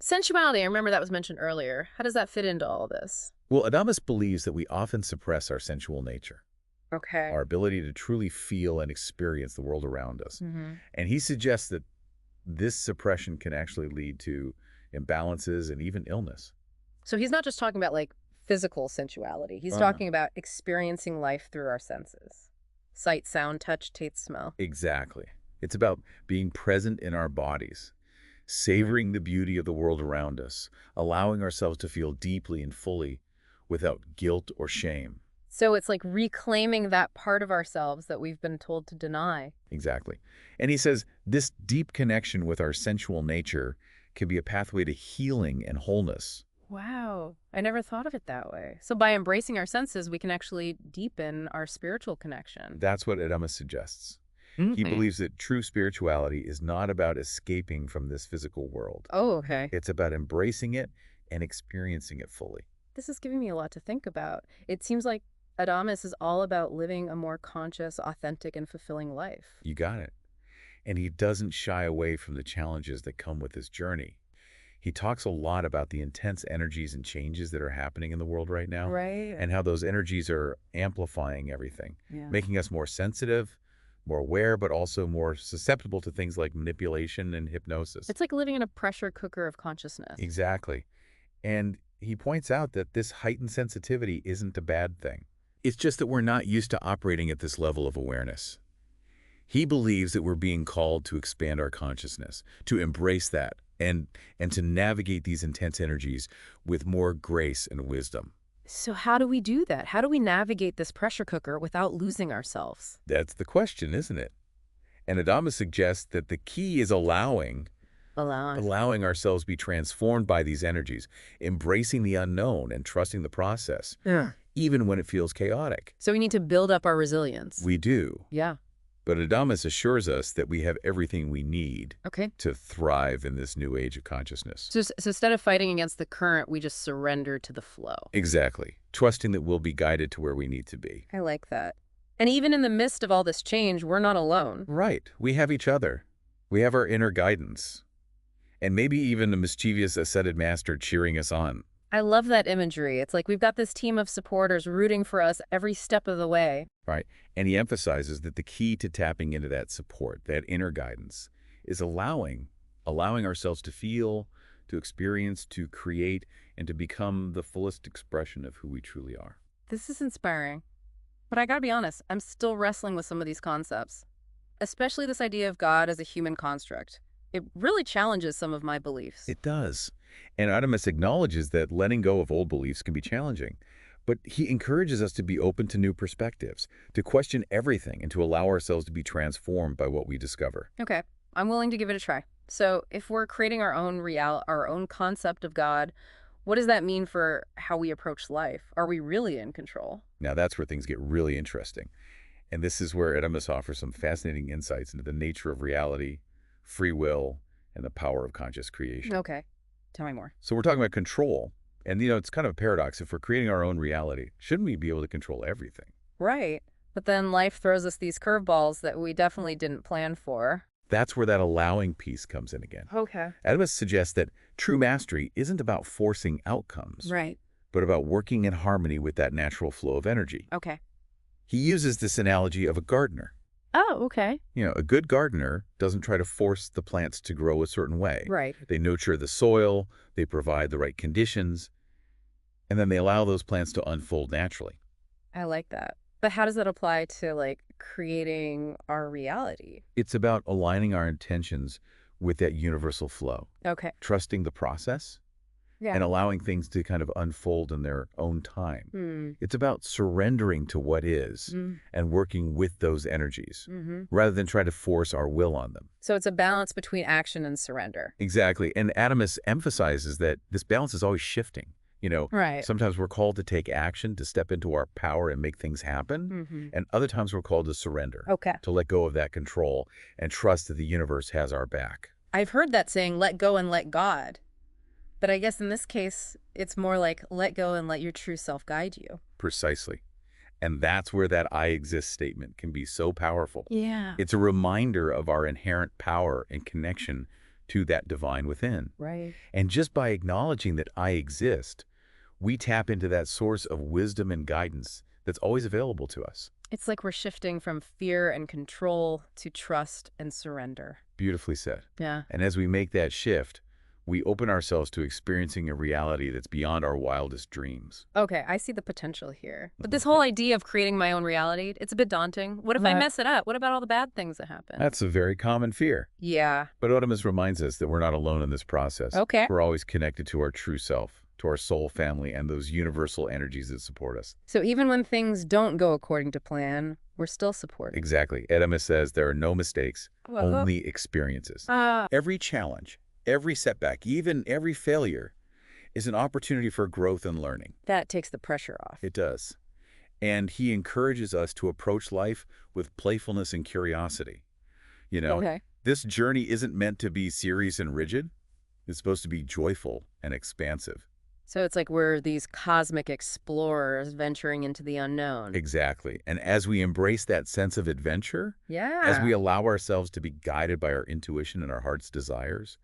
Sensuality, I remember that was mentioned earlier. How does that fit into all this? Well, Adamus believes that we often suppress our sensual nature, Okay. our ability to truly feel and experience the world around us. And he suggests that this suppression can actually lead to imbalances and even illness. So he's not just talking about like physical sensuality. He's talking about experiencing life through our senses. Sight, sound, touch, taste, smell. Exactly. It's about being present in our bodies, savoring the beauty of the world around us, allowing ourselves to feel deeply and fully without guilt or shame. So it's like reclaiming that part of ourselves that we've been told to deny. Exactly. And he says this deep connection with our sensual nature can be a pathway to healing and wholeness. Wow. I never thought of it that way. So by embracing our senses, we can actually deepen our spiritual connection. That's what Adamus suggests. He believes that true spirituality is not about escaping from this physical world. Oh, okay. It's about embracing it and experiencing it fully. This is giving me a lot to think about. It seems like Adamus is all about living a more conscious, authentic, and fulfilling life. You got it. And he doesn't shy away from the challenges that come with this journey. He talks a lot about the intense energies and changes that are happening in the world right now. Right. And how those energies are amplifying everything, Yeah. making us more sensitive, more aware, but also more susceptible to things like manipulation and hypnosis. It's like living in a pressure cooker of consciousness. Exactly. And he points out that this heightened sensitivity isn't a bad thing. It's just that we're not used to operating at this level of awareness. He believes that we're being called to expand our consciousness, to embrace that, and to navigate these intense energies with more grace and wisdom. So how do we do that? How do we navigate this pressure cooker without losing ourselves? That's the question, isn't it? And Adamus suggests that the key is allowing ourselves to be transformed by these energies, embracing the unknown and trusting the process, even when it feels chaotic. So we need to build up our resilience. We do. Yeah. But Adamus assures us that we have everything we need Okay. to thrive in this new age of consciousness. So instead of fighting against the current, we just surrender to the flow. Exactly. Trusting that we'll be guided to where we need to be. I like that. And even in the midst of all this change, we're not alone. Right. We have each other. We have our inner guidance. And maybe even a mischievous ascended master cheering us on. I love that imagery. It's like we've got this team of supporters rooting for us every step of the way. Right. And he emphasizes that the key to tapping into that support, that inner guidance, is allowing ourselves to feel, to experience, to create, and to become the fullest expression of who we truly are. This is inspiring. But I gotta be honest, I'm still wrestling with some of these concepts, especially this idea of God as a human construct. It really challenges some of my beliefs. It does. And Adamus acknowledges that letting go of old beliefs can be challenging. But he encourages us to be open to new perspectives, to question everything, and to allow ourselves to be transformed by what we discover. Okay, I'm willing to give it a try. So if we're creating our own concept of God, what does that mean for how we approach life? Are we really in control? Now that's where things get really interesting. And this is where Adamus offers some fascinating insights into the nature of reality, free will, and the power of conscious creation. Okay, tell me more. So we're talking about control. And, it's kind of a paradox. If we're creating our own reality, shouldn't we be able to control everything? Right. But then life throws us these curveballs that we definitely didn't plan for. That's where that allowing piece comes in again. Okay. Adamus suggests that true mastery isn't about forcing outcomes, Right. but about working in harmony with that natural flow of energy. Okay. He uses this analogy of a gardener. Oh, okay. A good gardener doesn't try to force the plants to grow a certain way. Right. They nurture the soil, they provide the right conditions, And then they allow those plans to unfold naturally. I like that. But how does that apply to, like, creating our reality? It's about aligning our intentions with that universal flow, Okay. trusting the process, Yeah. and allowing things to kind of unfold in their own time. Hmm. It's about surrendering to what is and working with those energies rather than try to force our will on them. So it's a balance between action and surrender. Exactly. And Adamus emphasizes that this balance is always shifting. Right. Sometimes we're called to take action, to step into our power and make things happen. And other times we're called to surrender, Okay. to let go of that control and trust that the universe has our back. I've heard that saying, let go and let God. But I guess in this case, it's more like let go and let your true self guide you. Precisely. And that's where that I exist statement can be so powerful. Yeah. It's a reminder of our inherent power and connection to that divine within. Right. And just by acknowledging that I exist, we tap into that source of wisdom and guidance that's always available to us. It's like we're shifting from fear and control to trust and surrender. Beautifully said. Yeah. And as we make that shift, we open ourselves to experiencing a reality that's beyond our wildest dreams. Okay, I see the potential here. But this whole idea of creating my own reality, it's a bit daunting. What if I mess it up? What about all the bad things that happen? That's a very common fear. Yeah. But Adamus reminds us that we're not alone in this process. Okay. We're always connected to our true self, to our soul family, and those universal energies that support us. So even when things don't go according to plan, we're still supported. Exactly. Adamus says there are no mistakes, only experiences. Every challenge, every setback, even every failure is an opportunity for growth and learning. That takes the pressure off. It does. And he encourages us to approach life with playfulness and curiosity. Okay. This journey isn't meant to be serious and rigid. It's supposed to be joyful and expansive. So it's like we're these cosmic explorers venturing into the unknown. Exactly. And as we embrace that sense of adventure, Yeah. as we allow ourselves to be guided by our intuition and our heart's desires,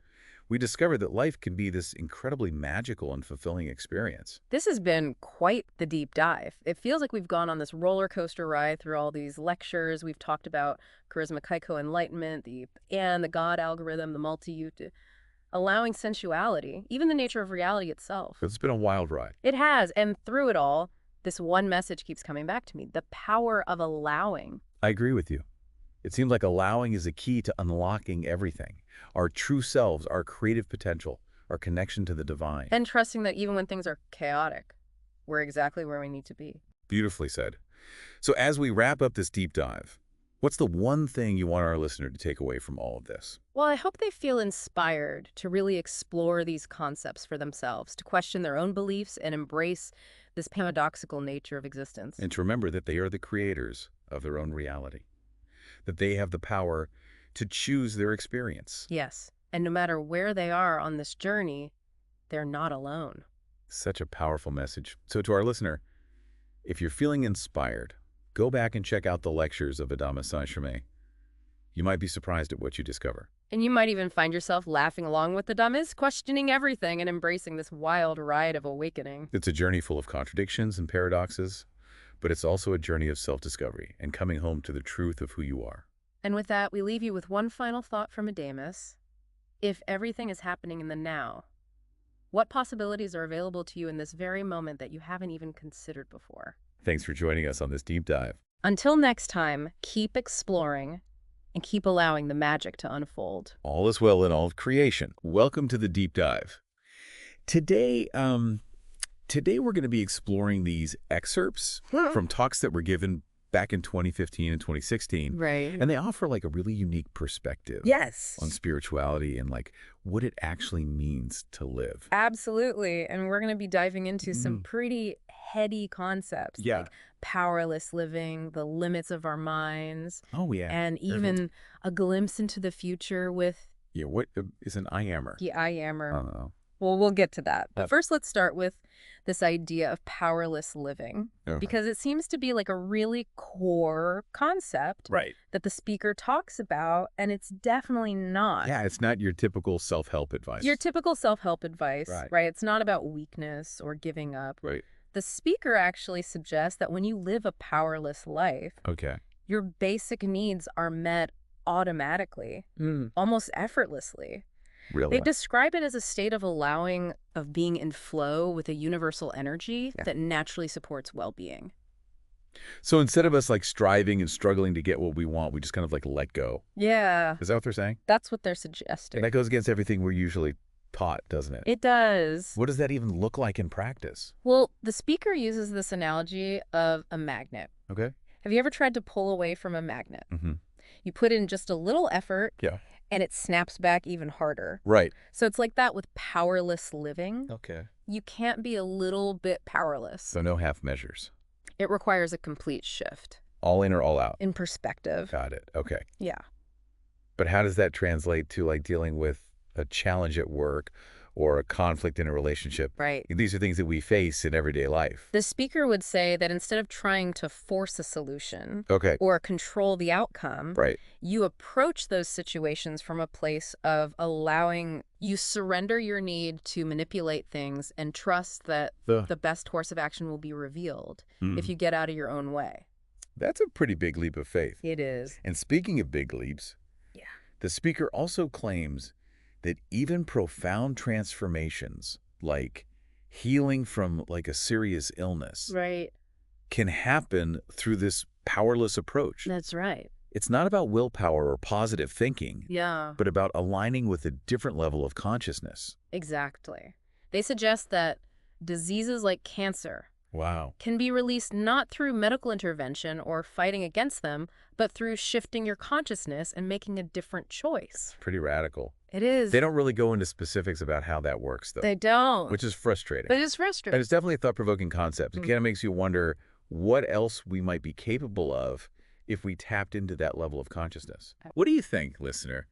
we discover that life can be this incredibly magical and fulfilling experience. This has been quite the deep dive. It feels like we've gone on this roller coaster ride through all these lectures. We've talked about charisma, kaiko, enlightenment, the God algorithm, the multi-ute, allowing sensuality, even the nature of reality itself. It's been a wild ride. It has, and through it all, this one message keeps coming back to me, the power of allowing. I agree with you. It seems like allowing is a key to unlocking everything. Our true selves, our creative potential, our connection to the divine. And trusting that even when things are chaotic, we're exactly where we need to be. Beautifully said. So as we wrap up this deep dive, what's the one thing you want our listener to take away from all of this? Well, I hope they feel inspired to really explore these concepts for themselves, to question their own beliefs and embrace this paradoxical nature of existence. And to remember that they are the creators of their own reality, that they have the power to choose their experience. Yes, and no matter where they are on this journey, they're not alone. Such a powerful message. So to our listener, if you're feeling inspired, go back and check out the lectures of Adamus Saint Germain. You might be surprised at what you discover. And you might even find yourself laughing along with Adamus, questioning everything and embracing this wild ride of awakening. It's a journey full of contradictions and paradoxes, but it's also a journey of self-discovery and coming home to the truth of who you are. And with that, we leave you with one final thought from Adamus. If everything is happening in the now, what possibilities are available to you in this very moment that you haven't even considered before? Thanks for joining us on this deep dive. Until next time, keep exploring and keep allowing the magic to unfold. All is well in all of creation. Welcome to the deep dive. Today we're going to be exploring these excerpts from talks that were given back in 2015 and 2016. Right. And they offer like a really unique perspective Yes. on spirituality and like what it actually means to live. Absolutely. And we're going to be diving into some pretty heady concepts. Yeah. Like powerless living, the limits of our minds. Oh, yeah. And even a glimpse into the future with Yeah, what is an I-ammer? the I ammer. I don't know. Well, we'll get to that. But Yep. first, let's start with this idea of powerless living, Okay. because it seems to be like a really core concept Right. that the speaker talks about, and it's definitely not Yeah, it's not your typical self-help advice. your typical self-help advice, Right. right? It's not about weakness or giving up. Right. The speaker actually suggests that when you live a powerless life, Okay. your basic needs are met automatically, almost effortlessly. Really? They describe it as a state of being in flow with a universal energy Yeah. that naturally supports well-being. So instead of us like striving and struggling to get what we want, we just kind of like let go. Yeah, Is that what they're saying? that's what they're And suggesting. that goes against everything we're usually taught, doesn't it? It does. What does that even look like in practice? Well, the speaker uses this analogy of a magnet. Okay. Have you ever tried to pull away from a magnet? Mm-hmm. You put in just a little effort, Yeah. and it snaps back even harder. Right. So it's like that with powerless living. Okay. You can't be a little bit powerless. So no half measures. It requires a complete shift All in or all out. in perspective. Got it. Okay. Yeah. But how does that translate to like dealing with a challenge at work or a conflict in a relationship? Right. These are things that we face in everyday life. The speaker would say that instead of trying to force a solution Okay. or control the outcome, Right. you approach those situations from a place of you surrender your need to manipulate things and trust that the best course of action will be revealed if you get out of your own way. That's a pretty big leap of faith. It is. And speaking of big leaps, Yeah. the speaker also claims that even profound transformations, like healing from like a serious illness, Right. can happen through this powerless approach. That's right. It's not about willpower or positive thinking, Yeah. but about aligning with a different level of consciousness. Exactly. They suggest that diseases like cancer Wow. can be released not through medical intervention or fighting against them, but through shifting your consciousness and making a different choice. Pretty radical. It is. They don't really go into specifics about how that works, though. They don't. Which is frustrating. But it's And frustrating. it's definitely a thought-provoking concept. It kind of makes you wonder what else we might be capable of if we tapped into that level of consciousness. What do you think, listener?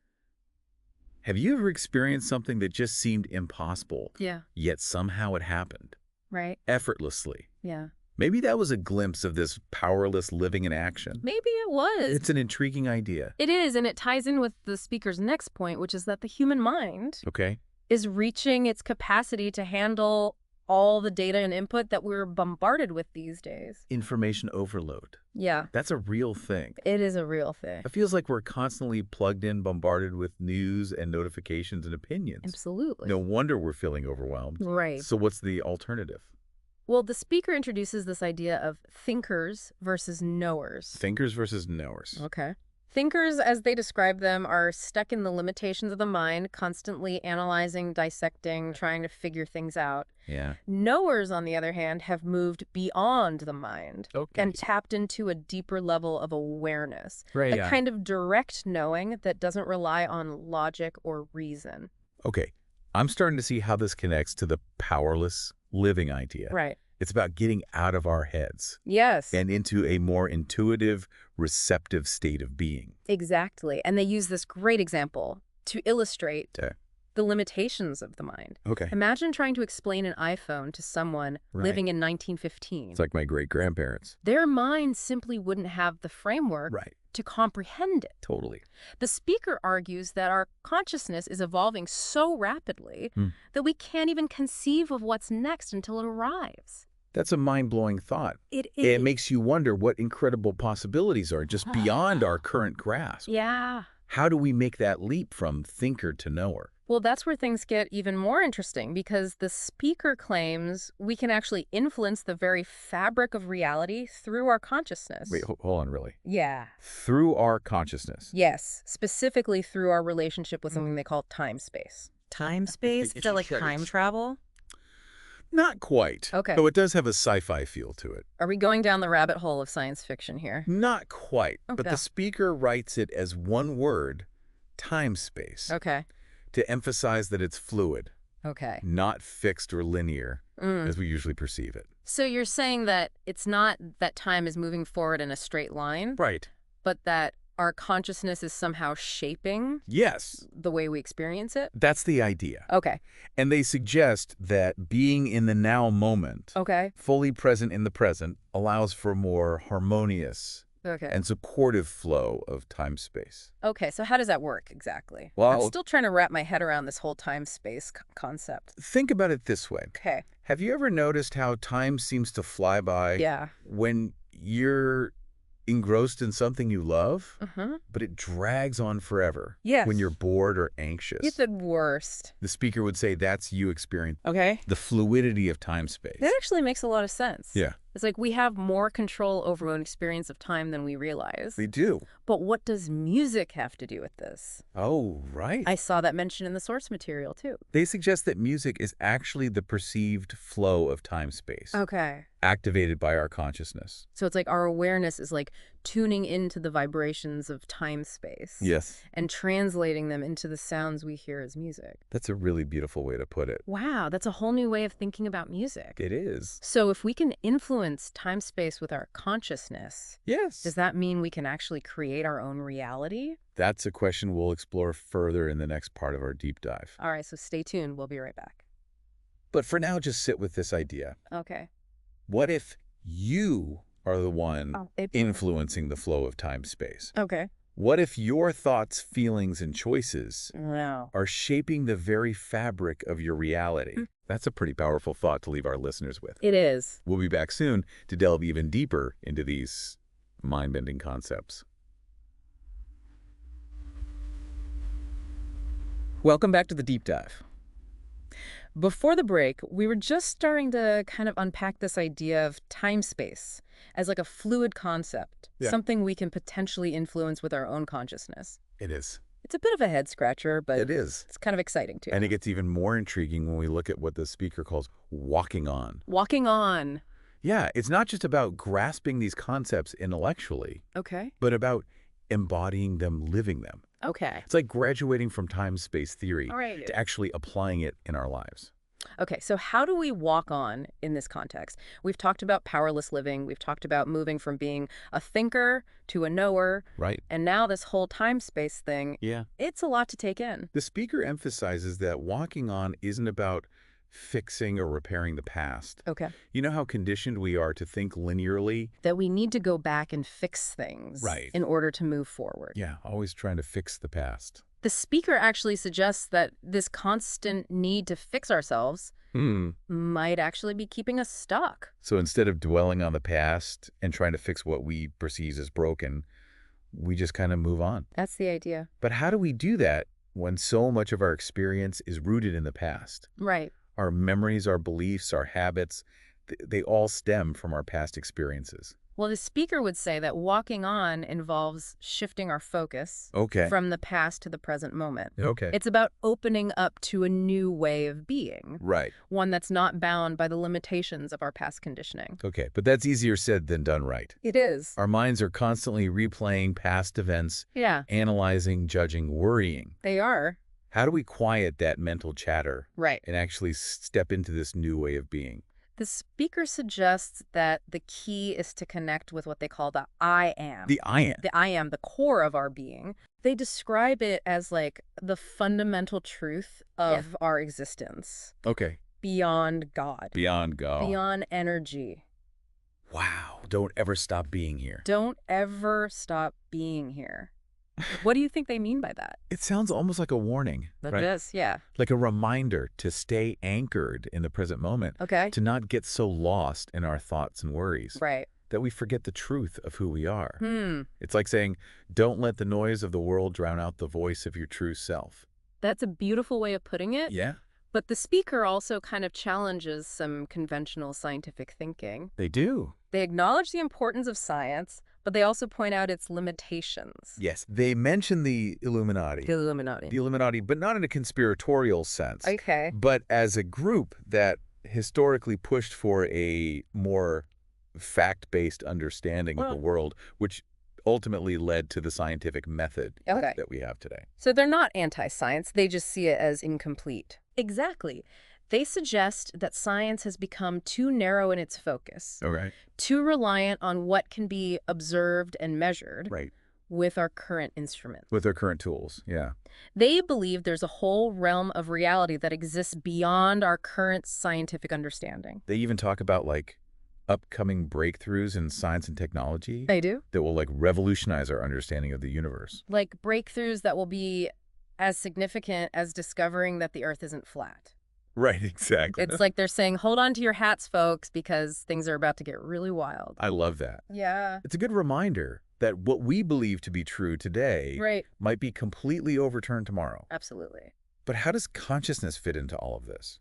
Have you ever experienced something that just seemed impossible, Yeah. yet somehow it happened, Right. effortlessly? Yeah. Maybe that was a glimpse of this powerless living in action. Maybe it was. It's an intriguing idea. It is, and it ties in with the speaker's next point, which is that the human mind Okay? is reaching its capacity to handle all the data and input that we're bombarded with these days. Information overload. Yeah, That's a real thing. it is a real thing. It feels like we're constantly plugged in, bombarded with news and notifications and opinions. Absolutely. No wonder we're feeling overwhelmed. Right. So what's the alternative? Well, the speaker introduces this idea of thinkers versus knowers. Thinkers versus knowers. Okay. Thinkers, as they describe them, are stuck in the limitations of the mind, constantly analyzing, dissecting, trying to figure things out. Yeah. Knowers, on the other hand, have moved beyond the mind Okay. and tapped into a deeper level of awareness, Right, a yeah. kind of direct knowing that doesn't rely on logic or reason. Okay. I'm starting to see how this connects to the powerless living idea. Right. It's about getting out of our heads Yes, and into a more intuitive, receptive state of being. exactly. And they use this great example to illustrate Okay. the limitations of the mind. Okay. Imagine trying to explain an iPhone to someone Right. living in 1915. It's like my great-grandparents. Their mind simply wouldn't have the framework Right. to comprehend it. Totally. The speaker argues that our consciousness is evolving so rapidly Hmm. that we can't even conceive of what's next until it arrives. That's a mind-blowing thought. It It makes you wonder what incredible possibilities are just beyond our current grasp. Yeah. How do we make that leap from thinker to knower? Well, that's where things get even more interesting because the speaker claims we can actually influence the very fabric of reality through our consciousness. Wait, hold on, really? Yeah. Through our consciousness. Yes, specifically through our relationship with something they call time-space. Time space? Is that like time travel? Not quite. Okay. Though it does have a sci-fi feel to it. Are we going down the rabbit hole of science fiction here? Not quite. But Okay. the speaker writes it as one word, time-space, Okay. to emphasize that it's fluid, Okay. not fixed or linear, Mm. as we usually perceive it. So you're saying that it's not that time is moving forward in a straight line, Right. but that our consciousness is somehow shaping Yes. the way we experience it? That's the idea. Okay. And they suggest that being in the now moment, Okay. fully present in the present, allows for more harmonious Okay. and supportive flow of time-space. Okay, so how does that work exactly? Well, I'm still trying to wrap my head around this whole time-space concept. Think about it this way. Okay. Have you ever noticed how time seems to fly by Yeah. when you're engrossed in something you love, Uh-huh. but it drags on forever. Yes. When you're bored or anxious. It's the worst. The speaker would say that's you experiencing Okay. the fluidity of time-space. That actually makes a lot of sense. Yeah. It's like we have more control over our own experience of time than we realize. They do. But what does music have to do with this? Oh, right. I saw that mentioned in the source material, too. They suggest that music is actually the perceived flow of time-space, Okay. activated by our consciousness. So it's like our awareness is like tuning into the vibrations of time-space. Yes. And translating them into the sounds we hear as music. That's a really beautiful way to put it. Wow, that's a whole new way of thinking about music. It is. So if we can influence time-space with our consciousness, Yes. does that mean we can actually create our own reality? That's a question we'll explore further in the next part of our deep dive. All right, so stay tuned. We'll be right back. But for now, just sit with this idea. Okay. What if you are the one influencing the flow of time-space? Okay. What if your thoughts, feelings, and choices Wow. are shaping the very fabric of your reality? That's a pretty powerful thought to leave our listeners with. It is. We'll be back soon to delve even deeper into these mind-bending concepts. Welcome back to the deep dive. Before the break, we were just starting to kind of unpack this idea of time-space as like a fluid concept, something we can potentially influence with our own consciousness. It is. It's a bit of a head-scratcher, but It is. it's kind of exciting, too. And it gets even more intriguing when we look at what the speaker calls walking on. Walking on. Yeah, it's not just about grasping these concepts intellectually, Okay. but about embodying them, living them. Okay. It's like graduating from time-space theory All right. to actually applying it in our lives. Okay, so how do we walk on in this context? We've talked about powerless living. We've talked about moving from being a thinker to a knower. Right. And now this whole time-space thing, Yeah. it's a lot to take in. The speaker emphasizes that walking on isn't about fixing or repairing the past. Okay. You know how conditioned we are to think linearly? That we need to go back and fix things Right. in order to move forward. Yeah, always trying to fix the past. The speaker actually suggests that this constant need to fix ourselves might actually be keeping us stuck. So instead of dwelling on the past and trying to fix what we perceive as broken, we just kind of move on. That's the idea. But how do we do that when so much of our experience is rooted in the past? Right. Our memories, our beliefs, our habits, they all stem from our past experiences. Well, the speaker would say that walking on involves shifting our focus Okay. from the past to the present moment. Okay. It's about opening up to a new way of being, Right. one that's not bound by the limitations of our past conditioning. Okay, but that's easier said than done, right? It is. Our minds are constantly replaying past events, Yeah, analyzing, judging, worrying. they are. How do we quiet that mental chatter Right. and actually step into this new way of being? The speaker suggests that the key is to connect with what they call the I am. The I am. The I am, the core of our being. They describe it as like the fundamental truth of our existence, Okay. beyond God, Beyond God. beyond energy. Wow. Don't ever stop being here. Don't ever stop being here. What do you think they mean by that? It sounds almost like a warning, That right? is, yeah. Like a reminder to stay anchored in the present moment, Okay. to not get so lost in our thoughts and worries Right. that we forget the truth of who we are. Hmm. It's like saying, don't let the noise of the world drown out the voice of your true self. That's a beautiful way of putting it. Yeah, But the speaker also kind of challenges some conventional scientific thinking. they do. They acknowledge the importance of science, but they also point out its limitations. Yes, they mention the Illuminati. The Illuminati. The Illuminati, but not in a conspiratorial sense, Okay. but as a group that historically pushed for a more fact-based understanding of the world, which ultimately led to the scientific method Okay. that we have today. So they're not anti-science, they just see it as incomplete. Exactly. They suggest that science has become too narrow in its focus, Okay. too reliant on what can be observed and measured Right. with our current instruments. With their current tools, yeah. They believe there's a whole realm of reality that exists beyond our current scientific understanding. They even talk about, like, upcoming breakthroughs in science and technology They do? that will, like, revolutionize our understanding of the universe. Like breakthroughs that will be as significant as discovering that the Earth isn't flat. Right, exactly. It's like they're saying, hold on to your hats, folks, because things are about to get really wild. I love that. Yeah. It's a good reminder that what we believe to be true today might be completely overturned tomorrow. Absolutely. But how does consciousness fit into all of this?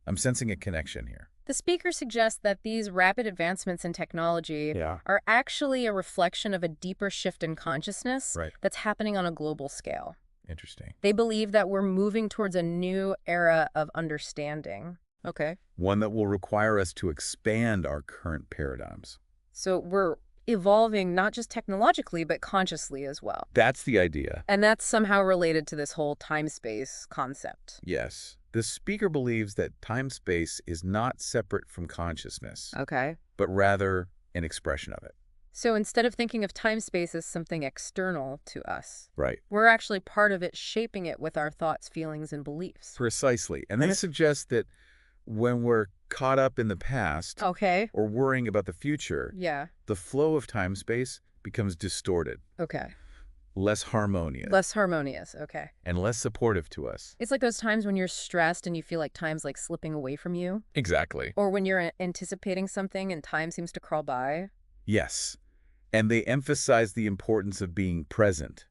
I'm sensing a connection here. The speaker suggests that these rapid advancements in technology are actually a reflection of a deeper shift in consciousness that's happening on a global scale. Interesting. They believe that we're moving towards a new era of understanding. Okay. One that will require us to expand our current paradigms. So we're evolving not just technologically, but consciously as well. That's the idea. And that's somehow related to this whole time-space concept. Yes. The speaker believes that time-space is not separate from consciousness, but rather an expression of it. So instead of thinking of time-space as something external to us, we're actually part of it, shaping it with our thoughts, feelings, and beliefs. Precisely. And they suggest that when we're caught up in the past or worrying about the future, the flow of time-space becomes distorted. Less harmonious. Less harmonious, And less supportive to us. It's like those times when you're stressed and you feel like time's like slipping away from you. Exactly. Or when you're anticipating something and time seems to crawl by. Yes. And they emphasize the importance of being present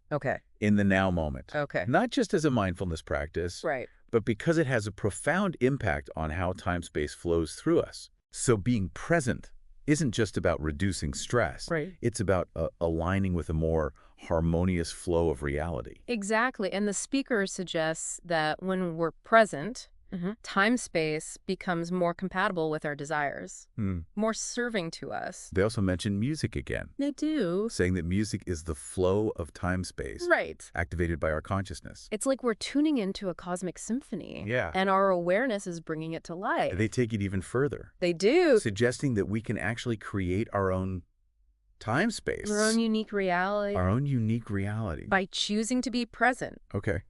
in the now moment. Not just as a mindfulness practice, but because it has a profound impact on how time-space flows through us. So being present isn't just about reducing stress. It's about aligning with a more harmonious flow of reality. Exactly. And the speaker suggests that when we're present, time-space becomes more compatible with our desires, more serving to us. They also mention music again. They do. Saying that music is the flow of time-space activated by our consciousness. It's like we're tuning into a cosmic symphony. Yeah. And our awareness is bringing it to life. They take it even further. They do. Suggesting that we can actually create our own time space. Our own unique reality. Our own unique reality. By choosing to be present.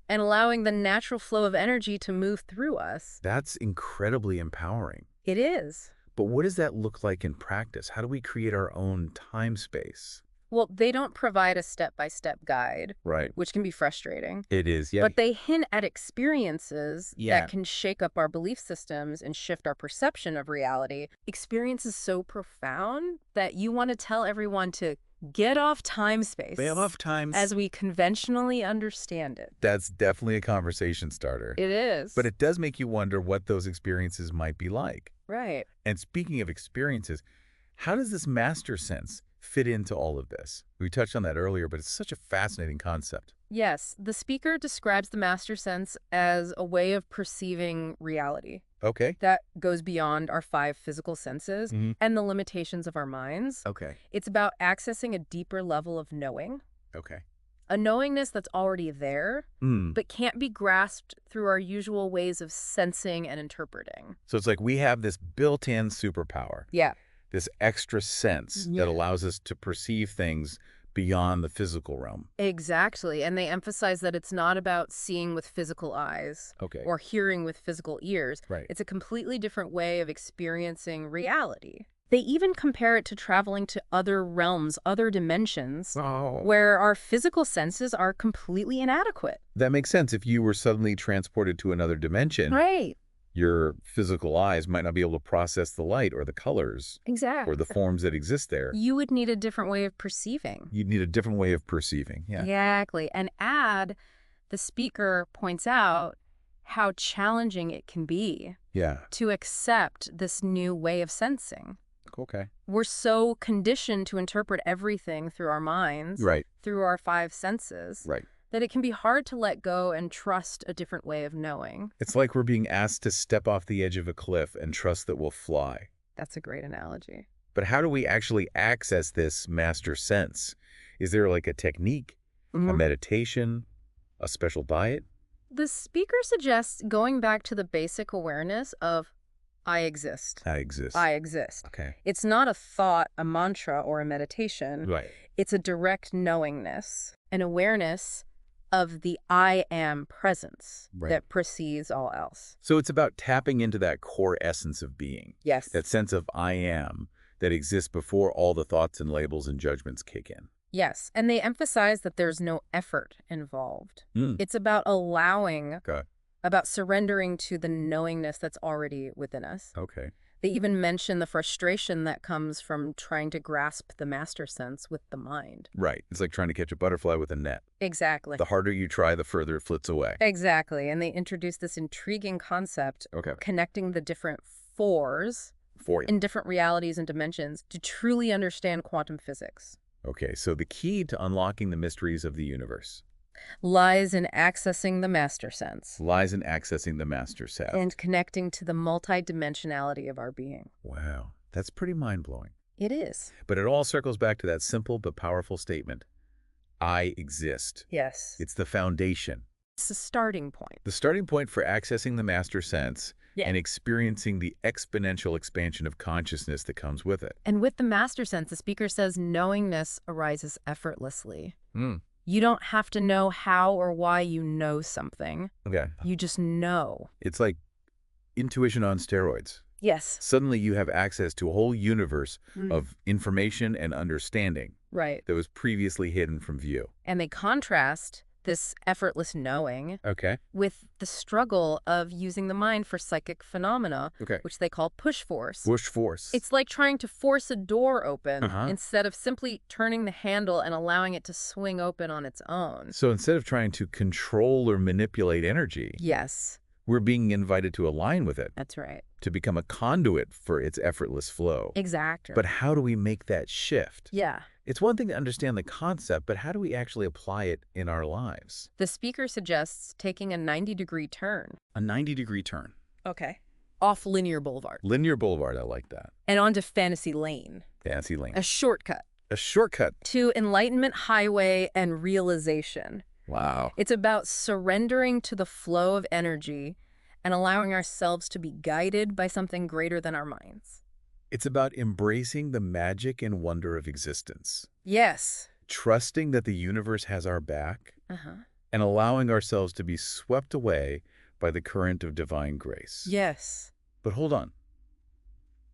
And allowing the natural flow of energy to move through us. That's incredibly empowering. It is. But what does that look like in practice? How do we create our own time space? Well, they don't provide a step-by-step guide, which can be frustrating. It is, But they hint at experiences that can shake up our belief systems and shift our perception of reality. Experiences so profound that you want to tell everyone to get off time-space. Get off time. As we conventionally understand it. That's definitely a conversation starter. It is. But it does make you wonder what those experiences might be like. Right. And speaking of experiences, how does this master sense fit into all of this? We touched on that earlier, but it's such a fascinating concept. Yes, the speaker describes the master sense as a way of perceiving reality. That goes beyond our 5 physical senses and the limitations of our minds. It's about accessing a deeper level of knowing. A knowingness that's already there, but can't be grasped through our usual ways of sensing and interpreting. So it's like we have this built-in superpower. This extra sense that allows us to perceive things beyond the physical realm. Exactly. And they emphasize that it's not about seeing with physical eyes or hearing with physical ears. It's a completely different way of experiencing reality. They even compare it to traveling to other realms, other dimensions, where our physical senses are completely inadequate. That makes sense. If you were suddenly transported to another dimension, your physical eyes might not be able to process the light or the colors or the forms that exist there. You would need a different way of perceiving. You'd need a different way of perceiving. Exactly. And the speaker points out how challenging it can be to accept this new way of sensing. We're so conditioned to interpret everything through our minds, through our 5 senses, that it can be hard to let go and trust a different way of knowing. It's like we're being asked to step off the edge of a cliff and trust that we'll fly. That's a great analogy. But how do we actually access this master sense? Is there like a technique, a meditation, a special diet? The speaker suggests going back to the basic awareness of I exist. I exist. I exist. It's not a thought, a mantra, or a meditation. It's a direct knowingness, an awareness of the I am presence that precedes all else. So it's about tapping into that core essence of being. Yes. That sense of I am that exists before all the thoughts and labels and judgments kick in. Yes, and they emphasize that there's no effort involved. It's about allowing about surrendering to the knowingness that's already within us. Okay. They even mention the frustration that comes from trying to grasp the master sense with the mind. Right. It's like trying to catch a butterfly with a net. Exactly. The harder you try, the further it flits away. Exactly. And they introduce this intriguing concept Okay. connecting the different fours For you. in different realities and dimensions to truly understand quantum physics. Okay, so the key to unlocking the mysteries of the universe Lies in accessing the master sense lies in accessing the master set. and connecting to the multidimensionality of our being. Wow, that's pretty mind-blowing. It is. But it all circles back to that simple but powerful statement. I exist. Yes. It's the foundation. It's a starting point. The starting point for accessing the master sense Yeah. and experiencing the exponential expansion of consciousness that comes with it. And with the master sense, the speaker says knowingness arises effortlessly. Hmm. You don't have to know how or why you know something. Okay. You just know. It's like intuition on steroids. Yes. Suddenly you have access to a whole universe Mm. of information and understanding Right. that was previously hidden from view. And they contrast this effortless knowing Okay. with the struggle of using the mind for psychic phenomena, Okay. which they call push force. Push force. It's like trying to force a door open Uh-huh. instead of simply turning the handle and allowing it to swing open on its own. So instead of trying to control or manipulate energy, Yes, we're being invited to align with it, that's right. to become a conduit for its effortless flow. Exactly. But how do we make that shift? yeah. It's one thing to understand the concept, but how do we actually apply it in our lives? The speaker suggests taking a 90-degree turn. A 90-degree turn. Okay. Off Linear Boulevard. Linear Boulevard, I like that. And onto Fantasy Lane. Fancy lane. A shortcut A shortcut. to Enlightenment Highway and realization. Wow. It's about surrendering to the flow of energy and allowing ourselves to be guided by something greater than our minds. It's about embracing the magic and wonder of existence, Yes. trusting that the universe has our back, Uh-huh. and allowing ourselves to be swept away by the current of divine grace. Yes. But hold on.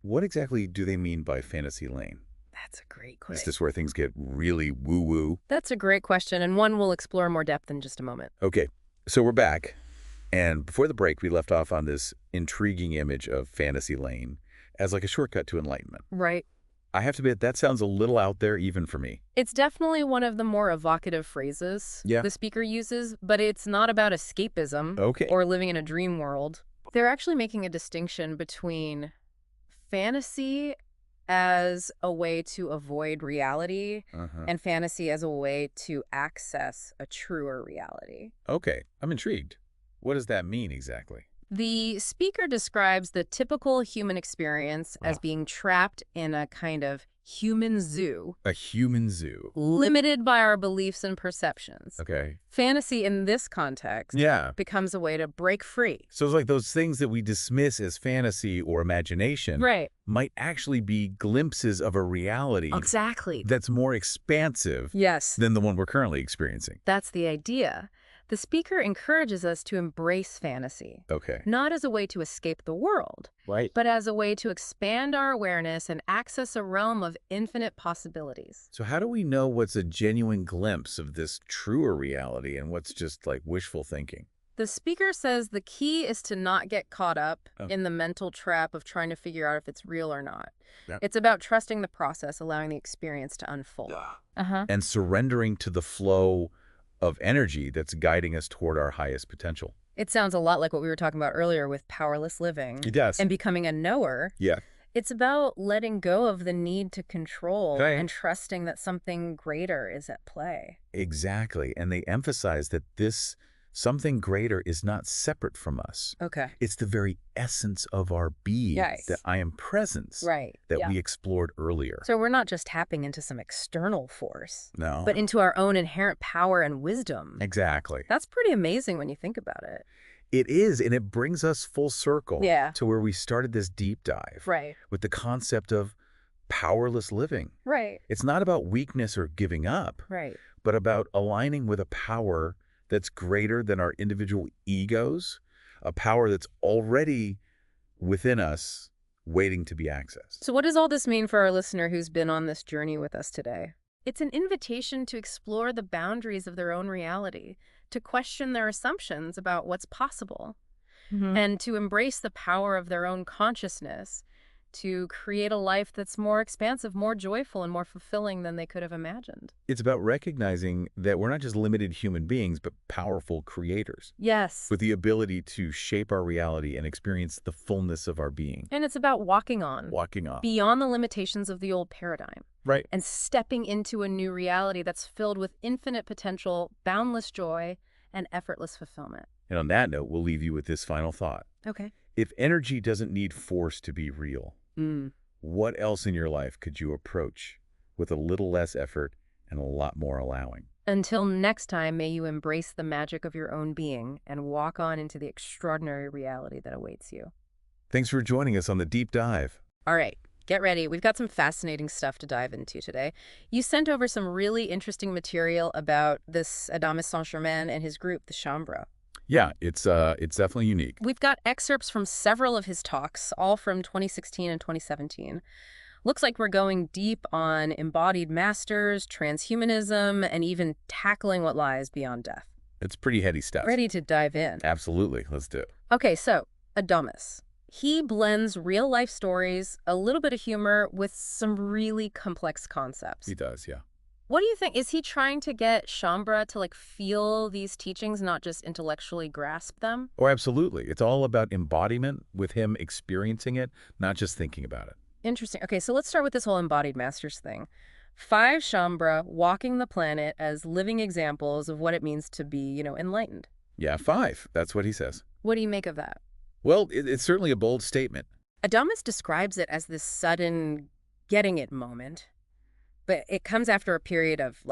What exactly do they mean by fantasy lane? That's a great Is question. this where things get really woo-woo? That's a great question, and one we'll explore in more depth in just a moment. Okay, so we're back. And before the break, we left off on this intriguing image of fantasy lane as like a shortcut to enlightenment. Right. I have to admit, that sounds a little out there even for me. It's definitely one of the more evocative phrases Yeah. the speaker uses, but it's not about escapism Okay. or living in a dream world. They're actually making a distinction between fantasy as a way to avoid reality Uh-huh. and fantasy as a way to access a truer reality. Okay, I'm intrigued. What does that mean exactly? The speaker describes the typical human experience as Wow. being trapped in a kind of human zoo, A human zoo. limited by our beliefs and perceptions. Okay. Fantasy in this context Yeah. becomes a way to break free. So it's like those things that we dismiss as fantasy or imagination Right. might actually be glimpses of a reality Exactly. that's more expansive Yes, than the one we're currently experiencing. that's the idea. The speaker encourages us to embrace fantasy, Okay. not as a way to escape the world, Right. but as a way to expand our awareness and access a realm of infinite possibilities. So how do we know what's a genuine glimpse of this truer reality and what's just like wishful thinking? The speaker says the key is to not get caught up Oh. in the mental trap of trying to figure out if it's real or not. Yeah. It's about trusting the process, allowing the experience to unfold. Uh-huh. And surrendering to the flow of energy that's guiding us toward our highest potential. It sounds a lot like what we were talking about earlier with powerless living It does. and becoming a knower. Yeah. It's about letting go of the need to control Okay. and trusting that something greater is at play. Exactly. And they emphasize that this something greater is not separate from us. Okay. It's the very essence of our being, Yes. the I am presence Right. that yeah. we explored earlier. So we're not just tapping into some external force, No. but into our own inherent power and wisdom. Exactly. That's pretty amazing when you think about it. It is, and it brings us full circle Yeah. to where we started this deep dive Right. with the concept of powerless living. Right. It's not about weakness or giving up, Right. but about aligning with a power that's greater than our individual egos, a power that's already within us waiting to be accessed. So what does all this mean for our listener who's been on this journey with us today? It's an invitation to explore the boundaries of their own reality, to question their assumptions about what's possible, and to embrace the power of their own consciousness to create a life that's more expansive, more joyful, and more fulfilling than they could have imagined. It's about recognizing that we're not just limited human beings, but powerful creators Yes. with the ability to shape our reality and experience the fullness of our being. And it's about walking on, beyond the limitations of the old paradigm, Right. and stepping into a new reality that's filled with infinite potential, boundless joy, and effortless fulfillment. And on that note, we'll leave you with this final thought. Okay. If energy doesn't need force to be real, what else in your life could you approach with a little less effort and a lot more allowing? Until next time, may you embrace the magic of your own being and walk on into the extraordinary reality that awaits you. Thanks for joining us on the Deep Dive. All right, get ready. We've got some fascinating stuff to dive into today. You sent over some really interesting material about this Adamus Saint Germain and his group, the Shaumbra. Yeah, it's definitely unique. We've got excerpts from several of his talks, all from 2016 and 2017. Looks like we're going deep on embodied masters, transhumanism, and even tackling what lies beyond death. It's pretty heady stuff. Ready to dive in? Absolutely. Let's do it. Okay, so Adamus. He blends real-life stories, a little bit of humor, with some really complex concepts. He does, yeah. What do you think? Is he trying to get Shaumbra to feel these teachings, not just intellectually grasp them? Oh, absolutely. It's all about embodiment with him experiencing it, not just thinking about it. Interesting. Okay, so let's start with this whole embodied masters thing. 5 Shaumbra walking the planet as living examples of what it means to be, enlightened. Yeah, 5. That's what he says. What do you make of that? Well, it's certainly a bold statement. Adamus describes it as this sudden getting it moment. But it comes after a period of,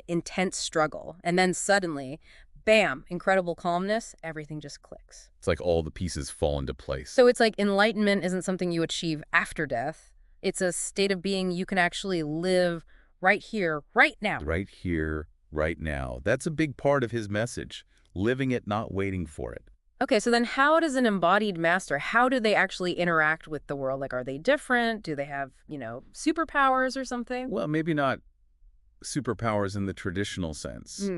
intense struggle. And then suddenly, bam, incredible calmness, everything just clicks. It's like all the pieces fall into place. So it's like enlightenment isn't something you achieve after death. It's a state of being you can actually live right here, right now. Right here, right now. That's a big part of his message. Living it, not waiting for it. Okay, so then how does an embodied master, how do they actually interact with the world? Are they different? Do they have, superpowers or something? Well, maybe not superpowers in the traditional sense.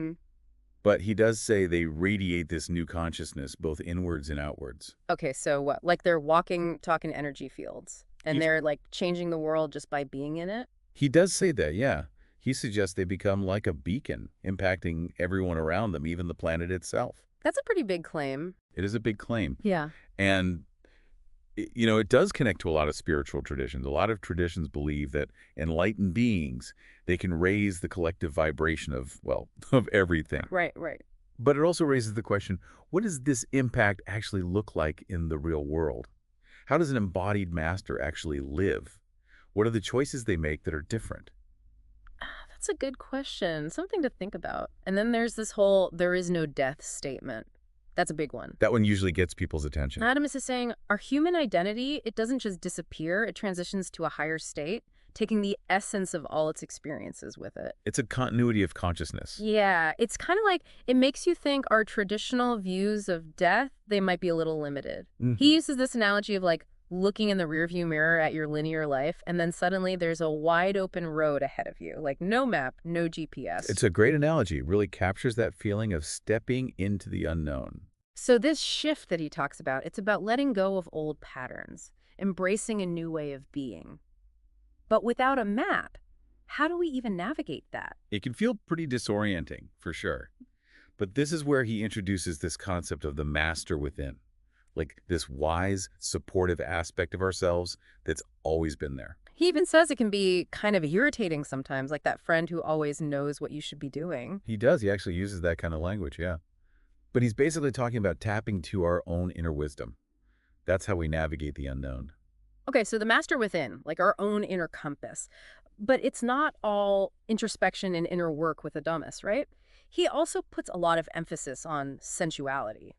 But he does say they radiate this new consciousness, both inwards and outwards. Okay, so what? Like they're talking energy fields, and they're, changing the world just by being in it? He does say that, yeah. He suggests they become like a beacon, impacting everyone around them, even the planet itself. That's a pretty big claim. It is a big claim. Yeah. And, it does connect to a lot of spiritual traditions. A lot of traditions believe that enlightened beings, they can raise the collective vibration of everything. Right. But it also raises the question, what does this impact actually look like in the real world? How does an embodied master actually live? What are the choices they make that are different? That's a good question. Something to think about. And then there's this whole there is no death statement. That's a big one. That one usually gets people's attention. Adamus is saying our human identity, it doesn't just disappear. It transitions to a higher state, taking the essence of all its experiences with it. It's a continuity of consciousness. Yeah, it's kind of like it makes you think our traditional views of death, they might be a little limited. He uses this analogy of looking in the rearview mirror at your linear life, and then suddenly there's a wide open road ahead of you, no map, no GPS. It's a great analogy. It really captures that feeling of stepping into the unknown. So this shift that he talks about, it's about letting go of old patterns, embracing a new way of being. But without a map, how do we even navigate that? It can feel pretty disorienting, for sure. But this is where he introduces this concept of the master within. This wise, supportive aspect of ourselves that's always been there. He even says it can be kind of irritating sometimes, like that friend who always knows what you should be doing. He does. He actually uses that kind of language, yeah. But he's basically talking about tapping to our own inner wisdom. That's how we navigate the unknown. Okay, so the master within, our own inner compass. But it's not all introspection and inner work with Adamus, right? He also puts a lot of emphasis on sensuality,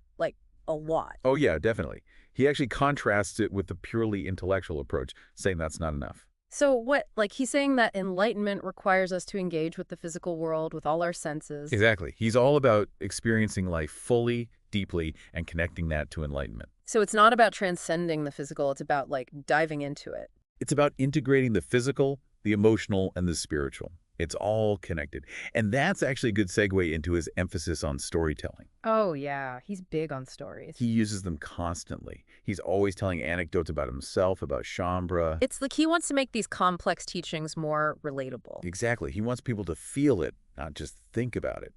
a lot. Oh, yeah, definitely. He actually contrasts it with the purely intellectual approach, saying that's not enough. So what, he's saying that enlightenment requires us to engage with the physical world, with all our senses. Exactly. He's all about experiencing life fully, deeply, and connecting that to enlightenment. So it's not about transcending the physical, it's about, diving into it. It's about integrating the physical, the emotional, and the spiritual. It's all connected. And that's actually a good segue into his emphasis on storytelling. Oh, yeah. He's big on stories. He uses them constantly. He's always telling anecdotes about himself, about Shaumbra. It's like he wants to make these complex teachings more relatable. Exactly. He wants people to feel it, not just think about it.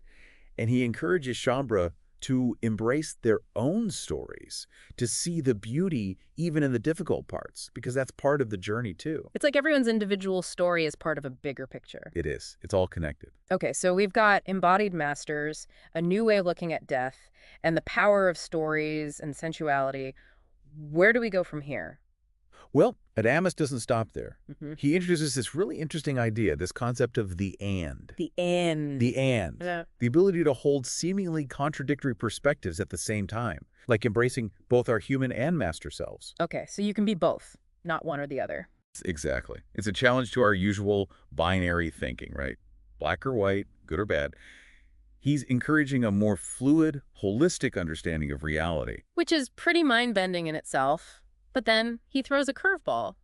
And he encourages Shaumbra to embrace their own stories, to see the beauty even in the difficult parts, because that's part of the journey too. It's like everyone's individual story is part of a bigger picture. It is. It's all connected. Okay, so we've got embodied masters, a new way of looking at death, and the power of stories and sensuality. Where do we go from here? Well, Adamus doesn't stop there. Mm-hmm. He introduces this really interesting idea, this concept of the and. The and. The and. Yeah. The ability to hold seemingly contradictory perspectives at the same time, like embracing both our human and master selves. Okay, so you can be both, not one or the other. Exactly. It's a challenge to our usual binary thinking, right? Black or white, good or bad. He's encouraging a more fluid, holistic understanding of reality. Which is pretty mind-bending in itself. But then he throws a curveball.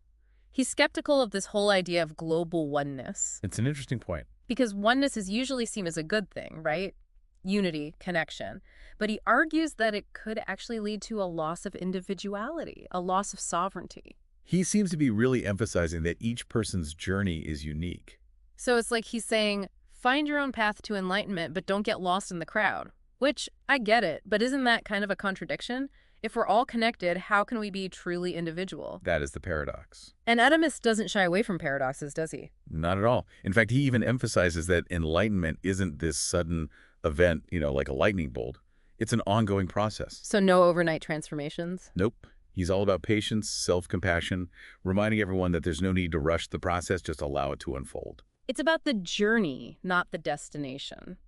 He's skeptical of this whole idea of global oneness. It's an interesting point. Because oneness is usually seen as a good thing, right? Unity, connection. But he argues that it could actually lead to a loss of individuality, a loss of sovereignty. He seems to be really emphasizing that each person's journey is unique. So it's like he's saying, find your own path to enlightenment, but don't get lost in the crowd. Which, I get it, but isn't that kind of a contradiction? If we're all connected, how can we be truly individual? That is the paradox. And Adamus doesn't shy away from paradoxes, does he? Not at all. In fact, he even emphasizes that enlightenment isn't this sudden event, like a lightning bolt. It's an ongoing process. So no overnight transformations? Nope. He's all about patience, self-compassion, reminding everyone that there's no need to rush the process, just allow it to unfold. It's about the journey, not the destination.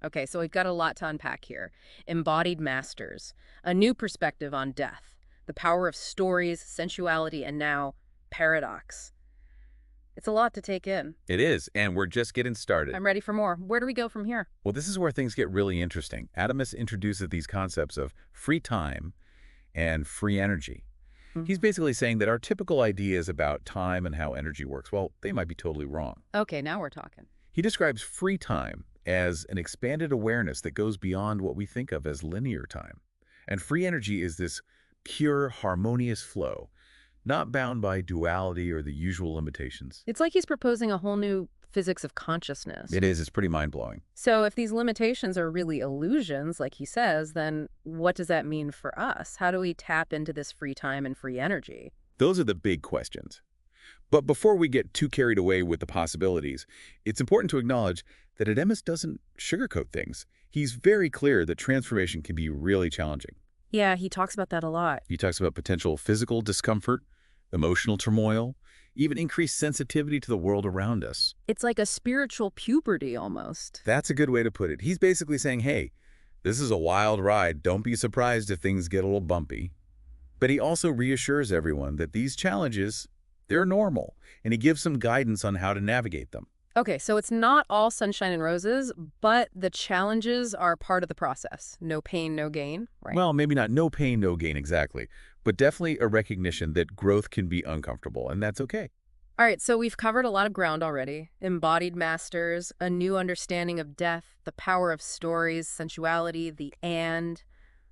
Okay, so we've got a lot to unpack here. Embodied masters, a new perspective on death, the power of stories, sensuality, and now paradox. It's a lot to take in. It is, and we're just getting started. I'm ready for more. Where do we go from here? Well, this is where things get really interesting. Adamus introduces these concepts of free time and free energy. He's basically saying that our typical ideas about time and how energy works, well, they might be totally wrong. Okay, now we're talking. He describes free time as an expanded awareness that goes beyond what we think of as linear time. And free energy is this pure, harmonious flow, not bound by duality or the usual limitations. It's like he's proposing a whole new physics of consciousness. It is. It's pretty mind-blowing. So if these limitations are really illusions, like he says, then what does that mean for us? How do we tap into this free time and free energy? Those are the big questions. But before we get too carried away with the possibilities, it's important to acknowledge that Adamus doesn't sugarcoat things. He's very clear that transformation can be really challenging. Yeah, he talks about that a lot. He talks about potential physical discomfort, emotional turmoil, even increased sensitivity to the world around us. It's like a spiritual puberty almost. That's a good way to put it. He's basically saying, hey, this is a wild ride. Don't be surprised if things get a little bumpy. But he also reassures everyone that these challenges, they're normal, and he gives some guidance on how to navigate them. Okay, so it's not all sunshine and roses, but the challenges are part of the process. No pain, no gain, right? Well, maybe not no pain, no gain exactly, but definitely a recognition that growth can be uncomfortable, and that's okay. All right, so we've covered a lot of ground already. Embodied masters, a new understanding of death, the power of stories, sensuality, the and,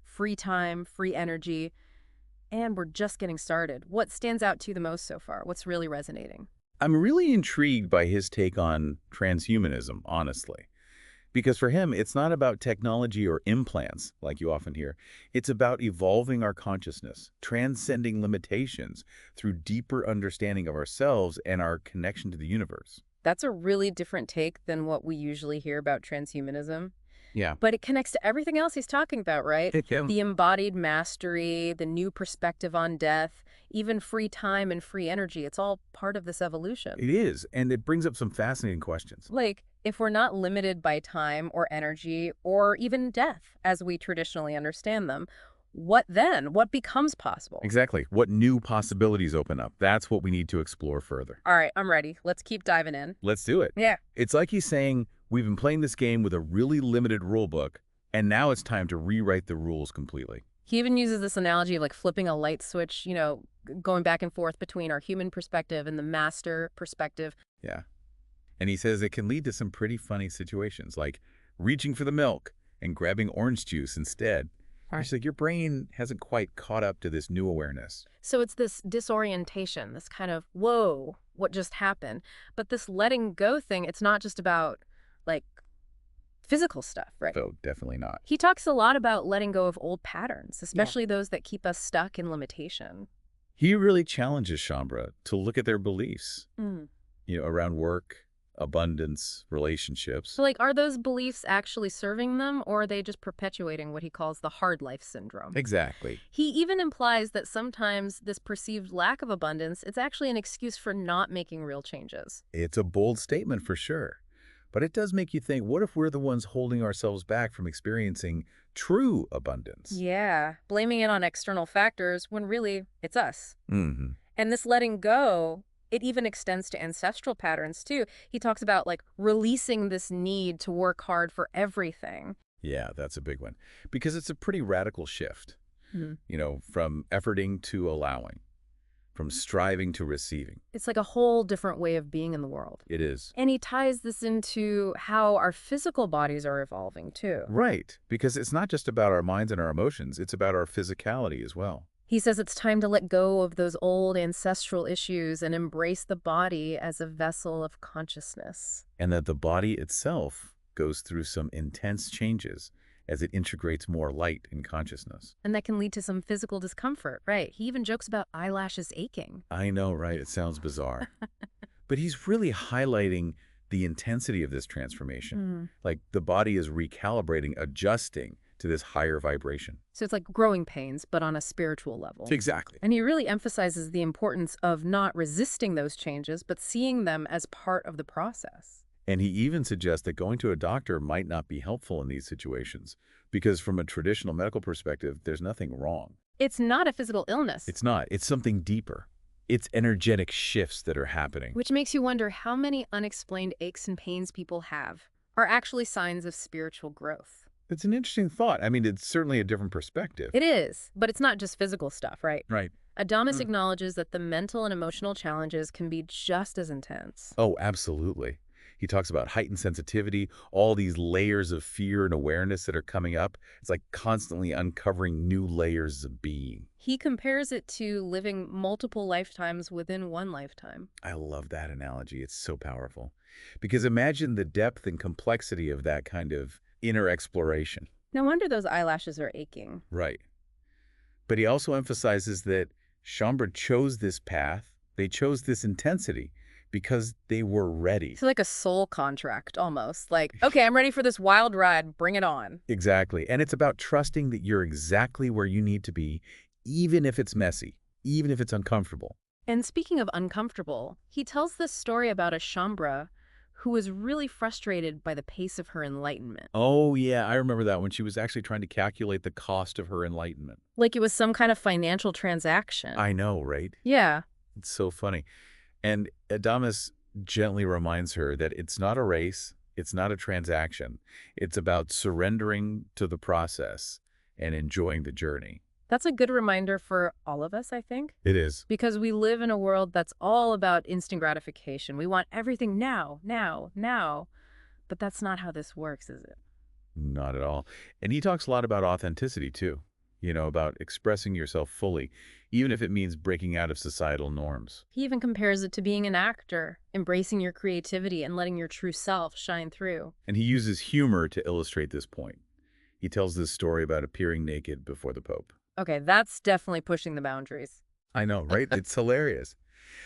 free time, free energy, and we're just getting started. What stands out to you the most so far? What's really resonating? I'm really intrigued by his take on transhumanism, honestly. Because for him, it's not about technology or implants, like you often hear. It's about evolving our consciousness, transcending limitations through deeper understanding of ourselves and our connection to the universe. That's a really different take than what we usually hear about transhumanism. Yeah. But it connects to everything else he's talking about, right? Yeah. The embodied mastery, the new perspective on death, even free time and free energy. It's all part of this evolution. It is, and it brings up some fascinating questions. Like, if we're not limited by time or energy or even death as we traditionally understand them, what then? What becomes possible? Exactly. What new possibilities open up? That's what we need to explore further. All right, I'm ready. Let's keep diving in. Let's do it. Yeah. It's like he's saying, we've been playing this game with a really limited rule book, and now it's time to rewrite the rules completely. He even uses this analogy of like flipping a light switch, going back and forth between our human perspective and the master perspective. Yeah. And he says it can lead to some pretty funny situations, like reaching for the milk and grabbing orange juice instead. It's like your brain hasn't quite caught up to this new awareness. So it's this disorientation, this kind of, whoa, what just happened? But this letting go thing, it's not just about, like, physical stuff, right? Oh, definitely not. He talks a lot about letting go of old patterns, especially those that keep us stuck in limitation. He really challenges Shaumbra to look at their beliefs, Mm. around work, abundance, relationships. So, like, are those beliefs actually serving them, or are they just perpetuating what he calls the hard life syndrome? Exactly. He even implies that sometimes this perceived lack of abundance, it's actually an excuse for not making real changes. It's a bold statement for sure. But it does make you think, what if we're the ones holding ourselves back from experiencing true abundance? Yeah, blaming it on external factors when really it's us. Mm-hmm. And this letting go, it even extends to ancestral patterns too. He talks about like releasing this need to work hard for everything. Yeah, that's a big one. Because it's a pretty radical shift, Mhm. from efforting to allowing, from striving to receiving. It's like a whole different way of being in the world. It is. And he ties this into how our physical bodies are evolving too. Right, because it's not just about our minds and our emotions, it's about our physicality as well. He says it's time to let go of those old ancestral issues and embrace the body as a vessel of consciousness. And that the body itself goes through some intense changes as it integrates more light and consciousness. And that can lead to some physical discomfort, right? He even jokes about eyelashes aching. I know, right? It sounds bizarre. But he's really highlighting the intensity of this transformation. Like the body is recalibrating, adjusting to this higher vibration. So it's like growing pains, but on a spiritual level. Exactly. And he really emphasizes the importance of not resisting those changes, but seeing them as part of the process. And he even suggests that going to a doctor might not be helpful in these situations because from a traditional medical perspective, there's nothing wrong. It's not a physical illness. It's not. It's something deeper. It's energetic shifts that are happening. Which makes you wonder how many unexplained aches and pains people have are actually signs of spiritual growth. It's an interesting thought. I mean, it's certainly a different perspective. It is, but it's not just physical stuff, right? Right. Adamus acknowledges that the mental and emotional challenges can be just as intense. Oh, absolutely. He talks about heightened sensitivity, all these layers of fear and awareness that are coming up. It's like constantly uncovering new layers of being. He compares it to living multiple lifetimes within one lifetime. I love that analogy. It's so powerful. Because imagine the depth and complexity of that kind of inner exploration. No wonder those eyelashes are aching. Right. But he also emphasizes that Shaumbra chose this path. They chose this intensity because they were ready. It's like a soul contract, almost. Like, okay, I'm ready for this wild ride. Bring it on. Exactly. And it's about trusting that you're exactly where you need to be, even if it's messy, even if it's uncomfortable. And speaking of uncomfortable, he tells this story about a Shaumbra who was really frustrated by the pace of her enlightenment. Oh, yeah, I remember that when she was actually trying to calculate the cost of her enlightenment. Like it was some kind of financial transaction. I know, right? Yeah. It's so funny. And Adamus gently reminds her that it's not a race, it's not a transaction. It's about surrendering to the process and enjoying the journey. That's a good reminder for all of us, I think. It is. Because we live in a world that's all about instant gratification. We want everything now, now, now. But that's not how this works, is it? Not at all. And he talks a lot about authenticity, too. About expressing yourself fully, even if it means breaking out of societal norms. He even compares it to being an actor, embracing your creativity and letting your true self shine through. And he uses humor to illustrate this point. He tells this story about appearing naked before the Pope. Okay, that's definitely pushing the boundaries. I know, right? It's hilarious.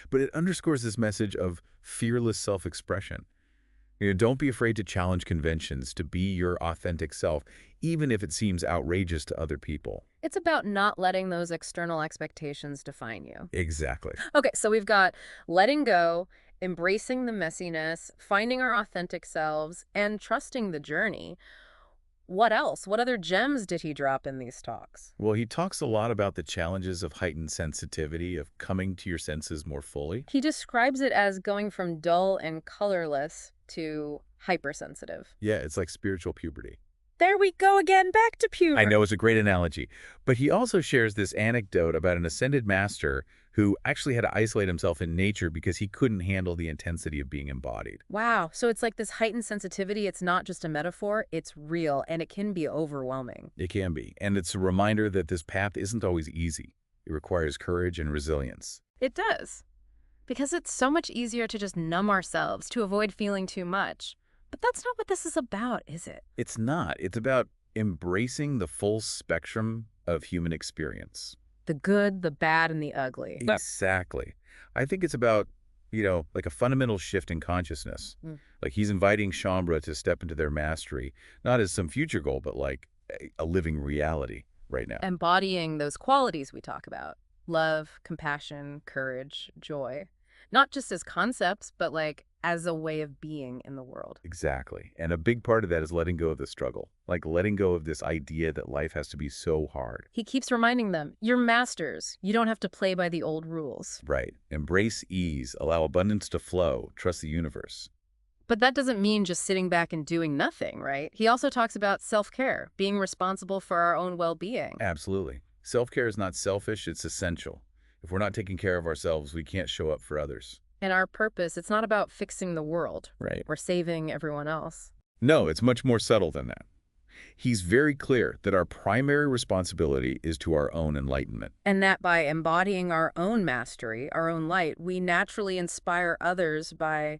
But it underscores this message of fearless self-expression. Don't be afraid to challenge conventions, to be your authentic self, even if it seems outrageous to other people. It's about not letting those external expectations define you. Exactly. Okay, so we've got letting go, embracing the messiness, finding our authentic selves, and trusting the journey. What else? What other gems did he drop in these talks? Well, he talks a lot about the challenges of heightened sensitivity, of coming to your senses more fully. He describes it as going from dull and colorless to hypersensitive. Yeah, it's like spiritual puberty. There we go again, back to puberty. I know, it's a great analogy. But he also shares this anecdote about an ascended master who actually had to isolate himself in nature because he couldn't handle the intensity of being embodied. Wow. So it's like this heightened sensitivity. It's not just a metaphor. It's real, and it can be overwhelming. It can be. And it's a reminder that this path isn't always easy. It requires courage and resilience. It does. Because it's so much easier to just numb ourselves, to avoid feeling too much. But that's not what this is about, is it? It's not. It's about embracing the full spectrum of human experience. The good, the bad, and the ugly. Exactly. I think it's about, like a fundamental shift in consciousness. Like he's inviting Shaumbra to step into their mastery, not as some future goal, but like a living reality right now. Embodying those qualities we talk about. Love, compassion, courage, joy. Not just as concepts, but like as a way of being in the world. Exactly. And a big part of that is letting go of the struggle, like letting go of this idea that life has to be so hard. He keeps reminding them, you're masters. You don't have to play by the old rules. Right. Embrace ease, allow abundance to flow, trust the universe. But that doesn't mean just sitting back and doing nothing, right? He also talks about self-care, being responsible for our own well-being. Absolutely. Self-care is not selfish, it's essential. If we're not taking care of ourselves, we can't show up for others. And our purpose, it's not about fixing the world. Right. Or saving everyone else. No, it's much more subtle than that. He's very clear that our primary responsibility is to our own enlightenment. And that by embodying our own mastery, our own light, we naturally inspire others by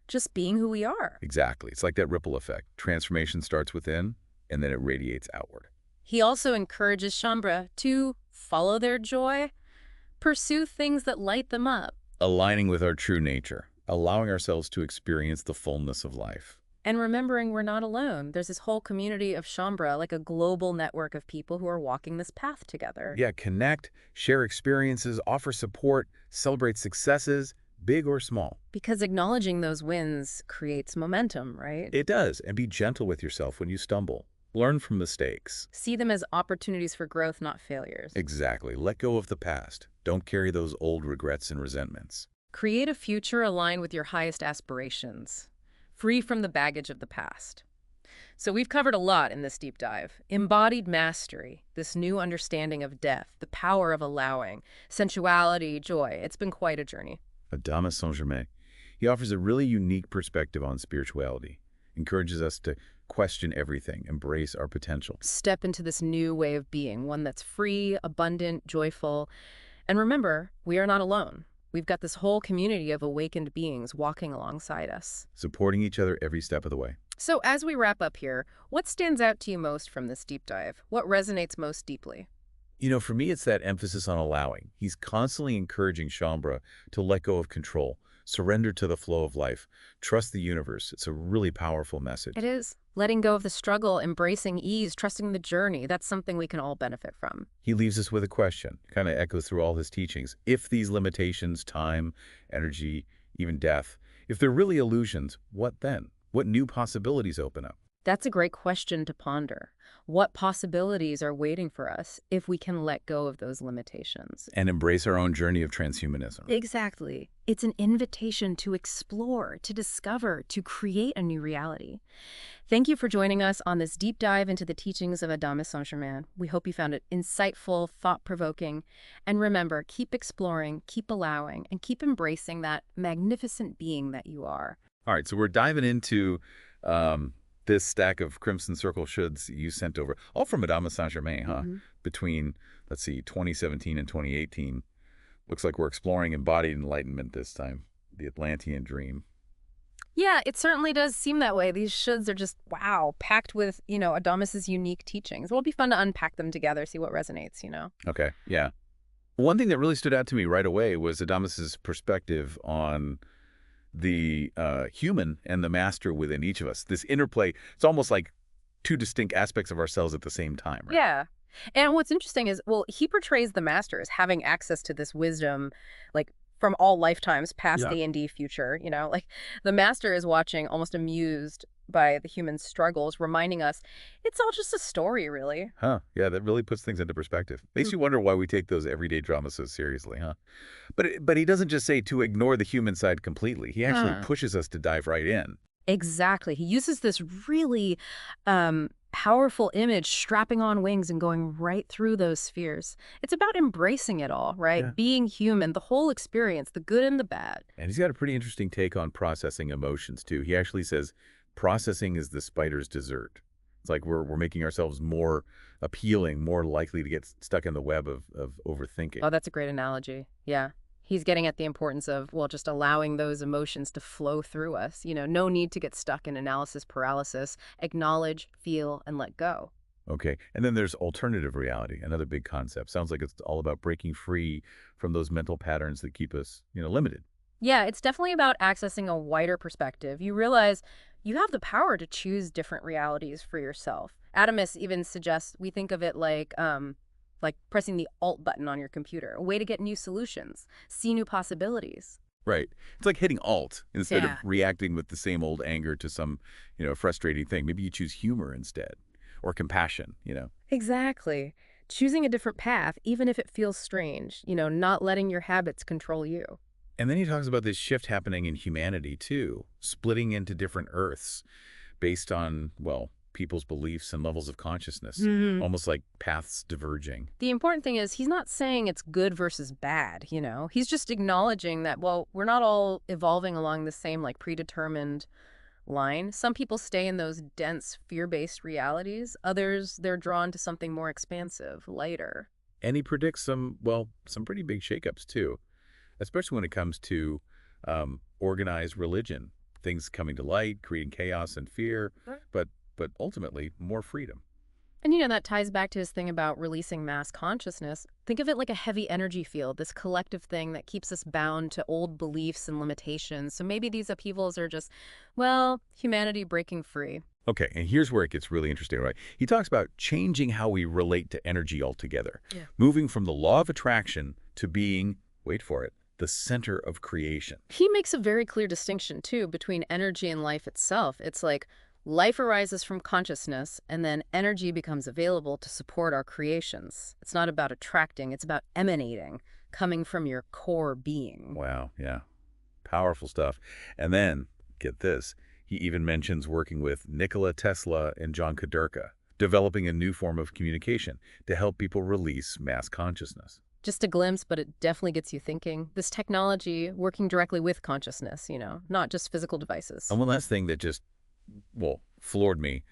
just being who we are. Exactly. It's like that ripple effect. Transformation starts within, and then it radiates outward. He also encourages Shaumbra to follow their joy, pursue things that light them up. Aligning with our true nature, allowing ourselves to experience the fullness of life. And remembering we're not alone. There's this whole community of Shaumbra, like a global network of people who are walking this path together. Yeah, connect, share experiences, offer support, celebrate successes, big or small. Because acknowledging those wins creates momentum, right? It does, and be gentle with yourself when you stumble. Learn from mistakes. See them as opportunities for growth, not failures. Exactly. Let go of the past. Don't carry those old regrets and resentments. Create a future aligned with your highest aspirations, free from the baggage of the past. So we've covered a lot in this deep dive. Embodied mastery, this new understanding of death, the power of allowing, sensuality, joy. It's been quite a journey. Adamus Saint Germain. He offers a really unique perspective on spirituality, encourages us to question everything, embrace our potential. Step into this new way of being, one that's free, abundant, joyful. And remember, we are not alone. We've got this whole community of awakened beings walking alongside us. Supporting each other every step of the way. So as we wrap up here, what stands out to you most from this deep dive? What resonates most deeply? For me, it's that emphasis on allowing. He's constantly encouraging Shaumbra to let go of control, surrender to the flow of life, trust the universe. It's a really powerful message. It is. Letting go of the struggle, embracing ease, trusting the journey. That's something we can all benefit from. He leaves us with a question, kind of echoes through all his teachings. If these limitations, time, energy, even death, if they're really illusions, what then? What new possibilities open up? That's a great question to ponder. What possibilities are waiting for us if we can let go of those limitations? And embrace our own journey of transhumanism. Exactly. It's an invitation to explore, to discover, to create a new reality. Thank you for joining us on this deep dive into the teachings of Adamus Saint Germain. We hope you found it insightful, thought-provoking. And remember, keep exploring, keep allowing, and keep embracing that magnificent being that you are. All right, so we're diving into this stack of Crimson Circle shoulds you sent over, all from Adamus Saint Germain, huh? Between, let's see, 2017 and 2018. Looks like we're exploring embodied enlightenment this time, the Atlantean dream. Yeah, it certainly does seem that way. These shoulds are just, wow, packed with, Adamus's unique teachings. It'll be fun to unpack them together, see what resonates, Okay, yeah. One thing that really stood out to me right away was Adamus's perspective on the human and the master within each of us. This interplay, it's almost like two distinct aspects of ourselves at the same time, right? Yeah. And what's interesting is, well, he portrays the master as having access to this wisdom, like, from all lifetimes past the D&D future, Like, the master is watching, almost amused by the human struggles, reminding us it's all just a story, really. Huh. Yeah, that really puts things into perspective. Makes you wonder why we take those everyday dramas so seriously, huh? But he doesn't just say to ignore the human side completely. He actually pushes us to dive right in. Exactly. He uses this really powerful image strapping on wings and going right through those spheres. It's about embracing it all, right? Yeah. Being human, the whole experience, the good and the bad. And he's got a pretty interesting take on processing emotions, too. He actually says processing is the spider's dessert. It's like we're making ourselves more appealing, more likely to get stuck in the web of overthinking. Oh, that's a great analogy. Yeah. He's getting at the importance of, well, just allowing those emotions to flow through us. No need to get stuck in analysis paralysis. Acknowledge, feel, and let go. Okay. And then there's alternative reality, another big concept. Sounds like it's all about breaking free from those mental patterns that keep us, limited. Yeah, it's definitely about accessing a wider perspective. You realize you have the power to choose different realities for yourself. Adamus even suggests we think of it like pressing the Alt button on your computer, a way to get new solutions, see new possibilities. Right. It's like hitting Alt instead of Yeah. reacting with the same old anger to some, frustrating thing. Maybe you choose humor instead or compassion. Exactly. Choosing a different path, even if it feels strange, not letting your habits control you. And then he talks about this shift happening in humanity, too, splitting into different Earths based on, well, people's beliefs and levels of consciousness, almost like paths diverging. The important thing is he's not saying it's good versus bad. He's just acknowledging that, well, we're not all evolving along the same like predetermined line. Some people stay in those dense fear-based realities. Others, they're drawn to something more expansive, lighter. And he predicts some pretty big shakeups, too, especially when it comes to organized religion, things coming to light, creating chaos and fear, but ultimately more freedom. And that ties back to his thing about releasing mass consciousness. Think of it like a heavy energy field, this collective thing that keeps us bound to old beliefs and limitations. So maybe these upheavals are just, well, humanity breaking free. Okay, and here's where it gets really interesting, right? He talks about changing how we relate to energy altogether, moving from the law of attraction to being, wait for it, the center of creation. He makes a very clear distinction, too, between energy and life itself. It's like life arises from consciousness, and then energy becomes available to support our creations. It's not about attracting, it's about emanating, coming from your core being. Wow, yeah. Powerful stuff. And then, get this, he even mentions working with Nikola Tesla and John Kuderka, developing a new form of communication to help people release mass consciousness. Just a glimpse, but it definitely gets you thinking. This technology working directly with consciousness, not just physical devices. And one last thing that just, floored me,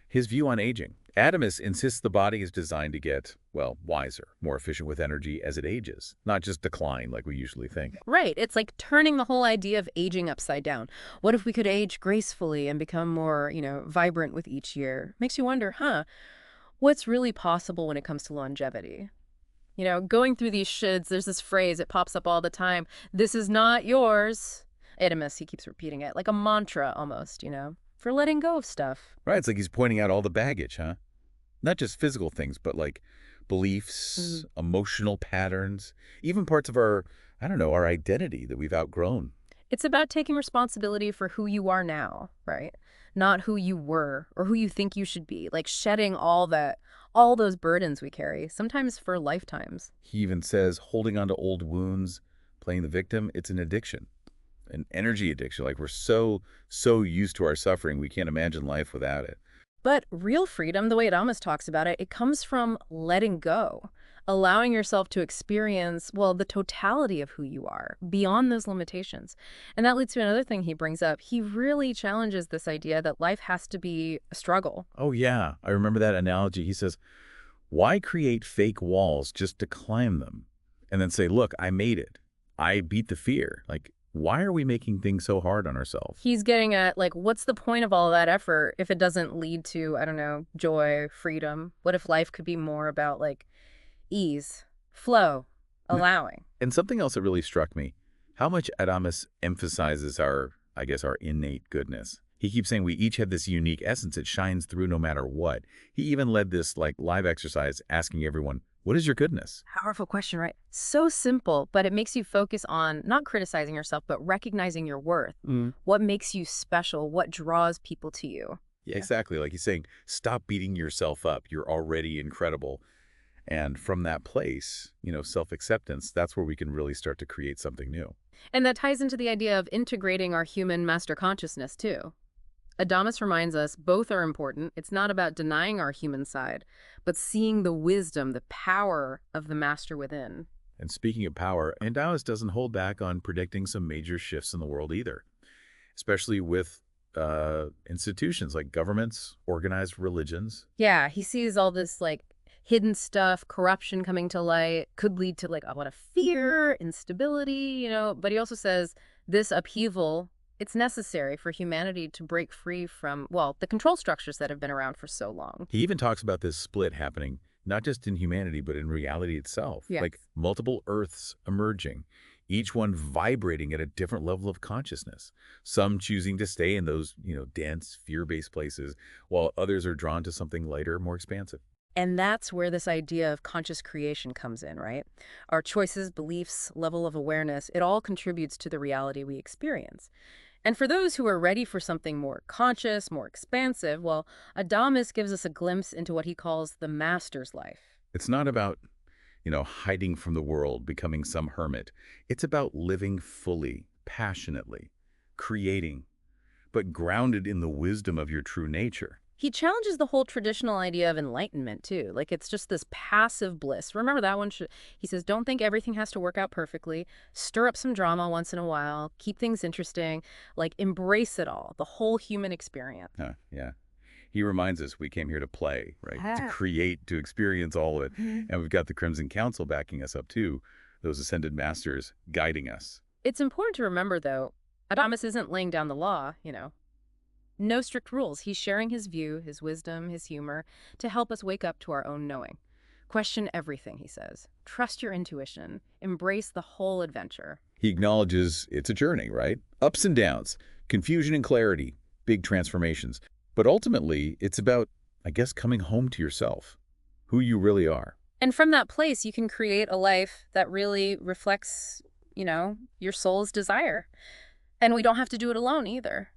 his view on aging. Adamus insists the body is designed to get, wiser, more efficient with energy as it ages, not just decline like we usually think. Right. It's like turning the whole idea of aging upside down. What if we could age gracefully and become more, vibrant with each year? Makes you wonder, what's really possible when it comes to longevity? Going through these shoulds, there's this phrase, it pops up all the time. This is not yours. Adamus, he keeps repeating it, like a mantra almost, for letting go of stuff. Right, it's like he's pointing out all the baggage, huh? Not just physical things, but like beliefs, emotional patterns, even parts of our identity that we've outgrown. It's about taking responsibility for who you are now, right? Not who you were or who you think you should be, like shedding all those burdens we carry, sometimes for lifetimes. He even says holding on to old wounds, playing the victim, it's an addiction, an energy addiction. Like we're so used to our suffering, we can't imagine life without it. But real freedom, the way Adamus talks about it, it comes from letting go, allowing yourself to experience, the totality of who you are, beyond those limitations. And that leads to another thing he brings up. He really challenges this idea that life has to be a struggle. Oh, yeah. I remember that analogy. He says, why create fake walls just to climb them? And then say, look, I made it. I beat the fear. Like, why are we making things so hard on ourselves? He's getting at, what's the point of all that effort if it doesn't lead to, joy, freedom? What if life could be more about, ease, flow, allowing? And something else that really struck me, how much Adamus emphasizes our innate goodness. He keeps saying we each have this unique essence. It shines through no matter what. He even led this, live exercise asking everyone, what is your goodness? Powerful question, right? So simple, but it makes you focus on not criticizing yourself, but recognizing your worth. What makes you special? What draws people to you? Yeah, exactly. Like he's saying, stop beating yourself up. You're already incredible. And from that place, self-acceptance, that's where we can really start to create something new. And that ties into the idea of integrating our human master consciousness, too. Adamus reminds us both are important. It's not about denying our human side, but seeing the wisdom, the power of the master within. And speaking of power, Adamus doesn't hold back on predicting some major shifts in the world either, especially with institutions like governments, organized religions. Yeah, he sees all this like hidden stuff, corruption coming to light, could lead to like a lot of fear, instability, but he also says this upheaval, it's necessary for humanity to break free from, well, the control structures that have been around for so long. He even talks about this split happening not just in humanity, but in reality itself. Yes. Like multiple Earths emerging, each one vibrating at a different level of consciousness. Some choosing to stay in those, dense, fear-based places, while others are drawn to something lighter, more expansive. And that's where this idea of conscious creation comes in, right? Our choices, beliefs, level of awareness, it all contributes to the reality we experience. And for those who are ready for something more conscious, more expansive, well, Adamus gives us a glimpse into what he calls the master's life. It's not about, hiding from the world, becoming some hermit. It's about living fully, passionately, creating, but grounded in the wisdom of your true nature. He challenges the whole traditional idea of enlightenment, too. Like, it's just this passive bliss. Remember that one? He says, don't think everything has to work out perfectly. Stir up some drama once in a while. Keep things interesting. Like, embrace it all, the whole human experience. Yeah. He reminds us we came here to play, right? To create, to experience all of it. And we've got the Crimson Council backing us up, too. Those ascended masters guiding us. It's important to remember, though, Adamus isn't laying down the law, No strict rules. He's sharing his view, his wisdom, his humor, to help us wake up to our own knowing. Question everything, he says. Trust your intuition. Embrace the whole adventure. He acknowledges it's a journey, right? Ups and downs, confusion and clarity, big transformations. But ultimately, it's about, coming home to yourself, who you really are. And from that place, you can create a life that really reflects, your soul's desire. And we don't have to do it alone either.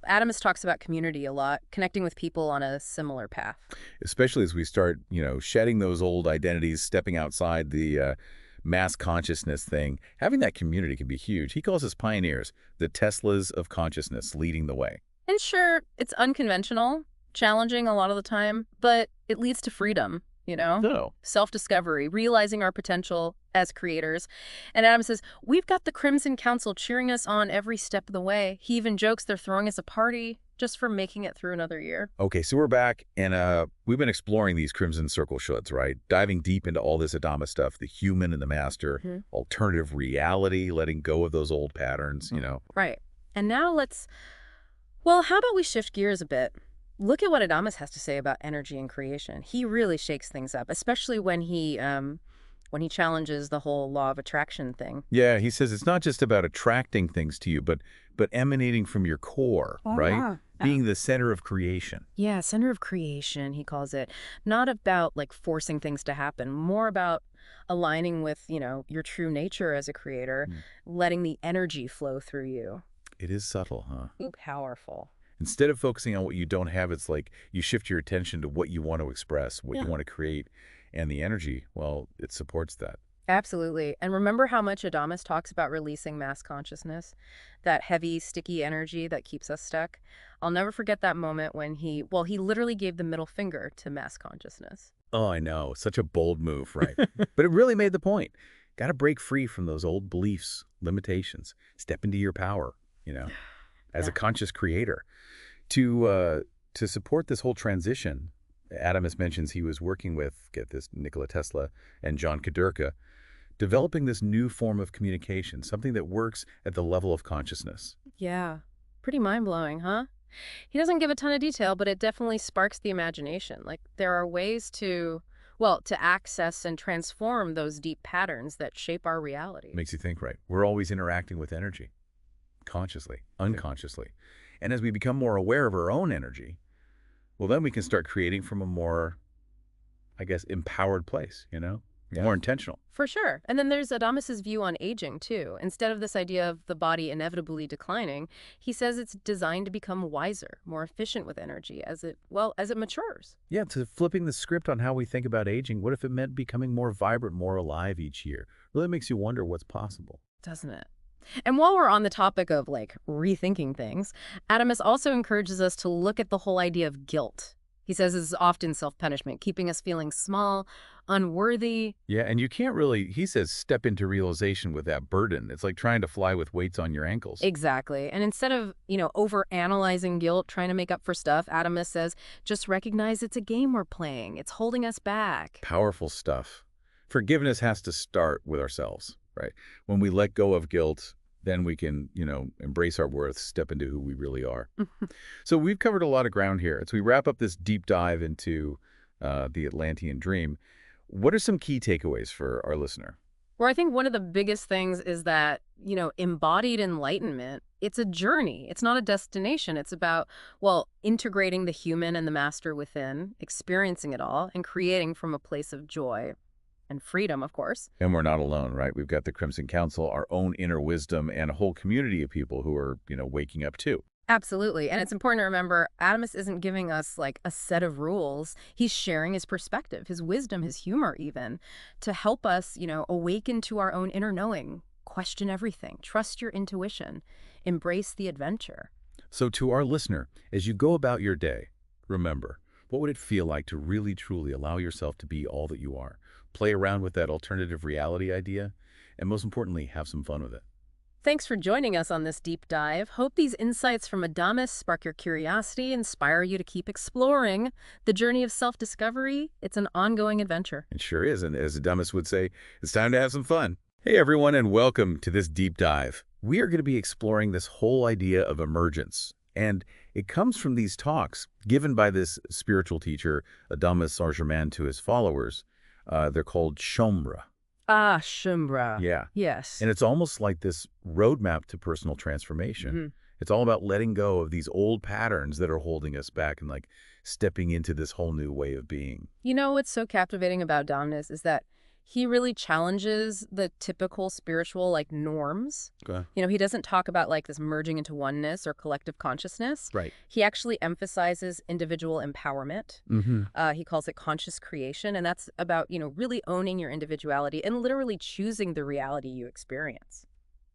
Adamus talks about community a lot, connecting with people on a similar path. Especially as we start, shedding those old identities, stepping outside the mass consciousness thing. Having that community can be huge. He calls us pioneers, the Teslas of consciousness leading the way. And sure, it's unconventional, challenging a lot of the time, but it leads to freedom, No. Self-discovery, realizing our potential as creators. And Adam says, we've got the Crimson Council cheering us on every step of the way. He even jokes they're throwing us a party just for making it through another year. Okay, so we're back, and we've been exploring these Crimson Circle Shouds, right? Diving deep into all this Adamus stuff, the human and the master, alternative reality, letting go of those old patterns, Right. And now how about we shift gears a bit? Look at what Adamus has to say about energy and creation. He really shakes things up, especially when he challenges the whole law of attraction thing. Yeah, he says it's not just about attracting things to you, but emanating from your core, right? Being the center of creation. Yeah, center of creation, he calls it. Not about forcing things to happen, more about aligning with, your true nature as a creator, letting the energy flow through you. It is subtle, huh? Ooh, powerful. Instead of focusing on what you don't have, it's like you shift your attention to what you want to express, what you want to create. And the energy, well, it supports that. Absolutely. And remember how much Adamus talks about releasing mass consciousness, that heavy, sticky energy that keeps us stuck? I'll never forget that moment when he literally gave the middle finger to mass consciousness. Oh, I know. Such a bold move, right? But it really made the point. Got to break free from those old beliefs, limitations, step into your power, as a conscious creator. To support this whole transition, Adamus mentions he was working with, Nikola Tesla and John Kadurka, developing this new form of communication, something that works at the level of consciousness. Yeah, pretty mind-blowing, huh? He doesn't give a ton of detail, but it definitely sparks the imagination. There are ways to access and transform those deep patterns that shape our reality. Makes you think, right? We're always interacting with energy, consciously, unconsciously. And as we become more aware of our own energy, well, then we can start creating from a more, empowered place, more intentional. For sure. And then there's Adamus's view on aging, too. Instead of this idea of the body inevitably declining, he says it's designed to become wiser, more efficient with energy as it matures. Yeah, to flipping the script on how we think about aging, what if it meant becoming more vibrant, more alive each year? Really makes you wonder what's possible. Doesn't it? And while we're on the topic of, like, rethinking things, Adamus also encourages us to look at the whole idea of guilt. He says this is often self-punishment, keeping us feeling small, unworthy. Yeah, and you can't really, he says, step into realization with that burden. It's like trying to fly with weights on your ankles. Exactly. And instead of, over-analyzing guilt, trying to make up for stuff, Adamus says, just recognize it's a game we're playing. It's holding us back. Powerful stuff. Forgiveness has to start with ourselves, right? When we let go of guilt, then we can, embrace our worth, step into who we really are. So we've covered a lot of ground here. As we wrap up this deep dive into the Atlantean dream, what are some key takeaways for our listener? Well, I think one of the biggest things is that, embodied enlightenment, it's a journey. It's not a destination. It's about, integrating the human and the master within, experiencing it all, and creating from a place of joy and freedom, of course. And we're not alone, right? We've got the Crimson Council, our own inner wisdom, and a whole community of people who are, waking up too. Absolutely. And it's important to remember, Adamus isn't giving us, like, a set of rules. He's sharing his perspective, his wisdom, his humor even, to help us, awaken to our own inner knowing, question everything, trust your intuition, embrace the adventure. So to our listener, as you go about your day, remember, what would it feel like to really, truly allow yourself to be all that you are? Play around with that alternative reality idea, and most importantly, have some fun with it. Thanks for joining us on this deep dive. Hope these insights from Adamus spark your curiosity, inspire you to keep exploring the journey of self-discovery. It's an ongoing adventure. It sure is, and as Adamus would say, it's time to have some fun. Hey everyone, and welcome to this deep dive. We are going to be exploring this whole idea of emergence, and it comes from these talks given by this spiritual teacher, Adamus Saint Germain, to his followers. They're called Shaumbra. Ah, Shaumbra. Yeah. Yes. And it's almost like this roadmap to personal transformation. It's all about letting go of these old patterns that are holding us back and like stepping into this whole new way of being. What's so captivating about Adamus is that he really challenges the typical spiritual, like, norms. Okay. He doesn't talk about, like, this merging into oneness or collective consciousness. Right. He actually emphasizes individual empowerment. He calls it conscious creation, and that's about, really owning your individuality and literally choosing the reality you experience.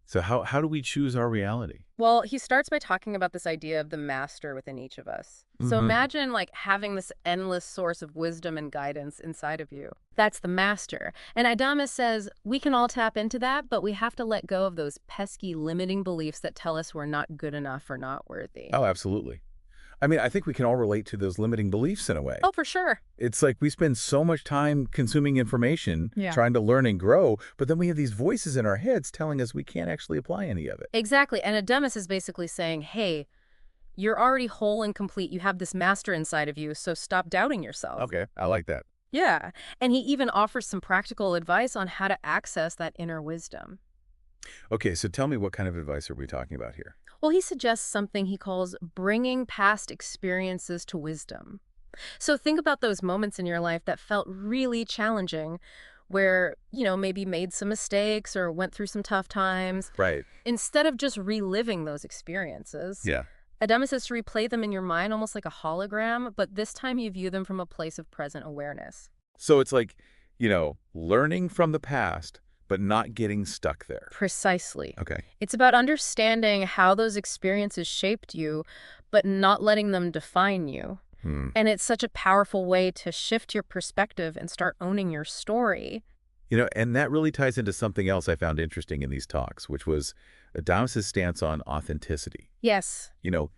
So how do we choose our reality? Well, he starts by talking about this idea of the master within each of us. So imagine, like, having this endless source of wisdom and guidance inside of you. That's the master. And Adamus says we can all tap into that, but we have to let go of those pesky limiting beliefs that tell us we're not good enough or not worthy. Oh, absolutely. I mean, I think we can all relate to those limiting beliefs in a way. Oh, for sure. It's like we spend so much time consuming information, trying to learn and grow, but then we have these voices in our heads telling us we can't actually apply any of it. Exactly. And Adamus is basically saying, hey, you're already whole and complete. You have this master inside of you, so stop doubting yourself. Okay, I like that. Yeah. And he even offers some practical advice on how to access that inner wisdom. Okay, so tell me, what kind of advice are we talking about here? Well, he suggests something he calls bringing past experiences to wisdom. So think about those moments in your life that felt really challenging, where, maybe made some mistakes or went through some tough times. Right. Instead of just reliving those experiences, Adamus says to replay them in your mind almost like a hologram, but this time you view them from a place of present awareness. So it's like, learning from the past, but not getting stuck there. Precisely. Okay. It's about understanding how those experiences shaped you, but not letting them define you. And it's such a powerful way to shift your perspective and start owning your story. And that really ties into something else I found interesting in these talks, which was Adamus' stance on authenticity. Yes.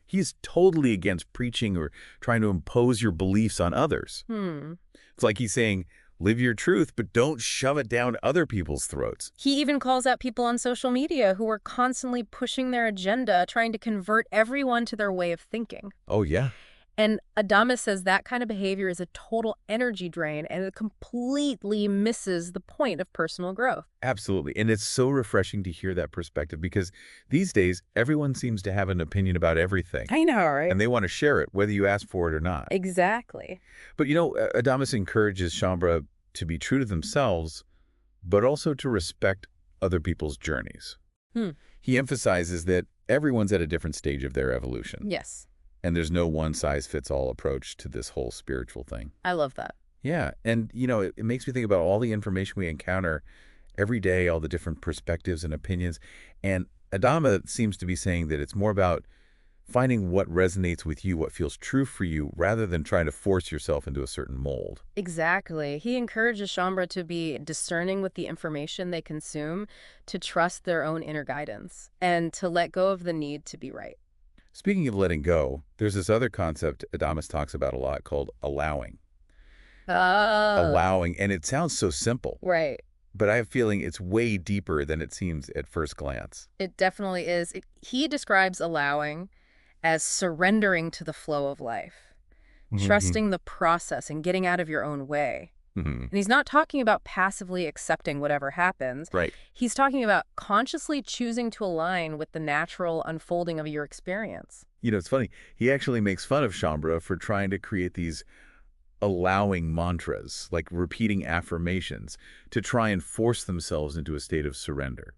He's totally against preaching or trying to impose your beliefs on others. It's like he's saying, live your truth, but don't shove it down other people's throats. He even calls out people on social media who are constantly pushing their agenda, trying to convert everyone to their way of thinking. Oh, yeah. And Adamus says that kind of behavior is a total energy drain, and it completely misses the point of personal growth. Absolutely. And it's so refreshing to hear that perspective, because these days, everyone seems to have an opinion about everything. I know, right? And they want to share it, whether you ask for it or not. Exactly. But, Adamus encourages Shaumbra to be true to themselves, but also to respect other people's journeys. He emphasizes that everyone's at a different stage of their evolution. Yes. And there's no one-size-fits-all approach to this whole spiritual thing. I love that. Yeah. And, it makes me think about all the information we encounter every day, all the different perspectives and opinions. And Adama seems to be saying that it's more about finding what resonates with you, what feels true for you, rather than trying to force yourself into a certain mold. Exactly. He encourages Shaumbra to be discerning with the information they consume, to trust their own inner guidance, and to let go of the need to be right. Speaking of letting go, there's this other concept Adamus talks about a lot called allowing. Oh, Allowing, and it sounds so simple, right. but I have a feeling it's way deeper than it seems at first glance. It definitely is. He describes allowing as surrendering to the flow of life, Hmm. trusting the process and getting out of your own way. Hmm. And he's not talking about passively accepting whatever happens. Right. He's talking about consciously choosing to align with the natural unfolding of your experience. It's funny. He actually makes fun of Shaumbra for trying to create these allowing mantras, like repeating affirmations, to try and force themselves into a state of surrender.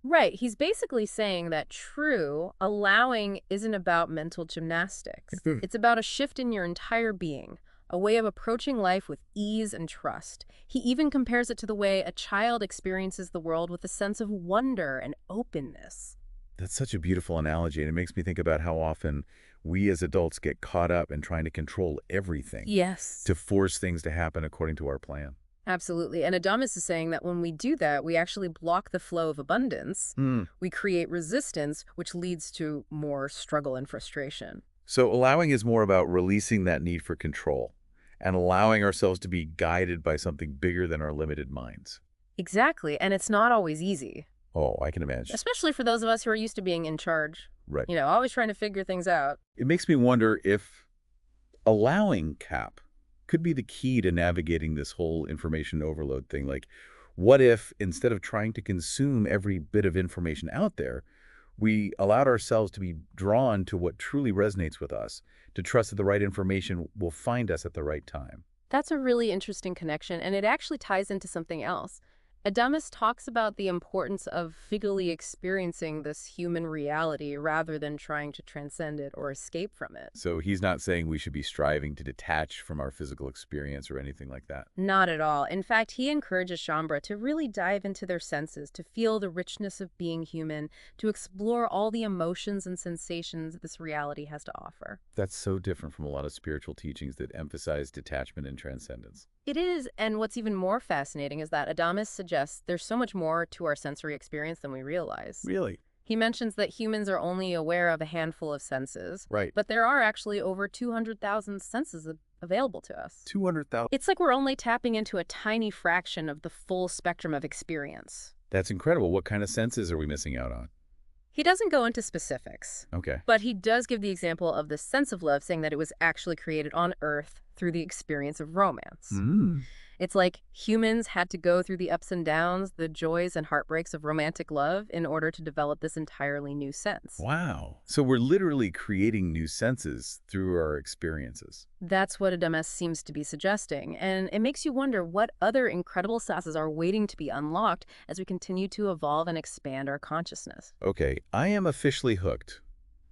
Right. He's basically saying that true allowing isn't about mental gymnastics. It's about a shift in your entire being, a way of approaching life with ease and trust. He even compares it to the way a child experiences the world with a sense of wonder and openness. That's such a beautiful analogy, and it makes me think about how often we as adults get caught up in trying to control everything, Yes. to force things to happen according to our plan. Absolutely. And Adamus is saying that when we do that, we actually block the flow of abundance. Hmm. We create resistance, which leads to more struggle and frustration. So allowing is more about releasing that need for control and allowing ourselves to be guided by something bigger than our limited minds. Exactly. And it's not always easy, Oh, I can imagine. especially for those of us who are used to being in charge, Right. always trying to figure things out. It makes me wonder if allowing CAP could be the key to navigating this whole information overload thing. Like, what if instead of trying to consume every bit of information out there, we allowed ourselves to be drawn to what truly resonates with us, to trust that the right information will find us at the right time? That's a really interesting connection, and it actually ties into something else. Adamus talks about the importance of fully experiencing this human reality rather than trying to transcend it or escape from it. So he's not saying we should be striving to detach from our physical experience or anything like that. Not at all. In fact, he encourages Shaumbra to really dive into their senses, to feel the richness of being human, to explore all the emotions and sensations this reality has to offer. That's so different from a lot of spiritual teachings that emphasize detachment and transcendence. It is, and what's even more fascinating is that Adamus suggests there's so much more to our sensory experience than we realize. Really? He mentions that humans are only aware of a handful of senses, Right. but there are actually over 200,000 senses available to us. 200,000. It's like we're only tapping into a tiny fraction of the full spectrum of experience. That's incredible. What kind of senses are we missing out on? He doesn't go into specifics, Okay. but he does give the example of the sense of love, saying that it was actually created on Earth through the experience of romance. Mm. It's like humans had to go through the ups and downs, the joys and heartbreaks of romantic love in order to develop this entirely new sense. Wow. So we're literally creating new senses through our experiences. That's what Adamus seems to be suggesting, and it makes you wonder what other incredible senses are waiting to be unlocked as we continue to evolve and expand our consciousness. Okay, I am officially hooked.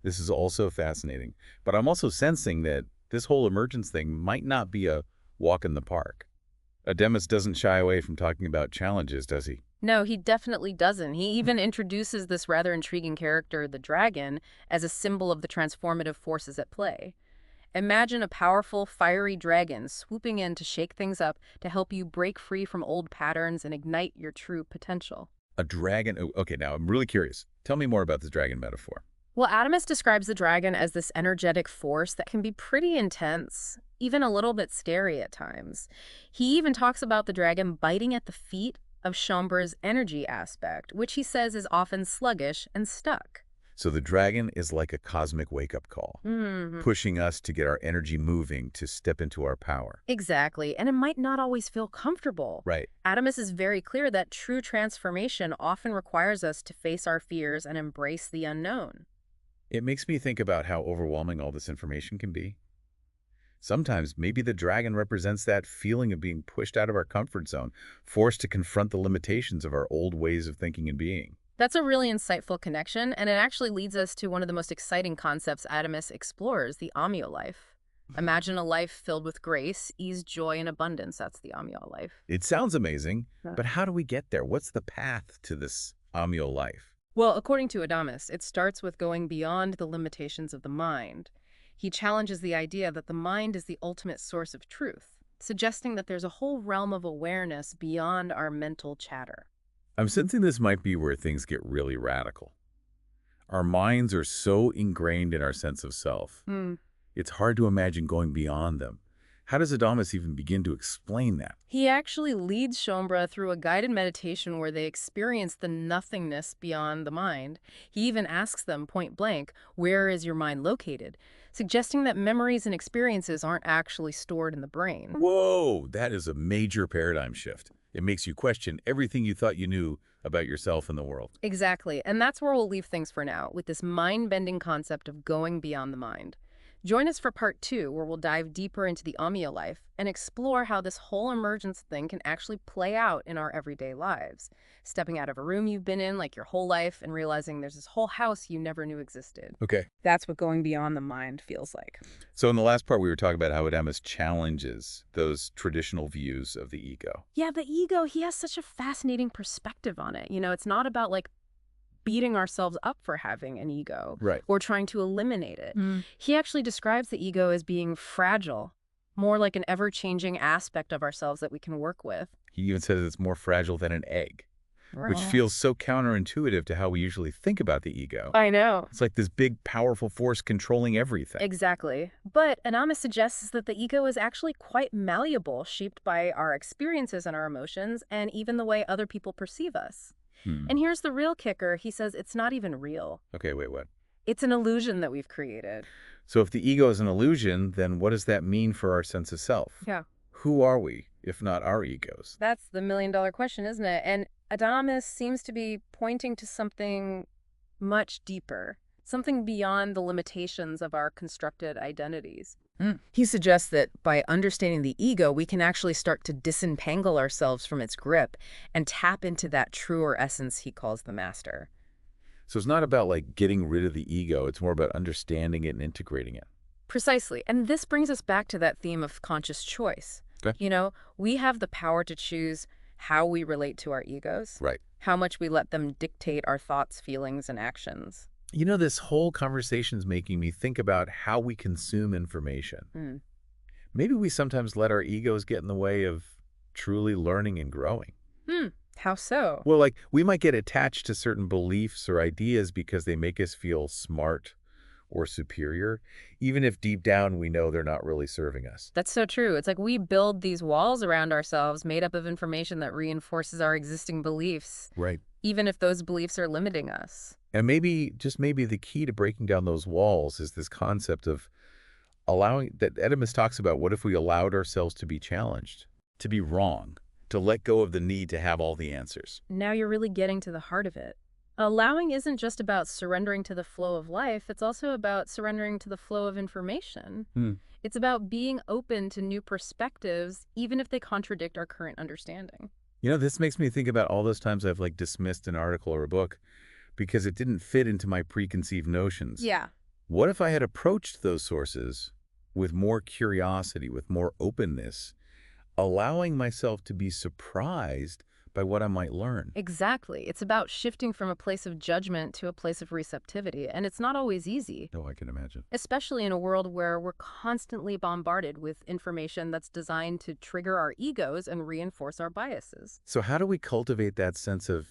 This is also fascinating, but I'm also sensing that this whole emergence thing might not be a walk in the park. Adamus doesn't shy away from talking about challenges, does he? No, he definitely doesn't. He even introduces this rather intriguing character, the dragon, as a symbol of the transformative forces at play. Imagine a powerful, fiery dragon swooping in to shake things up, to help you break free from old patterns and ignite your true potential. A dragon? Oh, okay, now I'm really curious. Tell me more about this dragon metaphor. Well, Adamus describes the dragon as this energetic force that can be pretty intense, even a little bit scary at times. He even talks about the dragon biting at the feet of Shaumbra's energy aspect, which he says is often sluggish and stuck. So the dragon is like a cosmic wake-up call, pushing us to get our energy moving, to step into our power. Exactly, and it might not always feel comfortable. Right. Adamus is very clear that true transformation often requires us to face our fears and embrace the unknown. It makes me think about how overwhelming all this information can be. Sometimes maybe the dragon represents that feeling of being pushed out of our comfort zone, forced to confront the limitations of our old ways of thinking and being. That's a really insightful connection, and it actually leads us to one of the most exciting concepts Adamus explores, the Amyo life. Imagine a life filled with grace, ease, joy, and abundance. That's the Amyo life. It sounds amazing, Yeah. but how do we get there? What's the path to this Amyo life? Well, according to Adamus, it starts with going beyond the limitations of the mind. He challenges the idea that the mind is the ultimate source of truth, suggesting that there's a whole realm of awareness beyond our mental chatter. I'm sensing this might be where things get really radical. Our minds are so ingrained in our sense of self. It's hard to imagine going beyond them. How does Adamus even begin to explain that? He actually leads Shaumbra through a guided meditation where they experience the nothingness beyond the mind. He even asks them point blank, where is your mind located? Suggesting that memories and experiences aren't actually stored in the brain. Whoa, that is a major paradigm shift. It makes you question everything you thought you knew about yourself and the world. Exactly, and that's where we'll leave things for now, with this mind-bending concept of going beyond the mind. Join us for part 2, where we'll dive deeper into the Amia life and explore how this whole emergence thing can actually play out in our everyday lives. Stepping out of a room you've been in like your whole life and realizing there's this whole house you never knew existed. Okay. That's what going beyond the mind feels like. So in the last part, we were talking about how Adamus challenges those traditional views of the ego. Yeah, the ego, he has such a fascinating perspective on it. You know, it's not about like beating ourselves up for having an ego, Right, or trying to eliminate it. He actually describes the ego as being fragile, more like an ever-changing aspect of ourselves that we can work with. He even says it's more fragile than an egg, which Right. feels so counterintuitive to how we usually think about the ego. I know. It's like this big, powerful force controlling everything. Exactly. But Adamus suggests that the ego is actually quite malleable, shaped by our experiences and our emotions, and even the way other people perceive us. And here's the real kicker. He says it's not even real. Okay, wait, what? It's an illusion that we've created. So if the ego is an illusion, then what does that mean for our sense of self? Yeah. Who are we, if not our egos? That's the million-dollar question, isn't it? And Adamus seems to be pointing to something much deeper, something beyond the limitations of our constructed identities. He suggests that by understanding the ego, we can actually start to disentangle ourselves from its grip and tap into that truer essence he calls the master. So it's not about like getting rid of the ego. It's more about understanding it and integrating it. Precisely. And this brings us back to that theme of conscious choice. Okay. You know, we have the power to choose how we relate to our egos, Right. how much we let them dictate our thoughts, feelings, and actions. You know, this whole conversation is making me think about how we consume information. Maybe we sometimes let our egos get in the way of truly learning and growing. How so? Well, like, we might get attached to certain beliefs or ideas because they make us feel smart or superior, even if deep down we know they're not really serving us. That's so true. It's like we build these walls around ourselves made up of information that reinforces our existing beliefs, Right. even if those beliefs are limiting us. And maybe, just maybe, the key to breaking down those walls is this concept of allowing, that Adamus talks about, what if we allowed ourselves to be challenged, to be wrong, to let go of the need to have all the answers. Now you're really getting to the heart of it. Allowing isn't just about surrendering to the flow of life, it's also about surrendering to the flow of information. It's about being open to new perspectives, even if they contradict our current understanding. You know, this makes me think about all those times I've like dismissed an article or a book because it didn't fit into my preconceived notions. Yeah. What if I had approached those sources with more curiosity, with more openness, allowing myself to be surprised by what I might learn? Exactly. It's about shifting from a place of judgment to a place of receptivity, and it's not always easy, Oh, I can imagine. especially in a world where we're constantly bombarded with information that's designed to trigger our egos and reinforce our biases. So how do we cultivate that sense of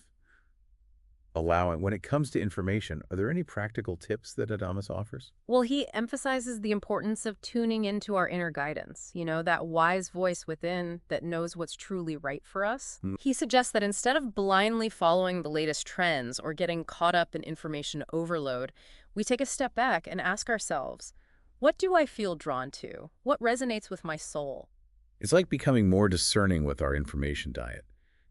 allowing, when it comes to information? Are there any practical tips that Adamus offers? Well, he emphasizes the importance of tuning into our inner guidance, you know, that wise voice within that knows what's truly right for us. He suggests that instead of blindly following the latest trends or getting caught up in information overload, we take a step back and ask ourselves, what do I feel drawn to? What resonates with my soul? It's like becoming more discerning with our information diet,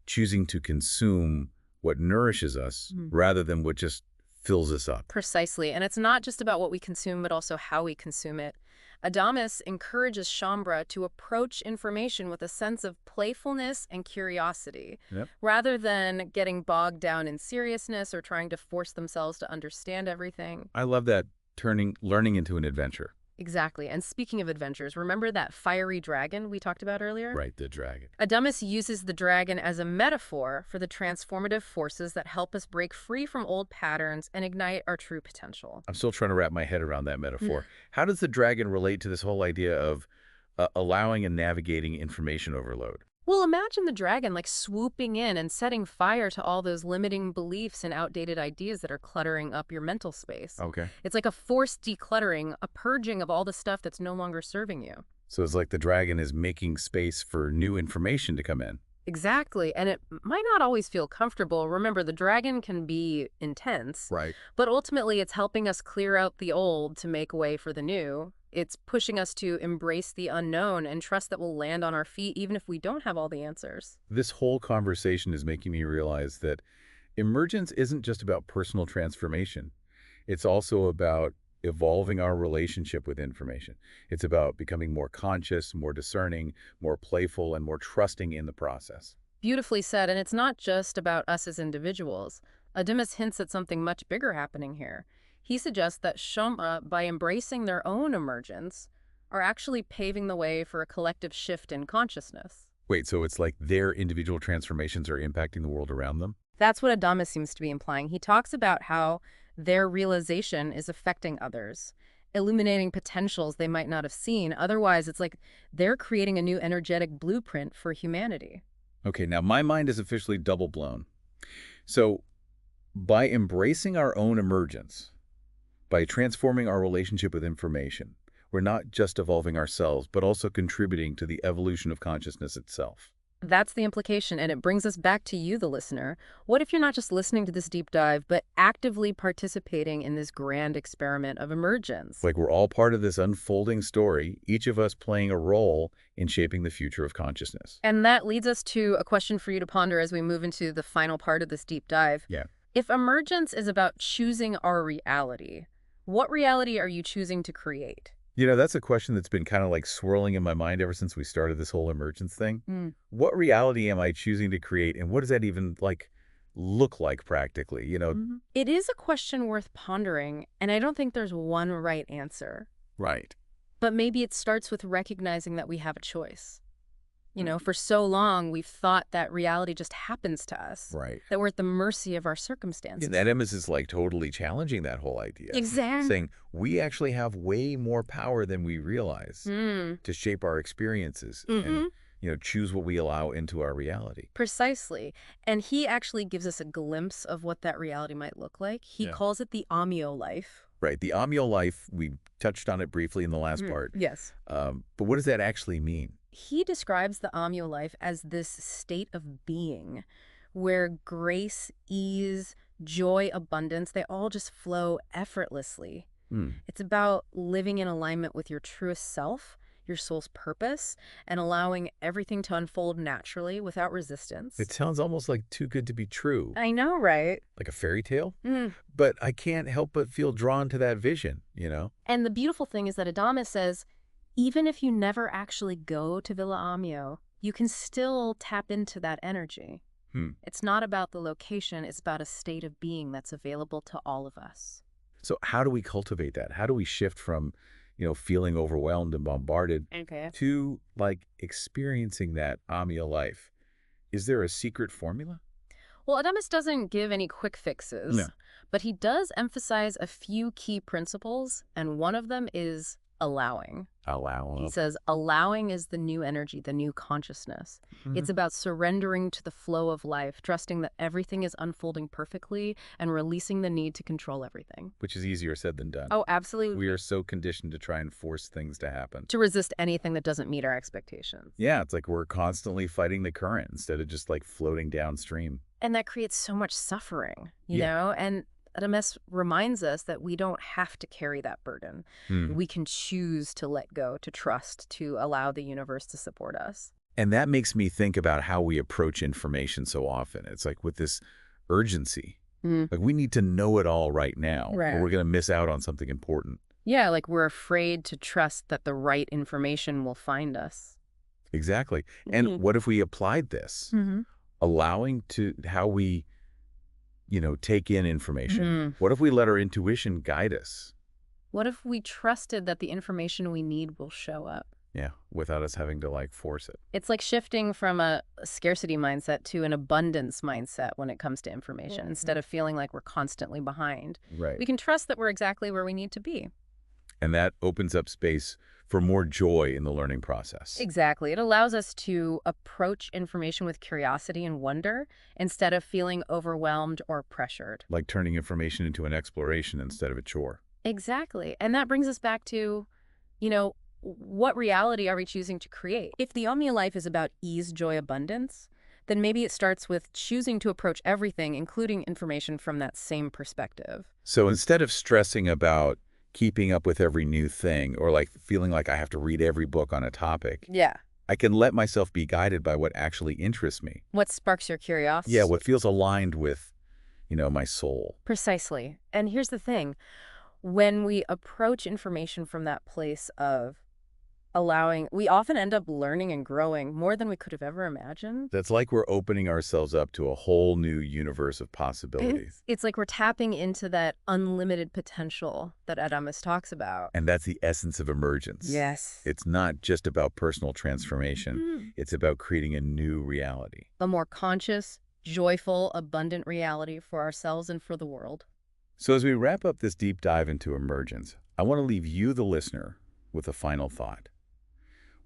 choosing to consume what nourishes us rather than what just fills us up. Precisely. And it's not just about what we consume, but also how we consume it. Adamus encourages Shaumbra to approach information with a sense of playfulness and curiosity, rather than getting bogged down in seriousness or trying to force themselves to understand everything. I love that, turning learning into an adventure. Exactly. And speaking of adventures, remember that fiery dragon we talked about earlier? Right, the dragon. Adamus uses the dragon as a metaphor for the transformative forces that help us break free from old patterns and ignite our true potential. I'm still trying to wrap my head around that metaphor. How does the dragon relate to this whole idea of allowing and navigating information overload? Well, imagine the dragon like swooping in and setting fire to all those limiting beliefs and outdated ideas that are cluttering up your mental space. Okay. It's like a forced decluttering, a purging of all the stuff that's no longer serving you. So it's like the dragon is making space for new information to come in. Exactly. And it might not always feel comfortable. Remember, the dragon can be intense, Right. but ultimately it's helping us clear out the old to make way for the new. It's pushing us to embrace the unknown and trust that we'll land on our feet even if we don't have all the answers. This whole conversation is making me realize that emergence isn't just about personal transformation. It's also about evolving our relationship with information. It's about becoming more conscious, more discerning, more playful, and more trusting in the process. Beautifully said, and it's not just about us as individuals. Adamus hints at something much bigger happening here. He suggests that Shaumbra, by embracing their own emergence, are actually paving the way for a collective shift in consciousness. Wait, so it's like their individual transformations are impacting the world around them? That's what Adamus seems to be implying. He talks about how their realization is affecting others, illuminating potentials they might not have seen. Otherwise, it's like they're creating a new energetic blueprint for humanity. Okay, now my mind is officially double blown. So by embracing our own emergence, by transforming our relationship with information, we're not just evolving ourselves, but also contributing to the evolution of consciousness itself. That's the implication, and it brings us back to you, the listener. What if you're not just listening to this deep dive, but actively participating in this grand experiment of emergence? Like we're all part of this unfolding story, each of us playing a role in shaping the future of consciousness. And that leads us to a question for you to ponder as we move into the final part of this deep dive. Yeah. If emergence is about choosing our reality, what reality are you choosing to create? You know, that's a question that's been kind of like swirling in my mind ever since we started this whole emergence thing. What reality am I choosing to create, and what does that even look like practically, you know? It is a question worth pondering, and I don't think there's one right answer. Right. But maybe it starts with recognizing that we have a choice. You know, for so long, we've thought that reality just happens to us. Right. That we're at the mercy of our circumstances. Yeah, Adamus is like totally challenging that whole idea. Exactly. Saying we actually have way more power than we realize to shape our experiences and, you know, choose what we allow into our reality. Precisely. And he actually gives us a glimpse of what that reality might look like. He calls it the Amyo life. Right. The Amyo life, we touched on it briefly in the last part. Yes. But what does that actually mean? He describes the Amyo life as this state of being where grace, ease, joy, abundance, they all just flow effortlessly. It's about living in alignment with your truest self, your soul's purpose, and allowing everything to unfold naturally without resistance. It sounds almost like too good to be true. I know, right? Like a fairy tale? But I can't help but feel drawn to that vision, you know? And the beautiful thing is that Adamus says, even if you never actually go to Villa Amio, you can still tap into that energy. It's not about the location, it's about a state of being that's available to all of us. So how do we cultivate that? How do we shift from, you know, feeling overwhelmed and bombarded to experiencing that Amia life? Is there a secret formula? Well, Adamus doesn't give any quick fixes, but he does emphasize a few key principles, and one of them is allowing. He says allowing is the new energy, the new consciousness. It's about surrendering to the flow of life, trusting that everything is unfolding perfectly, and releasing the need to control everything. Which is easier said than done. Oh, absolutely. We are so conditioned to try and force things to happen. To resist anything that doesn't meet our expectations. Yeah, it's like we're constantly fighting the current instead of just floating downstream. And that creates so much suffering, you know? And Adamus reminds us that we don't have to carry that burden. We can choose to let go, to trust, to allow the universe to support us. And that makes me think about how we approach information so often. It's like with this urgency. Like we need to know it all right now, or we're going to miss out on something important. Yeah, like we're afraid to trust that the right information will find us. Exactly. And what if we applied this? Allowing to how we, you know, take in information. What if we let our intuition guide us? What if we trusted that the information we need will show up? Yeah, without us having to, like, force it. It's like shifting from a scarcity mindset to an abundance mindset when it comes to information, instead of feeling like we're constantly behind. Right. We can trust that we're exactly where we need to be. And that opens up space for more joy in the learning process. Exactly. It allows us to approach information with curiosity and wonder instead of feeling overwhelmed or pressured. Like turning information into an exploration instead of a chore. Exactly. And that brings us back to, what reality are we choosing to create? If the Omnia life is about ease, joy, abundance, then maybe it starts with choosing to approach everything, including information, from that same perspective. So instead of stressing about keeping up with every new thing or like feeling like I have to read every book on a topic, Yeah. I can let myself be guided by what actually interests me. What sparks your curiosity? Yeah, what feels aligned with, my soul. Precisely. And here's the thing. When we approach information from that place of allowing, we often end up learning and growing more than we could have ever imagined. That's like we're opening ourselves up to a whole new universe of possibilities. It's like we're tapping into that unlimited potential that Adamus talks about. And that's the essence of emergence. Yes. It's not just about personal transformation. It's about creating a new reality. A more conscious, joyful, abundant reality for ourselves and for the world. So as we wrap up this deep dive into emergence, I want to leave you, the listener, with a final thought.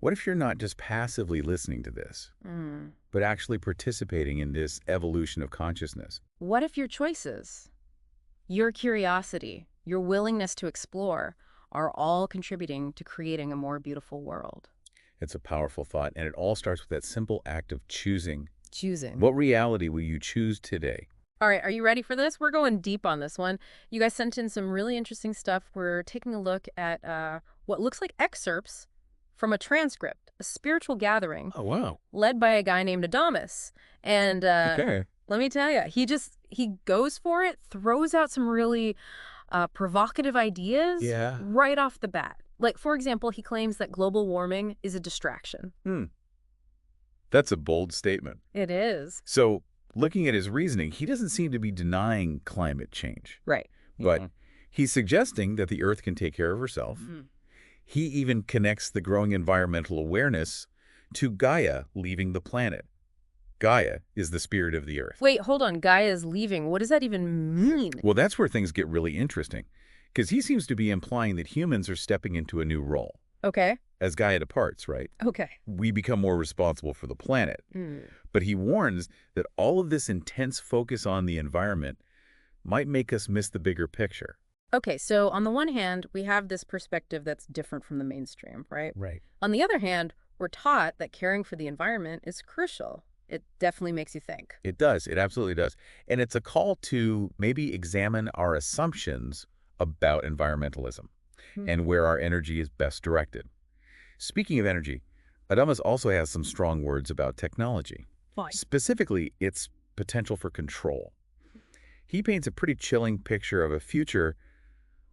What if you're not just passively listening to this, but actually participating in this evolution of consciousness? What if your choices, your curiosity, your willingness to explore are all contributing to creating a more beautiful world? It's a powerful thought, and it all starts with that simple act of choosing. Choosing. What reality will you choose today? All right, are you ready for this? We're going deep on this one. You guys sent in some really interesting stuff. We're taking a look at what looks like excerpts from a transcript, a spiritual gathering. Oh, wow. Led by a guy named Adamus. And Okay. let me tell you, he goes for it, throws out some really provocative ideas right off the bat. Like, for example, he claims that global warming is a distraction. That's a bold statement. It is. So, looking at his reasoning, he doesn't seem to be denying climate change. Right. But he's suggesting that the Earth can take care of herself. He even connects the growing environmental awareness to Gaia leaving the planet. Gaia is the spirit of the Earth. Wait, hold on. Gaia's leaving. What does that even mean? Well, that's where things get really interesting, because he seems to be implying that humans are stepping into a new role. Okay. As Gaia departs, right? Okay. We become more responsible for the planet. But he warns that all of this intense focus on the environment might make us miss the bigger picture. Okay, so on the one hand, we have this perspective that's different from the mainstream, right? Right. On the other hand, we're taught that caring for the environment is crucial. It definitely makes you think. It does. It absolutely does. And it's a call to maybe examine our assumptions about environmentalism and where our energy is best directed. Speaking of energy, Adamus also has some strong words about technology. Fine. Specifically, its potential for control. He paints a pretty chilling picture of a future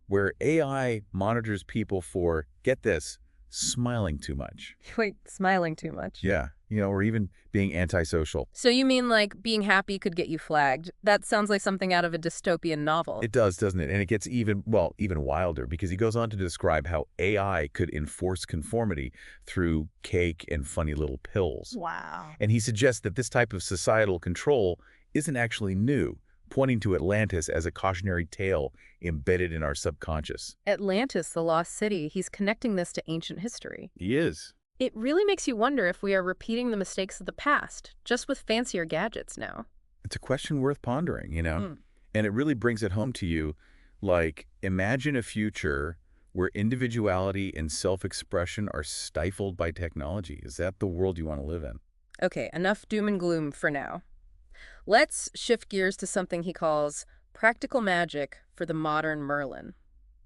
where AI monitors people for, get this, smiling too much. Wait, smiling too much? Yeah, or even being antisocial. So you mean like being happy could get you flagged? That sounds like something out of a dystopian novel. It does, doesn't it? And it gets even wilder, because he goes on to describe how AI could enforce conformity through cake and funny little pills. Wow. And he suggests that this type of societal control isn't actually new, pointing to Atlantis as a cautionary tale embedded in our subconscious. Atlantis, the lost city, he's connecting this to ancient history. He is. It really makes you wonder if we are repeating the mistakes of the past, just with fancier gadgets now. It's a question worth pondering, And it really brings it home to you, like, imagine a future where individuality and self-expression are stifled by technology. Is that the world you want to live in? Okay, enough doom and gloom for now. Let's shift gears to something he calls practical magic for the modern Merlin.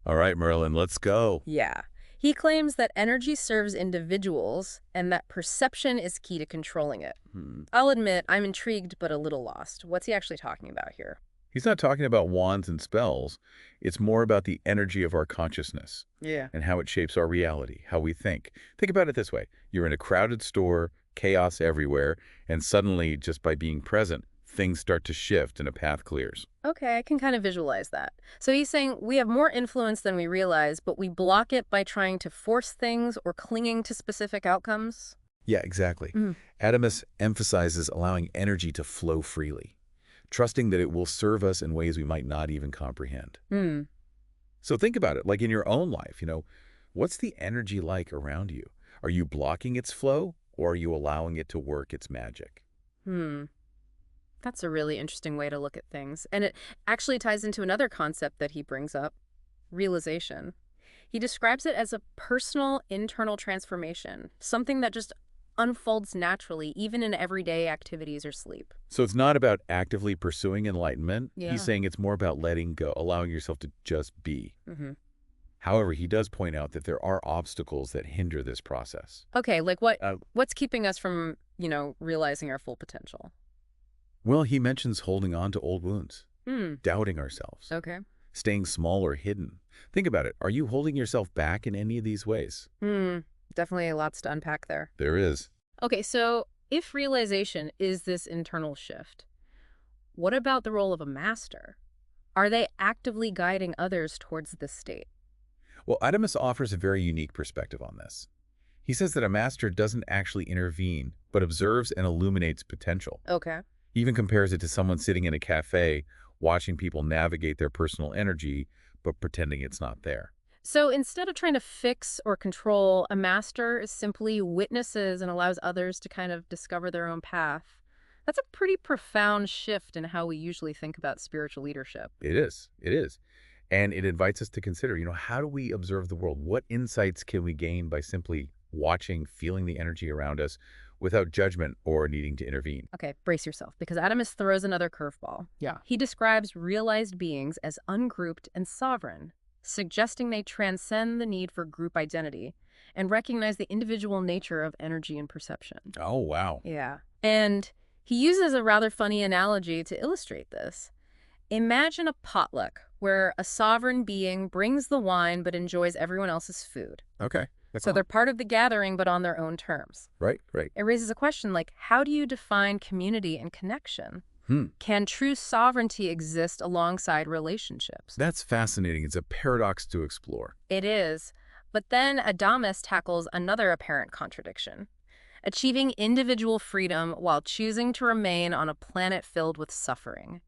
All right, Merlin, let's go. Yeah. He claims that energy serves individuals and that perception is key to controlling it. I'll admit, I'm intrigued but a little lost. What's he actually talking about here? He's not talking about wands and spells. It's more about the energy of our consciousness. Yeah. And how it shapes our reality, how we think. Think about it this way. You're in a crowded store, chaos everywhere, and suddenly, just by being present, things start to shift and a path clears. Okay, I can kind of visualize that. So he's saying we have more influence than we realize, but we block it by trying to force things or clinging to specific outcomes? Yeah, exactly. Mm. Adamus emphasizes allowing energy to flow freely, trusting that it will serve us in ways we might not even comprehend. Hmm. So think about it, like in your own life, what's the energy like around you? Are you blocking its flow, or are you allowing it to work its magic? That's a really interesting way to look at things. And it actually ties into another concept that he brings up, realization. He describes it as a personal internal transformation, something that just unfolds naturally, even in everyday activities or sleep. So it's not about actively pursuing enlightenment. Yeah. He's saying it's more about letting go, allowing yourself to just be. However, he does point out that there are obstacles that hinder this process. Okay, like what's keeping us from, realizing our full potential? Well, he mentions holding on to old wounds, doubting ourselves, Okay. staying small or hidden. Think about it. Are you holding yourself back in any of these ways? Definitely lots to unpack there. There is. Okay, so if realization is this internal shift, what about the role of a master? Are they actively guiding others towards this state? Well, Adamus offers a very unique perspective on this. He says that a master doesn't actually intervene, but observes and illuminates potential. Okay. He even compares it to someone sitting in a cafe, watching people navigate their personal energy, but pretending it's not there. So instead of trying to fix or control, a master simply witnesses and allows others to kind of discover their own path. That's a pretty profound shift in how we usually think about spiritual leadership. It is. It is. And it invites us to consider, how do we observe the world? What insights can we gain by simply watching, feeling the energy around us without judgment or needing to intervene? Okay, brace yourself, because Adamus throws another curveball. Yeah. He describes realized beings as ungrouped and sovereign, suggesting they transcend the need for group identity and recognize the individual nature of energy and perception. Oh, wow. Yeah. And he uses a rather funny analogy to illustrate this. Imagine a potluck where a sovereign being brings the wine but enjoys everyone else's food. Okay. So they're part of the gathering but on their own terms. Right. It raises a question like, how do you define community and connection? Can true sovereignty exist alongside relationships? That's fascinating. It's a paradox to explore. It is. But then Adamus tackles another apparent contradiction. Achieving individual freedom while choosing to remain on a planet filled with suffering.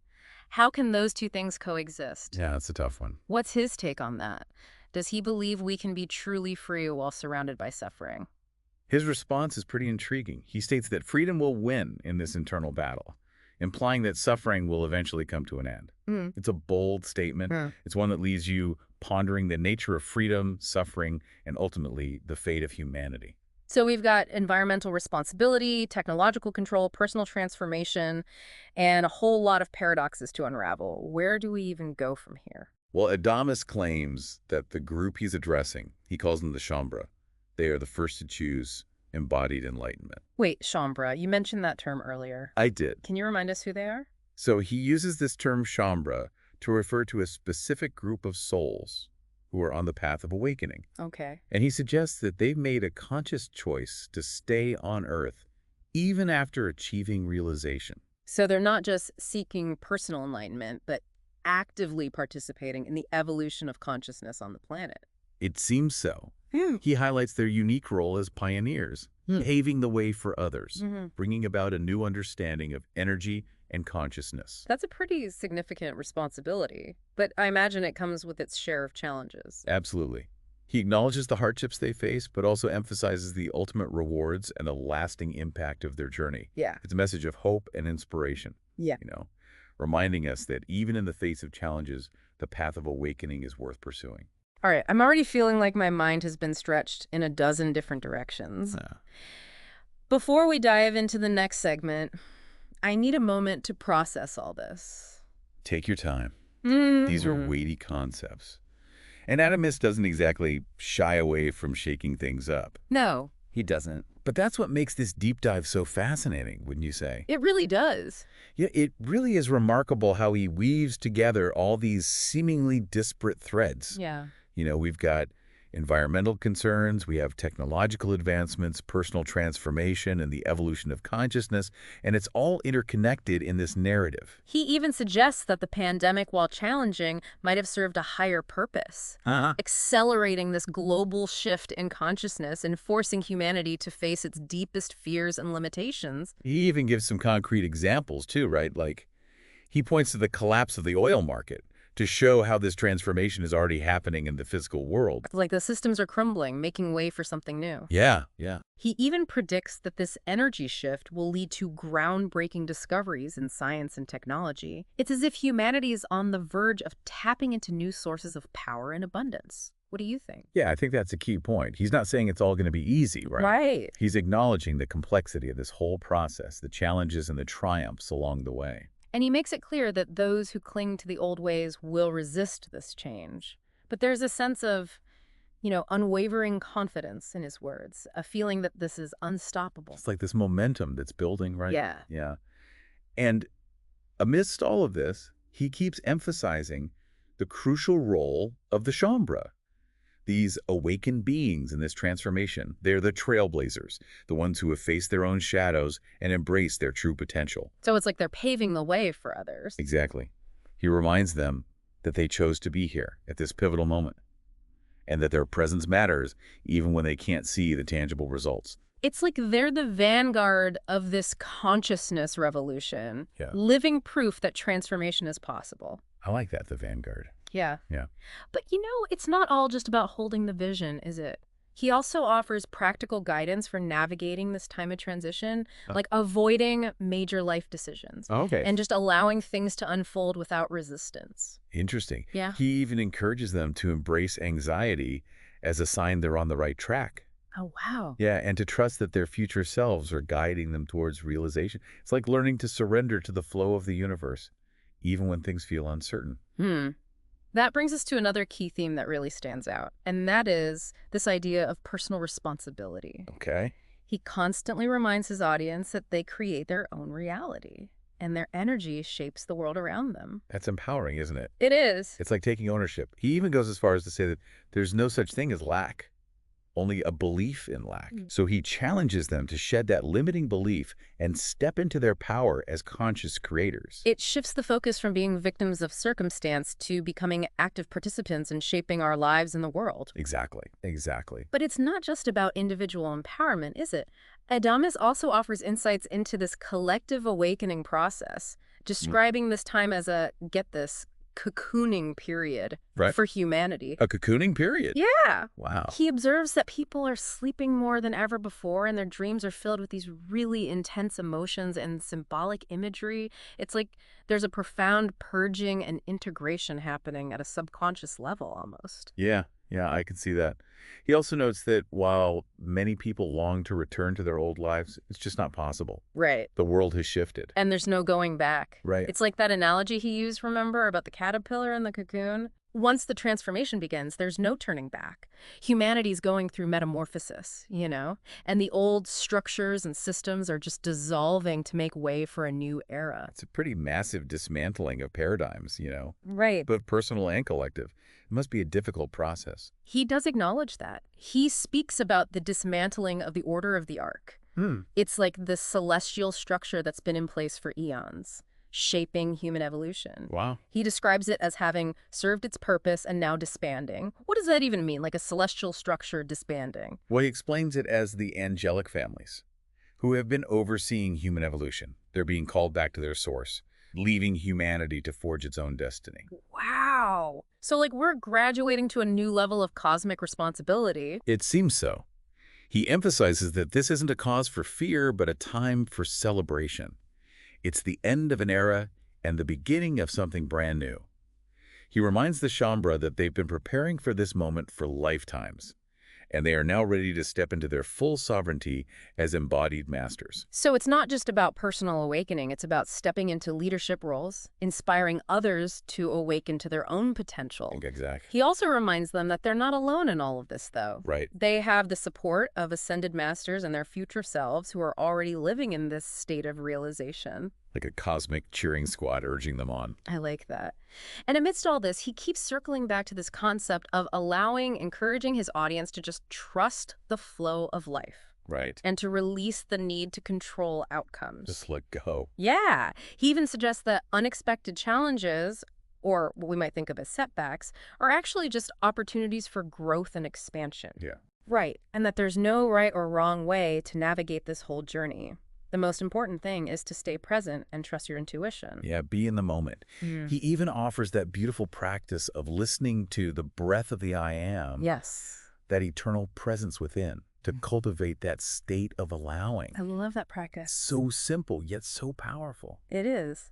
How can those two things coexist? Yeah, that's a tough one. What's his take on that? Does he believe we can be truly free while surrounded by suffering? His response is pretty intriguing. He states that freedom will win in this internal battle, implying that suffering will eventually come to an end. It's a bold statement. It's one that leaves you pondering the nature of freedom, suffering, and ultimately the fate of humanity. So we've got environmental responsibility, technological control, personal transformation, and a whole lot of paradoxes to unravel. Where do we even go from here? Well, Adamus claims that the group he's addressing, he calls them the Shaumbra, they are the first to choose embodied enlightenment. Wait, Shaumbra, you mentioned that term earlier. I did. Can you remind us who they are? So he uses this term Shaumbra to refer to a specific group of souls who are on the path of awakening. Okay. And he suggests that they've made a conscious choice to stay on Earth even after achieving realization. So they're not just seeking personal enlightenment, but actively participating in the evolution of consciousness on the planet. It seems so. He highlights their unique role as pioneers, paving the way for others, bringing about a new understanding of energy and consciousness. That's a pretty significant responsibility, but I imagine it comes with its share of challenges. Absolutely. He acknowledges the hardships they face, but also emphasizes the ultimate rewards and the lasting impact of their journey. Yeah. It's a message of hope and inspiration. Yeah. Reminding us that even in the face of challenges, the path of awakening is worth pursuing. All right, I'm already feeling like my mind has been stretched in a dozen different directions. Yeah. Before we dive into the next segment, I need a moment to process all this. Take your time. These are weighty concepts. And Adamus doesn't exactly shy away from shaking things up. No. He doesn't. But that's what makes this deep dive so fascinating, wouldn't you say? It really does. Yeah, it really is remarkable how he weaves together all these seemingly disparate threads. Yeah. We've got environmental concerns, we have technological advancements, personal transformation, and the evolution of consciousness, and it's all interconnected in this narrative. He even suggests that the pandemic, while challenging, might have served a higher purpose, accelerating this global shift in consciousness and forcing humanity to face its deepest fears and limitations. He even gives some concrete examples, too, right? Like, he points to the collapse of the oil market to show how this transformation is already happening in the physical world. Like the systems are crumbling, making way for something new. Yeah. He even predicts that this energy shift will lead to groundbreaking discoveries in science and technology. It's as if humanity is on the verge of tapping into new sources of power and abundance. What do you think? Yeah, I think that's a key point. He's not saying it's all going to be easy, right? Right. He's acknowledging the complexity of this whole process, the challenges and the triumphs along the way. And he makes it clear that those who cling to the old ways will resist this change. But there's a sense of, unwavering confidence in his words, a feeling that this is unstoppable. It's like this momentum that's building, right? Yeah. And amidst all of this, he keeps emphasizing the crucial role of the Shaumbra. These awakened beings in this transformation, they're the trailblazers, the ones who have faced their own shadows and embraced their true potential. So it's like they're paving the way for others. Exactly. He reminds them that they chose to be here at this pivotal moment, and that their presence matters even when they can't see the tangible results. It's like they're the vanguard of this consciousness revolution, living proof that transformation is possible. I like that, the vanguard. Yeah. Yeah. But it's not all just about holding the vision, is it? He also offers practical guidance for navigating this time of transition, like avoiding major life decisions. Okay. And just allowing things to unfold without resistance. Interesting. Yeah. He even encourages them to embrace anxiety as a sign they're on the right track. Oh, wow. Yeah, and to trust that their future selves are guiding them towards realization. It's like learning to surrender to the flow of the universe, even when things feel uncertain. That brings us to another key theme that really stands out, and that is this idea of personal responsibility. Okay. He constantly reminds his audience that they create their own reality, and their energy shapes the world around them. That's empowering, isn't it? It is. It's like taking ownership. He even goes as far as to say that there's no such thing as lack, only a belief in lack. So he challenges them to shed that limiting belief and step into their power as conscious creators. It shifts the focus from being victims of circumstance to becoming active participants in shaping our lives in the world. Exactly. But it's not just about individual empowerment, is it? Adamus also offers insights into this collective awakening process, describing this time as a, get this, cocooning period for humanity. A cocooning period? Yeah. Wow. He observes that people are sleeping more than ever before, and their dreams are filled with these really intense emotions and symbolic imagery. It's like there's a profound purging and integration happening at a subconscious level almost. Yeah, I can see that. He also notes that while many people long to return to their old lives, it's just not possible. Right. The world has shifted. And there's no going back. Right. It's like that analogy he used, remember, about the caterpillar and the cocoon? Once the transformation begins, there's no turning back. Humanity's going through metamorphosis, and the old structures and systems are just dissolving to make way for a new era. It's a pretty massive dismantling of paradigms, Right. Both personal and collective. It must be a difficult process. He does acknowledge that. He speaks about the dismantling of the Order of the Ark. It's like the celestial structure that's been in place for eons, shaping human evolution. Wow. He describes it as having served its purpose and now disbanding. What does that even mean, like a celestial structure disbanding? Well, he explains it as the angelic families, who have been overseeing human evolution. They're being called back to their source, leaving humanity to forge its own destiny. Wow. So like we're graduating to a new level of cosmic responsibility. It seems so. He emphasizes that this isn't a cause for fear, but a time for celebration. It's the end of an era and the beginning of something brand new. He reminds the Shaumbra that they've been preparing for this moment for lifetimes, and they are now ready to step into their full sovereignty as embodied masters. So it's not just about personal awakening, it's about stepping into leadership roles, inspiring others to awaken to their own potential. Exactly. He also reminds them that they're not alone in all of this, though. Right. They have the support of ascended masters and their future selves who are already living in this state of realization. Like a cosmic cheering squad urging them on. I like that. And amidst all this, he keeps circling back to this concept of encouraging his audience to just trust the flow of life. Right. And to release the need to control outcomes. Just let go. Yeah. He even suggests that unexpected challenges, or what we might think of as setbacks, are actually just opportunities for growth and expansion. Yeah. Right. And that there's no right or wrong way to navigate this whole journey. The most important thing is to stay present and trust your intuition. Yeah, be in the moment. He even offers that beautiful practice of listening to the breath of the I am. Yes. That eternal presence within, to cultivate that state of allowing. I love that practice. So simple, yet so powerful. It is.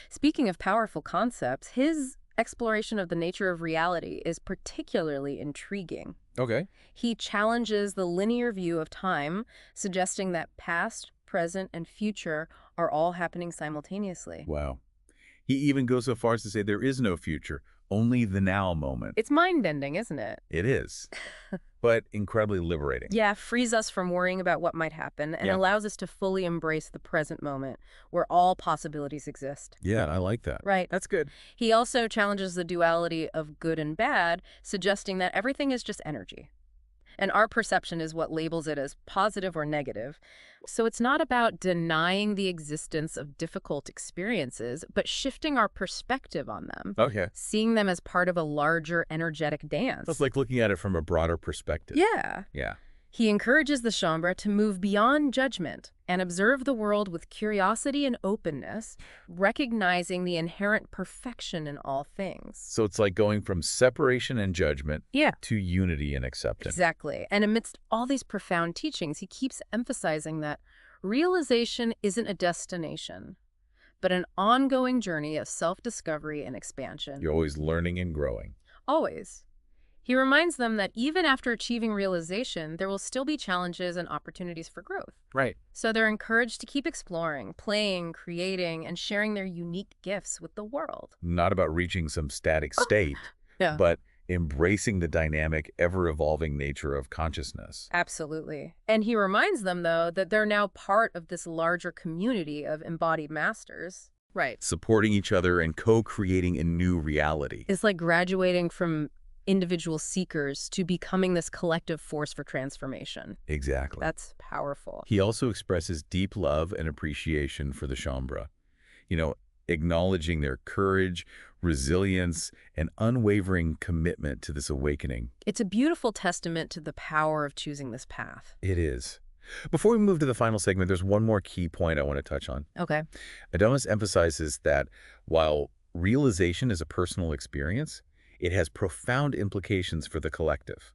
Speaking of powerful concepts, his exploration of the nature of reality is particularly intriguing. Okay. He challenges the linear view of time, suggesting that past, present, and future are all happening simultaneously. Wow. He even goes so far as to say there is no future, only the now moment. It's mind-bending, isn't it? It is, but incredibly liberating. Yeah, frees us from worrying about what might happen and allows us to fully embrace the present moment where all possibilities exist. Yeah, I like that. Right. That's good. He also challenges the duality of good and bad, suggesting that everything is just energy. And our perception is what labels it as positive or negative. So it's not about denying the existence of difficult experiences, but shifting our perspective on them. Okay. Seeing them as part of a larger energetic dance. It's like looking at it from a broader perspective. Yeah. Yeah. He encourages the Shaumbra to move beyond judgment and observe the world with curiosity and openness, recognizing the inherent perfection in all things. So it's like going from separation and judgment to unity and acceptance. Exactly. And amidst all these profound teachings, he keeps emphasizing that realization isn't a destination, but an ongoing journey of self-discovery and expansion. You're always learning and growing. Always. He reminds them that even after achieving realization, there will still be challenges and opportunities for growth. Right. So they're encouraged to keep exploring, playing, creating, and sharing their unique gifts with the world. Not about reaching some static state, but embracing the dynamic, ever-evolving nature of consciousness. Absolutely. And he reminds them, though, that they're now part of this larger community of embodied masters. Right. Supporting each other and co-creating a new reality. It's like graduating from individual seekers to becoming this collective force for transformation. Exactly. That's powerful. He also expresses deep love and appreciation for the Shaumbra, acknowledging their courage, resilience, and unwavering commitment to this awakening. It's a beautiful testament to the power of choosing this path. It is. Before we move to the final segment, there's one more key point I want to touch on. Okay. Adamus emphasizes that while realization is a personal experience, it has profound implications for the collective.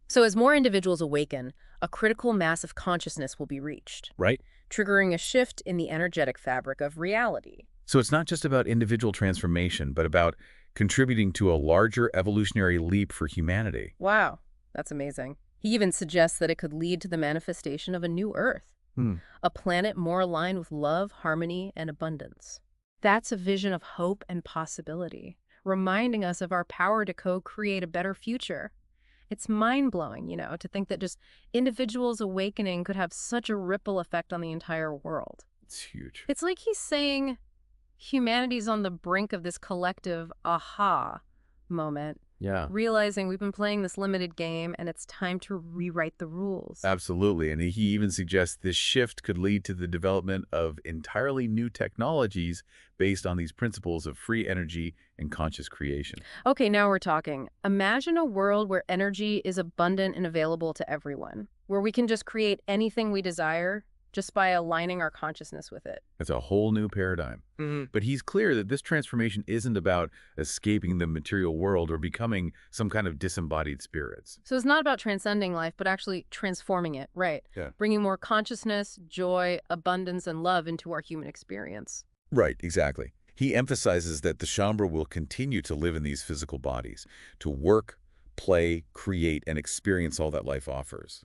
So as more individuals awaken, a critical mass of consciousness will be reached. Right. Triggering a shift in the energetic fabric of reality. So it's not just about individual transformation, but about contributing to a larger evolutionary leap for humanity. Wow, that's amazing. He even suggests that it could lead to the manifestation of a new Earth. A planet more aligned with love, harmony, and abundance. That's a vision of hope and possibility, reminding us of our power to co-create a better future. It's mind-blowing, to think that just individuals awakening could have such a ripple effect on the entire world. It's huge. It's like he's saying humanity's on the brink of this collective aha moment. Yeah. Realizing we've been playing this limited game and it's time to rewrite the rules. Absolutely. And he even suggests this shift could lead to the development of entirely new technologies based on these principles of free energy and conscious creation. Okay, now we're talking. Imagine a world where energy is abundant and available to everyone, where we can just create anything we desire just by aligning our consciousness with it. It's a whole new paradigm. But he's clear that this transformation isn't about escaping the material world or becoming some kind of disembodied spirits. So it's not about transcending life, but actually transforming it, right? Yeah. Bringing more consciousness, joy, abundance, and love into our human experience. Right, exactly. He emphasizes that the Shaumbra will continue to live in these physical bodies, to work, play, create, and experience all that life offers.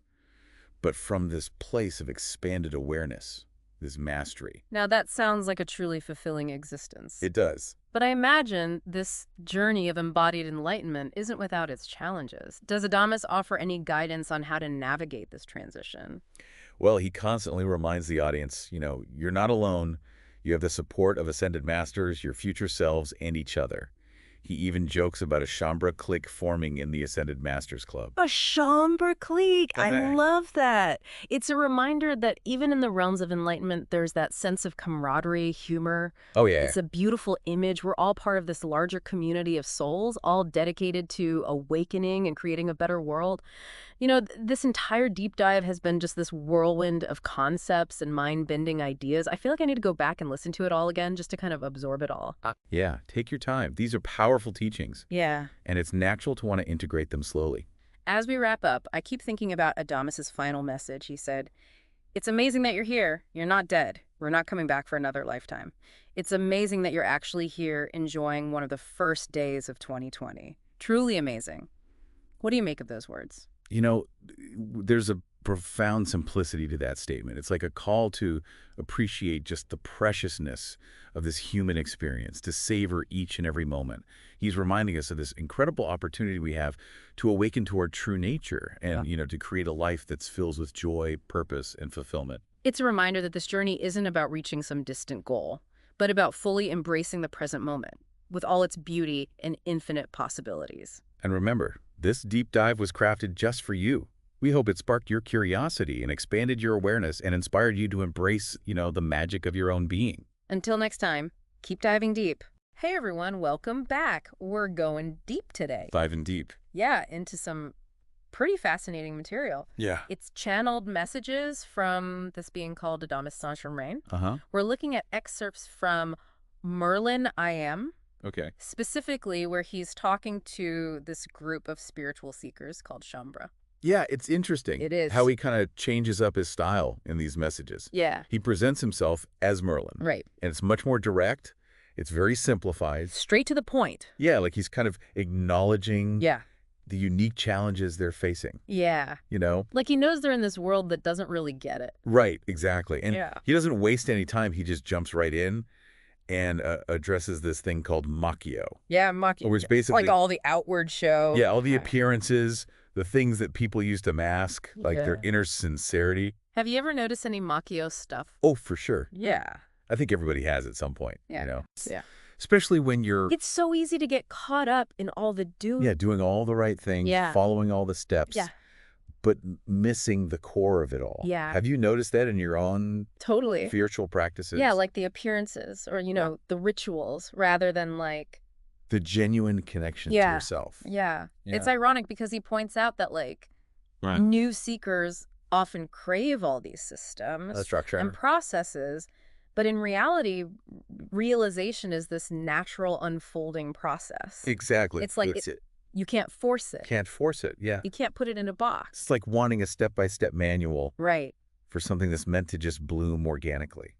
But from this place of expanded awareness, this mastery. Now that sounds like a truly fulfilling existence. It does. But I imagine this journey of embodied enlightenment isn't without its challenges. Does Adamus offer any guidance on how to navigate this transition? Well, he constantly reminds the audience, you're not alone. You have the support of ascended masters, your future selves, and each other. He even jokes about a Shaumbra clique forming in the Ascended Masters Club. A Shaumbra clique. I love that. It's a reminder that even in the realms of enlightenment, there's that sense of camaraderie, humor. Oh, yeah. It's a beautiful image. We're all part of this larger community of souls, all dedicated to awakening and creating a better world. You know, this entire deep dive has been just this whirlwind of concepts and mind-bending ideas. I feel like I need to go back and listen to it all again just to kind of absorb it all. Yeah, take your time. These are powerful teachings. Yeah. And it's natural to want to integrate them slowly. As we wrap up, I keep thinking about Adamus's final message. He said, "It's amazing that you're here. You're not dead. We're not coming back for another lifetime. It's amazing that you're actually here enjoying one of the first days of 2020. Truly amazing." What do you make of those words? You know, there's a profound simplicity to that statement. It's like a call to appreciate just the preciousness of this human experience, to savor each and every moment. He's reminding us of this incredible opportunity we have to awaken to our true nature and, to create a life that's filled with joy, purpose, and fulfillment. It's a reminder that this journey isn't about reaching some distant goal, but about fully embracing the present moment with all its beauty and infinite possibilities. And remember, this deep dive was crafted just for you. We hope it sparked your curiosity and expanded your awareness and inspired you to embrace, the magic of your own being. Until next time, keep diving deep. Hey everyone, welcome back. We're going deep today. Diving deep. Yeah, into some pretty fascinating material. Yeah. It's channeled messages from this being called Adamus Saint Germain. Uh-huh. We're looking at excerpts from Merlin Event. Okay. Specifically where he's talking to this group of spiritual seekers called Shaumbra. Yeah, it's interesting. It is. How he kind of changes up his style in these messages. Yeah. He presents himself as Merlin. Right. And it's much more direct. It's very simplified. Straight to the point. Yeah, like he's kind of acknowledging the unique challenges they're facing. Yeah. Like he knows they're in this world that doesn't really get it. Right, exactly. And he doesn't waste any time. He just jumps right in and addresses this thing called Machio. Yeah, Machio. Which basically, like all the outward show. Yeah, all the appearances, the things that people use to mask, like their inner sincerity. Have you ever noticed any Machio stuff? Oh, for sure. Yeah. I think everybody has at some point, Yeah. Especially when you're... It's so easy to get caught up in all the doing. Yeah, doing all the right things, following all the steps. Yeah. But missing the core of it all. Yeah. Have you noticed that in your own totally spiritual practices? Yeah, like the appearances or, the rituals rather than like... the genuine connection to yourself. Yeah. It's ironic because he points out that like new seekers often crave all these systems structure and processes, but in reality, realization is this natural unfolding process. Exactly. It's like you can't force it. Can't force it, yeah. You can't put it in a box. It's like wanting a step-by-step manual right. for something that's meant to just bloom organically.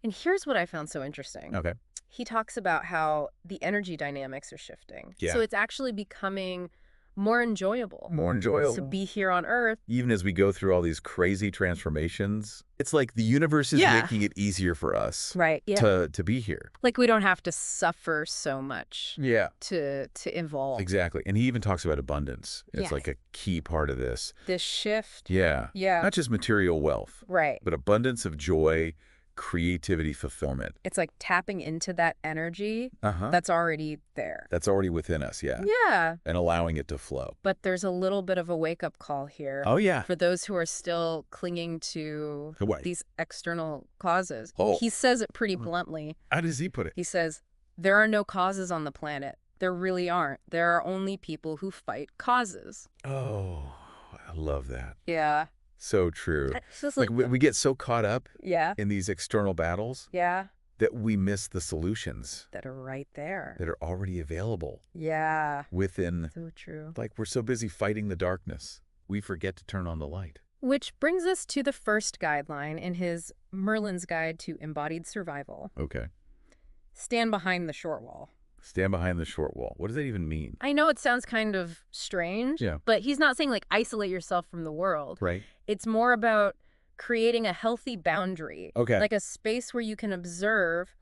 And here's what I found so interesting. Okay. He talks about how the energy dynamics are shifting. Yeah. So it's actually becoming more enjoyable. More enjoyable. To be here on Earth. Even as we go through all these crazy transformations, it's like the universe is making it easier for us to be here. Like we don't have to suffer so much to evolve. Exactly. And he even talks about abundance. It's like a key part of this. This shift. Yeah. Not just material wealth. Right. But abundance of joy, creativity, fulfillment. It's like tapping into that energy that's already there. That's already within us, Yeah. And allowing it to flow. But there's a little bit of a wake-up call here. Oh, yeah. For those who are still clinging to these external causes. Oh. He says it pretty bluntly. How does he put it? He says, there are no causes on the planet. There really aren't. There are only people who fight causes. Oh, I love that. Yeah. So true. Like we get so caught up in these external battles that we miss the solutions that are right there, that are already available. Yeah. Within. So true. Like we're so busy fighting the darkness, we forget to turn on the light. Which brings us to the first guideline in his Merlin's Guide to Embodied Survival. Okay. Stand behind the short wall. Stand behind the short wall. What does that even mean? I know it sounds kind of strange, but he's not saying like isolate yourself from the world. Right. It's more about creating a healthy boundary. Okay. Like a space where you can observe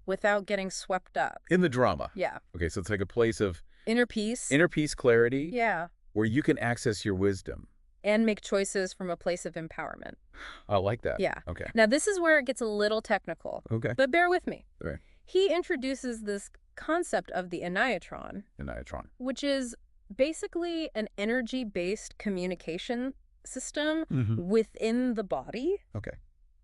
without getting swept up. In the drama. Yeah. Okay, so it's like a place of inner peace. Inner peace, clarity. Yeah. Where you can access your wisdom and make choices from a place of empowerment. I like that. Yeah. Okay. Now, this is where it gets a little technical, Okay. but bear with me. All right. He introduces this concept of the enneatron, which is basically an energy-based communication system within the body Okay.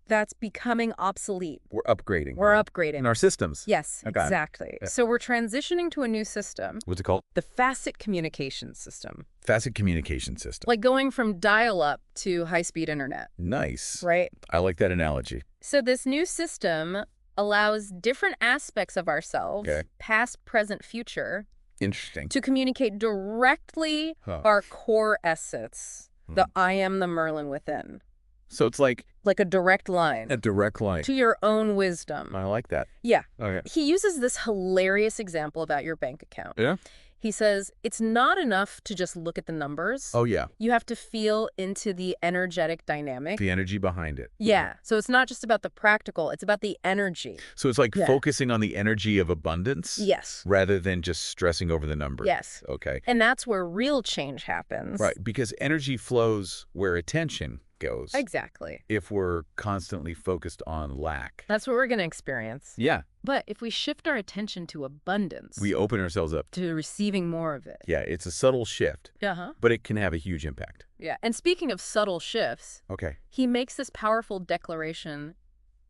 that's becoming obsolete. We're upgrading. We're upgrading. In our systems. Yes, Okay. exactly. Yeah. So we're transitioning to a new system, What's it called? the facet communication system. Facet communication system. Like going from dial-up to high-speed internet, Nice. right? I like that analogy. So this new system allows different aspects of ourselves, Okay. past, present, future, Interesting. to communicate directly Huh. our core essence, the I am the Merlin within. So it's like Like a direct line a direct line. to your own wisdom. I like that. Yeah. Okay. He uses this hilarious example about your bank account. Yeah? He says, it's not enough to just look at the numbers. Oh, yeah. You have to feel into the energetic dynamic. The energy behind it. Yeah. So it's not just about the practical, it's about the energy. So it's like Yeah. focusing on the energy of abundance Yes. rather than just stressing over the numbers. Yes. Okay. And that's where real change happens. Right. Because energy flows where attention goes. Exactly. If we're constantly focused on lack. That's what we're going to experience. Yeah. But if we shift our attention to abundance, We open ourselves up. to receiving more of it. Yeah. It's a subtle shift, Uh-huh. but it can have a huge impact. Yeah. And speaking of subtle shifts, Okay. he makes this powerful declaration,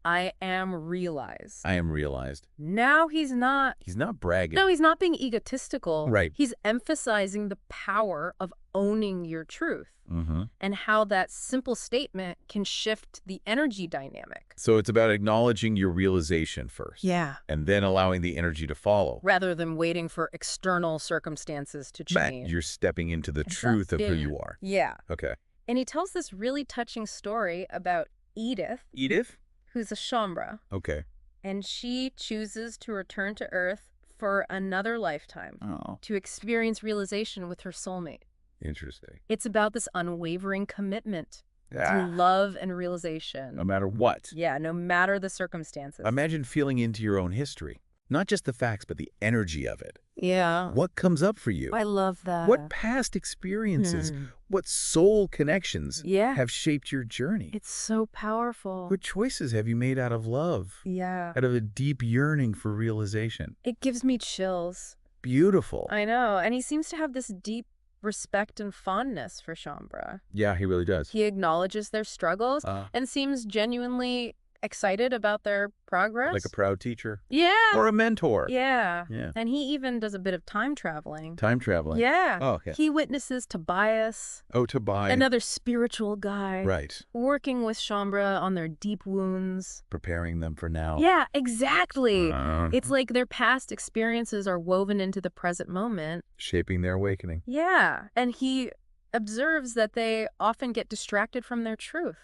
I am realized. I am realized. Now he's not. He's not bragging. No, he's not being egotistical. Right. He's emphasizing the power of owning your truth Mm-hmm. and how that simple statement can shift the energy dynamic. So it's about acknowledging your realization first. Yeah. And then allowing the energy to follow. Rather than waiting for external circumstances to But change. you're stepping into the truth of who you are. Yeah. Okay. And he tells this really touching story about Edith, Edith? who's a Shaumbra, Okay. and she chooses to return to Earth for another lifetime Oh. to experience realization with her soulmate. Interesting. It's about this unwavering commitment to Ah, love and realization. no matter what. Yeah, no matter the circumstances. Imagine feeling into your own history. Not just the facts, but the energy of it. Yeah. What comes up for you? I love that. What past experiences, Hmm. what soul connections Yeah. have shaped your journey? It's so powerful. What choices have you made out of love, Yeah. out of a deep yearning for realization? It gives me chills. Beautiful. I know. And he seems to have this deep respect and fondness for Shaumbra. Yeah, he really does. He acknowledges their struggles and seems genuinely excited about their progress. Like a proud teacher. Yeah. Or a mentor. Yeah. Yeah. And he even does a bit of time traveling. Time traveling. Yeah. Oh, okay. He witnesses Tobias, Oh, Tobias. another spiritual guy, Right. working with Shaumbra on their deep wounds. Preparing them for now. Yeah, exactly. Uh, It's like their past experiences are woven into the present moment. shaping their awakening. Yeah. And he observes that they often get distracted from their truth.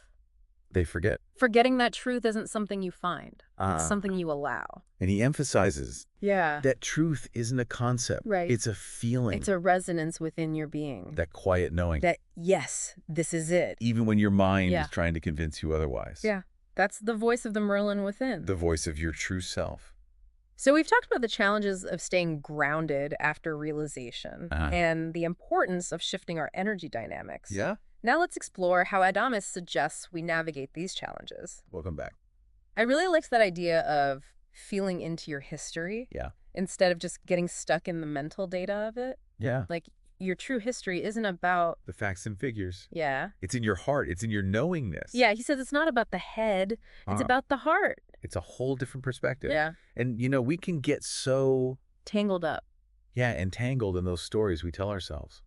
They forget. Forgetting that truth isn't something you find. Ah. It's something you allow. And he emphasizes Yeah. that truth isn't a concept. Right. It's a feeling. It's a resonance within your being. That quiet knowing. That, yes, this is it. Even when your mind Yeah. is trying to convince you otherwise. Yeah. That's the voice of the Merlin within. The voice of your true self. So we've talked about the challenges of staying grounded after realization and the importance of shifting our energy dynamics. Yeah? Now let's explore how Adamus suggests we navigate these challenges. Welcome back. I really liked that idea of feeling into your history Yeah. instead of just getting stuck in the mental data of it. Yeah. Like, your true history isn't about... The facts and figures. Yeah. It's in your heart. It's in your knowingness. Yeah, he says it's not about the head. It's about the heart. It's a whole different perspective. Yeah. And, you know, we can get so, Tangled up. entangled in those stories we tell ourselves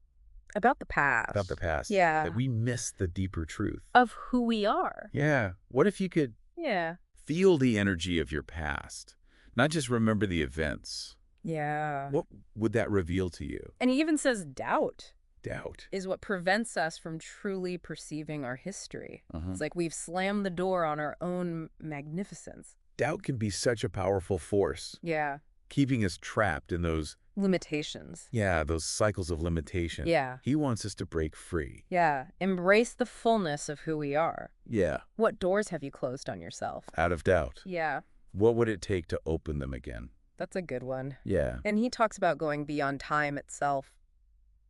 About the past. about the past. Yeah. That we miss the deeper truth. Of who we are. Yeah. What if you could Yeah. feel the energy of your past, not just remember the events? Yeah. What would that reveal to you? And he even says doubt Doubt. is what prevents us from truly perceiving our history. It's like we've slammed the door on our own magnificence. Doubt can be such a powerful force, Yeah. keeping us trapped in those, Limitations. those cycles of limitation. Yeah. He wants us to break free. Yeah. Embrace the fullness of who we are. Yeah. What doors have you closed on yourself? Out of doubt. Yeah. What would it take to open them again? That's a good one. Yeah. And he talks about going beyond time itself.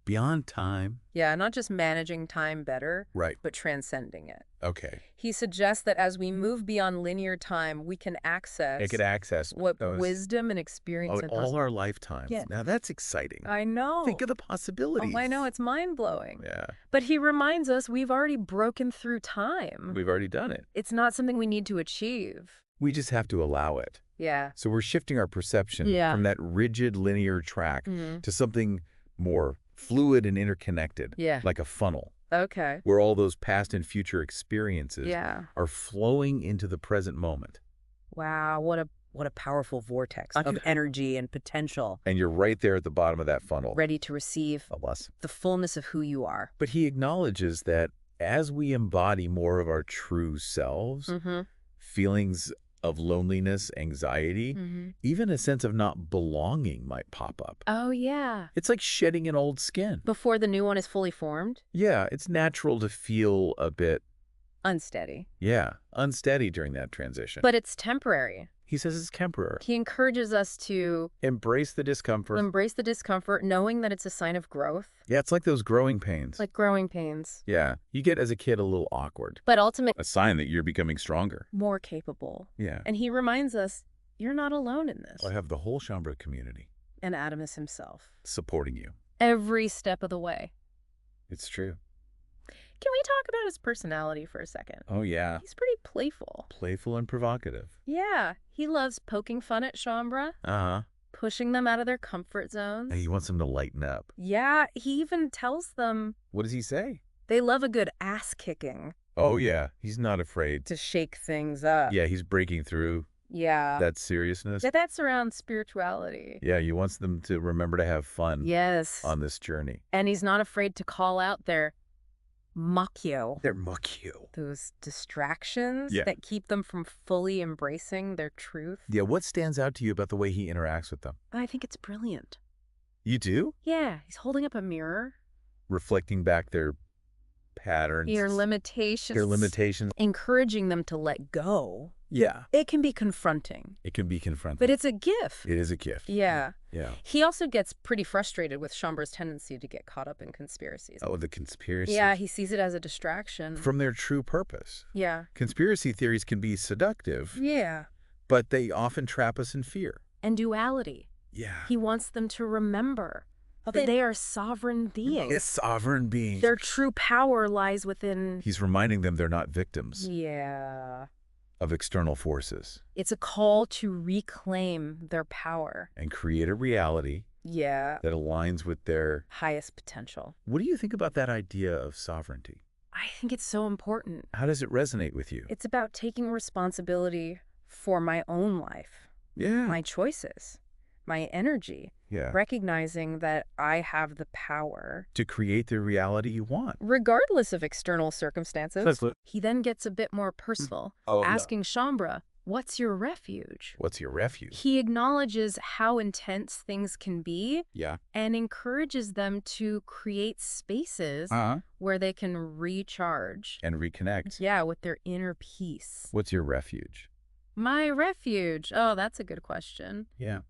Beyond time. Yeah, not just managing time better, Right. but transcending it. Okay. He suggests that as we move beyond linear time, we can It access could access what those, wisdom and experience and all our lifetimes. Yeah. Now that's exciting. I know. Think of the possibilities. Oh, I know. It's mind-blowing. Yeah. But he reminds us we've already broken through time. We've already done it. It's not something we need to achieve. We just have to allow it. Yeah. So we're shifting our perception Yeah. from that rigid linear track Mhm. to something more fluid and interconnected, Yeah. like a funnel, Okay. where all those past and future experiences Yeah. are flowing into the present moment. Wow. What a powerful vortex I of could- energy and potential, And you're right there at the bottom of that funnel. ready to receive Of us. the fullness of who you are. But he acknowledges that as we embody more of our true selves, Mm-hmm. feelings of loneliness, anxiety, Mm-hmm. even a sense of not belonging might pop up. Oh, yeah. It's like shedding an old skin. Before the new one is fully formed? Yeah, it's natural to feel a bit, Unsteady. unsteady during that transition. But it's temporary. He says it's temporary. He encourages us to Embrace the discomfort. embrace the discomfort, knowing that it's a sign of growth, Yeah, it's like those growing pains. like growing pains. Yeah, you get as a kid a little awkward. But ultimately, A sign that you're becoming stronger. more capable. Yeah. And he reminds us, you're not alone in this. I have the whole Shaumbra community And Adamus himself. supporting you. Every step of the way. It's true. Can we talk about his personality for a second? Oh, yeah. He's pretty playful. Playful and provocative. Yeah, he loves poking fun at Shaumbra, Uh-huh. pushing them out of their comfort zones. And he wants them to lighten up. Yeah, he even tells them What does he say? they love a good ass kicking Oh, yeah. He's not afraid. to shake things up. Yeah, he's breaking through Yeah. that seriousness. That's around spirituality. Yeah, he wants them to remember to have fun Yes. on this journey. And he's not afraid to call out their makyo, They're muckyo. those distractions Yeah. that keep them from fully embracing their truth. Yeah, what stands out to you about the way he interacts with them? I think it's brilliant. You do? Yeah, he's holding up a mirror. Reflecting back their patterns. Your limitations. Their limitations. Encouraging them to let go. Yeah. It can be confronting, It can be confronting. but it's a gift. It is a gift. Yeah. Yeah. He also gets pretty frustrated with Shaumbra's tendency to get caught up in conspiracies. Oh, the conspiracy. Yeah, he sees it as a distraction. From their true purpose. Yeah. Conspiracy theories can be seductive, Yeah. but they often trap us in fear. And duality. Yeah. He wants them to remember that they are sovereign beings. It's sovereign beings. Their true power lies within... He's reminding them they're not victims Yeah. of external forces It's a call to reclaim their power. and create a reality Yeah. that aligns with their... Highest potential. What do you think about that idea of sovereignty? I think it's so important. How does it resonate with you? It's about taking responsibility for my own life, Yeah. my choices, my energy, Yeah. recognizing that I have the power, To create the reality you want. regardless of external circumstances. That's- He then gets a bit more personal, Oh, no. asking Shaumbra, what's your refuge? What's your refuge? He acknowledges how intense things can be Yeah. and encourages them to create spaces Uh-huh. where they can recharge. And reconnect. Yeah, with their inner peace. What's your refuge? My refuge. Oh, that's a good question. Yeah.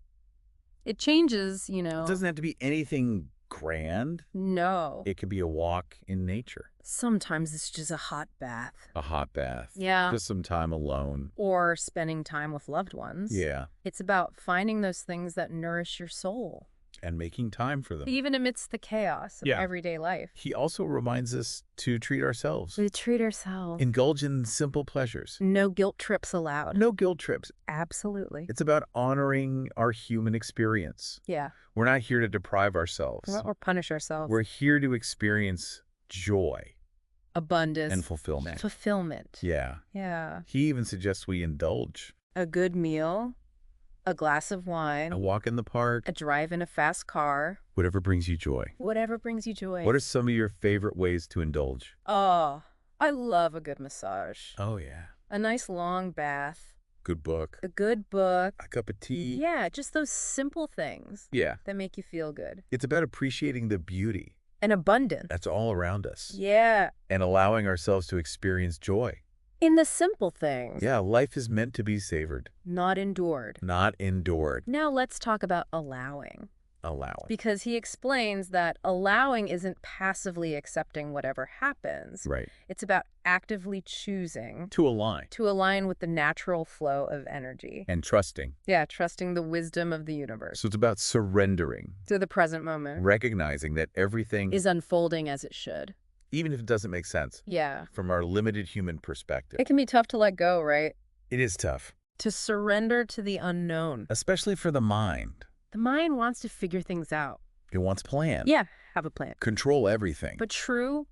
It changes, you know. It doesn't have to be anything grand. No. It could be a walk in nature. Sometimes it's just a hot bath. A hot bath. Yeah. Just some time alone. Or spending time with loved ones. Yeah. It's about finding those things that nourish your soul, And making time for them. even amidst the chaos of Yeah. everyday life. He also reminds us to treat ourselves. We treat ourselves. Indulge in simple pleasures. No guilt trips allowed. No guilt trips. Absolutely. It's about honoring our human experience. Yeah. We're not here to deprive ourselves. Or punish ourselves. We're here to experience joy Abundance. and fulfillment. Fulfillment. Yeah. Yeah. He even suggests we indulge. A good meal, a glass of wine, A walk in the park, a drive in a fast car, whatever brings you joy. whatever brings you joy. What are some of your favorite ways to indulge? Oh, I love a good massage. Oh, yeah. A nice long bath, Good book. a good book. A cup of tea. Yeah, just those simple things Yeah. that make you feel good. It's about appreciating the beauty And abundance. that's all around us Yeah. and allowing ourselves to experience joy. In the simple things. Yeah, life is meant to be savored, Not endured. not endured. Now let's talk about allowing. allowing. Because he explains that allowing isn't passively accepting whatever happens. Right. It's about actively choosing To align with the natural flow of energy. and trusting. Yeah, trusting the wisdom of the universe. So it's about surrendering, To the present moment. recognizing that everything, Is unfolding as it should. even if it doesn't make sense Yeah. from our limited human perspective. It can be tough to let go, right? It is tough, To surrender to the unknown. especially for the mind. The mind wants to figure things out. It wants plan. Yeah, have a plan. Control everything. But true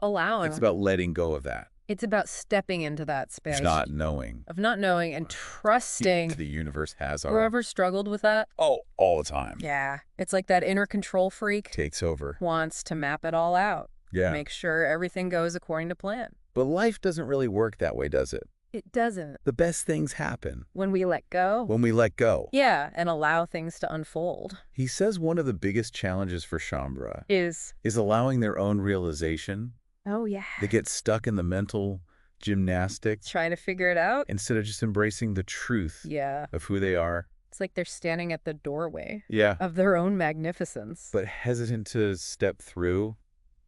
allowing, It's about letting go of that. it's about stepping into that space. It's not knowing. Of not knowing and trusting. The universe has our... Who ever struggled with that? Oh, all the time. Yeah. It's like that inner control freak Takes over. wants to map it all out. Yeah. Make sure everything goes according to plan. But life doesn't really work that way, does it? It doesn't. The best things happen When we let go. when we let go. Yeah, and allow things to unfold. He says one of the biggest challenges for Shaumbra Is. is allowing their own realization. Oh, yeah. They get stuck in the mental gymnastics Trying to figure it out. instead of just embracing the truth Yeah. of who they are. It's like they're standing at the doorway Yeah. of their own magnificence. But hesitant to step through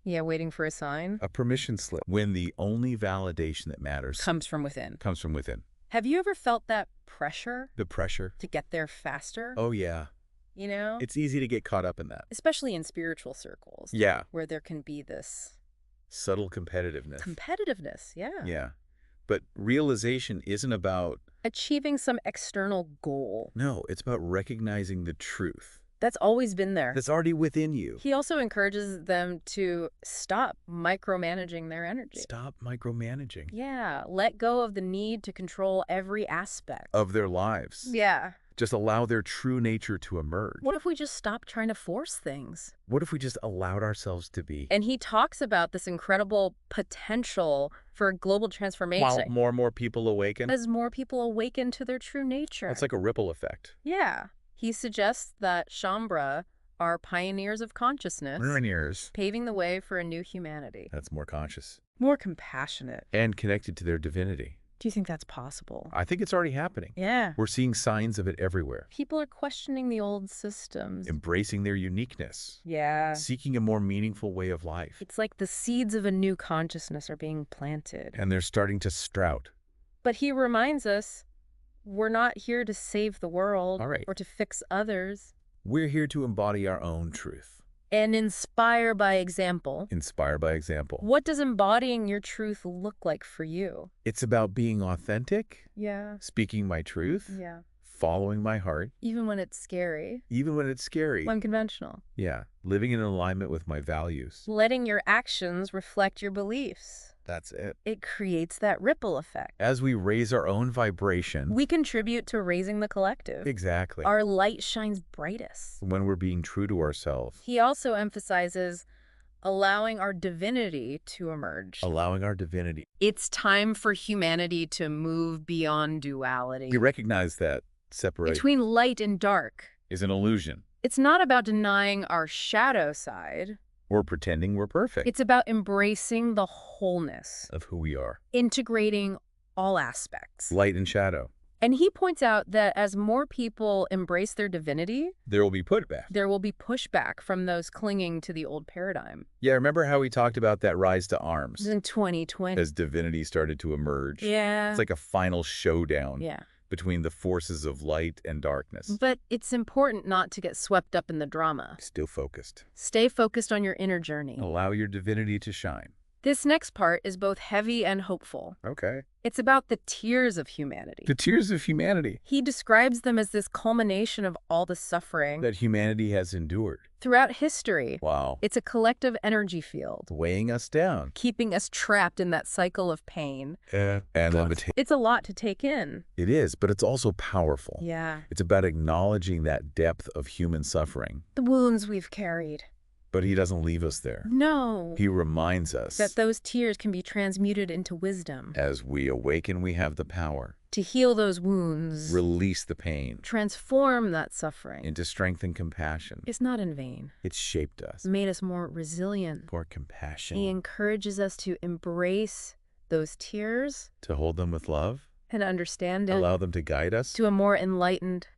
Yeah, waiting for a sign. a permission slip when the only validation that matters Comes from within. comes from within. Have you ever felt that pressure The pressure. to get there faster? Oh, yeah. You know? It's easy to get caught up in that. Especially in spiritual circles. Yeah. Where there can be this Subtle competitiveness. competitiveness. Yeah. Yeah. But realization isn't about... Achieving some external goal. No, it's about recognizing the truth That's always been there. that's already within you. He also encourages them to stop micromanaging their energy. Stop micromanaging Yeah, let go of the need to control every aspect. of their lives. Yeah. Just allow their true nature to emerge. What if we just stopped trying to force things? What if we just allowed ourselves to be? And he talks about this incredible potential for global transformation. While more and more people awaken, As more people awaken to their true nature. it's like a ripple effect. Yeah. He suggests that Shaumbra are pioneers of consciousness, Years. paving the way for a new humanity. That's more conscious. More compassionate. And connected to their divinity. Do you think that's possible? I think it's already happening. Yeah. We're seeing signs of it everywhere. People are questioning the old systems. Embracing their uniqueness. Yeah. Seeking a more meaningful way of life. It's like the seeds of a new consciousness are being planted. And they're starting to sprout. But he reminds us, we're not here to save the world All right. or to fix others. We're here to embody our own truth. And inspire by example. Inspire by example. What does embodying your truth look like for you? It's about being authentic, Yeah. speaking my truth, Yeah. following my heart, Even when it's scary. even when it's scary. Unconventional. Yeah, living in alignment with my values. Letting your actions reflect your beliefs. That's it. It creates that ripple effect. As we raise our own vibration. We contribute to raising the collective. Exactly. Our light shines brightest. When we're being true to ourselves. He also emphasizes allowing our divinity to emerge. Allowing our divinity. It's time for humanity to move beyond duality. We recognize that separation Between light and dark. is an illusion. It's not about denying our shadow side. Or pretending we're perfect. It's about embracing the wholeness, of who we are. integrating all aspects. Light and shadow. And he points out that as more people embrace their divinity, There will be putback. there will be pushback from those clinging to the old paradigm. Yeah, remember how we talked about that rise to arms? In 2020. As divinity started to emerge. Yeah. It's like a final showdown. Yeah. Between the forces of light and darkness. But it's important not to get swept up in the drama. Still focused. Stay focused on your inner journey. Allow your divinity to shine. This next part is both heavy and hopeful. Okay. It's about the tears of humanity. The tears of humanity. He describes them as this culmination of all the suffering That humanity has endured. throughout history. Wow. It's a collective energy field, Weighing us down. keeping us trapped in that cycle of pain. And limitation. It's a lot to take in. It is, but it's also powerful. Yeah. It's about acknowledging that depth of human suffering. The wounds we've carried. But he doesn't leave us there. No. He reminds us That those tears can be transmuted into wisdom. as we awaken, we have the power. To heal those wounds. Release the pain. Transform that suffering. Into strength and compassion. It's not in vain. It's shaped us. Made us more resilient. More compassion. He encourages us to embrace those tears To hold them with love. and understand it. Allow them to guide us. To a more enlightened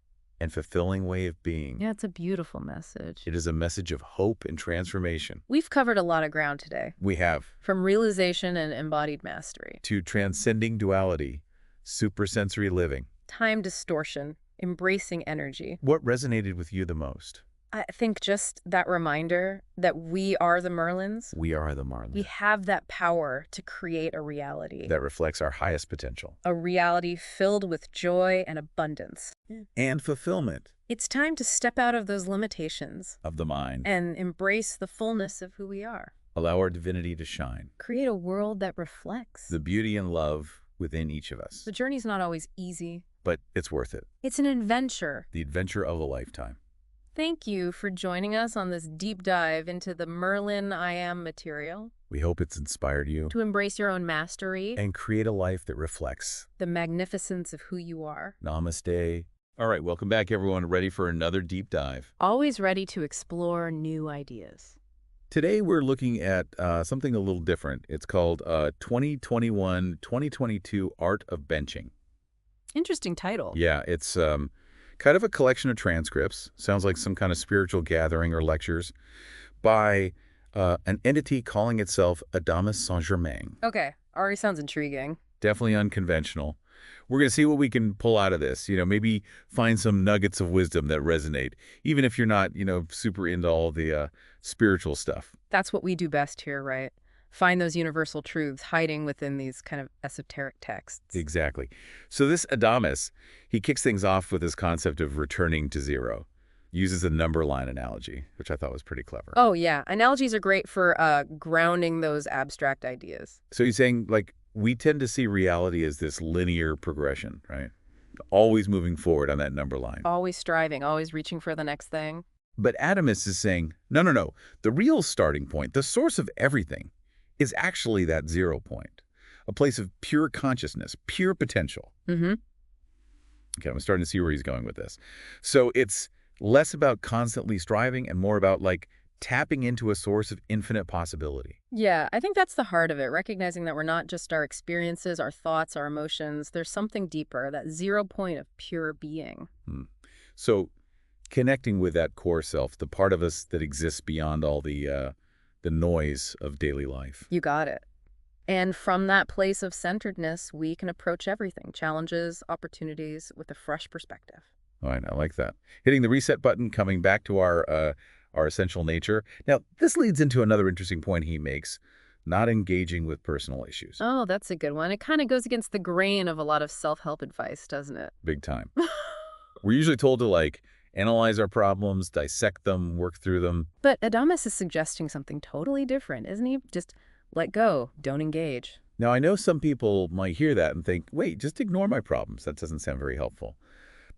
and fulfilling way of being. Yeah, it's a beautiful message. It is a message of hope and transformation. We've covered a lot of ground today, We have from realization and embodied mastery, to transcending duality, supersensory living. time distortion, embracing energy. What resonated with you the most? I think just that reminder that we are the Merlins. We are the Marlins. We have that power to create a reality. That reflects our highest potential. A reality filled with joy and abundance. And fulfillment. It's time to step out of those limitations Of the mind. and embrace the fullness of who we are. Allow our divinity to shine. Create a world that reflects. The beauty and love within each of us. The journey's not always easy. But it's worth it. It's an adventure. The adventure of a lifetime. Thank you for joining us on this deep dive into the Merlin I Am material. We hope it's inspired you. To embrace your own mastery, And create a life that reflects. the magnificence of who you are. Namaste. All right, welcome back, everyone. Ready for another deep dive. Always ready to explore new ideas. Today, we're looking at something a little different. It's called 2021-2022 Art of Benching. Interesting title. Yeah, it's kind of a collection of transcripts. Sounds like some kind of spiritual gathering or lectures by an entity calling itself Adamus Saint Germain. Okay, already sounds intriguing. Definitely unconventional. We're going to see what we can pull out of this. Maybe find some nuggets of wisdom that resonate, even if you're not, super into all the spiritual stuff. That's what we do best here, right? Find those universal truths hiding within these kind of esoteric texts. Exactly. So this Adamus, he kicks things off with this concept of returning to zero. Uses a number line analogy, which I thought was pretty clever. Oh, yeah. Analogies are great for grounding those abstract ideas. So he's saying, we tend to see reality as this linear progression, right? Always moving forward on that number line. Always striving, always reaching for the next thing. But Adamus is saying, no. The real starting point, the source of everything, is actually that 0 point. A place of pure consciousness, pure potential. Mm-hmm. Okay, I'm starting to see where he's going with this. So it's less about constantly striving and more about, tapping into a source of infinite possibility. Yeah, I think that's the heart of it, recognizing that we're not just our experiences, our thoughts, our emotions. There's something deeper, that 0 point of pure being. So connecting with that core self, the part of us that exists beyond all the noise of daily life. You got it. And from that place of centeredness, we can approach everything, challenges, opportunities, with a fresh perspective. All right, I like that. Hitting the reset button, coming back to our essential nature. Now, this leads into another interesting point he makes, not engaging with personal issues. Oh, that's a good one. It kind of goes against the grain of a lot of self-help advice, doesn't it? Big time. We're usually told to, analyze our problems, dissect them, work through them. But Adamus is suggesting something totally different, isn't he? Just let go, don't engage. Now, I know some people might hear that and think, wait, just ignore my problems. That doesn't sound very helpful.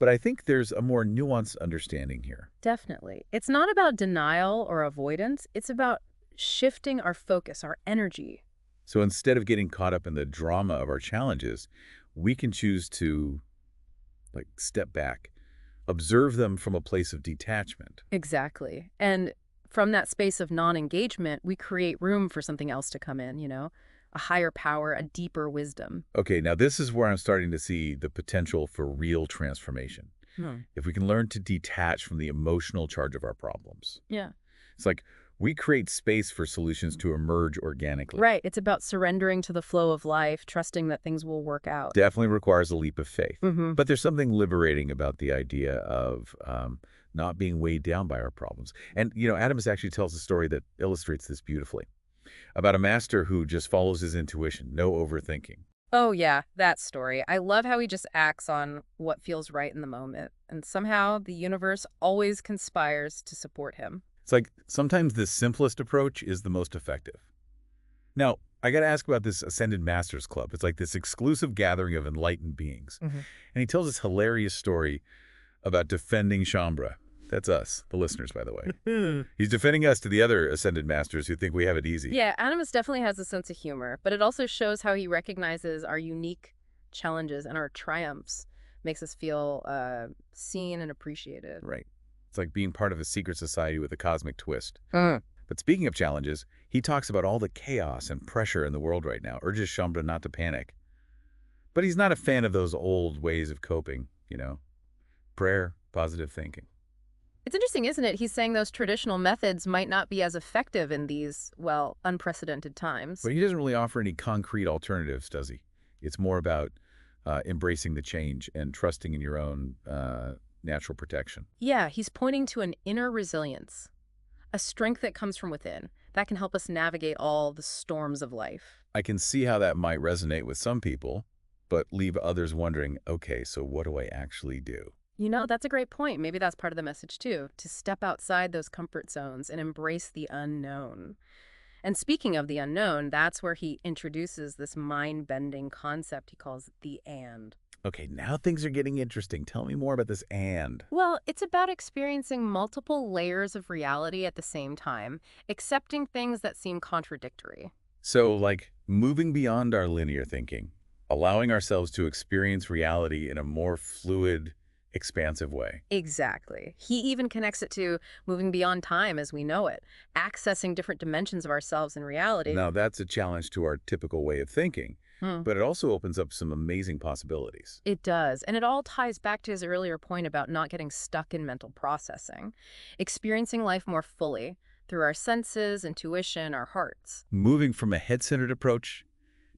But I think there's a more nuanced understanding here. Definitely. It's not about denial or avoidance. It's about shifting our focus, our energy. So instead of getting caught up in the drama of our challenges, we can choose to, step back, observe them from a place of detachment. Exactly. And from that space of non-engagement, we create room for something else to come in, a higher power, a deeper wisdom. Okay, now this is where I'm starting to see the potential for real transformation. If we can learn to detach from the emotional charge of our problems. Yeah. It's we create space for solutions to emerge organically. Right. It's about surrendering to the flow of life, trusting that things will work out. Definitely requires a leap of faith. Mm-hmm. But there's something liberating about the idea of not being weighed down by our problems. And, Adamus actually tells a story that illustrates this beautifully about a master who just follows his intuition, no overthinking. Oh, yeah, that story. I love how he just acts on what feels right in the moment. And somehow the universe always conspires to support him. It's sometimes the simplest approach is the most effective. Now, I got to ask about this Ascended Masters Club. It's this exclusive gathering of enlightened beings. Mm-hmm. And he tells this hilarious story about defending Shaumbra. That's us, the listeners, by the way. He's defending us to the other Ascended Masters who think we have it easy. Yeah, Adamus definitely has a sense of humor, but it also shows how he recognizes our unique challenges and our triumphs. Makes us feel seen and appreciated. Right. It's being part of a secret society with a cosmic twist. But speaking of challenges, he talks about all the chaos and pressure in the world right now, urges Shaumbra not to panic. But he's not a fan of those old ways of coping, prayer, positive thinking. It's interesting, isn't it? He's saying those traditional methods might not be as effective in these, well, unprecedented times. But he doesn't really offer any concrete alternatives, does he? It's more about embracing the change and trusting in your own natural protection. Yeah, he's pointing to an inner resilience, a strength that comes from within, that can help us navigate all the storms of life. I can see how that might resonate with some people, but leave others wondering, okay, so what do I actually do? You know, that's a great point. Maybe that's part of the message, too, to step outside those comfort zones and embrace the unknown. And speaking of the unknown, that's where he introduces this mind-bending concept he calls the and. Okay, now things are getting interesting. Tell me more about this and. Well, it's about experiencing multiple layers of reality at the same time, accepting things that seem contradictory. So, like, moving beyond our linear thinking, allowing ourselves to experience reality in a more fluid, expansive way. Exactly. He even connects it to moving beyond time as we know it, accessing different dimensions of ourselves in reality. Now, that's a challenge to our typical way of thinking, but it also opens up some amazing possibilities. It does. And it all ties back to his earlier point about not getting stuck in mental processing, experiencing life more fully through our senses, intuition, our hearts. Moving from a head-centered approach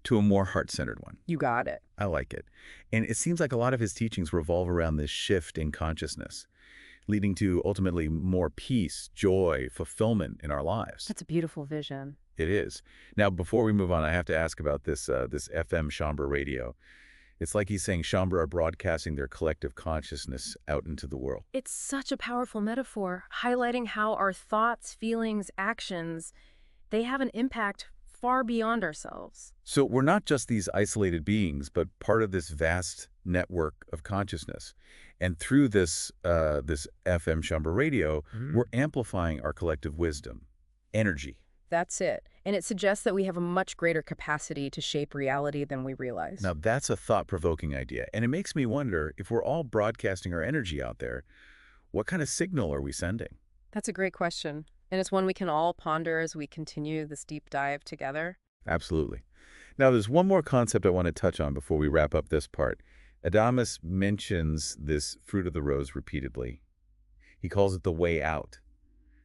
to a more heart-centered one. You got it. I like it. And it seems like a lot of his teachings revolve around this shift in consciousness, leading to ultimately more peace, joy, fulfillment in our lives. That's a beautiful vision. It is. Now, before we move on, I have to ask about this FM Shaumbra radio. It's like he's saying Shaumbra are broadcasting their collective consciousness out into the world. It's such a powerful metaphor, highlighting how our thoughts, feelings, actions, they have an impact far beyond ourselves. So we're not just these isolated beings, but part of this vast network of consciousness. And through this FM Shaumbra radio, we're amplifying our collective wisdom, energy. That's it. And it suggests that we have a much greater capacity to shape reality than we realize. Now, that's a thought-provoking idea. And it makes me wonder, if we're all broadcasting our energy out there, what kind of signal are we sending? That's a great question. And it's one we can all ponder as we continue this deep dive together. Absolutely. Now, there's one more concept I want to touch on before we wrap up this part. Adamus mentions this fruit of the rose repeatedly. He calls it the way out,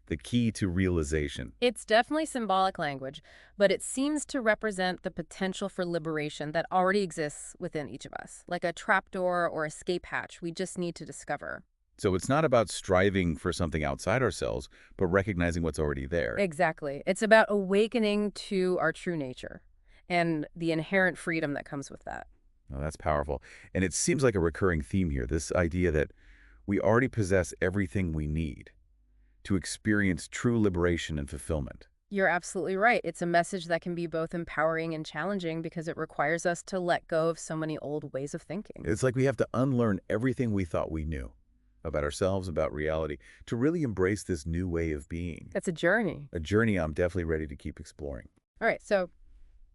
the key to realization. It's definitely symbolic language, but it seems to represent the potential for liberation that already exists within each of us, like a trapdoor or escape hatch we just need to discover. So it's not about striving for something outside ourselves, but recognizing what's already there. Exactly. It's about awakening to our true nature and the inherent freedom that comes with that. Oh, that's powerful. And it seems like a recurring theme here, this idea that we already possess everything we need to experience true liberation and fulfillment. You're absolutely right. It's a message that can be both empowering and challenging because it requires us to let go of so many old ways of thinking. It's like we have to unlearn everything we thought we knew about ourselves, about reality, to really embrace this new way of being. That's a journey. A journey I'm definitely ready to keep exploring. All right, so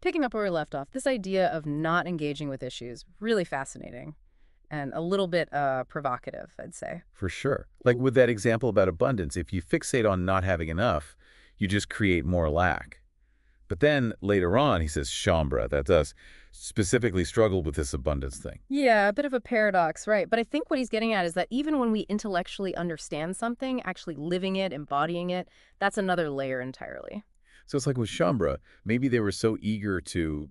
picking up where we left off, this idea of not engaging with issues, really fascinating and a little bit provocative, I'd say. For sure. Like with that example about abundance, if you fixate on not having enough, you just create more lack. But then later on, he says, Shaumbra, that's us, specifically struggled with this abundance thing. Yeah, a bit of a paradox, right? But I think what he's getting at is that even when we intellectually understand something, actually living it, embodying it, that's another layer entirely. So it's like with Shaumbra, maybe they were so eager to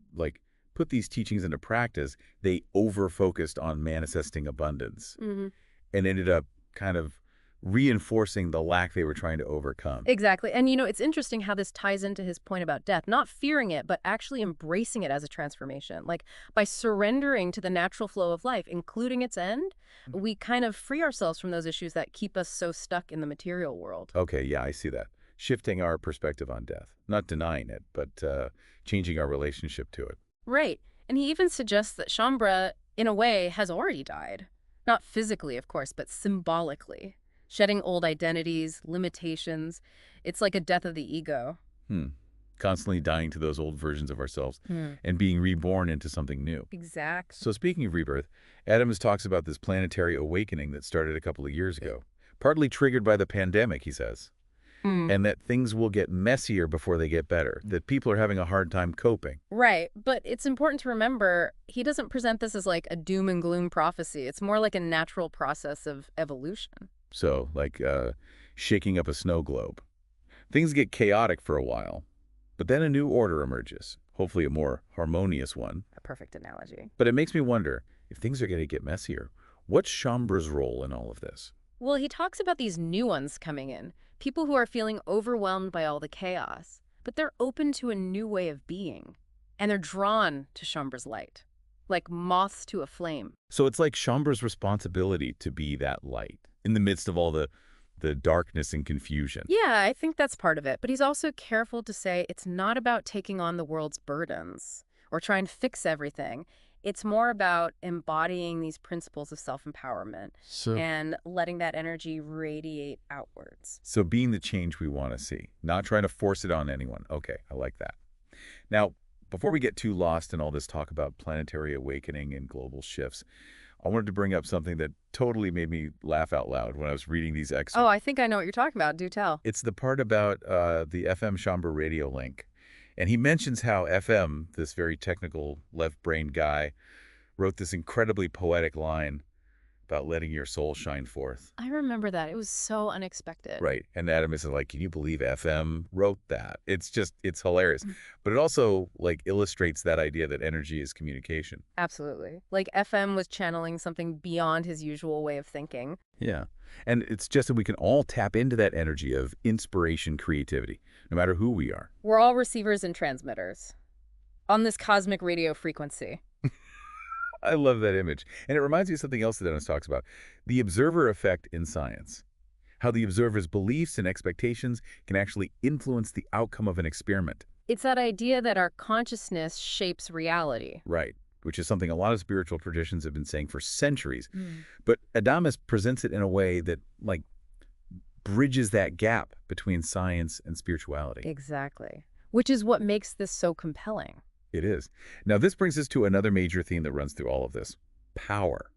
put these teachings into practice, they over-focused on manifesting abundance and ended up kind of reinforcing the lack they were trying to overcome. Exactly. And, you know, it's interesting how this ties into his point about death, not fearing it, but actually embracing it as a transformation. Like by surrendering to the natural flow of life, including its end, we kind of free ourselves from those issues that keep us so stuck in the material world. Okay, yeah, I see that. Shifting our perspective on death, not denying it, but changing our relationship to it. Right. And he even suggests that Shaumbra, in a way, has already died. Not physically, of course, but symbolically. Shedding old identities, limitations. It's like a death of the ego. Constantly dying to those old versions of ourselves and being reborn into something new. Exactly. So speaking of rebirth, Adamus talks about this planetary awakening that started a couple of years ago, partly triggered by the pandemic, he says. and that things will get messier before they get better, that people are having a hard time coping. Right, but it's important to remember he doesn't present this as like a doom and gloom prophecy. It's more like a natural process of evolution. So, like shaking up a snow globe. Things get chaotic for a while, but then a new order emerges, hopefully a more harmonious one. A perfect analogy. But it makes me wonder, if things are going to get messier, what's Shaumbra's role in all of this? Well, he talks about these new ones coming in, people who are feeling overwhelmed by all the chaos, but they're open to a new way of being, and they're drawn to Shaumbra's light, like moths to a flame. So it's like Shaumbra's responsibility to be that light in the midst of all the darkness and confusion. Yeah, I think that's part of it, but he's also careful to say it's not about taking on the world's burdens or trying to fix everything. It's more about embodying these principles of self-empowerment and letting that energy radiate outwards. So being the change we want to see, not trying to force it on anyone. Okay, I like that. Now, before we get too lost in all this talk about planetary awakening and global shifts, I wanted to bring up something that totally made me laugh out loud when I was reading these excerpts. Oh, I think I know what you're talking about. Do tell. It's the part about the FM Shaumbra radio link. And he mentions how FM, this very technical left-brained guy, wrote this incredibly poetic line about letting your soul shine forth. I remember that. It was so unexpected. Right. And Adamus is like, can you believe FM wrote that? It's hilarious. But it also like illustrates that idea that energy is communication. Absolutely. Like FM was channeling something beyond his usual way of thinking. Yeah. And it's just that we can all tap into that energy of inspiration, creativity, no matter who we are. We're all receivers and transmitters on this cosmic radio frequency. I love that image. And it reminds me of something else that Dennis talks about, the observer effect in science. How the observer's beliefs and expectations can actually influence the outcome of an experiment. It's that idea that our consciousness shapes reality. Right, which is something a lot of spiritual traditions have been saying for centuries. But Adamus presents it in a way that, like, bridges that gap between science and spirituality. Exactly. Which is what makes this so compelling. It is. Now, this brings us to another major theme that runs through all of this, power,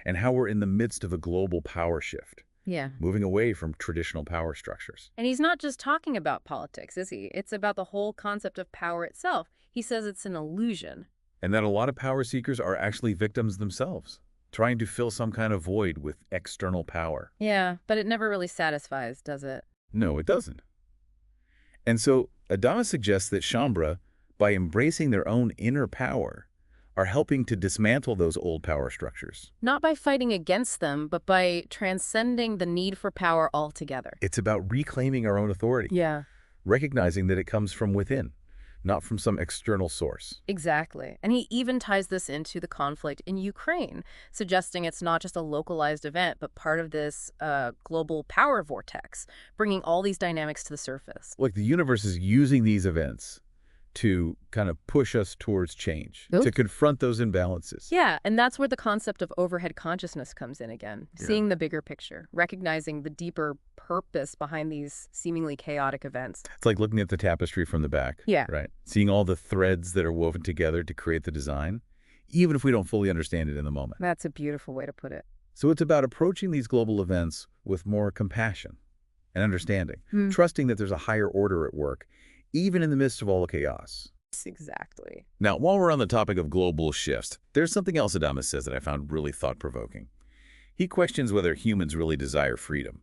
and how we're in the midst of a global power shift. Yeah. Moving away from traditional power structures. And he's not just talking about politics, is he? It's about the whole concept of power itself. He says it's an illusion. And that a lot of power seekers are actually victims themselves, trying to fill some kind of void with external power. Yeah, but it never really satisfies, does it? No, it doesn't. And so Adamus suggests that Shaumbra, by embracing their own inner power, are helping to dismantle those old power structures. Not by fighting against them, but by transcending the need for power altogether. It's about reclaiming our own authority. Yeah. Recognizing that it comes from within, not from some external source. Exactly. And he even ties this into the conflict in Ukraine, suggesting it's not just a localized event, but part of this global power vortex, bringing all these dynamics to the surface. Like the universe is using these events to kind of push us towards change, to confront those imbalances. Yeah, and that's where the concept of overhead consciousness comes in again, seeing the bigger picture, recognizing the deeper purpose behind these seemingly chaotic events. It's like looking at the tapestry from the back, right? Seeing all the threads that are woven together to create the design, even if we don't fully understand it in the moment. That's a beautiful way to put it. So it's about approaching these global events with more compassion and understanding, trusting that there's a higher order at work, even in the midst of all the chaos. Exactly. Now, while we're on the topic of global shifts, there's something else Adamus says that I found really thought-provoking. He questions whether humans really desire freedom.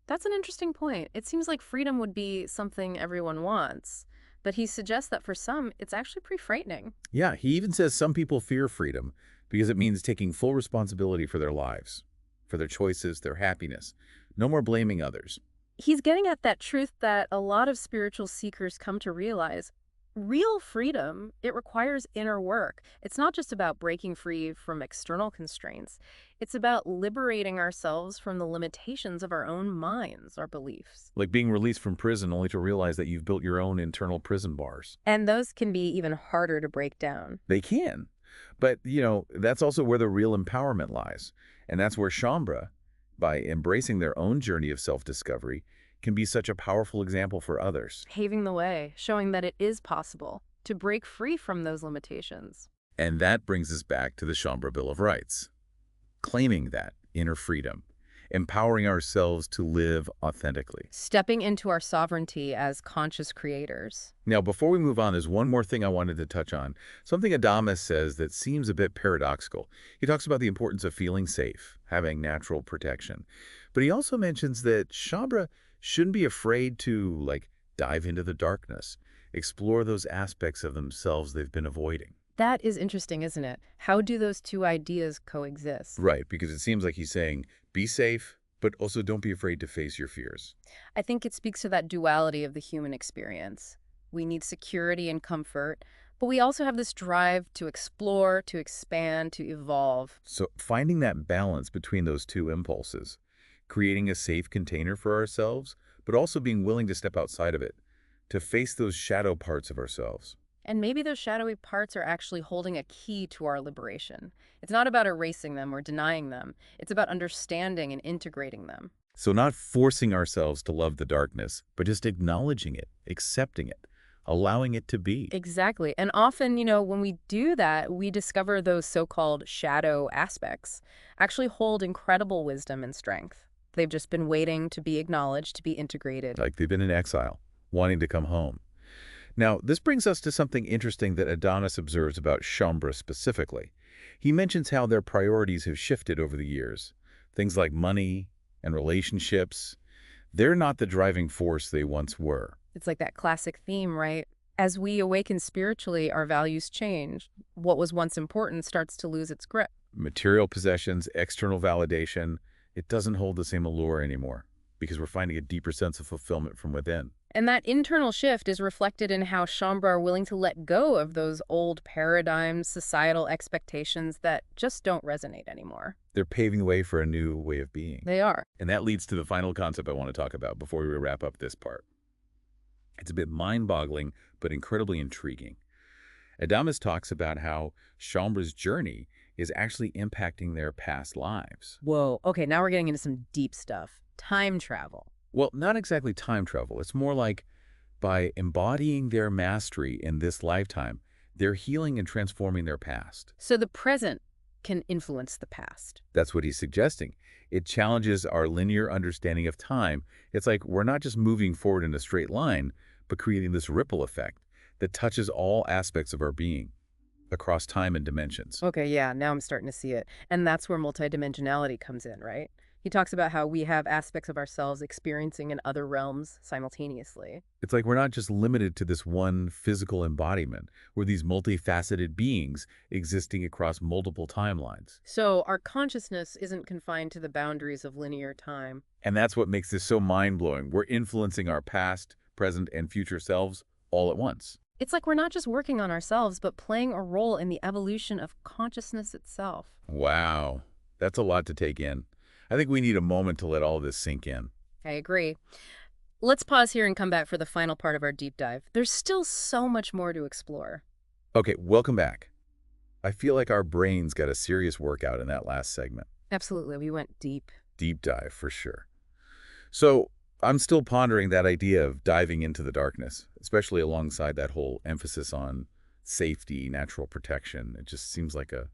That's an interesting point. It seems like freedom would be something everyone wants, but he suggests that for some, it's actually pretty frightening. Yeah, he even says some people fear freedom because it means taking full responsibility for their lives, for their choices, their happiness. No more blaming others. He's getting at that truth that a lot of spiritual seekers come to realize. Real freedom, it requires inner work. It's not just about breaking free from external constraints. It's about liberating ourselves from the limitations of our own minds, our beliefs. Like being released from prison only to realize that you've built your own internal prison bars. And those can be even harder to break down. They can. But, you know, that's also where the real empowerment lies. And that's where Shaumbra, by embracing their own journey of self-discovery, can be such a powerful example for others. Paving the way, showing that it is possible to break free from those limitations. And that brings us back to the Shaumbra Bill of Rights, claiming that inner freedom empowering ourselves to live authentically. Stepping into our sovereignty as conscious creators. Now, before we move on, there's one more thing I wanted to touch on. Something Adamus says that seems a bit paradoxical. He talks about the importance of feeling safe, having natural protection. But he also mentions that Shaumbra shouldn't be afraid to, dive into the darkness, explore those aspects of themselves they've been avoiding. That is interesting, isn't it? How do those two ideas coexist? Right, because it seems like he's saying, be safe, but also don't be afraid to face your fears. I think it speaks to that duality of the human experience. We need security and comfort, but we also have this drive to explore, to expand, to evolve. So finding that balance between those two impulses, creating a safe container for ourselves, but also being willing to step outside of it, to face those shadow parts of ourselves. And maybe those shadowy parts are actually holding a key to our liberation. It's not about erasing them or denying them. It's about understanding and integrating them. So not forcing ourselves to love the darkness, but just acknowledging it, accepting it, allowing it to be. Exactly. And often, when we do that, we discover those so-called shadow aspects actually hold incredible wisdom and strength. They've just been waiting to be acknowledged, to be integrated. Like they've been in exile, wanting to come home. Now, this brings us to something interesting that Adamus observes about Shaumbra specifically. He mentions how their priorities have shifted over the years. Things like money and relationships, they're not the driving force they once were. It's like that classic theme, right? As we awaken spiritually, our values change. What was once important starts to lose its grip. Material possessions, external validation, it doesn't hold the same allure anymore because we're finding a deeper sense of fulfillment from within. And that internal shift is reflected in how Shaumbra are willing to let go of those old paradigms, societal expectations that just don't resonate anymore. They're paving the way for a new way of being. They are. And that leads to the final concept I want to talk about before we wrap up this part. It's a bit mind-boggling, but incredibly intriguing. Adamus talks about how Shaumbra's journey is actually impacting their past lives. Whoa. Okay, now we're getting into some deep stuff. Time travel. Well, not exactly time travel. It's more like by embodying their mastery in this lifetime, they're healing and transforming their past. So the present can influence the past. That's what he's suggesting. It challenges our linear understanding of time. It's like we're not just moving forward in a straight line, but creating this ripple effect that touches all aspects of our being across time and dimensions. Okay, yeah, now I'm starting to see it. And that's where multidimensionality comes in, right? He talks about how we have aspects of ourselves experiencing in other realms simultaneously. It's like we're not just limited to this one physical embodiment. We're these multifaceted beings existing across multiple timelines. So our consciousness isn't confined to the boundaries of linear time. And that's what makes this so mind-blowing. We're influencing our past, present, and future selves all at once. It's like we're not just working on ourselves, but playing a role in the evolution of consciousness itself. Wow, that's a lot to take in. I think we need a moment to let all of this sink in. I agree. Let's pause here and come back for the final part of our deep dive. There's still so much more to explore. Okay, welcome back. I feel like our brains got a serious workout in that last segment. Absolutely, we went deep. Deep dive, for sure. So I'm still pondering that idea of diving into the darkness, especially alongside that whole emphasis on safety, natural protection. It just seems like a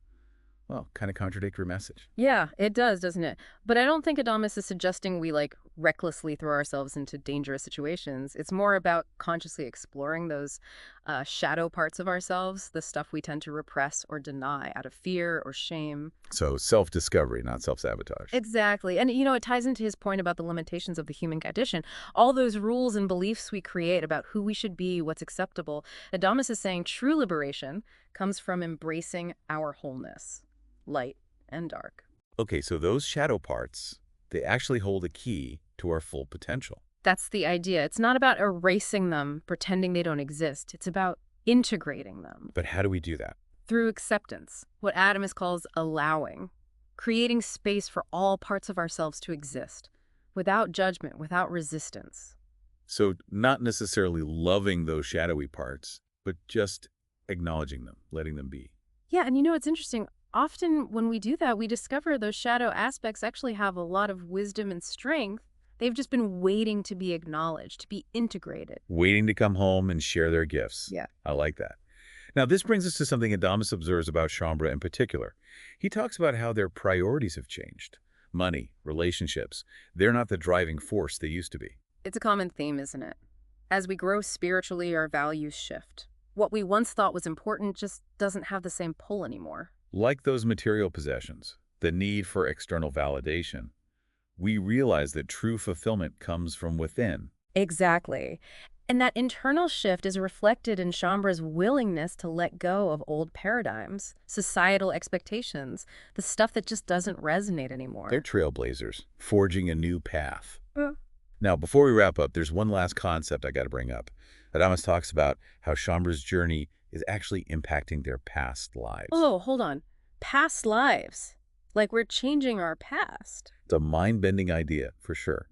kind of contradictory message. Yeah, it does, doesn't it? But I don't think Adamus is suggesting we, recklessly throw ourselves into dangerous situations. It's more about consciously exploring those shadow parts of ourselves, the stuff we tend to repress or deny out of fear or shame. So self-discovery, not self-sabotage. Exactly. And, it ties into his point about the limitations of the human condition. All those rules and beliefs we create about who we should be, what's acceptable. Adamus is saying true liberation comes from embracing our wholeness. Light and dark. Okay, so those shadow parts, they actually hold a key to our full potential. That's the idea. It's not about erasing them, pretending they don't exist. It's about integrating them. But how do we do that? Through acceptance, what Adamus calls allowing, creating space for all parts of ourselves to exist, without judgment, without resistance. So not necessarily loving those shadowy parts, but just acknowledging them, letting them be. Yeah, and it's interesting. Often when we do that, we discover those shadow aspects actually have a lot of wisdom and strength. They've just been waiting to be acknowledged, to be integrated. Waiting to come home and share their gifts. Yeah. I like that. Now, this brings us to something Adamus observes about Shaumbra in particular. He talks about how their priorities have changed. money, relationships. They're not the driving force they used to be. It's a common theme, isn't it? As we grow spiritually, our values shift. What we once thought was important just doesn't have the same pull anymore. Like those material possessions, the need for external validation, we realize that true fulfillment comes from within. Exactly. And that internal shift is reflected in Shaumbra's willingness to let go of old paradigms, societal expectations, the stuff that just doesn't resonate anymore. They're trailblazers, forging a new path. Uh. Now, before we wrap up, there's one last concept I got to bring up. Adamus talks about how Shaumbra's journey is actually impacting their past lives. Oh, hold on. Past lives. Like we're changing our past. It's a mind-bending idea, for sure.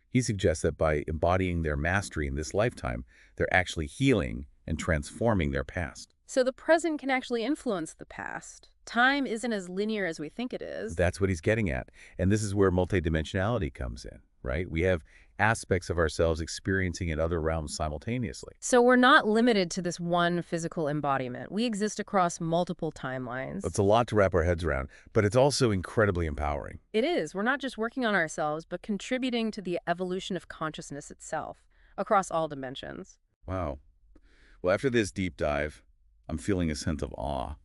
He suggests that by embodying their mastery in this lifetime, they're actually healing and transforming their past. So the present can actually influence the past. Time isn't as linear as we think it is. That's what he's getting at. And this is where multidimensionality comes in, right? We have aspects of ourselves experiencing in other realms simultaneously. So we're not limited to this one physical embodiment. We exist across multiple timelines. It's a lot to wrap our heads around, but it's also incredibly empowering. It is. We're not just working on ourselves, but contributing to the evolution of consciousness itself across all dimensions. Wow. Well, after this deep dive, I'm feeling a sense of awe.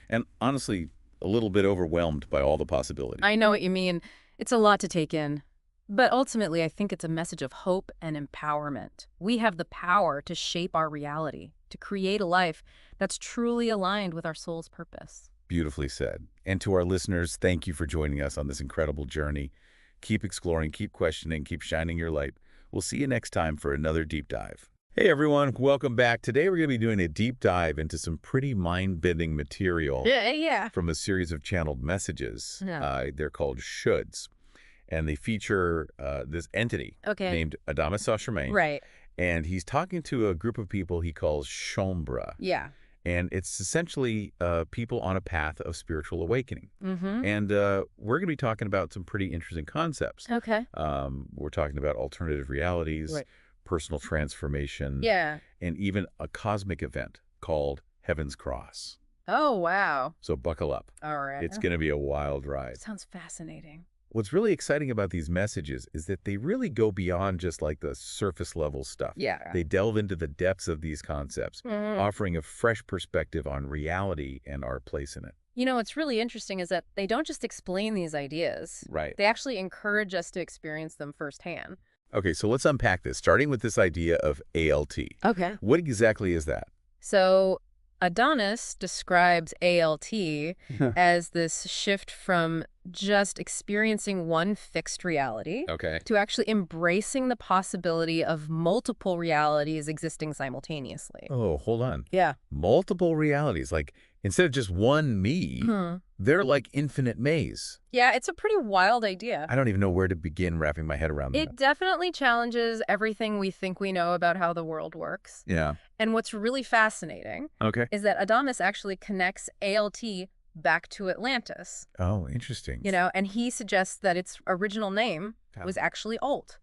And honestly, a little bit overwhelmed by all the possibilities. I know what you mean. It's a lot to take in. But ultimately, I think it's a message of hope and empowerment. We have the power to shape our reality, to create a life that's truly aligned with our soul's purpose. Beautifully said. And to our listeners, thank you for joining us on this incredible journey. Keep exploring, keep questioning, keep shining your light. We'll see you next time for another deep dive. Hey everyone, welcome back. Today we're going to be doing a deep dive into some pretty mind-bending material from a series of channeled messages. They're called Shoulds. And they feature this entity named Adamus Saint Germain. Right. And he's talking to a group of people he calls Shaumbra. Yeah. And it's essentially people on a path of spiritual awakening. And we're going to be talking about some pretty interesting concepts. Okay. We're talking about alternative realities, personal transformation, and even a cosmic event called Heaven's Cross. Oh, wow. So buckle up. All right. It's going to be a wild ride. Sounds fascinating. What's really exciting about these messages is that they really go beyond just like the surface level stuff. Yeah. They delve into the depths of these concepts, offering a fresh perspective on reality and our place in it. You know, what's really interesting is that they don't just explain these ideas. Right. They actually encourage us to experience them firsthand. Okay, so let's unpack this, starting with this idea of ALT. Okay. What exactly is that? So Adamus describes ALT as this shift from just experiencing one fixed reality to actually embracing the possibility of multiple realities existing simultaneously. Oh, hold on. Yeah. Multiple realities. Like, instead of just one me, they're like infinite maze. Yeah, it's a pretty wild idea. I don't even know where to begin wrapping my head around that. It definitely challenges everything we think we know about how the world works. Yeah. And what's really fascinating is that Adamus actually connects ALT back to Atlantis. Oh, interesting. You know, and he suggests that its original name was actually Alt.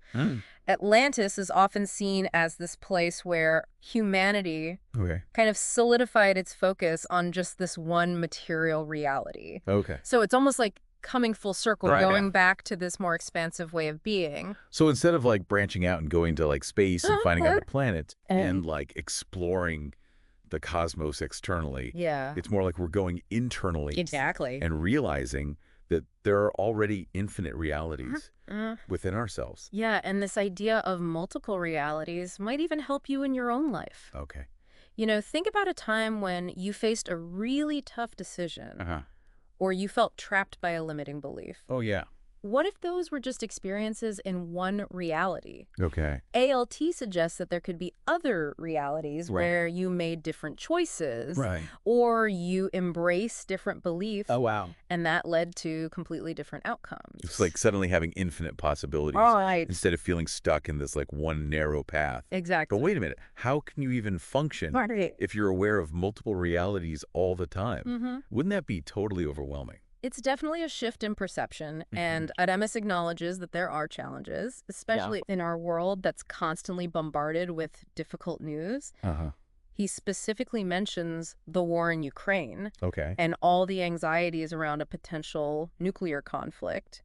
Atlantis is often seen as this place where humanity kind of solidified its focus on just this one material reality. So it's almost like coming full circle, going back to this more expansive way of being. So instead of like branching out and going to like space and finding other planets and like exploring the cosmos externally, it's more like we're going internally and realizing that there are already infinite realities within ourselves. Yeah, and this idea of multiple realities might even help you in your own life. You know, think about a time when you faced a really tough decision or you felt trapped by a limiting belief. Oh, yeah. What if those were just experiences in one reality? ALT suggests that there could be other realities where you made different choices or you embraced different beliefs. And that led to completely different outcomes. It's like suddenly having infinite possibilities instead of feeling stuck in this like one narrow path. But wait a minute, how can you even function if you're aware of multiple realities all the time? Wouldn't that be totally overwhelming? It's definitely a shift in perception, and Adamus acknowledges that there are challenges, especially in our world that's constantly bombarded with difficult news. He specifically mentions the war in Ukraine and all the anxieties around a potential nuclear conflict.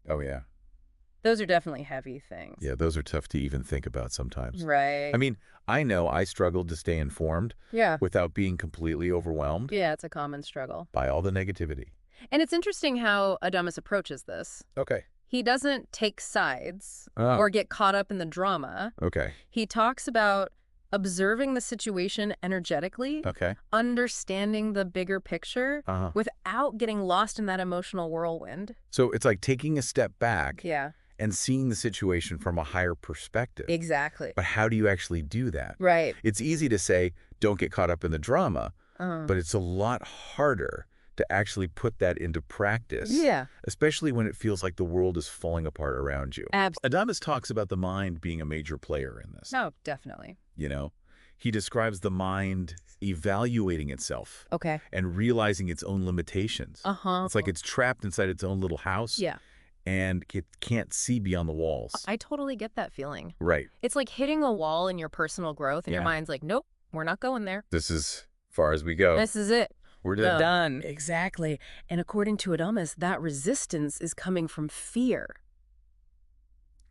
Those are definitely heavy things. Yeah, those are tough to even think about sometimes. Right. I mean, I know I struggled to stay informed Yeah. without being completely overwhelmed Yeah, it's a common struggle. by all the negativity. And it's interesting how Adamus approaches this. Okay. He doesn't take sides Oh. or get caught up in the drama. Okay. He talks about observing the situation energetically, Okay. understanding the bigger picture Uh-huh. without getting lost in that emotional whirlwind. So it's like taking a step back Yeah, and seeing the situation from a higher perspective. exactly. But how do you actually do that? Right. It's easy to say, don't get caught up in the drama, Uh, but it's a lot harder to actually put that into practice. yeah, Especially when it feels like the world is falling apart around you. absolutely. Adamus talks about the mind being a major player in this. No, definitely. You know, he describes the mind evaluating itself Okay. and realizing its own limitations. Uh-huh. It's like it's trapped inside its own little house Yeah, and it can't see beyond the walls. I totally get that feeling. Right. It's like hitting a wall in your personal growth and your Yeah. mind's like, nope, we're not going there. This is far as we go. This is it. We're done. Done. Exactly. And according to Adamus, that resistance is coming from fear.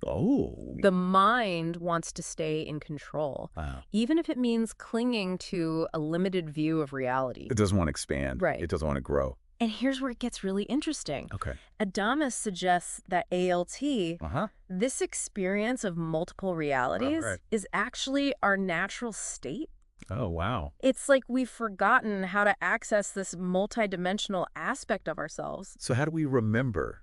Oh. The mind wants to stay in control, Wow. even if it means clinging to a limited view of reality. It doesn't want to expand. Right. It doesn't want to grow. And here's where it gets really interesting. Okay. Adamus suggests that ALT, Uh-huh. this experience of multiple realities, Right. is actually our natural state. Oh, wow. It's like we've forgotten how to access this multidimensional aspect of ourselves. So how do we remember?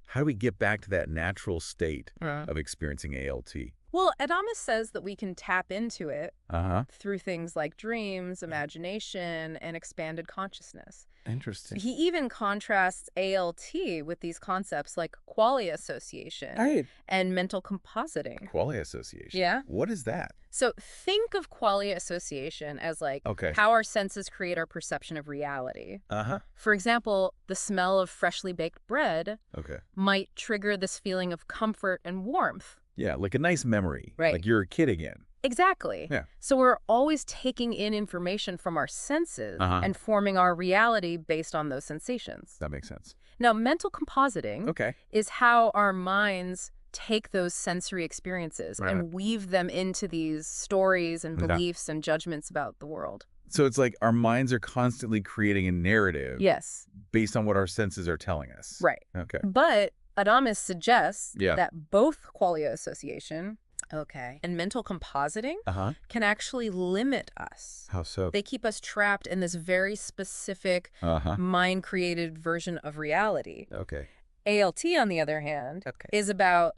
How do we get back to that natural state Uh. of experiencing ALT? Well, Adamus says that we can tap into it Uh-huh. through things like dreams, imagination, and expanded consciousness. Interesting. He even contrasts ALT with these concepts like qualia association Right. and mental compositing. Qualia association. Yeah. What is that? So think of qualia association as like Okay. how our senses create our perception of reality. Uh-huh. For example, the smell of freshly baked bread Okay. might trigger this feeling of comfort and warmth. Yeah, like a nice memory. Right. Like you're a kid again. Exactly. Yeah. So we're always taking in information from our senses Uh-huh. and forming our reality based on those sensations. That makes sense. Now, mental compositing Okay. is how our minds take those sensory experiences Right. and weave them into these stories and Yeah. beliefs and judgments about the world. So it's like our minds are constantly creating a narrative Yes, based on what our senses are telling us. right. Okay. But Adamus suggests Yeah. that both qualia association and mental compositing Uh-huh. can actually limit us. How so? They keep us trapped in this very specific Uh-huh. mind-created version of reality. Okay. ALT, on the other hand, Okay. is about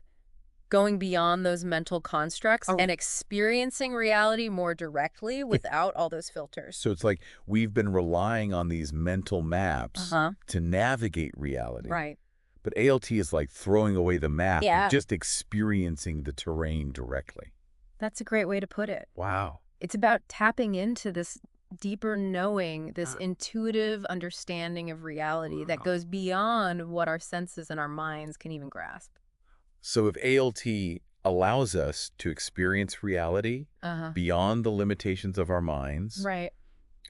going beyond those mental constructs Oh. and experiencing reality more directly without all those filters. So it's like we've been relying on these mental maps to navigate reality. Right. But ALT is like throwing away the map Yeah. and just experiencing the terrain directly. That's a great way to put it. Wow. It's about tapping into this deeper knowing, this intuitive understanding of reality that goes beyond what our senses and our minds can even grasp. So if ALT allows us to experience reality beyond the limitations of our minds, Right.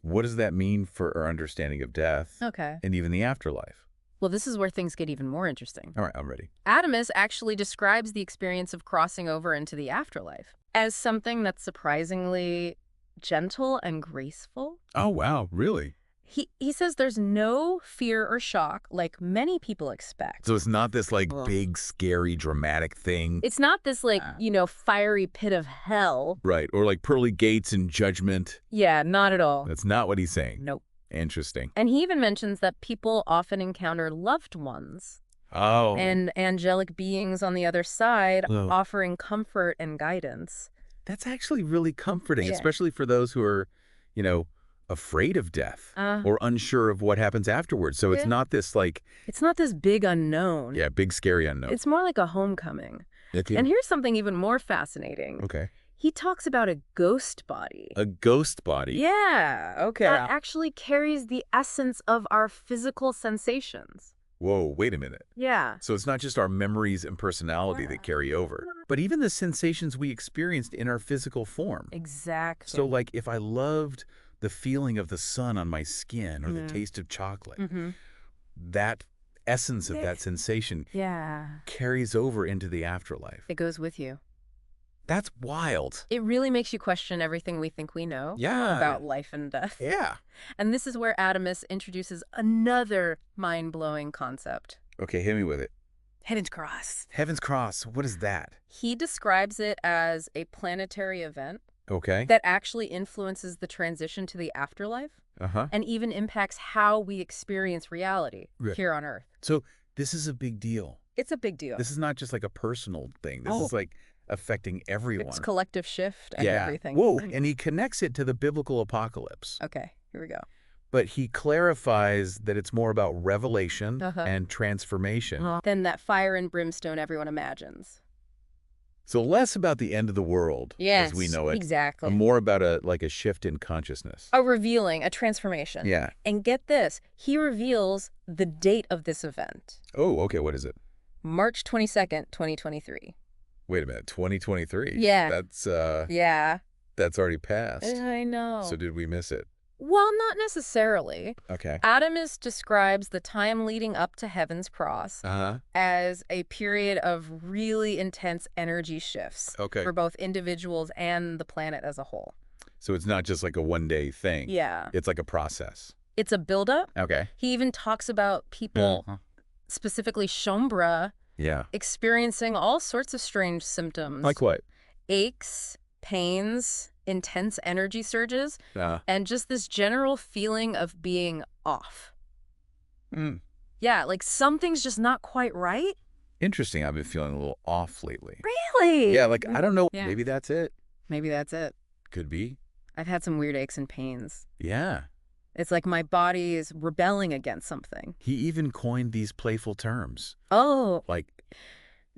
what does that mean for our understanding of death Okay. and even the afterlife? Well, this is where things get even more interesting. All right, I'm ready. Adamus actually describes the experience of crossing over into the afterlife as something that's surprisingly gentle and graceful. Oh, wow. Really? He says there's no fear or shock like many people expect. So it's not this like big, scary, dramatic thing. It's not this like, fiery pit of hell. Right. Or like pearly gates and judgment. Yeah, not at all. That's not what he's saying. Nope. Interesting. And he even mentions that people often encounter loved ones Oh. and angelic beings on the other side Oh. offering comfort and guidance. That's actually really comforting, Yeah. especially for those who are, afraid of death or unsure of what happens afterwards. So it's Yeah. not this like, It's not this big unknown. big scary unknown. It's more like a homecoming. Okay. And here's something even more fascinating. Okay. He talks about a ghost body. A ghost body. Yeah. Okay. That actually carries the essence of our physical sensations. Whoa, wait a minute. Yeah. So it's not just our memories and personality that carry over, but even the sensations we experienced in our physical form. Exactly. So like if I loved the feeling of the sun on my skin or the taste of chocolate, that essence of that sensation Yeah. carries over into the afterlife. It goes with you. That's wild. It really makes you question everything we think we know Yeah. about life and death. Yeah. And this is where Adamus introduces another mind-blowing concept. Okay, hit me with it. Heaven's Cross. Heaven's Cross, what is that? He describes it as a planetary event Okay. that actually influences the transition to the afterlife Uh-huh. and even impacts how we experience reality Right. here on Earth. So this is a big deal. It's a big deal. This is not just like a personal thing. This is like affecting everyone. It's collective shift and everything. Whoa, and he connects it to the biblical apocalypse. Okay, here we go. But he clarifies that it's more about revelation and transformation. Then that fire and brimstone everyone imagines. So less about the end of the world as we know it. Exactly. And more about a shift in consciousness. A revealing, a transformation. Yeah. And get this, he reveals the date of this event. Oh, okay, what is it? March 22nd, 2023. Wait a minute, 2023? Yeah. That's already passed. I know. So did we miss it? Well, not necessarily. Okay. Adamus describes the time leading up to Heaven's Cross as a period of really intense energy shifts for both individuals and the planet as a whole. So it's not just like a one-day thing. Yeah. It's like a process. It's a buildup. Okay. He even talks about people, specifically Shaumbra, experiencing all sorts of strange symptoms. Like what? Aches, pains, intense energy surges, and just this general feeling of being off. Yeah, like something's just not quite right. Interesting. I've been feeling a little off lately. Really? Yeah, like, I don't know. Yeah. Maybe that's it. Maybe that's it. Could be. I've had some weird aches and pains. Yeah. It's like my body is rebelling against something. He even coined these playful terms. Oh. Like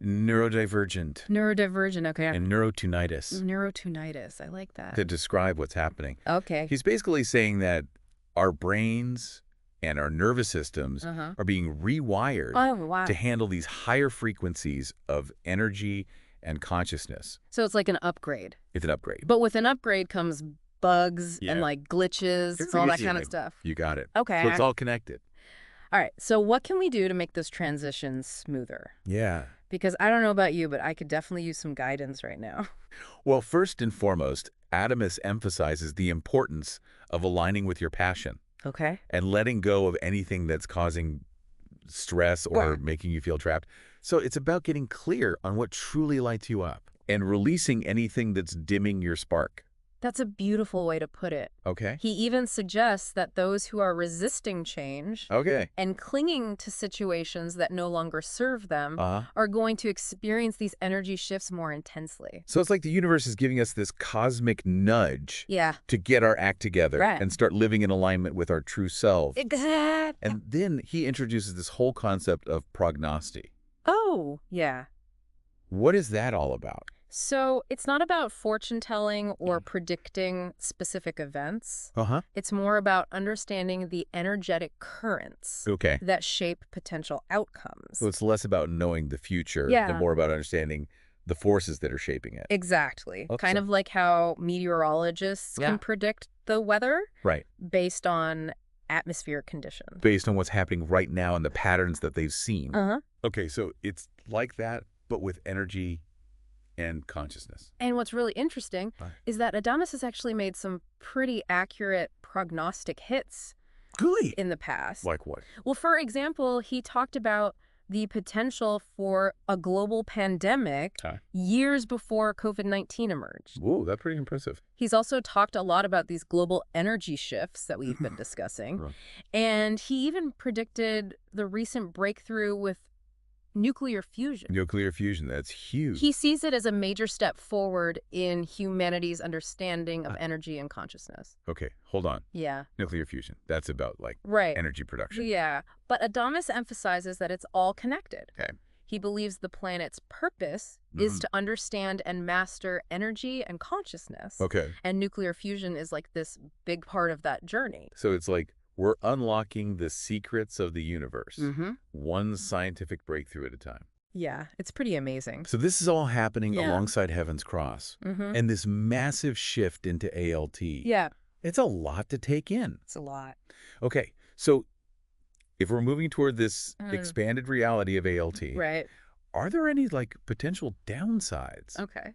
neurodivergent. Neurodivergent, okay. And neurotonitis. Neurotonitis, I like that. To describe what's happening. Okay. He's basically saying that our brains and our nervous systems are being rewired to handle these higher frequencies of energy and consciousness. So it's like an upgrade. It's an upgrade. But with an upgrade comes bugs and like glitches, all that kind of stuff. You got it. Okay. So it's all connected. All right. So what can we do to make those transitions smoother? Yeah. Because I don't know about you, but I could definitely use some guidance right now. Well, first and foremost, Adamus emphasizes the importance of aligning with your passion. Okay. And letting go of anything that's causing stress or making you feel trapped. So it's about getting clear on what truly lights you up and releasing anything that's dimming your spark. That's a beautiful way to put it. Okay. He even suggests that those who are resisting change and clinging to situations that no longer serve them are going to experience these energy shifts more intensely. So it's like the universe is giving us this cosmic nudge to get our act together and start living in alignment with our true self. Exactly. And then he introduces this whole concept of prognosty. Oh, yeah. What is that all about? So it's not about fortune telling or predicting specific events. It's more about understanding the energetic currents that shape potential outcomes. So it's less about knowing the future and more about understanding the forces that are shaping it. Exactly. Kind of like how meteorologists can predict the weather based on atmospheric conditions. Based on what's happening right now and the patterns that they've seen. Okay, so it's like that, but with energy and consciousness. And what's really interesting is that Adamus has actually made some pretty accurate prognostic hits in the past. Like what? Well, for example, he talked about the potential for a global pandemic years before COVID-19 emerged. Whoa, that's pretty impressive. He's also talked a lot about these global energy shifts that we've been discussing. And he even predicted the recent breakthrough with nuclear fusion. Nuclear fusion, that's huge. He sees it as a major step forward in humanity's understanding of energy and consciousness. Okay, hold on. Yeah. Nuclear fusion, that's about like energy production. Yeah, but Adamus emphasizes that it's all connected. Okay. He believes the planet's purpose is to understand and master energy and consciousness. Okay. And nuclear fusion is like this big part of that journey. So it's like we're unlocking the secrets of the universe, one scientific breakthrough at a time. Yeah, it's pretty amazing. So this is all happening alongside Heaven's Cross and this massive shift into ALT. Yeah. It's a lot to take in. It's a lot. Okay, so if we're moving toward this expanded reality of ALT, Right. are there any, like, potential downsides? Okay.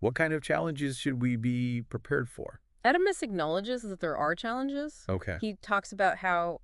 What kind of challenges should we be prepared for? Adamus acknowledges that there are challenges. Okay. He talks about how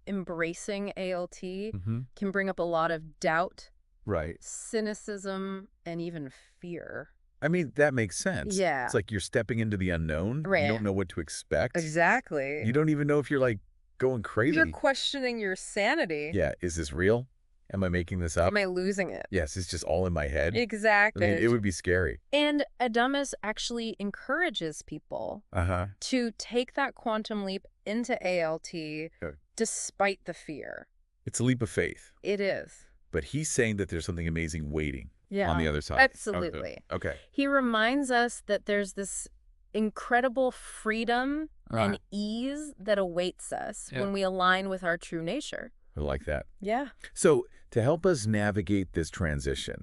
embracing ALT Mm-hmm. can bring up a lot of doubt, Right. cynicism, and even fear. I mean, that makes sense. Yeah. It's like you're stepping into the unknown. Right. You don't know what to expect. Exactly. You don't even know if you're, like, going crazy. You're questioning your sanity. Yeah. Is this real? Am I making this up? Am I losing it? Yes, it's just all in my head. Exactly. I mean, it would be scary. And Adamus actually encourages people Uh-huh. to take that quantum leap into ALT despite the fear. It's a leap of faith. It is. But he's saying that there's something amazing waiting Yeah. on the other side. Absolutely. Okay. He reminds us that there's this incredible freedom and ease that awaits us when we align with our true nature. I like that. Yeah. So to help us navigate this transition,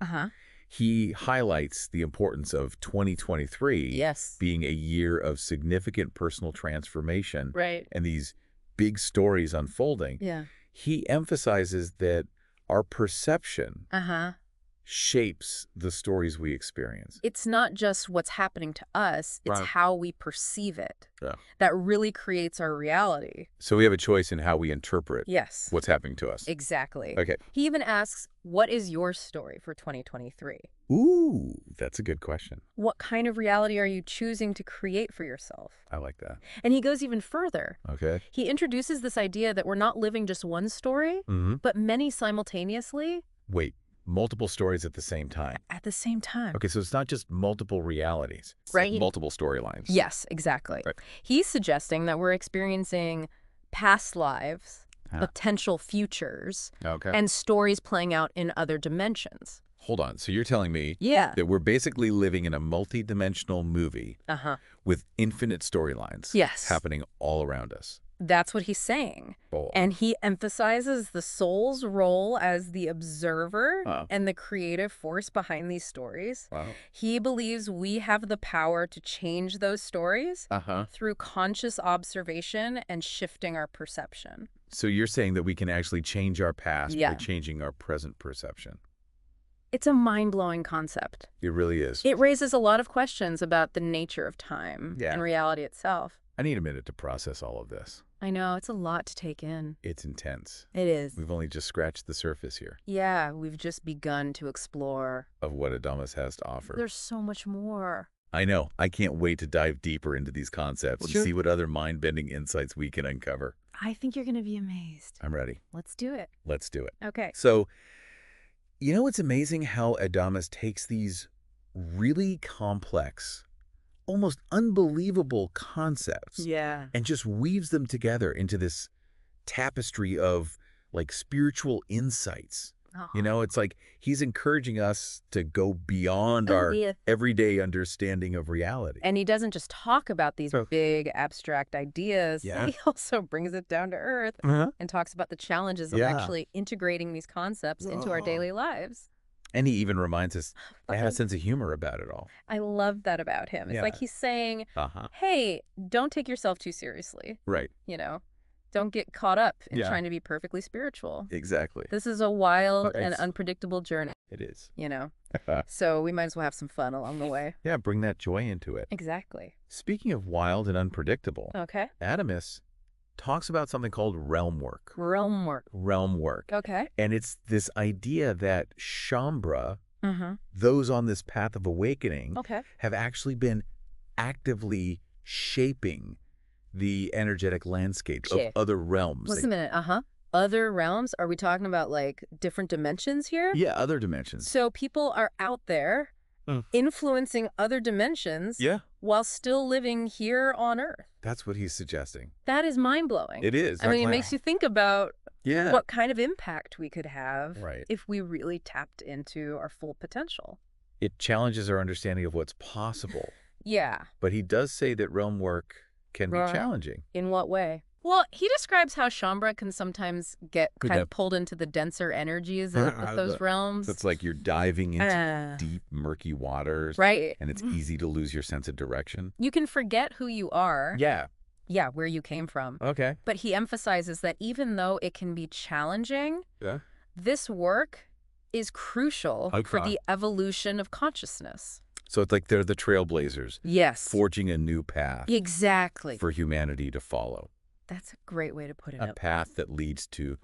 he highlights the importance of 2023 Yes. being a year of significant personal transformation Right. and these big stories unfolding. Yeah. He emphasizes that our perception shapes the stories we experience. It's not just what's happening to us, it's Right. how we perceive it. Yeah. That really creates our reality. So we have a choice in how we interpret Yes. what's happening to us. Exactly. Okay. He even asks, what is your story for 2023? Ooh, that's a good question. What kind of reality are you choosing to create for yourself? I like that. And he goes even further. Okay. He introduces this idea that we're not living just one story, Mm-hmm. but many simultaneously Wait, multiple stories at the same time. at the same time. Okay, so it's not just multiple realities. It's Right. like multiple storylines. Yes, exactly. Right. He's suggesting that we're experiencing past lives, potential futures, Okay. and stories playing out in other dimensions. Hold on. So you're telling me Yeah. that we're basically living in a multi-dimensional movie with infinite storylines Yes. happening all around us. That's what he's saying. Oh. And he emphasizes the soul's role as the observer and the creative force behind these stories. Wow. He believes we have the power to change those stories Uh-huh. through conscious observation and shifting our perception. So you're saying that we can actually change our past Yeah. by changing our present perception. It's a mind-blowing concept. It really is. It raises a lot of questions about the nature of time Yeah. and reality itself. I need a minute to process all of this. I know, it's a lot to take in. It's intense. It is. We've only just scratched the surface here Yeah, we've just begun to explore. of what Adamus has to offer. There's so much more. I know. I can't wait to dive deeper into these concepts and see what other mind-bending insights we can uncover. I think you're going to be amazed. I'm ready. Let's do it. Let's do it. Okay. So, you know, it's amazing how Adamus takes these really complex, almost unbelievable concepts Yeah. and just weaves them together into this tapestry of, like, spiritual insights. You know, it's like he's encouraging us to go beyond our everyday understanding of reality. And he doesn't just talk about these big abstract ideas. Yeah. He also brings it down to earth and talks about the challenges of actually integrating these concepts into our daily lives. And he even reminds us to have a sense of humor about it all. I love that about him. It's like he's saying, hey, don't take yourself too seriously. Right. You know, don't get caught up in Yeah. trying to be perfectly spiritual. Exactly. This is a wild and It's- unpredictable journey, It is. you know? So we might as well have some fun along the way. Yeah, bring that joy into it. Exactly. Speaking of wild and unpredictable, Okay. Adamus talks about something called realm work. Realm work. Realm work. Okay. And it's this idea that Shaumbra, Mm-hmm. those on this path of awakening, Okay. have actually been actively shaping the energetic landscape of Okay. other realms. Wait a minute. Other realms? Are we talking about like different dimensions here? Yeah, other dimensions. So people are out there influencing other dimensions Yeah, while still living here on Earth. that's what he's suggesting. That is mind-blowing. It is. I mean, it makes you think about Yeah. what kind of impact we could have Right. if we really tapped into our full potential. It challenges our understanding of what's possible. Yeah. But he does say that realm work can be Right. challenging. In what way? Well, he describes how Shaumbra can sometimes get Could kind that- of pulled into the denser energies of those realms. It's like you're diving into Uh, deep, murky waters. right. And it's easy to lose your sense of direction. You can forget who you are. Yeah. yeah, where you came from. Okay. But he emphasizes that even though it can be challenging, Yeah. this work is crucial for Okay. the evolution of consciousness. So it's like they're the trailblazers, Yes. forging a new path Exactly. for humanity to follow. That's a great way to put it. A path that leads to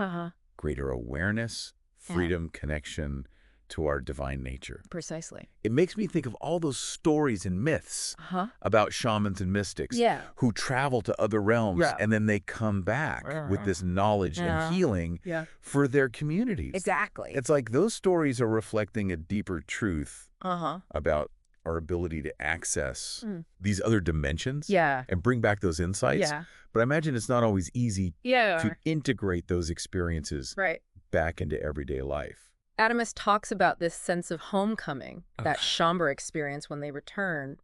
greater awareness, freedom, connection to our divine nature. Precisely. It makes me think of all those stories and myths about shamans and mystics who travel to other realms and then they come back with this knowledge and healing for their communities. Exactly. It's like those stories are reflecting a deeper truth about our ability to access these other dimensions and bring back those insights. But I imagine it's not always easy to integrate those experiences back into everyday life. Adamus talks about this sense of homecoming, that Shaumbra experience when they return.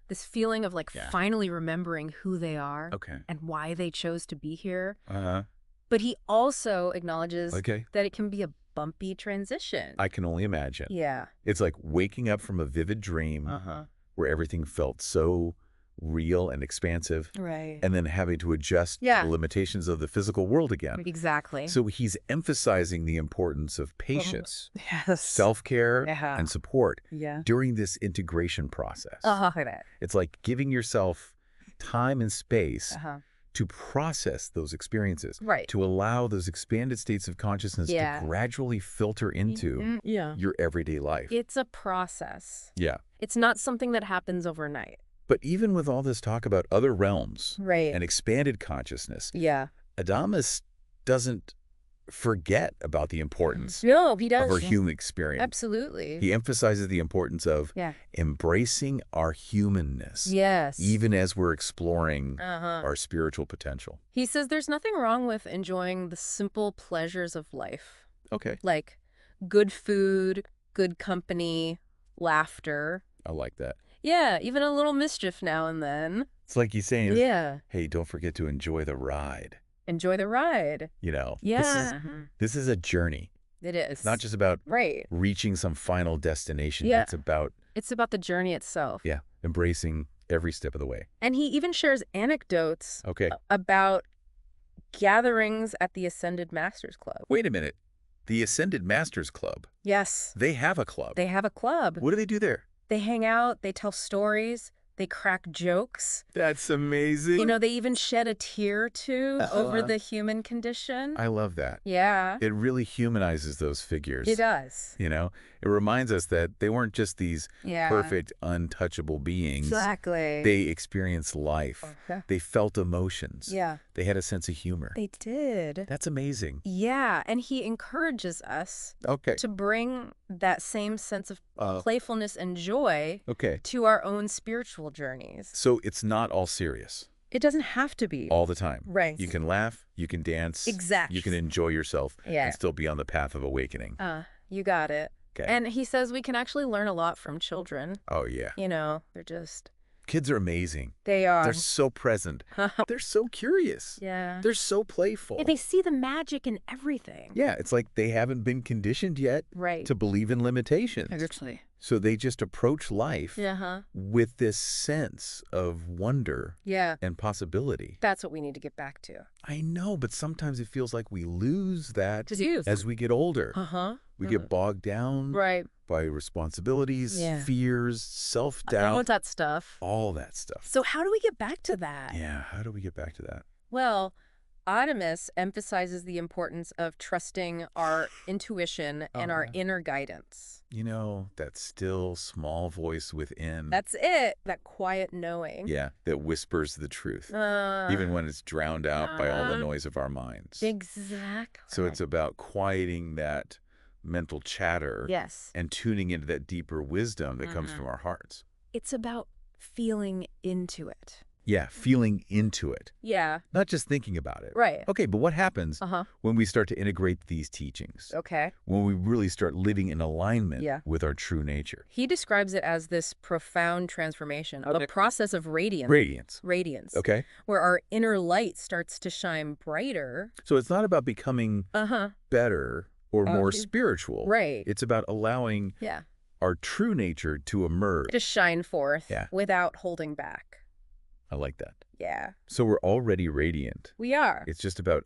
This feeling of like finally remembering who they are and why they chose to be here. But he also acknowledges that it can be a bumpy transition. I can only imagine. Yeah. It's like waking up from a vivid dream where everything felt so real and expansive, and then having to adjust to the limitations of the physical world again. Exactly. So he's emphasizing the importance of patience, self-care, and support during this integration process. It's like giving yourself time and space to process those experiences, to allow those expanded states of consciousness to gradually filter into your everyday life. It's a process. Yeah. It's not something that happens overnight. But even with all this talk about other realms and expanded consciousness, Adamus doesn't forget about the importance he does. of our human experience. Absolutely. He emphasizes the importance of embracing our humanness, even as we're exploring our spiritual potential. He says there's nothing wrong with enjoying the simple pleasures of life. Like good food, good company, laughter. I like that. Yeah, even a little mischief now and then. It's like he's saying, hey, don't forget to enjoy the ride. Enjoy the ride. You know, Yeah. this is a journey. It is. It's not just about reaching some final destination. Yeah. It's about the journey itself. Yeah, embracing every step of the way. And he even shares anecdotes about gatherings at the Ascended Masters Club. Wait a minute. The Ascended Masters Club. Yes. They have a club. They have a club. What do they do there? They hang out, they tell stories, they crack jokes. That's amazing. You know, they even shed a tear or two over the human condition. I love that. Yeah. It really humanizes those figures. It does. You know, it reminds us that they weren't just these perfect, untouchable beings. Exactly. They experienced life. They felt emotions. Yeah. They had a sense of humor. They did. That's amazing. Yeah. And he encourages us to bring that same sense of playfulness and joy to our own spiritual journeys. So it's not all serious. It doesn't have to be. All the time. Right. You can laugh, you can dance. Exactly. You can enjoy yourself and still be on the path of awakening. You got it. And he says we can actually learn a lot from children. Oh, yeah. You know, they're just... Kids are amazing. They are. They're so present. They're so curious. Yeah. They're so playful. And they see the magic in everything. Yeah, it's like they haven't been conditioned yet to believe in limitations. Exactly. So they just approach life with this sense of wonder and possibility. That's what we need to get back to. I know, but sometimes it feels like we lose that as we get older. We get bogged down by responsibilities, fears, self-doubt. All that stuff. All that stuff. So how do we get back to that? Yeah, how do we get back to that? Well, Adamus emphasizes the importance of trusting our intuition and our inner guidance. You know, that still small voice within. That's it. That quiet knowing. Yeah, that whispers the truth, even when it's drowned out by all the noise of our minds. Exactly. So it's about quieting that mental chatter and tuning into that deeper wisdom that comes from our hearts. It's about feeling into it. Yeah, feeling into it. Yeah. Not just thinking about it. Right. Okay, but what happens when we start to integrate these teachings? Okay. When we really start living in alignment with our true nature? He describes it as this profound transformation, a process of radiance. Radiance. Okay. Where our inner light starts to shine brighter. So it's not about becoming better or more spiritual. Right. It's about allowing our true nature to emerge. To shine forth without holding back. I like that. Yeah, So we're already radiant. we are. It's just about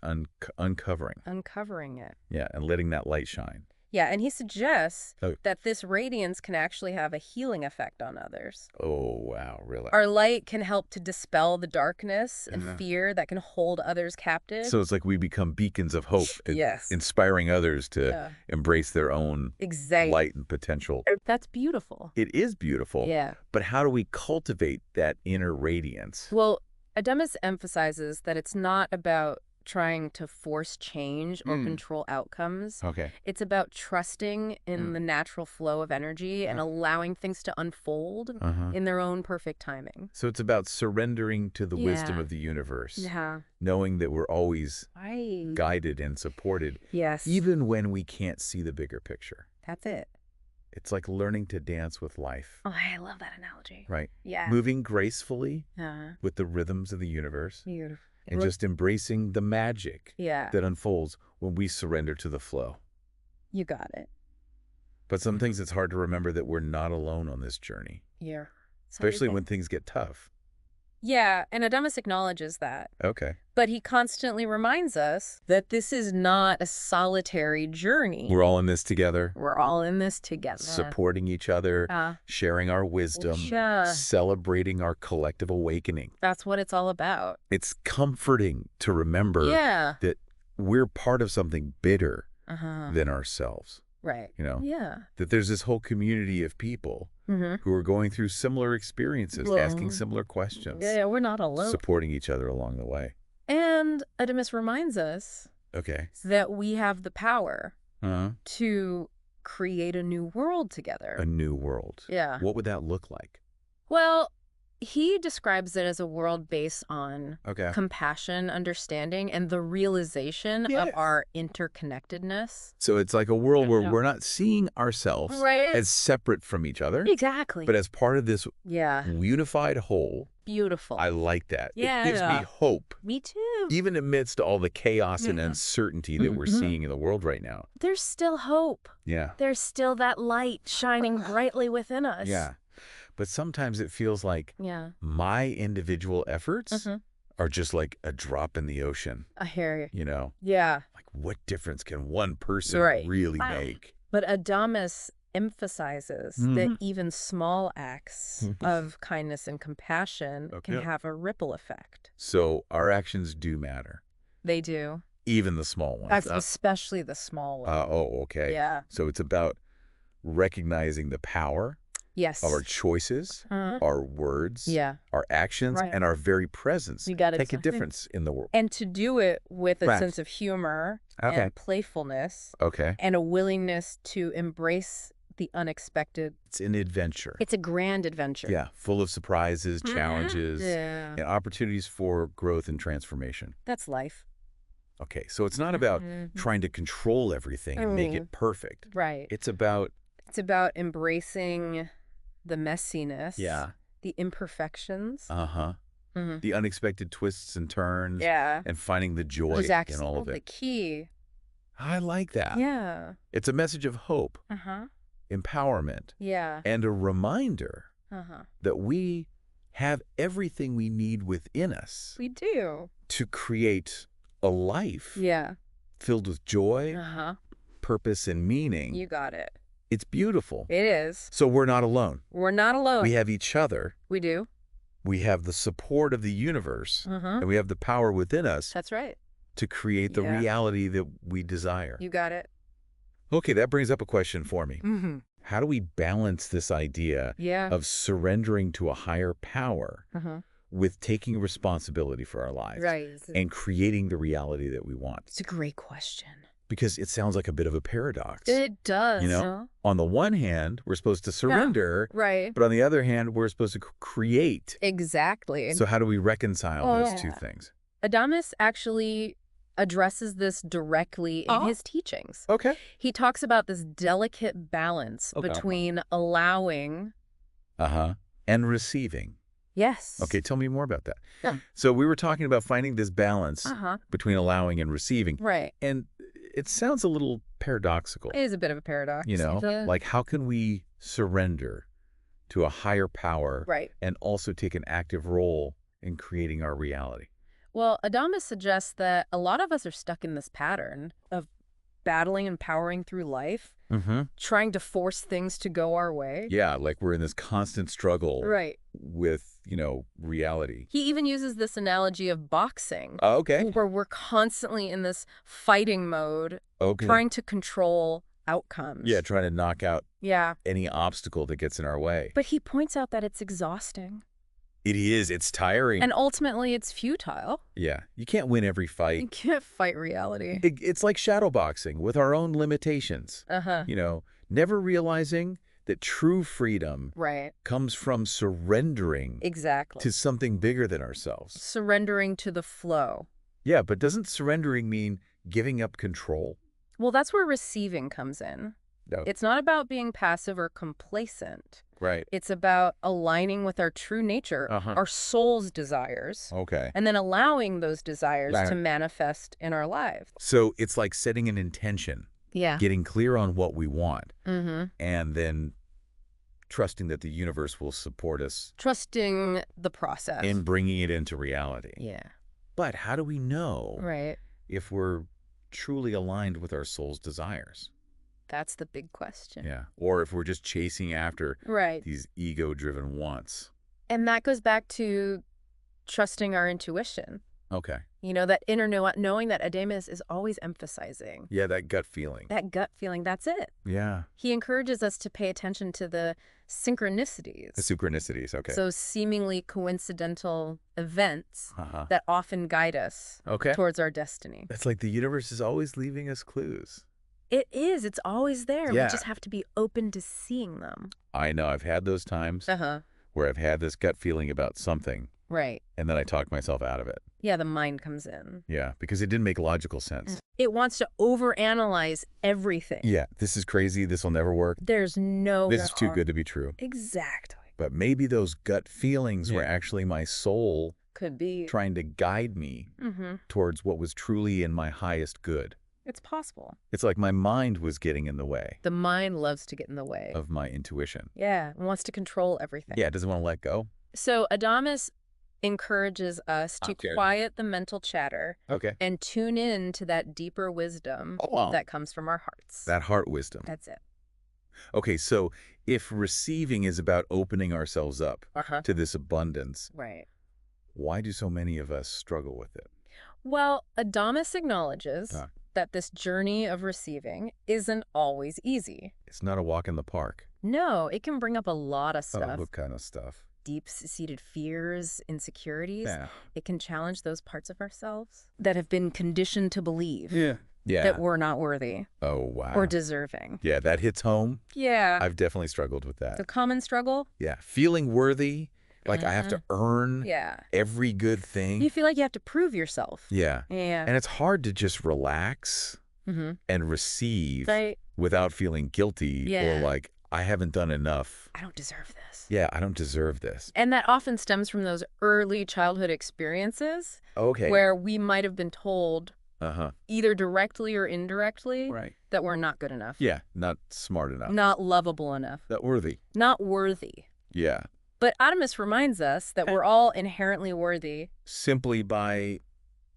uncovering. Uncovering it. Yeah, and letting that light shine. Yeah, and he suggests Oh. that this radiance can actually have a healing effect on others. Oh, wow, really? Our light can help to dispel the darkness and Mhm. fear that can hold others captive. So it's like we become beacons of hope, Yes. inspiring others to Yeah. embrace their own Exactly. light and potential. That's beautiful. It is beautiful, Yeah. but how do we cultivate that inner radiance? Well, Adamus emphasizes that it's not about trying to force change or control outcomes. Okay. It's about trusting in the natural flow of energy and allowing things to unfold in their own perfect timing. So it's about surrendering to the wisdom Yeah. of the universe, Yeah. knowing that we're always Right. guided and supported, Yes. even when we can't see the bigger picture. That's it. It's like learning to dance with life, Oh, I love that analogy. right? Yeah. Moving gracefully Uh, with the rhythms of the universe beautiful. and just embracing the magic Yeah. that unfolds when we surrender to the flow. You got it. But some things it's hard to remember that we're not alone on this journey, Yeah. especially when things get tough. Yeah, and Adamus acknowledges that. Okay. But he constantly reminds us that this is not a solitary journey. We're all in this together, We're all in this together. supporting each other, sharing our wisdom, Yeah. celebrating our collective awakening. That's what it's all about. It's comforting to remember Yeah. that we're part of something bigger Uh-huh. than ourselves, Right. you know? Yeah. That there's this whole community of people who are going through similar experiences, asking similar questions, Yeah, we're not alone. supporting each other along the way. And Adamus reminds us Okay. that we have the power Uh-huh. to create a new world together. A new world. Yeah. What would that look like? Well, he describes it as a world based on Okay. compassion, understanding, and the realization Yeah. of our interconnectedness. So it's like a world where Yeah. we're not seeing ourselves Right. as separate from each other, Exactly. but as part of this Yeah. unified whole. Beautiful. I like that. Yeah. It gives me hope, Me too. even amidst all the chaos and Yeah. uncertainty that we're seeing in the world right now. There's still hope. Yeah. There's still that light shining brightly within us. Yeah. But sometimes it feels like Yeah. my individual efforts Mhm. are just like a drop in the ocean, I hear you. you know? Yeah. Like, what difference can one person Right. really Wow. make? But Adamus emphasizes that even small acts of kindness and compassion can Okay. have a ripple effect. So our actions do matter, They do. even the small ones. That's especially the small ones. Oh, okay. Yeah. So it's about recognizing the power Yes. of our choices, our words, Yeah. our actions, Right. and our very presence You got it. make a difference in the world. And to do it with a Right. sense of humor Okay. and playfulness Okay. and a willingness to embrace the unexpected. It's an adventure. It's a grand adventure. Yeah, full of surprises, challenges, Yeah. and opportunities for growth and transformation. That's life. Okay, so it's not about trying to control everything and make it perfect. Right. It's about It's about embracing the messiness. Yeah. The imperfections. Mhm. the unexpected twists and turns, Yeah. and finding the joy Exactly. in all of The it. key. I like that. Yeah. It's a message of hope, Uh-huh. empowerment, Yeah. and a reminder Uh-huh. that we have everything we need within us We do. to create a life Yeah. filled with joy, Uh-huh. purpose, and meaning. You got it. It's beautiful. It is. So we're not alone. We're not alone. We have each other. We do. We have the support of the universe, Uh-huh. and we have the power within us That's right. to create the Yeah. reality that we desire. You got it. Okay, that brings up a question for me. Mm-hmm. How do we balance this idea Yeah. of surrendering to a higher power Uh-huh. with taking responsibility for our lives Right. and creating the reality that we want? It's a great question. Because it sounds like a bit of a paradox. It does. You know? On the one hand, we're supposed to surrender, Right. but on the other hand, we're supposed to create. Exactly. So how do we reconcile those two things? Adamus actually addresses this directly in his teachings. Okay. He talks about this delicate balance Okay. between allowing. And receiving. Yes. Okay, tell me more about that. Yeah. So we were talking about finding this balance Uh-huh. between allowing and receiving. Right. And it sounds a little paradoxical. It is a bit of a paradox. You know, like how can we surrender to a higher power Right. and also take an active role in creating our reality? Well, Adamus suggests that a lot of us are stuck in this pattern of battling and powering through life, trying to force things to go our way. Yeah, like we're in this constant struggle Right. with, reality. He even uses this analogy of boxing, Oh, okay. where we're constantly in this fighting mode, Okay. trying to control outcomes. Yeah, trying to knock out Yeah. any obstacle that gets in our way. But he points out that it's exhausting. It is. It's tiring. And ultimately, it's futile. Yeah, you can't win every You fight. can't fight reality. It's like shadowboxing with our own limitations. Never realizing that true freedom Right. comes from surrendering Exactly. to something bigger than ourselves. Surrendering to the flow. Yeah, but doesn't surrendering mean giving up control? Well, that's where receiving comes in. No. It's not about being passive or complacent. Right. It's about aligning with our true nature, our soul's desires, Okay. and then allowing those desires Right. to manifest in our lives. So it's like setting an intention, Yeah. getting clear on what we want, Mm-hmm. and then trusting that the universe will support us Trusting the process. in bringing it into reality. Yeah. But how do we know Right. if we're truly aligned with our soul's desires? That's the big question. Yeah. Or if we're just chasing after Right. these ego-driven wants. And that goes back to trusting our intuition. Okay. That inner knowing that Adamus is always emphasizing. Yeah, that gut feeling. That gut feeling, that's it. Yeah. He encourages us to pay attention to the synchronicities. The synchronicities. Okay. So seemingly coincidental events Uh-huh. that often guide us Okay. towards our destiny. That's like the universe is always leaving us clues. It is. It's always there. Yeah. We just have to be open to seeing them. I know. I've had those times Uh-huh. where I've had this gut feeling about something, Right. and then I talk myself out of it. Yeah, the mind comes in. Yeah, because it didn't make logical sense. It wants to overanalyze everything. Yeah, this is crazy. This will never work. There's no This is too good to be true. Exactly. But maybe those gut feelings were actually my soul Could be. trying to guide me Mm-hmm. towards what was truly in my highest good. It's possible. It's like my mind was getting in the way The mind loves to get in the way. of my intuition. Yeah, it wants to control everything. Yeah, it doesn't want to let go. So Adamus encourages us to Okay. quiet the mental chatter Okay. and tune in to that deeper wisdom Oh, wow. that comes from our hearts. That heart wisdom. That's it. Okay, so if receiving is about opening ourselves up to this abundance, Right. why do so many of us struggle with it? Well, Adamus acknowledges Ah. that this journey of receiving isn't always easy. It's not a walk in the park. No, it can bring up a lot of stuff. Oh, what kind of stuff? Deep-seated fears, insecurities. Yeah. It can challenge those parts of ourselves that have been conditioned to believe Yeah. that we're not worthy Oh, wow. or deserving. Yeah, that hits home. Yeah. I've definitely struggled with that. The common struggle? Yeah, feeling worthy, like I have to earn Yeah. every good thing. You feel like you have to prove yourself. Yeah. Yeah. And it's hard to just relax and receive Right. without feeling guilty Yeah. or like, I haven't done enough. I don't deserve this. Yeah, I don't deserve this. And that often stems from those early childhood experiences Okay. where we might have been told Uh-huh. either directly or indirectly Right. that we're not good enough. Yeah, not smart enough. Not lovable enough. Not worthy. Not worthy. Yeah. But Adamus reminds us that we're all inherently worthy Simply by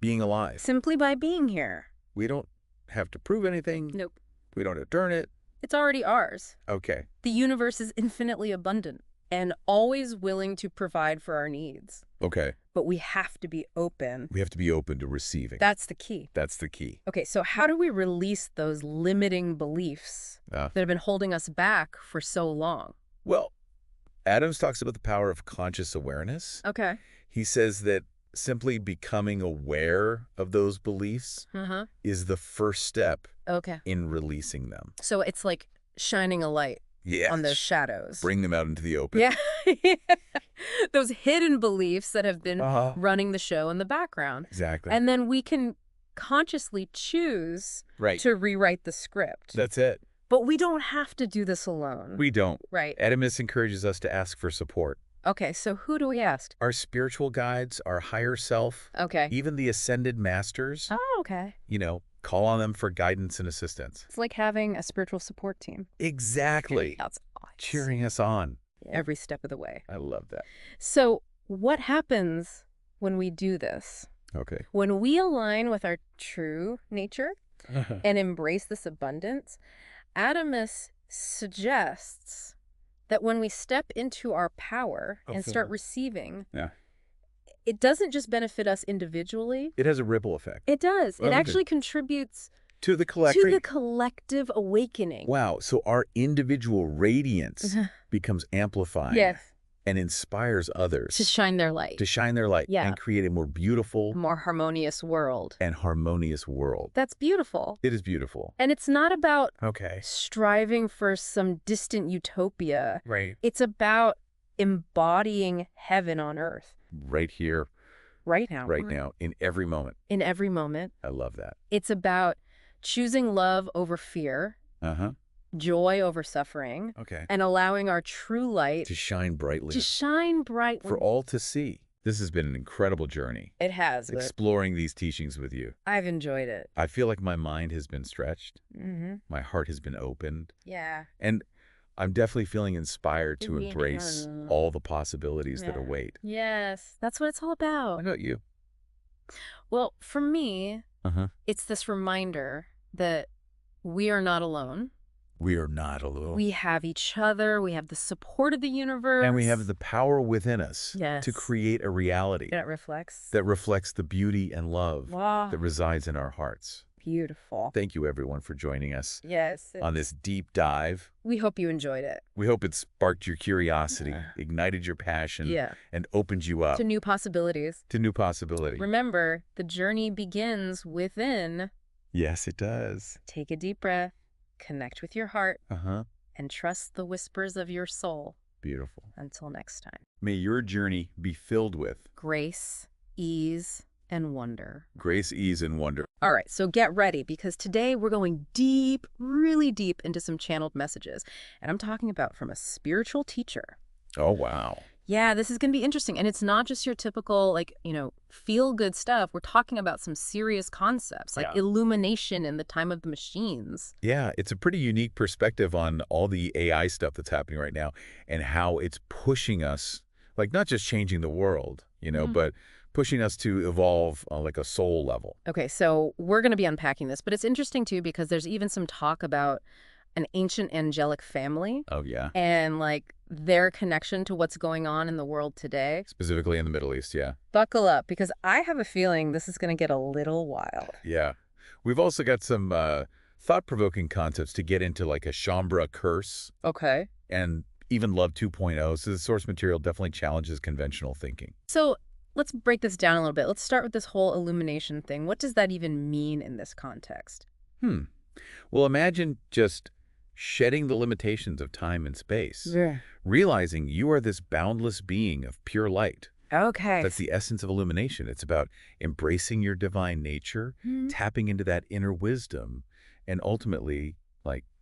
being alive. simply by being here. We don't have to prove anything. Nope. We don't have to earn it. It's already ours. Okay. The universe is infinitely abundant and always willing to provide for our needs. Okay. But we have to be open. We have to be open to receiving. That's the key. That's the key. Okay, so how do we release those limiting beliefs that have been holding us back for so long? Well, Adams talks about the power of conscious awareness. Okay. He says that simply becoming aware of those beliefs is the first step Okay. in releasing them. So it's like shining a light Yes. on those shadows. Bring them out into the open. Yeah. Those hidden beliefs that have been Uh-huh. running the show in the background. Exactly. And then we can consciously choose right. to rewrite the script. That's it. But we don't have to do this alone. We don't. Right. Adamus encourages us to ask for support. Okay, so who do we ask? Our spiritual guides, our higher self, Okay. even the ascended masters, Oh, okay. call on them for guidance and assistance. It's like having a spiritual support team. Exactly. That's awesome. Cheering us on. Every step of the way. I love that. So what happens when we do this, Okay. when we align with our true nature and embrace this abundance, Adamus suggests that when we step into our power and start receiving, Yeah. it doesn't just benefit us individually. It has a ripple effect. It does. Well, It we actually contributes to the to collective. the collective awakening. Wow. So our individual radiance becomes amplified Yes. and inspires others To shine their light. to shine their light Yeah. and create a more beautiful A more harmonious world. and harmonious world. That's beautiful. It is beautiful. And it's not about Okay. striving for some distant utopia. Right. It's about embodying heaven on earth Right here, right now. right now, in every moment. In every moment. I love that. It's about choosing love over fear, Uh-huh. joy over suffering, Okay. and allowing our true light To shine brightly to shine brightly. for all to see. This has been an incredible journey, It has, but exploring these teachings with you. I've enjoyed it. I feel like my mind has been stretched. Mm-hmm. My heart has been opened. Yeah. And I'm definitely feeling inspired to Yeah. embrace all the possibilities that Yeah. await. Yes. That's what it's all How about. about you? Well, for me, Uh-huh. it's this reminder that we are not alone. We are not alone. We have each other. We have the support of the universe. And we have the power within us Yes. to create a reality that reflects. that reflects the beauty and love Wow. that resides in our hearts. Beautiful. Thank you, everyone, for joining us Yes. on this deep dive. We hope you enjoyed it. We hope it sparked your curiosity, ignited your passion, Yeah. and opened you up To new possibilities. to new possibility. Remember, the journey begins within. Yes, it does. Take a deep breath, connect with your heart, Uh-huh. and trust the whispers of your soul. Beautiful. Until next time. May your journey be filled with Grace, ease, and wonder. grace, ease, and wonder. All right, so get ready because today we're going deep, really deep into some channeled messages. And I'm talking about from a spiritual teacher. Oh, wow. Yeah, this is going to be interesting. And it's not just your typical, feel-good stuff. We're talking about some serious concepts, like Yeah. illumination in the time of the machines. Yeah, it's a pretty unique perspective on all the AI stuff that's happening right now and how it's pushing us, like not just changing the world, but pushing us to evolve on like a soul level. Okay, so we're going to be unpacking this, but it's interesting, too, because there's even some talk about an ancient angelic family Oh, yeah. and, their connection to what's going on in the world today. Specifically in the Middle East, yeah. Buckle up, because I have a feeling this is going to get a little wild. Yeah. We've also got some thought-provoking concepts to get into, like a Shaumbra curse Okay. and even Love 2.0. So the source material definitely challenges conventional thinking. So let's break this down a little bit. Let's start with this whole illumination thing. What does that even mean in this context? Well, imagine just shedding the limitations of time and space, Yeah. realizing you are this boundless being of pure light. Okay. That's the essence of illumination. It's about embracing your divine nature, tapping into that inner wisdom, and ultimately,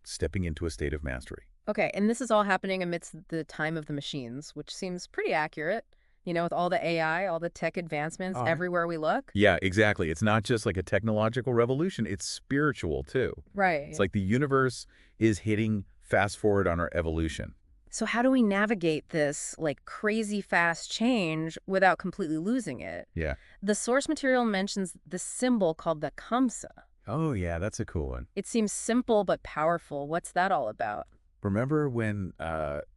stepping into a state of mastery. Okay, and this is all happening amidst the time of the machines, which seems pretty accurate, with all the AI, all the tech advancements everywhere we look. Yeah, exactly. It's not just like a technological revolution. It's spiritual, too. Right. It's like the universe is hitting fast forward on our evolution. So how do we navigate this, crazy fast change without completely losing it? Yeah. The source material mentions the symbol called the kamsa. Oh, yeah, that's a cool one. It seems simple but powerful. What's that all about? Remember when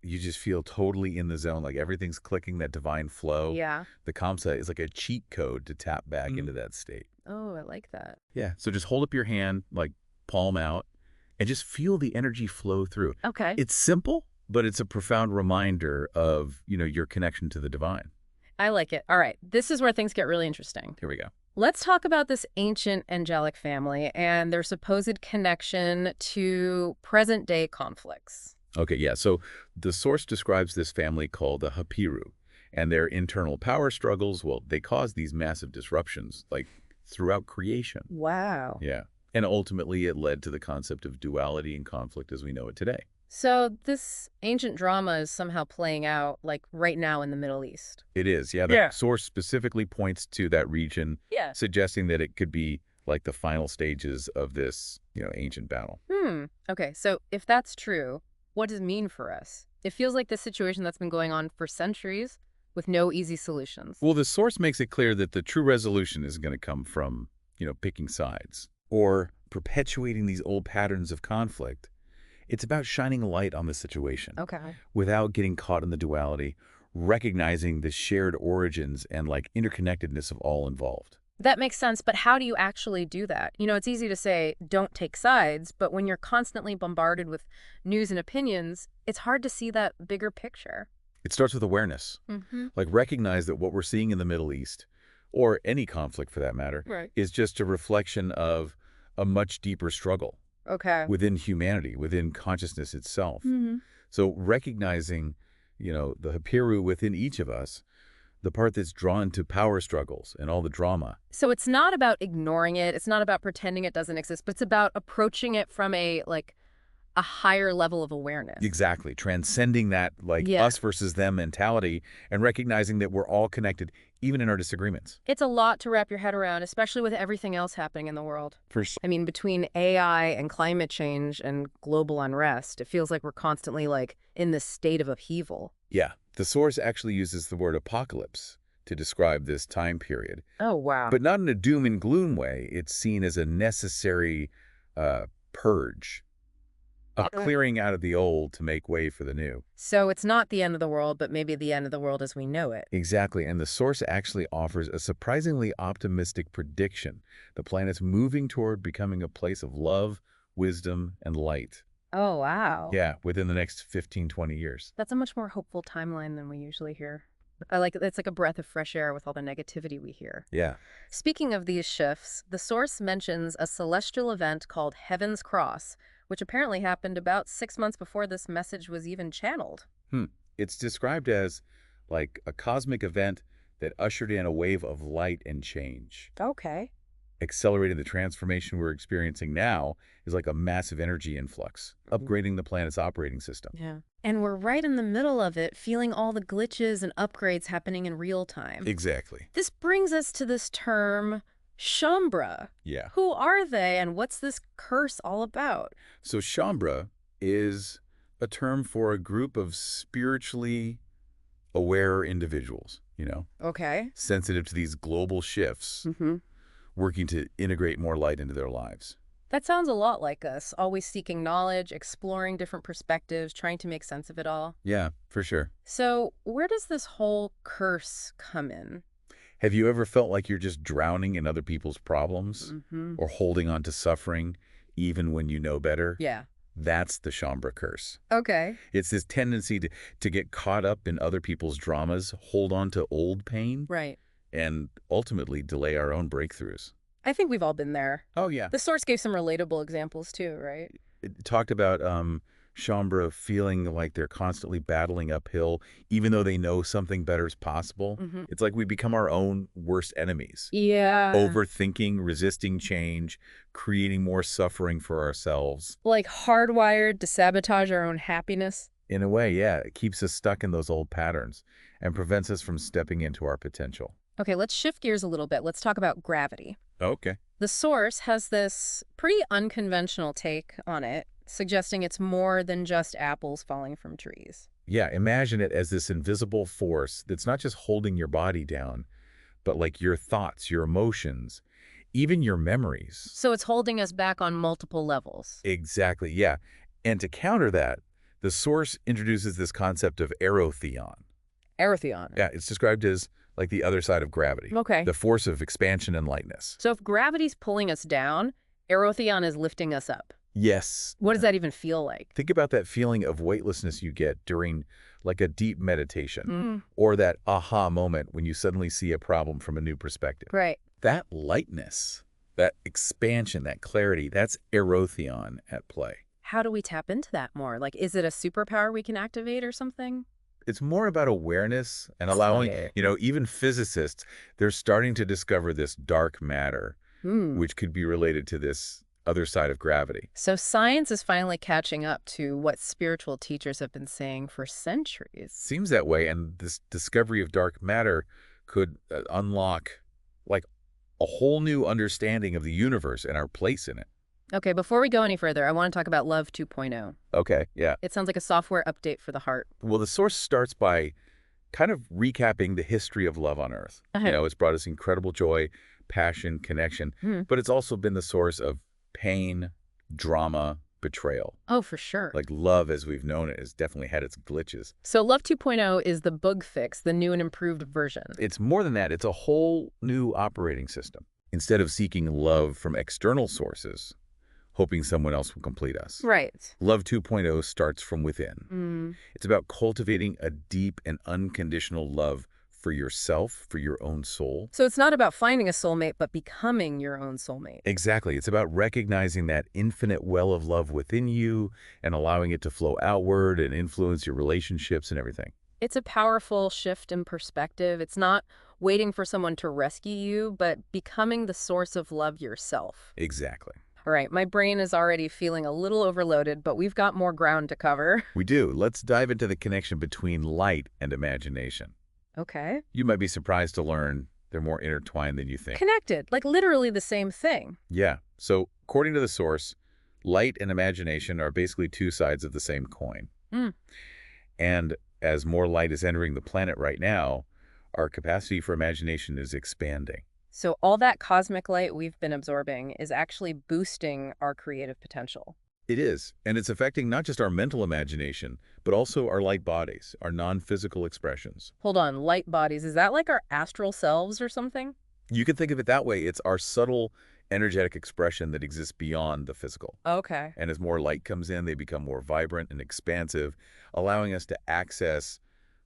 you just feel totally in the zone, like everything's clicking, that divine flow? Yeah. The Kamsa is like a cheat code to tap back into that state. Oh, I like that. Yeah, so just hold up your hand, palm out, and just feel the energy flow through. Okay. It's simple, but it's a profound reminder of, your connection to the divine. I like it. All right. This is where things get really interesting. Here we go. Let's talk about this ancient angelic family and their supposed connection to present-day conflicts. Okay, yeah, so the source describes this family called the Hapiru, and their internal power struggles, well, they cause these massive disruptions, throughout creation. Wow. Yeah, and ultimately it led to the concept of duality and conflict as we know it today. So this ancient drama is somehow playing out, right now in the Middle East. It is, yeah. The source specifically points to that region, Yeah. suggesting that it could be the final stages of this, ancient battle. Okay, so if that's true, what does it mean for us? It feels like this situation that's been going on for centuries with no easy solutions. Well, the source makes it clear that the true resolution isn't going to come from, picking sides or perpetuating these old patterns of conflict. It's about shining a light on the situation Okay. without getting caught in the duality, recognizing the shared origins and interconnectedness of all involved. That makes sense, but how do you actually do that? It's easy to say, don't take sides, but when you're constantly bombarded with news and opinions, it's hard to see that bigger picture. It starts with awareness. Recognize that what we're seeing in the Middle East, or any conflict for that matter, Right. is just a reflection of a much deeper struggle Okay. within humanity, within consciousness itself. So recognizing, the Hapiru within each of us, the part that's drawn to power struggles and all the drama. So it's not about ignoring it. It's not about pretending it doesn't exist, but it's about approaching it from a higher level of awareness. Exactly. Transcending that Yeah. us versus them mentality and recognizing that we're all connected, even in our disagreements. It's a lot to wrap your head around, especially with everything else happening in the world. For sure. I mean, between AI and climate change and global unrest, it feels like we're constantly in this state of upheaval. Yeah. The source actually uses the word apocalypse to describe this time period. Oh, wow. But not in a doom and gloom way. It's seen as a necessary purge, a clearing out of the old to make way for the new. So it's not the end of the world, but maybe the end of the world as we know it. Exactly. And the source actually offers a surprisingly optimistic prediction. The planet's moving toward becoming a place of love, wisdom, and light. Oh, wow. Yeah, within the next 15, 20 years. That's a much more hopeful timeline than we usually hear. It's like a breath of fresh air with all the negativity we hear. Yeah. Speaking of these shifts, the source mentions a celestial event called Heaven's Cross, which apparently happened about 6 months before this message was even channeled. It's described as a cosmic event that ushered in a wave of light and change. Okay. Accelerating the transformation we're experiencing now is like a massive energy influx, upgrading the planet's operating system. Yeah. And we're right in the middle of it, feeling all the glitches and upgrades happening in real time. Exactly. This brings us to this term, Shaumbra. Yeah. Who are they, and what's this curse all about? So Shaumbra is a term for a group of spiritually aware individuals, Okay. sensitive to these global shifts, working to integrate more light into their lives. That sounds a lot like us, always seeking knowledge, exploring different perspectives, trying to make sense of it all. Yeah, for sure. So where does this whole curse come in? Have you ever felt like you're just drowning in other people's problems or holding on to suffering even when you know better? Yeah. That's the Shaumbra curse. Okay. It's this tendency to get caught up in other people's dramas, hold on to old pain, Right. and ultimately delay our own breakthroughs. I think we've all been there. Oh, yeah. The source gave some relatable examples too, right? It talked about Shaumbra feeling like they're constantly battling uphill, even though they know something better is possible. It's like we become our own worst enemies. Yeah. Overthinking, resisting change, creating more suffering for ourselves. Like hardwired to sabotage our own happiness. In a way, yeah, it keeps us stuck in those old patterns and prevents us from stepping into our potential. Okay, let's shift gears a little bit. Let's talk about gravity. Okay. The source has this pretty unconventional take on it, suggesting it's more than just apples falling from trees. Yeah, imagine it as this invisible force that's not just holding your body down, but your thoughts, your emotions, even your memories. So it's holding us back on multiple levels. Exactly, yeah. And to counter that, the source introduces this concept of aerotheon. Aerotheon. Yeah, it's described as the other side of gravity. Okay. The force of expansion and lightness. So if gravity's pulling us down, aerotheon is lifting us up. Yes. What does that even feel like? Think about that feeling of weightlessness you get during a deep meditation or that aha moment when you suddenly see a problem from a new perspective. Right. That lightness, that expansion, that clarity, that's aerotheon at play. How do we tap into that more? Is it a superpower we can activate or something? It's more about awareness and allowing, even physicists, they're starting to discover this dark matter, which could be related to this other side of gravity. So science is finally catching up to what spiritual teachers have been saying for centuries. Seems that way, and this discovery of dark matter could unlock a whole new understanding of the universe and our place in it. Okay, before we go any further, I want to talk about Love 2.0. Okay, yeah. It sounds like a software update for the heart. Well, the source starts by kind of recapping the history of love on Earth. It's brought us incredible joy, passion, connection, but it's also been the source of pain, drama, betrayal. Oh, for sure. Like love, as we've known it, has definitely had its glitches. So Love 2.0 is the bug fix, the new and improved version. It's more than that. It's a whole new operating system. Instead of seeking love from external sources, hoping someone else will complete us. Right. Love 2.0 starts from within. It's about cultivating a deep and unconditional love for yourself, for your own soul. So it's not about finding a soulmate, but becoming your own soulmate. Exactly. It's about recognizing that infinite well of love within you and allowing it to flow outward and influence your relationships and everything. It's a powerful shift in perspective. It's not waiting for someone to rescue you, but becoming the source of love yourself. Exactly. All right, my brain is already feeling a little overloaded, but we've got more ground to cover. We do. Let's dive into the connection between light and imagination. Okay. You might be surprised to learn they're more intertwined than you think. Connected, like literally the same thing. Yeah. So according to the source, light and imagination are basically two sides of the same coin. And as more light is entering the planet right now, our capacity for imagination is expanding. So all that cosmic light we've been absorbing is actually boosting our creative potential. It is, and it's affecting not just our mental imagination, but also our light bodies, our non-physical expressions. Hold on, light bodies, is that like our astral selves or something? You can think of it that way. It's our subtle, energetic expression that exists beyond the physical. Okay. And as more light comes in, they become more vibrant and expansive, allowing us to access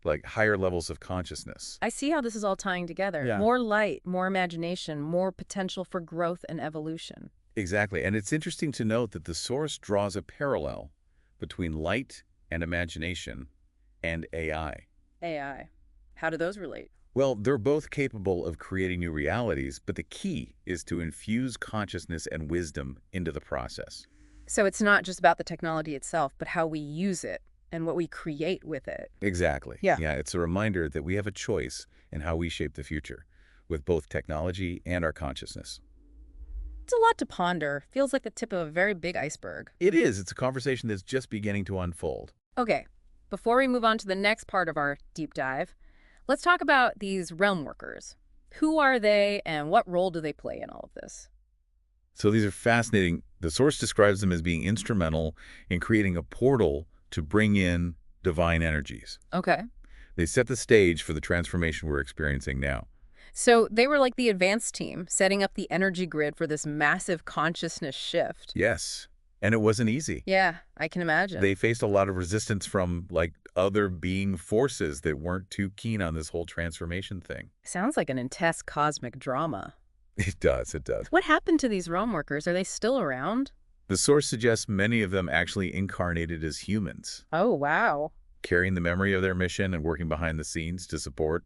like higher levels of consciousness. I see how this is all tying together. Yeah. More light, more imagination, more potential for growth and evolution. Exactly. And it's interesting to note that the source draws a parallel between light and imagination and AI. AI. How do those relate? Well, they're both capable of creating new realities, but the key is to infuse consciousness and wisdom into the process. So it's not just about the technology itself, but how we use it and what we create with it. Exactly. Yeah. Yeah, it's a reminder that we have a choice in how we shape the future with both technology and our consciousness. It's a lot to ponder. Feels like the tip of a very big iceberg. It is. It's a conversation that's just beginning to unfold. Okay, before we move on to the next part of our deep dive, let's talk about these realm workers. Who are they and what role do they play in all of this? So these are fascinating. The source describes them as being instrumental in creating a portal to bring in divine energies. Okay. They set the stage for the transformation we're experiencing now. So they were like the advanced team, setting up the energy grid for this massive consciousness shift. Yes, and it wasn't easy. Yeah, I can imagine. They faced a lot of resistance from like other being forces that weren't too keen on this whole transformation thing. Sounds like an intense cosmic drama. It does, it does. What happened to these realm workers? Are they still around? The source suggests many of them actually incarnated as humans, Oh, wow. carrying the memory of their mission and working behind the scenes to support,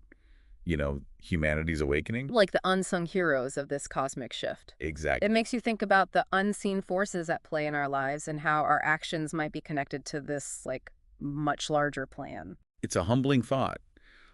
humanity's awakening. Like the unsung heroes of this cosmic shift. Exactly. It makes you think about the unseen forces at play in our lives and how our actions might be connected to this, like, much larger plan. It's a humbling thought,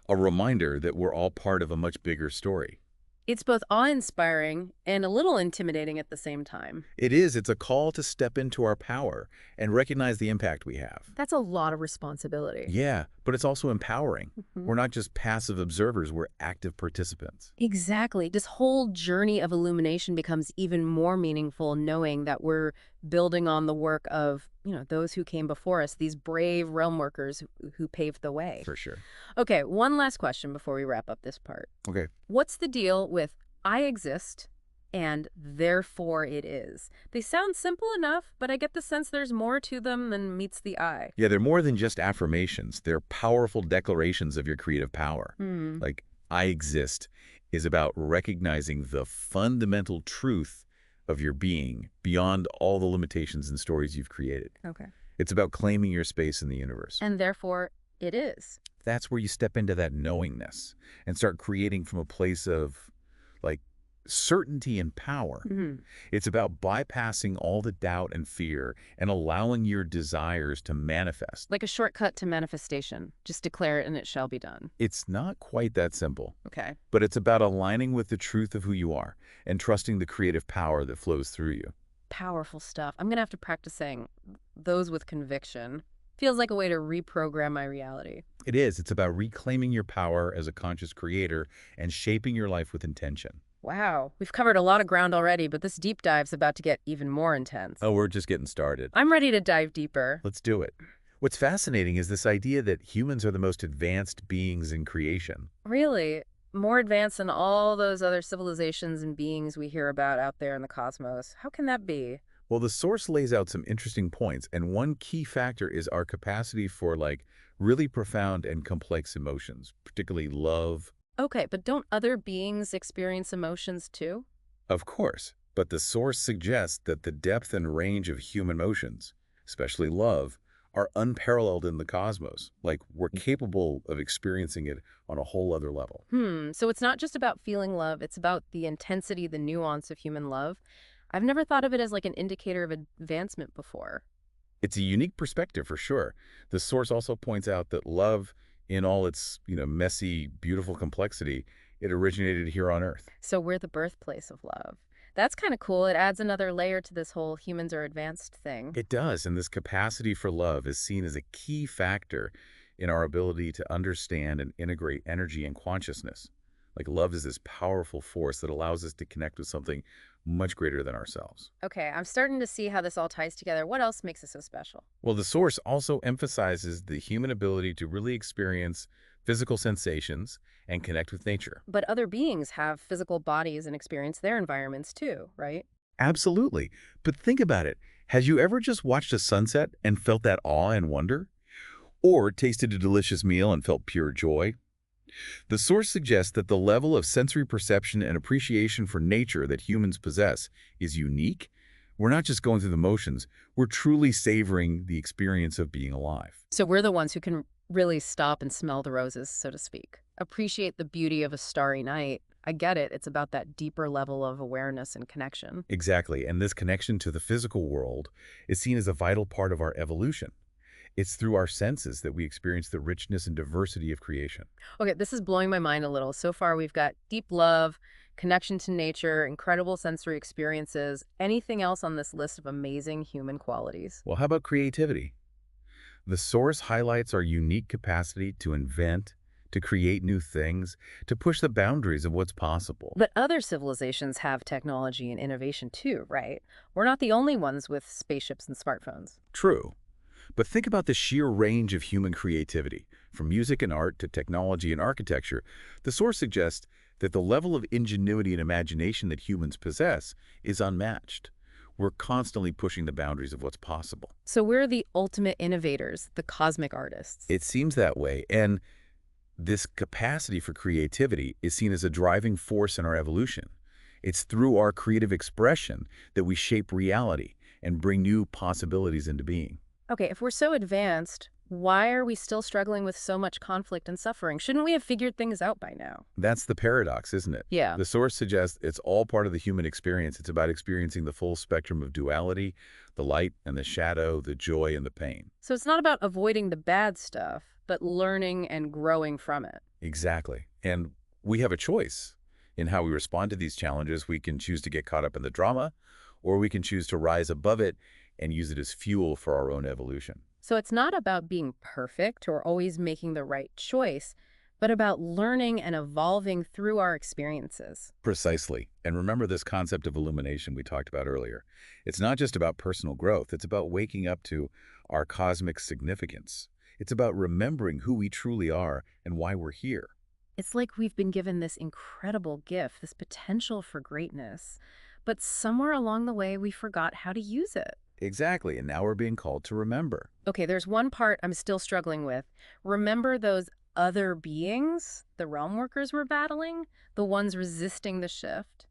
a reminder that we're all part of a much bigger story. It's both awe-inspiring and a little intimidating at the same time. It is. It's a call to step into our power and recognize the impact we have. That's a lot of responsibility. Yeah, but it's also empowering. We're not just passive observers, we're active participants. Exactly. This whole journey of illumination becomes even more meaningful knowing that we're building on the work of, those who came before us, these brave realm workers who paved the way. For sure. Okay, one last question before we wrap up this part. Okay. What's the deal with I exist and therefore it is? They sound simple enough, but I get the sense there's more to them than meets the eye. Yeah, they're more than just affirmations. They're powerful declarations of your creative power. Like, I exist is about recognizing the fundamental truth of your being beyond all the limitations and stories you've created. Okay. It's about claiming your space in the universe. And therefore it is. That's where you step into that knowingness and start creating from a place of, like, certainty and power. It's about bypassing all the doubt and fear and allowing your desires to manifest. Like a shortcut to manifestation. Just declare it and it shall be done. It's not quite that simple, Okay. but it's about aligning with the truth of who you are and trusting the creative power that flows through you. Powerful stuff. I'm going to have to practice saying those with conviction. Feels like a way to reprogram my reality. It is. It's about reclaiming your power as a conscious creator and shaping your life with intention. Wow, we've covered a lot of ground already, but this deep dive's about to get even more intense. Oh, we're just getting started. I'm ready to dive deeper. Let's do it. What's fascinating is this idea that humans are the most advanced beings in creation. Really? More advanced than all those other civilizations and beings we hear about out there in the cosmos. How can that be? Well, the source lays out some interesting points, and one key factor is our capacity for, really profound and complex emotions, particularly love. Okay, but don't other beings experience emotions too? Of course, but the source suggests that the depth and range of human emotions, especially love, are unparalleled in the cosmos. Like, we're capable of experiencing it on a whole other level. So it's not just about feeling love, it's about the intensity, the nuance of human love. I've never thought of it as like an indicator of advancement before. It's a unique perspective for sure. The source also points out that love, in all its, messy, beautiful complexity, it originated here on Earth. So we're the birthplace of love. That's kind of cool. It adds another layer to this whole humans are advanced thing. It does, and this capacity for love is seen as a key factor in our ability to understand and integrate energy and consciousness. Like, love is this powerful force that allows us to connect with something much greater than ourselves. Okay, I'm starting to see how this all ties together. What else makes it so special? Well, the source also emphasizes the human ability to really experience physical sensations and connect with nature. But other beings have physical bodies and experience their environments too, right? Absolutely. But think about it. Has you ever just watched a sunset and felt that awe and wonder? Or tasted a delicious meal and felt pure joy? The source suggests that the level of sensory perception and appreciation for nature that humans possess is unique. We're not just going through the motions, we're truly savoring the experience of being alive. So we're the ones who can really stop and smell the roses, so to speak. Appreciate the beauty of a starry night. I get it. It's about that deeper level of awareness and connection. Exactly, and this connection to the physical world is seen as a vital part of our evolution. It's through our senses that we experience the richness and diversity of creation. Okay, this is blowing my mind a little. So far, we've got deep love, connection to nature, incredible sensory experiences. Anything else on this list of amazing human qualities? Well, how about creativity? The source highlights our unique capacity to invent, to create new things, to push the boundaries of what's possible. But other civilizations have technology and innovation too, right? We're not the only ones with spaceships and smartphones. True. But think about the sheer range of human creativity. From music and art to technology and architecture, the source suggests that the level of ingenuity and imagination that humans possess is unmatched. We're constantly pushing the boundaries of what's possible. So we're the ultimate innovators, the cosmic artists. It seems that way, and this capacity for creativity is seen as a driving force in our evolution. It's through our creative expression that we shape reality and bring new possibilities into being. Okay, if we're so advanced, why are we still struggling with so much conflict and suffering? Shouldn't we have figured things out by now? That's the paradox, isn't it? Yeah. The source suggests it's all part of the human experience. It's about experiencing the full spectrum of duality, the light and the shadow, the joy and the pain. So it's not about avoiding the bad stuff, but learning and growing from it. Exactly. And we have a choice in how we respond to these challenges. We can choose to get caught up in the drama, or we can choose to rise above it and use it as fuel for our own evolution. So it's not about being perfect or always making the right choice, but about learning and evolving through our experiences. Precisely. And remember this concept of illumination we talked about earlier. It's not just about personal growth. It's about waking up to our cosmic significance. It's about remembering who we truly are and why we're here. It's like we've been given this incredible gift, this potential for greatness, but somewhere along the way we forgot how to use it. Exactly, and now we're being called to remember. Okay, there's one part I'm still struggling with. Remember those other beings, the realm workers we're battling, the ones resisting the shift?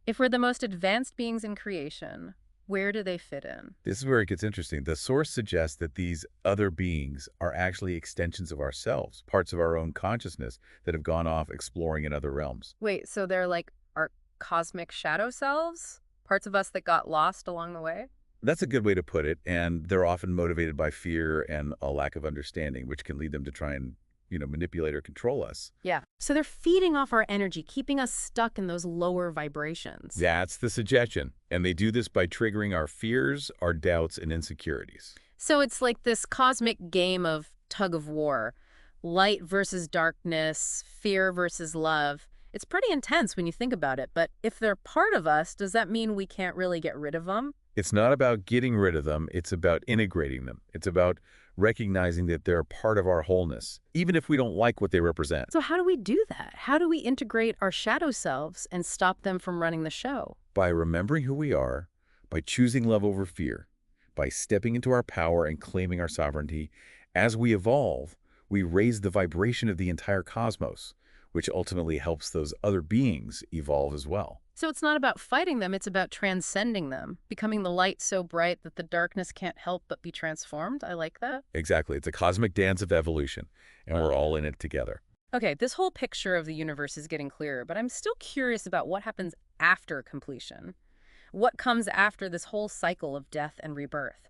If we're the most advanced beings in creation, where do they fit in? This is where it gets interesting. The source suggests that these other beings are actually extensions of ourselves, parts of our own consciousness that have gone off exploring in other realms. Wait, so they're like our cosmic shadow selves? Parts of us that got lost along the way? That's a good way to put it, and they're often motivated by fear and a lack of understanding, which can lead them to try and, manipulate or control us. Yeah. So they're feeding off our energy, keeping us stuck in those lower vibrations. That's the suggestion, and they do this by triggering our fears, our doubts, and insecurities. So it's like this cosmic game of tug of war. Light versus darkness, fear versus love. It's pretty intense when you think about it, but if they're part of us, does that mean we can't really get rid of them? It's not about getting rid of them, it's about integrating them. It's about recognizing that they're part of our wholeness, even if we don't like what they represent. So how do we do that? How do we integrate our shadow selves and stop them from running the show? By remembering who we are, by choosing love over fear, by stepping into our power and claiming our sovereignty, as we evolve, we raise the vibration of the entire cosmos, which ultimately helps those other beings evolve as well. So it's not about fighting them, it's about transcending them, becoming the light so bright that the darkness can't help but be transformed. I like that. Exactly. It's a cosmic dance of evolution, and we're all in it together. Okay, this whole picture of the universe is getting clearer, but I'm still curious about what happens after completion. What comes after this whole cycle of death and rebirth?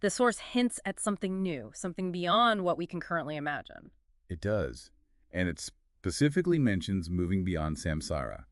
The source hints at something new, something beyond what we can currently imagine. It does. And it specifically mentions moving beyond samsara,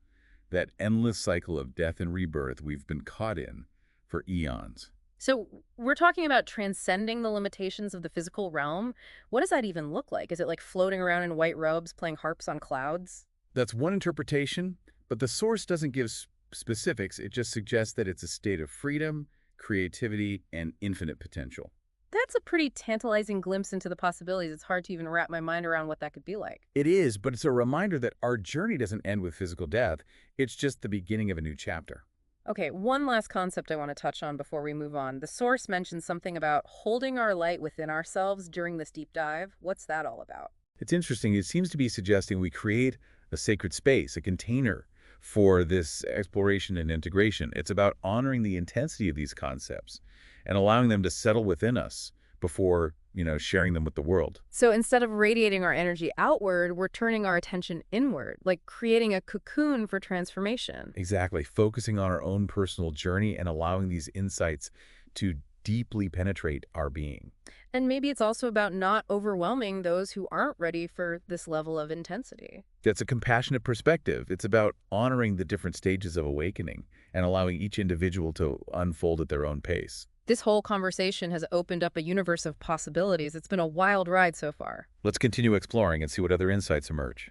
that endless cycle of death and rebirth we've been caught in for eons. So we're talking about transcending the limitations of the physical realm. What does that even look like? Is it like floating around in white robes, playing harps on clouds? That's one interpretation, but the source doesn't give specifics. It just suggests that it's a state of freedom, creativity, and infinite potential. That's a pretty tantalizing glimpse into the possibilities. It's hard to even wrap my mind around what that could be like. It is, but it's a reminder that our journey doesn't end with physical death. It's just the beginning of a new chapter. Okay, one last concept I want to touch on before we move on. The source mentions something about holding our light within ourselves during this deep dive. What's that all about? It's interesting. It seems to be suggesting we create a sacred space, a container for this exploration and integration. It's about honoring the intensity of these concepts and allowing them to settle within us before, sharing them with the world. So instead of radiating our energy outward, we're turning our attention inward, like creating a cocoon for transformation. Exactly. Focusing on our own personal journey and allowing these insights to deeply penetrate our being. And maybe it's also about not overwhelming those who aren't ready for this level of intensity. That's a compassionate perspective. It's about honoring the different stages of awakening and allowing each individual to unfold at their own pace. This whole conversation has opened up a universe of possibilities. It's been a wild ride so far. Let's continue exploring and see what other insights emerge.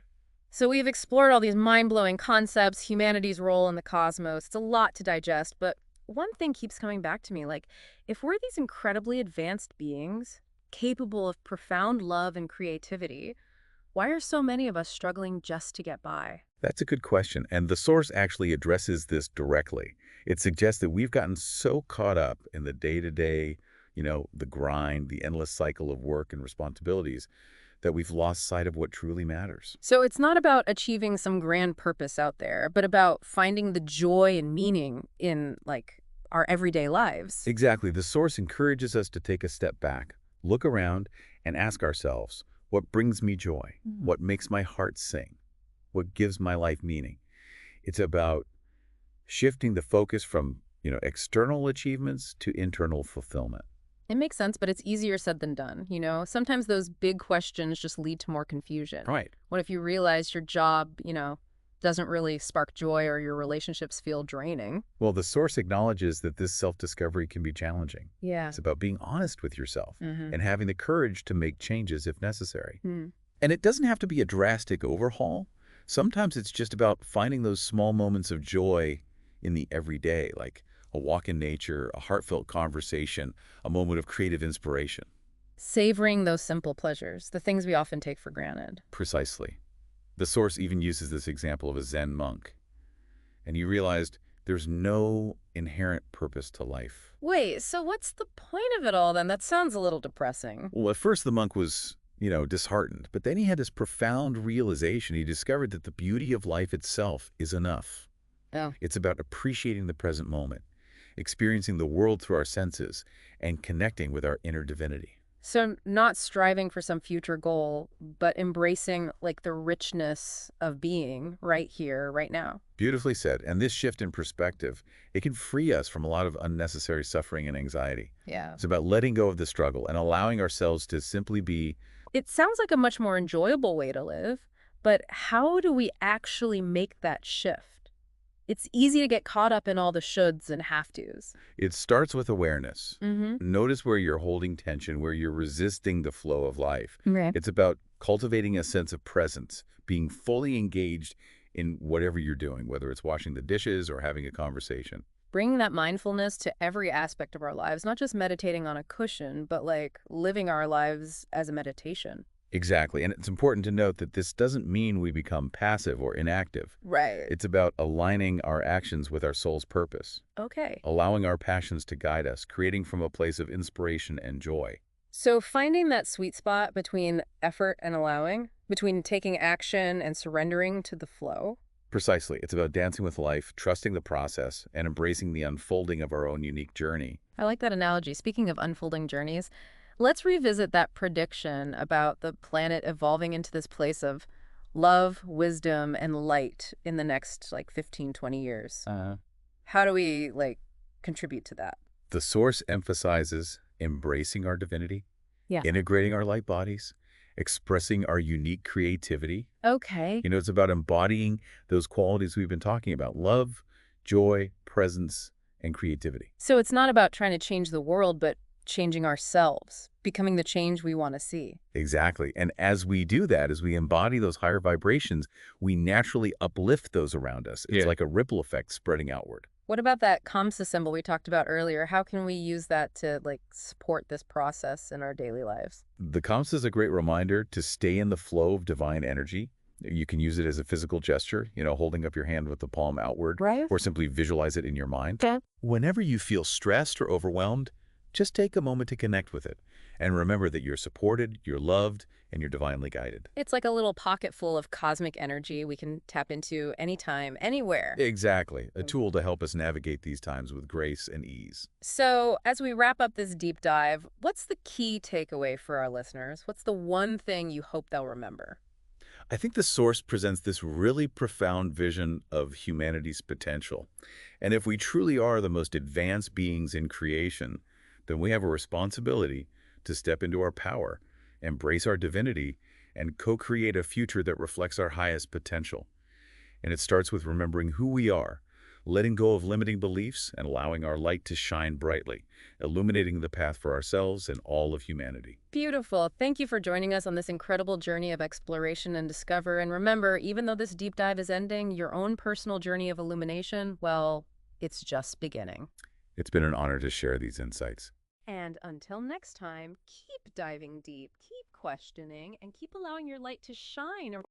So we've explored all these mind-blowing concepts, humanity's role in the cosmos. It's a lot to digest, but one thing keeps coming back to me, like, if we're these incredibly advanced beings, capable of profound love and creativity, why are so many of us struggling just to get by? That's a good question, and the source actually addresses this directly. It suggests that we've gotten so caught up in the day-to-day, the grind, the endless cycle of work and responsibilities, that we've lost sight of what truly matters. So it's not about achieving some grand purpose out there, but about finding the joy and meaning in, like, our everyday lives. Exactly. The source encourages us to take a step back, look around, and ask ourselves, what brings me joy? What makes my heart sing? What gives my life meaning? It's about shifting the focus from, external achievements to internal fulfillment. It makes sense, but it's easier said than done, Sometimes those big questions just lead to more confusion. Right. What if you realize your job, doesn't really spark joy or your relationships feel draining? Well, the source acknowledges that this self-discovery can be challenging. Yeah. It's about being honest with yourself Mm-hmm. and having the courage to make changes if necessary. Hmm. And it doesn't have to be a drastic overhaul. Sometimes it's just about finding those small moments of joy in the everyday, like a walk in nature, a heartfelt conversation, a moment of creative inspiration. Savoring those simple pleasures, the things we often take for granted. Precisely. The source even uses this example of a Zen monk. And you realized there's no inherent purpose to life. Wait, so what's the point of it all then? That sounds a little depressing. Well, at first the monk was, disheartened, but then he had this profound realization. He discovered that the beauty of life itself is enough. Oh. It's about appreciating the present moment, experiencing the world through our senses, and connecting with our inner divinity. So not striving for some future goal, but embracing, like, the richness of being right here, right now. Beautifully said. And this shift in perspective, it can free us from a lot of unnecessary suffering and anxiety. Yeah. It's about letting go of the struggle and allowing ourselves to simply be. It sounds like a much more enjoyable way to live, but how do we actually make that shift? It's easy to get caught up in all the shoulds and have-tos. It starts with awareness. Mm-hmm. Notice where you're holding tension, where you're resisting the flow of life. Right. It's about cultivating a sense of presence, being fully engaged in whatever you're doing, whether it's washing the dishes or having a conversation. Bringing that mindfulness to every aspect of our lives, not just meditating on a cushion, but like living our lives as a meditation. Exactly. And it's important to note that this doesn't mean we become passive or inactive. Right. It's about aligning our actions with our soul's purpose, Okay. allowing our passions to guide us, creating from a place of inspiration and joy. So finding that sweet spot between effort and allowing, between taking action and surrendering to the flow. Precisely. It's about dancing with life, trusting the process, and embracing the unfolding of our own unique journey. I like that analogy. Speaking of unfolding journeys, let's revisit that prediction about the planet evolving into this place of love, wisdom, and light in the next 15, 20 years. How do we contribute to that? The source emphasizes embracing our divinity, Yeah. integrating our light bodies, expressing our unique creativity. Okay. It's about embodying those qualities we've been talking about: love, joy, presence, and creativity. So it's not about trying to change the world, but changing ourselves, becoming the change we want to see. Exactly. And as we do that, as we embody those higher vibrations, we naturally uplift those around us. It's like a ripple effect spreading outward. What about that COMSA symbol we talked about earlier? How can we use that to support this process in our daily lives? The comps is a great reminder to stay in the flow of divine energy. You can use it as a physical gesture, holding up your hand with the palm outward, Right. or simply visualize it in your mind. Okay. Whenever you feel stressed or overwhelmed, just take a moment to connect with it. And remember that you're supported, you're loved, and you're divinely guided. It's like a little pocket full of cosmic energy we can tap into anytime, anywhere. Exactly. A tool to help us navigate these times with grace and ease. So, as we wrap up this deep dive, what's the key takeaway for our listeners? What's the one thing you hope they'll remember? I think the source presents this really profound vision of humanity's potential. And if we truly are the most advanced beings in creation, then we have a responsibility to step into our power, embrace our divinity, and co-create a future that reflects our highest potential. And it starts with remembering who we are, letting go of limiting beliefs, and allowing our light to shine brightly, illuminating the path for ourselves and all of humanity. Beautiful. Thank you for joining us on this incredible journey of exploration and discovery. And remember, even though this deep dive is ending, your own personal journey of illumination, well, it's just beginning. It's been an honor to share these insights. And until next time, keep diving deep, keep questioning, and keep allowing your light to shine.